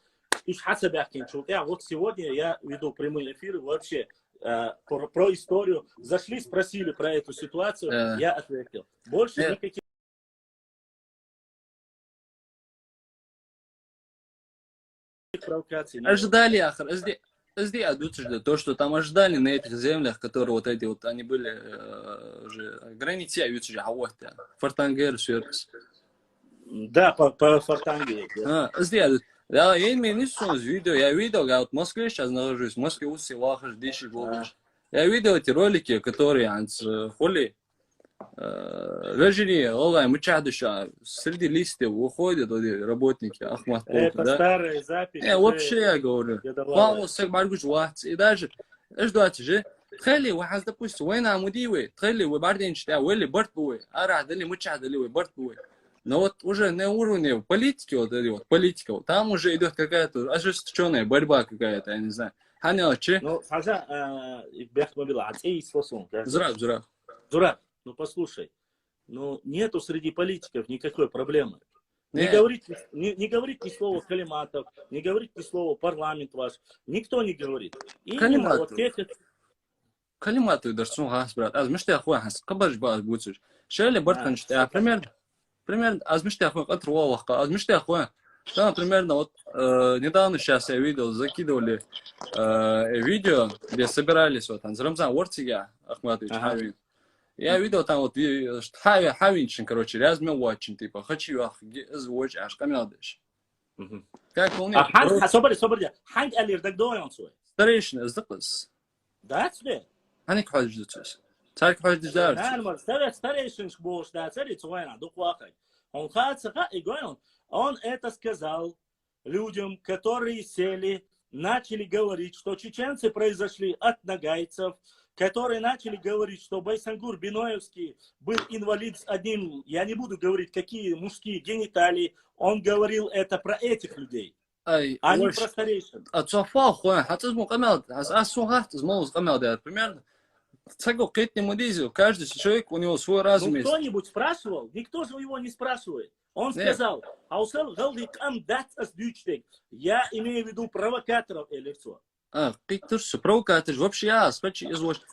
Вот сегодня я веду прямые эфиры вообще про историю. Зашли, спросили про эту ситуацию, я ответил. Больше никаких провокаций. Ожидали, Ахар, то, что там ожидали на этих землях, которые вот эти вот, они были уже границы, Фортангер, Сюркс. Да, по Фортанге. Да, я имею видео. Я видел, я вот в Москве сейчас нахожусь, в Москве у Силахаш, Диши, я видел эти ролики, которые холи, Рождение, Олай, Мучадыша, среди листьев выходят работники Ахмат Полка, Это да? старая запись. Вообще я говорю. Вам все маргуш вахт. И даже, ждать же, تخلي واحد допустим, وين عموديوي تخلي وبعدين شتاء وين برد بوي أراد اللي متشعد اللي برد بوي. Но вот уже на уровне политики, вот политика, вот, там уже идет какая-то ожесточенная борьба какая-то, я не знаю. Ханя, че? Ну, Хажа, Бехмабила, ей свосун. Зураб. Ну, послушай, ну, нету среди политиков никакой проблемы. Не Нет. говорить ни слова калиматов, не говорить ни слова парламент ваш. Никто не говорит. Именно Калиматов. вот эти... Калимату дорсун гас, брат. Аз миште ахуя хас. Кабаж баз бутсуш. Шели барткан ште. Примерно, аз миште ахуя катру вахка. Аз миште ахуя. Там примерно вот недавно сейчас я видел, закидывали видео, где собирались вот Рамзан Ортига Ахматович Хавин. Я видел там вот Хавинчин, короче, рязмел очень, типа, хочу озвучить, аж камядыш. Как он Собори. Ханг алир так доем свой. Старейшина, сдақлыс. Да, тебе? Ханик хождутус. Царь хождутус. Нормально, старейшин шбош, да, царь цуэна, духвахай. Он хацаха и говорил, он это сказал людям, которые сели, начали говорить, что чеченцы произошли от нагайцев, которые начали говорить, что Байсангур Биноевский был инвалид с одним, я не буду говорить, какие мужские гениталии, он говорил это про этих людей, а не про старейшин. Отцофал, хуя, хатызму камел, асухат, змол камел, да, примерно. Цагу кет не мудизил, каждый человек, у него свой разум Ну, есть. кто-нибудь спрашивал? Никто же его не спрашивает. Он сказал, я имею в виду провокаторов или что? Ты провокатор, вообще я хочу изложить.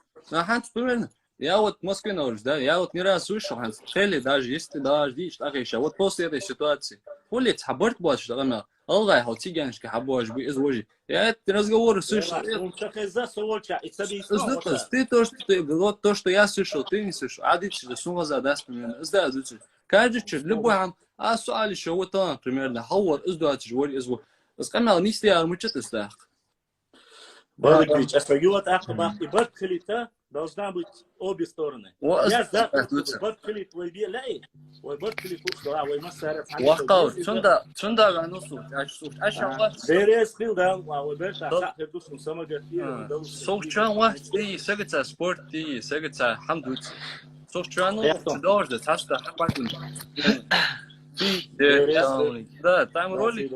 Примерно. Я вот в Москве нахожусь, да, я вот не раз слышал, Хели, даже если дождь, так еще, вот после этой ситуации, улиц хабарт больше, что там, алгай, хал тиганшки, хабаш, бы изложить. Я эти разговоры слышал. Ты то, что я слышал, ты не слышал. А ты что, сумма задаст, примерно. Каждый человек, любой хам, а суаль еще вот он, примерно, хавар, издать, живой, изложить. Сказал, не стоял, мы что-то стоял. Балыкович, асфагилат ахбах и бадхалита должна быть обе стороны. Я за бадхалит вой беляй, вой бадхалит ушла, вой масарат. Вахтал, чунда ганусу, ашалла. Берес билдан, вой берта, сахедусун самага. Сохчан вахт, ты сегодня спорт, ты сегодня хамдут. Сохчан вахт, должен, таста хапакун. Да, там ролик,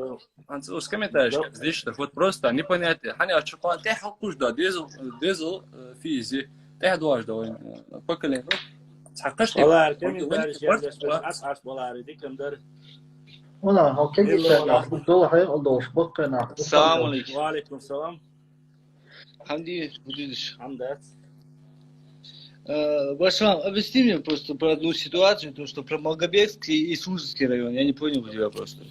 с комментариев, здесь что, вот просто непонятно. Ханя очукан, ты хакуш да, дезл физи, ты дважды, поколение. Валар, комментарий, я ас валар, дикам дар. Вона, окей, я долго хай, долж, боккана. Салам алейкум. Валейкум салам. Хамди, будешь. Хамдат. Башам, объясни мне просто про одну ситуацию, то, что про Малгобекский и Сужский район. Я не понял у тебя просто.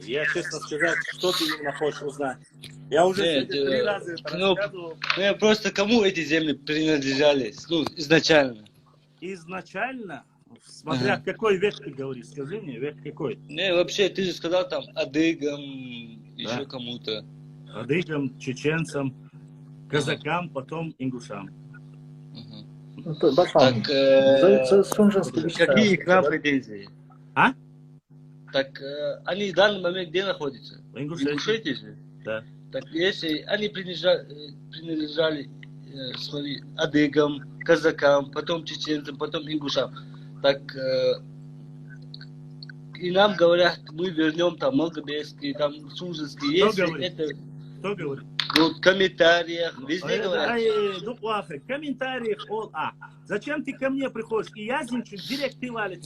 Я, честно сказать, что ты именно хочешь узнать. Я уже 3 раза это рассказывал. Ну, просто кому эти земли принадлежали, ну, изначально? Изначально? Смотря какой век ты говоришь, скажи мне, век какой? Не, вообще, ты же сказал там адыгам, еще кому-то. Адыгам, чеченцам, казакам, потом ингушам. Так, какие к нам претензии? А? Так, они в данный момент где находятся? В Ингушетии же? Да. Так, если они принадлежали смотри, адыгам, казакам, потом чеченцам, потом ингушам, так, и нам говорят, мы вернем там Малгобекский, там Сужский, если это... Кто говорит? Ну, в комментариях, везде говорят. Ну, плохо. В комментариях, зачем ты ко мне приходишь? И я зимчик, директ ты валит.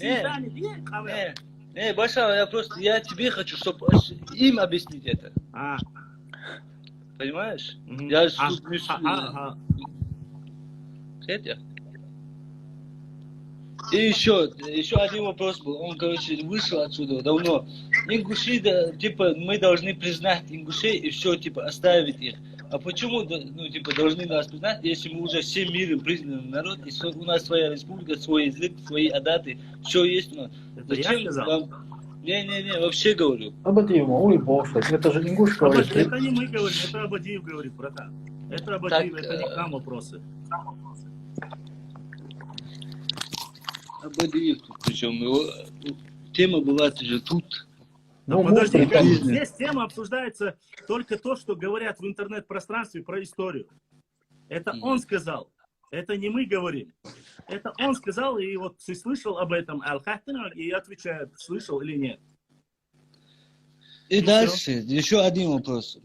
Не, Баша, я тебе хочу, чтобы им объяснить это. Понимаешь? Я же тут не... Хотя? И еще один вопрос был. Он, короче, вышел отсюда давно. Ингуши, да, типа, мы должны признать ингушей и все, типа, оставить их. А почему, ну, типа, должны нас признать, если мы уже всем миром признанный народ, и у нас своя республика, свой язык, свои адаты, все есть у нас. Зачем нам? Не, вообще говорю. Абадиев, ой, бог, это же ингуш говорит. Это не мы говорим, это Абадиев говорит, братан. Это Абадиев, это не к нам вопросы. Абадиев тут причем. Тема была же тут. Ну, подожди, здесь тема обсуждается только то, что говорят в интернет-пространстве про историю. Это он сказал. Это не мы говорим. Это он сказал, и вот ты слышал об этом Аль-Хаттина, и отвечает, слышал или нет. И дальше, еще один вопрос.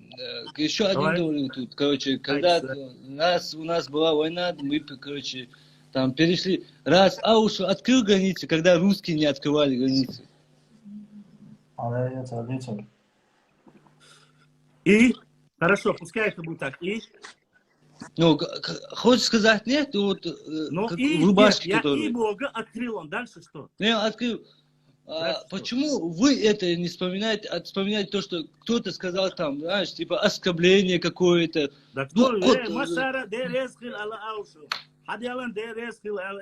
Еще один говорю тут. Короче, когда у нас была война, мы, короче, там перешли. Раз Ауш открыл границы, когда русские не открывали границы. И? Хорошо, пускай это будет так. И? Ну, хочешь сказать нет? Вот, ну, как и, в рубашке, нет, который... Я и Бога открыл, он дальше что? Не, открыл. Почему вы это не вспоминаете, вспоминаете то, что кто-то сказал там, знаешь, типа оскорбление какое-то? Да кто?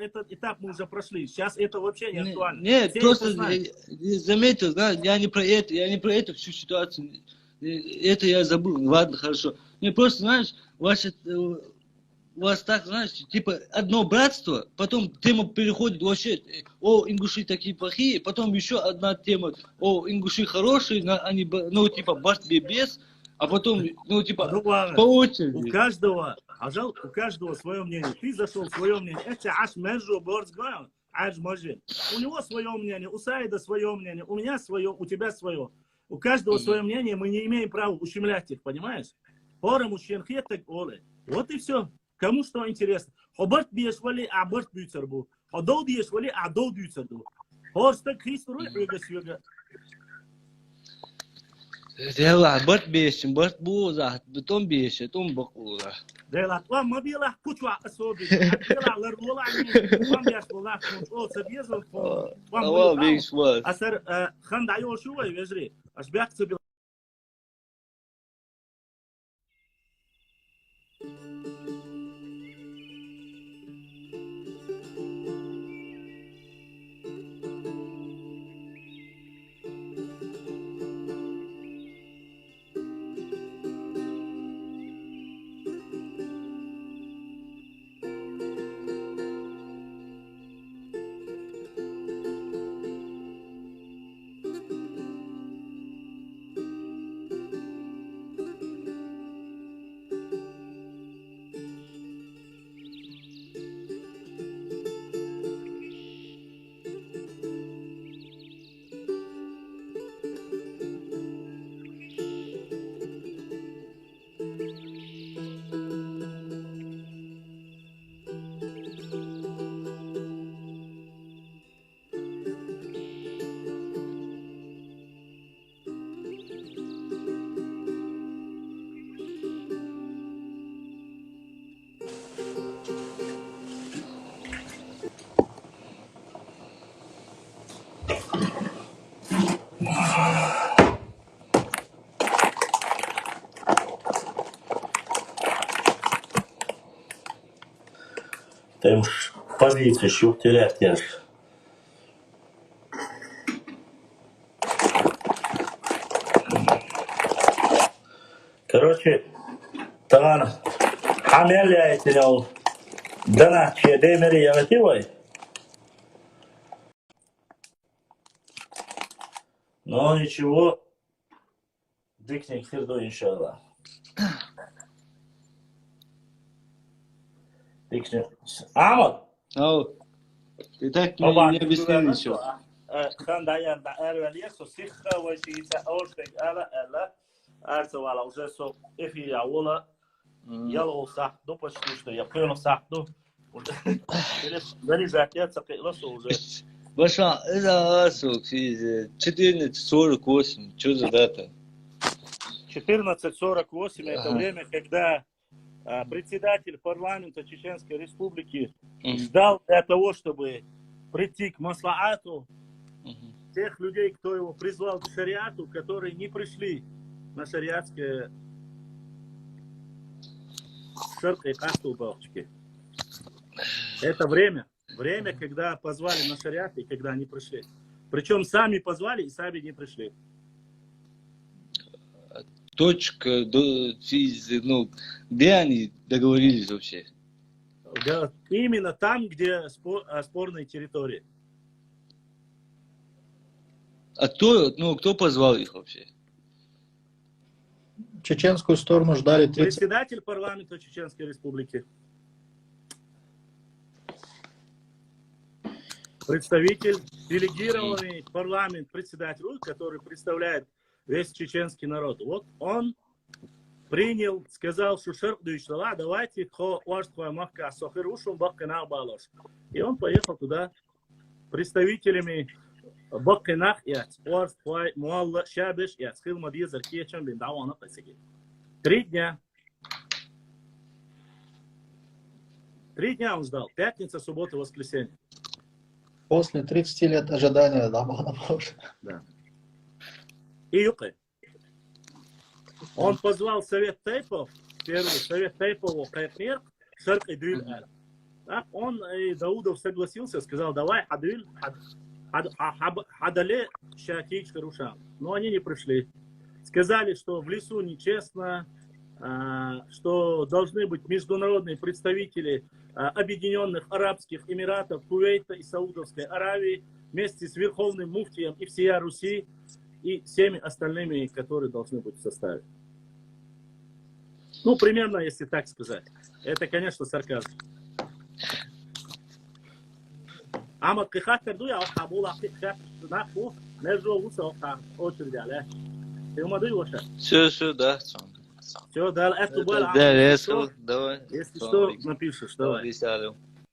Этот этап мы уже прошли. Сейчас это вообще не актуально. Нет, просто заметил, знаешь, я не про это всю ситуацию. Это я забыл. Ладно, хорошо. Не, просто, знаешь, у вас так, знаешь, типа одно братство, потом тема переходит вообще, о, ингуши такие плохие, потом еще одна тема, о, ингуши хорошие, они, ну, типа, без, а потом, ну, типа, по очереди. У каждого свое мнение. Ты зашел свое мнение. Это аж между борцгоем, аж можем. У него свое мнение, у Саида свое мнение, у меня свое, у тебя свое. У каждого свое мнение, мы не имеем права ущемлять их, понимаешь? Вот и все. Кому что интересно. Хобарт биешвали, абарт бюцербу. Ходол биешвали, адол бюцербу. Хорста Христу руйга сюга. Дела, барт биешим, барт буза, потом биешет, он бакула. Дела, вам мобила кучва особи. Дела, ларвола, вам биешвала, о, сабьезал, вам биешвал. Асар, хандайо шува, вежри. Аж бяк цебил. Ты уж позицию шухтерять я ж. Короче, таган хамельяйте ял. Дана че демери явативай. Но ничего. Дикник хирду иншаллах. Ahmad. Ты так не объяснил ничего. Хандаян да эрвелия со сиха вайсица орштег ала арца вала уже со эфи я вола яло сах до почти что я понял сах до дали закят лосо уже. Баша, это 14:48, что за дата? 14:48 это время, когда председатель парламента Чеченской Республики ждал для того, чтобы прийти к маслаату тех людей, кто его призвал к шариату, которые не пришли на шариатское шарк и касту бабочки. Это время, когда позвали на шариат и когда они пришли. Причем сами позвали и сами не пришли. Точка, ну, где они договорились вообще? Да, именно там, где спорные территории. А кто позвал их вообще? Чеченскую сторону ждали 30... Председатель парламента Чеченской Республики. Представитель, делегированный в парламент председатель, который представляет весь чеченский народ. Вот он принял, сказал, что давайте и он поехал туда представителями Бакинах и 3 дня. 3 дня он ждал. Пятница, суббота, воскресенье. После 30 лет ожидания, Да. И юпы. Он позвал совет тейпов, первый совет тейпов, Шарк и Дюль. Он и Даудов согласился, сказал, давай Хадале Шатич Харушам. Но они не пришли. Сказали, что в лесу нечестно, что должны быть международные представители Объединенных Арабских Эмиратов, Кувейта и Саудовской Аравии вместе с Верховным Муфтием и всея Руси и всеми остальными, которые должны быть в составе. Ну, примерно, если так сказать. Это, конечно, сарказм. Ama kıxatır duya o kabul akıkçak nakbu nerede olursa o otur gele. Тема дуешь? Все, да. Все, да, это было. Да, давай. Если что, напишешь, давай.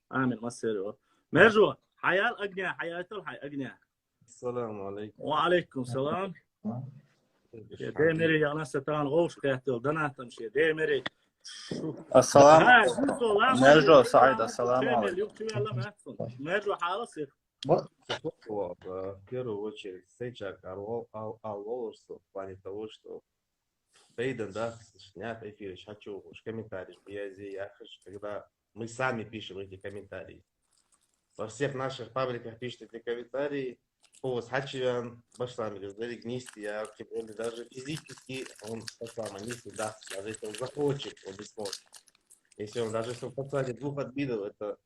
Амин, массеру. Мержу, حياة أجنحة حياة الحي أجنحة. السلام عليكم. وعليكم السلام. ديمري يا ناس تان غوش قاتل دناتم شيء ديمري. السلام. ميرجو سعيد السلام عليكم. ميرجو حالسك. В первую очередь, Сейчак Алволорсу в плане того, что Фейден, да, снят эфир, хочу уж комментарий, я хочу, когда мы сами пишем эти комментарии. Во всех наших пабликах пишут эти комментарии, по Хачевян, Башлами, говорили вместе, я даже физически, он Башлама не всегда, даже если он захочет, он не сможет. Если он даже если он посадит 2 отбидов, это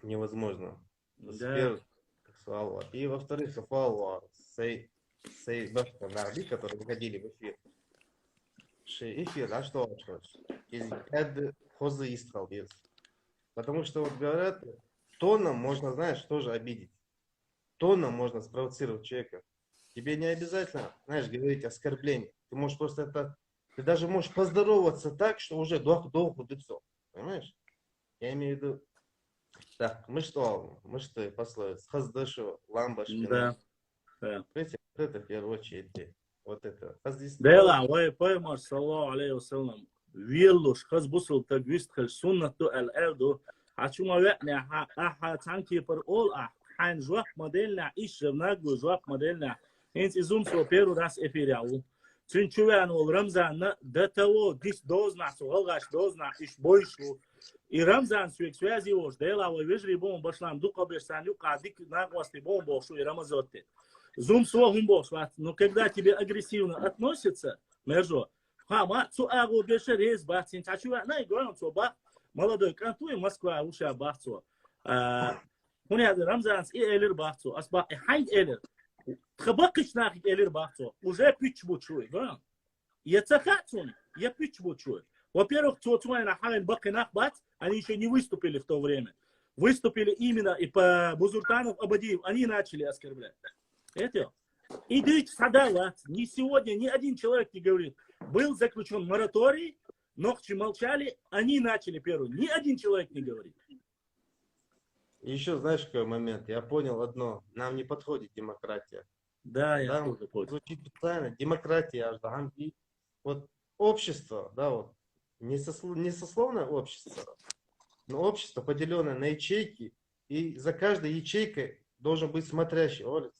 невозможно. Да. И во-вторых, Софалла, Сей Башка, которые выходили в эфир. Эфир, а что? Это хозы искал без. Потому что вот говорят, тоном можно, знаешь, тоже обидеть. Тоном можно спровоцировать человека. Тебе не обязательно, знаешь, говорить оскорбление. Ты можешь просто это... Ты даже можешь поздороваться так, что уже долго лицо. Понимаешь? Я имею в виду... Так, мы что пословица? Хаздышу, ламбашки. Да. Да. Это в первую очередь. Вот это. Дела, вы поймешь, саллаху алейхи вассалам. Виллуш, хазбусул тагвист халь суннату аль-эрду. Ачума векне аха танки пар ол хан жуак модельна ишевнагу жуак модельна. Инс изум со первый раз эфиряу. Цинчувян ол Рамзан датаво дис дозна сугалгаш дозна иш бойшу. И Рамзан связи уж дела, вы вижу, бом башлам дука берсаню кадик нагвасти бом бошу и Рамазотте. Зум свогум бош, но когда тебе агрессивно относятся, мержо, хама цуагу бешерез бахтин тачува, на играм цуба, молодой кантуй Москва уша бахцу. Хуня Рамзан и элер бахцу, асба хайн элер. Хабакиш нахит элер бахцу, уже пич бучуй, да? Я цахатун, я пич бучуй. Во-первых, Цуцуай на Хамин Бакинах Бат, они еще не выступили в то время. Выступили именно и по Бузуртанов, Абадиев, они начали оскорблять. Это. Идите сюда, ни сегодня ни один человек не говорит. Был заключен мораторий, ногти молчали, они начали первым. Ни один человек не говорит. Еще знаешь, какой момент? Я понял одно. Нам не подходит демократия. Да, я тоже понял. Звучит специально. Демократия, Аждагамби. Вот общество, да, вот. Не сословное общество, но общество, поделенное на ячейки, и за каждой ячейкой должен быть смотрящий улица.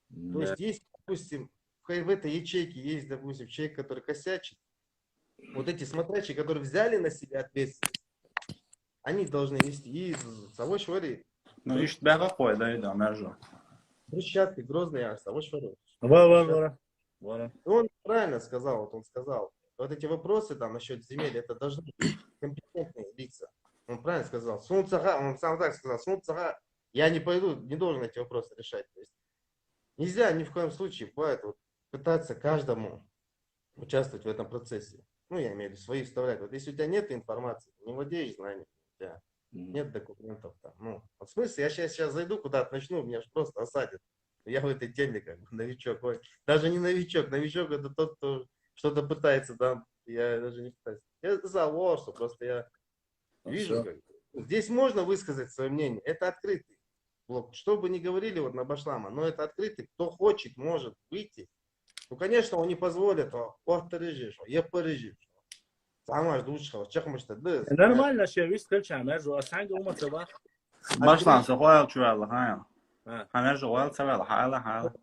То есть, допустим, в этой ячейке есть, допустим, человек, который косячит. Вот эти смотрящие, которые взяли на себя ответственность, они должны вести. И Савой Швари. Ну, ишь, да, какой, да, Мержо. Брусчатки, Грозный Арса, вот что. Он правильно сказал, вот он сказал. Вот эти вопросы там насчет земель, это должны быть компетентные лица. Он правильно сказал. Сунцага, он сам так сказал, Сунцага, я не пойду, не должен эти вопросы решать. То есть нельзя ни в коем случае бывает вот, пытаться каждому участвовать в этом процессе. Ну, я имею в виду, свои вставлять. Вот если у тебя нет информации, не владеешь знаниями, у тебя нет документов там. Ну, вот в смысле, я сейчас зайду куда-то, начну, меня же просто осадят. Я в этой теме как бы новичок. Ой, даже не новичок. Новичок это тот, кто что-то пытается там. Я даже не пытаюсь. Я за Ворсу, просто я вижу, как здесь можно высказать свое мнение. Это открытый блок. Что бы ни говорили вот на Башлама, но это открытый. Кто хочет, может выйти. Ну, конечно, он не позволит. Ох, ты режешь, я порежу. Самое лучшее. Нормально, что я вижу, что между Асанга и Умацева. Башлам, сохвал чувал, хая. Хамер жуал цавал, хайла.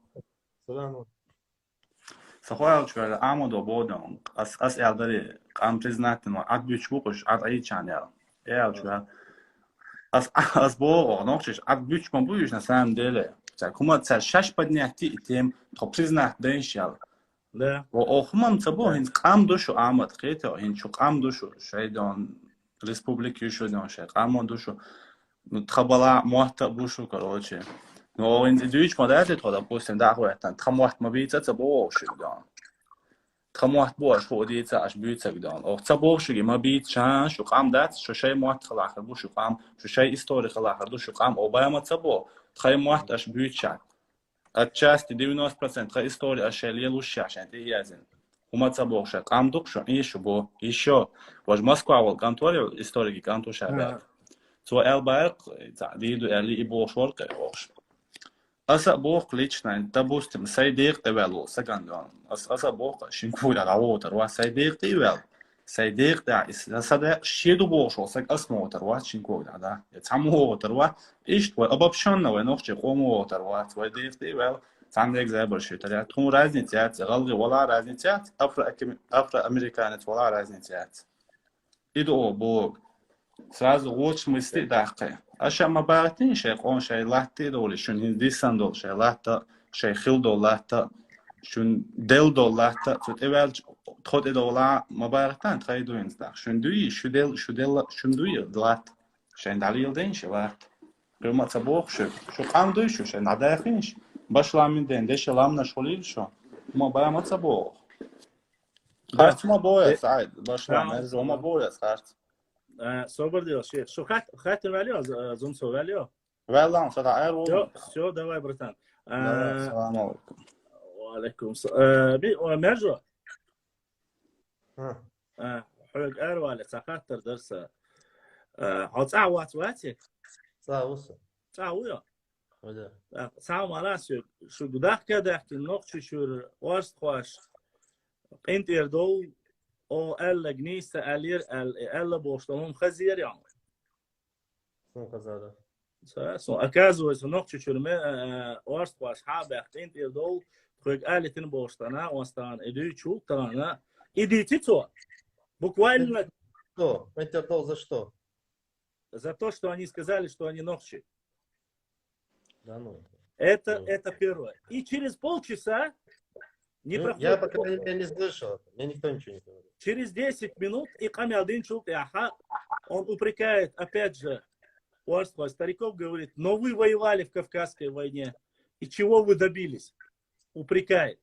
Сохвал чувал, амудо бодон. Ас элдари, ам признательно, от бючбукуш, от айчанял. Чувал. Ас бого, ночиш, от бючбан будешь на самом деле. Кума царь шаш поднятий тем, то признать денщал. Да. Охмам цабо хин кам душу амад хето хин чу кам душу шайдон республики шойдон шай кам душу ну тхабала мохта бушу короче но ин дюич модат то допустим да хуятан тхамохт мабица цабо шойдон тхамохт бош ходица аш бюца гдон ох цабо шуги мабит чан шу кам дат шу шай мохт халах бушу кам шу шай история халах душу кам обама цабо тхай мохт аш бюча отчасти 90% истории ошеле лучше, чем ты язен. Умаца богша, камдук шо, еще, вож Москва вол конторе историки контуша бе. So элбайк, диду эли и богшворка богш. Аса бог лично, допустим, сайдик тевелу, сагандон. Аса бог шинкуя равотер, ва сайдик тевел. Сайдик да, сада шеду богшо, саг осмотр, ва шинкуя да. Цамовотер, ва ишт, ва обобщенно, ва нохче хомовотер, ва сайдик тевел. عندك زي برشيتها تكون رازنيتات غلغي ولا رازنيتات أفرو-أمريكانات ولا رازنيتات إدو بوغ سراز غوش مستي داقي أشياء ما بارتين شيء قون شيء لاتي دولي شون هنديسان دول شيء لاتا شيء خيل دول لاتا شون دل دول لاتا تود إيوال تخد إدولا ما بارتان تخيدو ينزداق شون دوي شو دل شون دوي دلات شين داليل دين شي لات قرما تبوغ شو قام دوي شو ناداخينش Башлам ден, деше лам нашолил шо. Ма бая цабо. Харц ма боя сайд, башлам, эрзо ма боя харц. Собор делал, что хатер валио, зумсо валио. Валам, сада айро. Все, давай, братан. Салам алейкум. Алейкум. Би, мержо. حلق أروى لسقطر درس عطاء واتي ساوية ساو مالاس شو بدأ كده في النقطة شو وارست خواش أنت يردو أو ألا جنيسة ألير ألا بوشتهم خزير يعني سو أكازو إذا نقطة شو ما وارست خواش حابة أنت يردو خرج آلة بوشتنا وستان إدي شو ترانا إدي تيتو буквально что? Это то за что? За то, что они сказали, что они ногчи. Да ну. Это первое. И через полчаса не проходит. Я, по крайней мере, не слышал. Мне никто ничего не говорит. Через 10 минут и Камиалдин Чултяха, он упрекает, опять же, Уарства стариков, говорит, но вы воевали в Кавказской войне. И чего вы добились? Упрекает.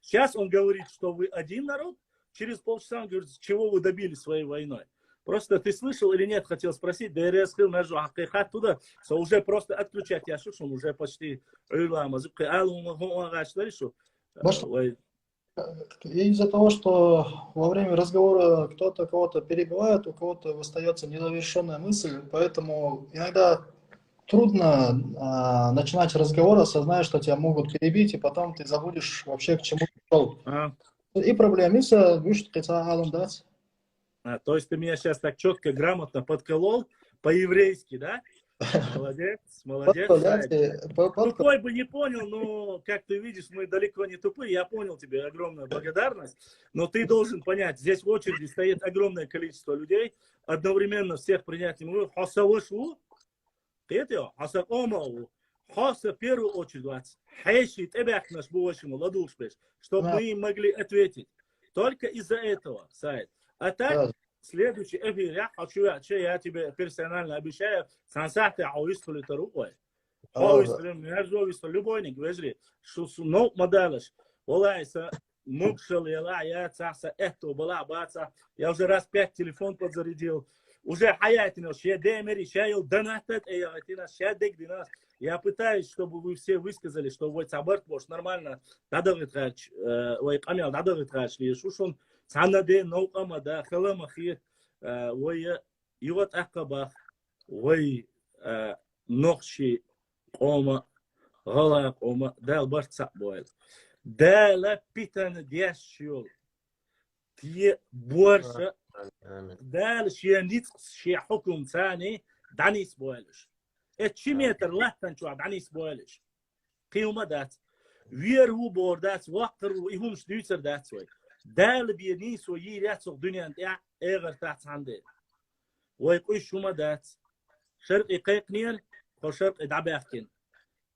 Сейчас он говорит, что вы один народ. Через полчаса он говорит, чего вы добились своей войной. Просто ты слышал или нет, хотел спросить, да я раскрыл между хакихат туда, что уже просто отключать, я слышу, уже почти из-за того, что во время разговора кто-то кого-то перебивает, у кого-то остается недовершенная мысль, поэтому иногда трудно начинать разговор, осознать, что тебя могут перебить, и потом ты забудешь вообще, к чему ты шел. И проблемится, будешь дать. То есть ты меня сейчас так четко, грамотно подколол по-еврейски, да? Молодец, молодец. Тупой бы не понял, но, как ты видишь, мы далеко не тупые. Я понял тебе, огромная благодарность. Но ты должен понять, здесь в очереди стоит огромное количество людей, одновременно всех принять не могут. Хоса в первую очередь, хайши тебяк наш бувашему ладушпеш, чтобы мы им могли ответить. Только из-за этого, Саид. А так, следующий эфир, я хочу, я тебе персонально обещаю, сансахты ауистули таруой. Ауистули, мяжовистули, любой не говори, что ну модалаш. Волайса, мукшал, я цаса, это была баца. Я уже раз 5 телефон подзарядил. Уже хаятина, ще демери, ще донатат, ще дегдинас. Я пытаюсь, чтобы вы все высказали, что вот сабарт может нормально, надо вытрач, ой, камел, надо вытрач, и шушон, цанаде, наукама, да, халамахи, ой, и вот акабах, ой, нохши, кома, гала, кома, да, барца бойл. Да, ла питан дящул, тие борша, да, шия ниц, шия хукум цани, данис бойлш. اتشيمتر لاتن شو عنيس بوالش قيومة دات ويرو بوردات وقرو إيهمش ديوتر دات سوي دال بينيس ويريات سوق دنيا انتاع اغر تاعت عندي ويقوي شو ما دات شرقي قيقنير خو شرقي دعباكين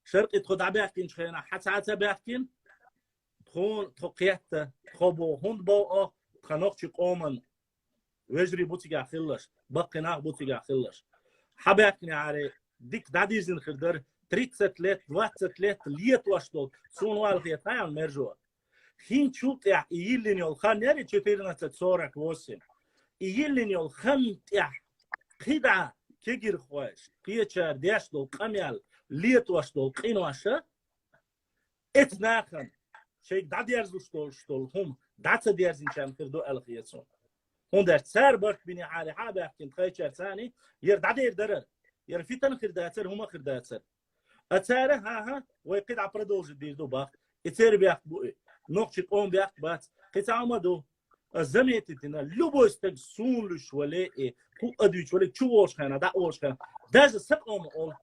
شرقي تخو دعباكين شخينا حتى عتا باكين تخون تقيت تخوبو هند بو تخنوخشي قومن ويجري بوتيقا خلش بقي ناغ بوتيقا خلش حباكني عاري ديك داديزن خردر 30 лет, 20 лет, лет вошло, сунвал хетаян мержуа. Хин чутя ииллиньол ханери 1448. Ииллиньол хантя кида кегир хваш, печар дяшло камял, лет вошло, кинваша. Этнахан, шейк дадерзу штол хум, даца дерзин чам хирду алхиетсон. هون در سر برد بینی عالی ها بحکن خیلی چرسانی یر دادیر درر یر فیتن خرداتر هما خرداتر اتاره ها ويقيد عبر دوج دير دو باخ اتير بياخ بوئي نوقش قوم بياخ بات قيت عمدو الزميتنا لبو استق سونلش ولا هو ادوش ولا تشوش خانا دا اوش خانا داز سقوم اول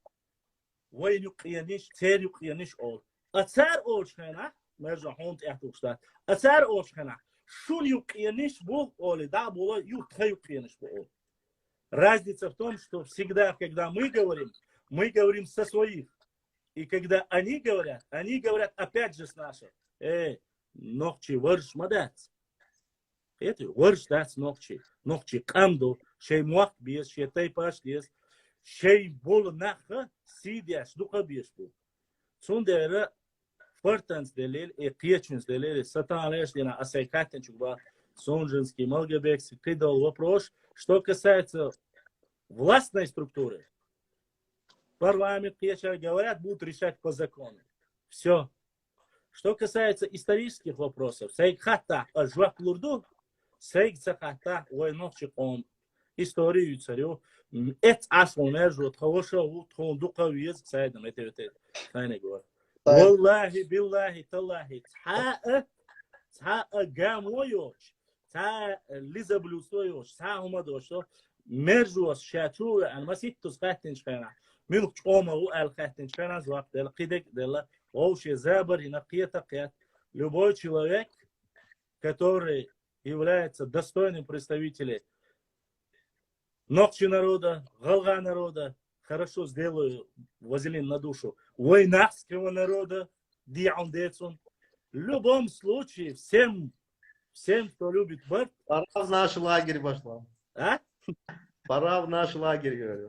وين يقينيش تير يقينيش اول اتار اوش خانا مرجع هون تحتوشتا اتار اوش خانا شون юкияниш Бог, Оли, да, было юкияниш Бог. Разница в том, что всегда, когда мы говорим со своих. И когда они говорят опять же с наших. Нохчи варш мадать. Это варш дать нохчи. Нохчи камду, шей муак биес, шей тайпаш биес, шей бол наха сидяш, духа биес бу. Сундера Фортанс делил и Кьечинс делили, сатанлеш на асайкатен чуба, Сонжинский, Малгебекс, кидал вопрос, что касается властной структуры. Парламент, Кьеча говорят, будут решать по закону. Все. Что касается исторических вопросов, сайкхата ажвак лурду, сайкцахата войновчик он историю царю, эт аслон между тхавоша тхон дукавиез сайдам это тайне говорит. والله بالله تالله تحقق جامويوش تحقق ليزابلوسويوش تحقق هما دوشو مرجوس شاتو المسيتوس خاتنش خانا منو تقوما والخاتنش خانا زواق دل قيدك دل ووشي زابر ينقية تقيات любой человек, который является достойным представителем ногчи народа, галга народа, хорошо сделаю вазелин на душу войнахского народа, диандецун. В любом случае, всем, кто любит быт. Пора в наш лагерь пошла. А? Пора в наш лагерь, говорю.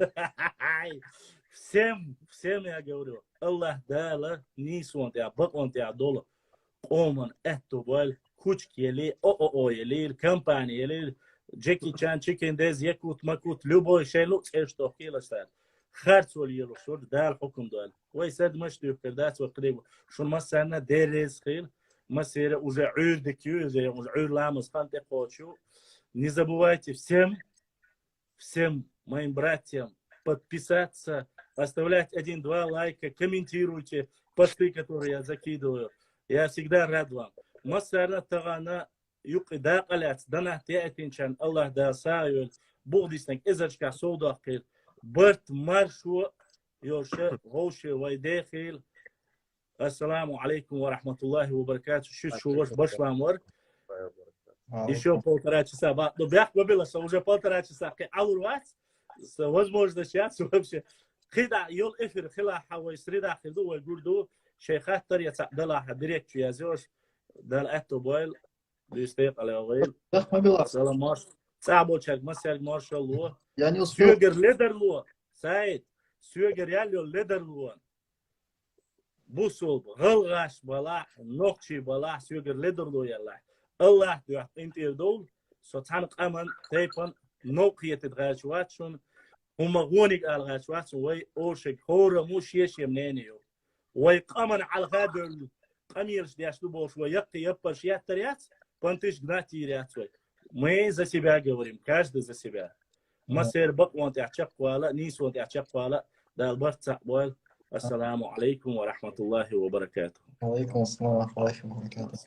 Всем я говорю, Аллах дала, нисуан тебя, бакван тебя дола, оман, эту боль, кучки ели, ели, компании ели, Джеки Чан, Чикен Дез, Якут, Макут, любой шейлук, что хила стар. خارج وليلو شور دال حكم دال ويسد مش تقدرات وقريب شو مثلا ديرز خيل مسيره уже عير دكيو زي عير لامس خانت قوشو не забывайте всем моим братьям подписаться, оставлять 1-2 лайка, комментируйте посты, которые я закидываю. Я всегда рад вам. Масара тагана юқида қалят дана театинчан Аллах да саюл бугдиснак изачка соуда қил برت مرشو يوشا غوشي ويداخل السلام عليكم ورحمة الله وبركاته شو بشلا мор еще 1,5 часа но бях побила что уже 1,5 часа алурвать возможно сейчас вообще خدع يول إفر خلا حويس ردا خدو ويقولوا شيخات ترى يتعدل حدريك في يزوج دل أتو بويل بيستيق على غير ما بيلاس سلام ماش صعبو تشك مسير ما شاء الله يعني سوغر ليدر لو سايد سوغر يالو ليدر لو بوسول غلغاش بلا نوكشي بلا سوغر ليدر لو يلا الله دوح انت يدول سوتانق أمن تيبن نوكية تتغاشواتشون هم غونيك على غاشواتشون وي أوشك هورا موش يشي منينيو وي قمن على غادر قميرش دياشتو بوش ويقي يبش ياتريات بانتش гнати ряцой. Мы за себя говорим, каждый за себя. مسير بقوان تعشق ولا نيسوان تعشق ولا دا البرت سعبوال. السلام عليكم ورحمة الله وبركاته. وعليكم السلام ورحمة الله وبركاته.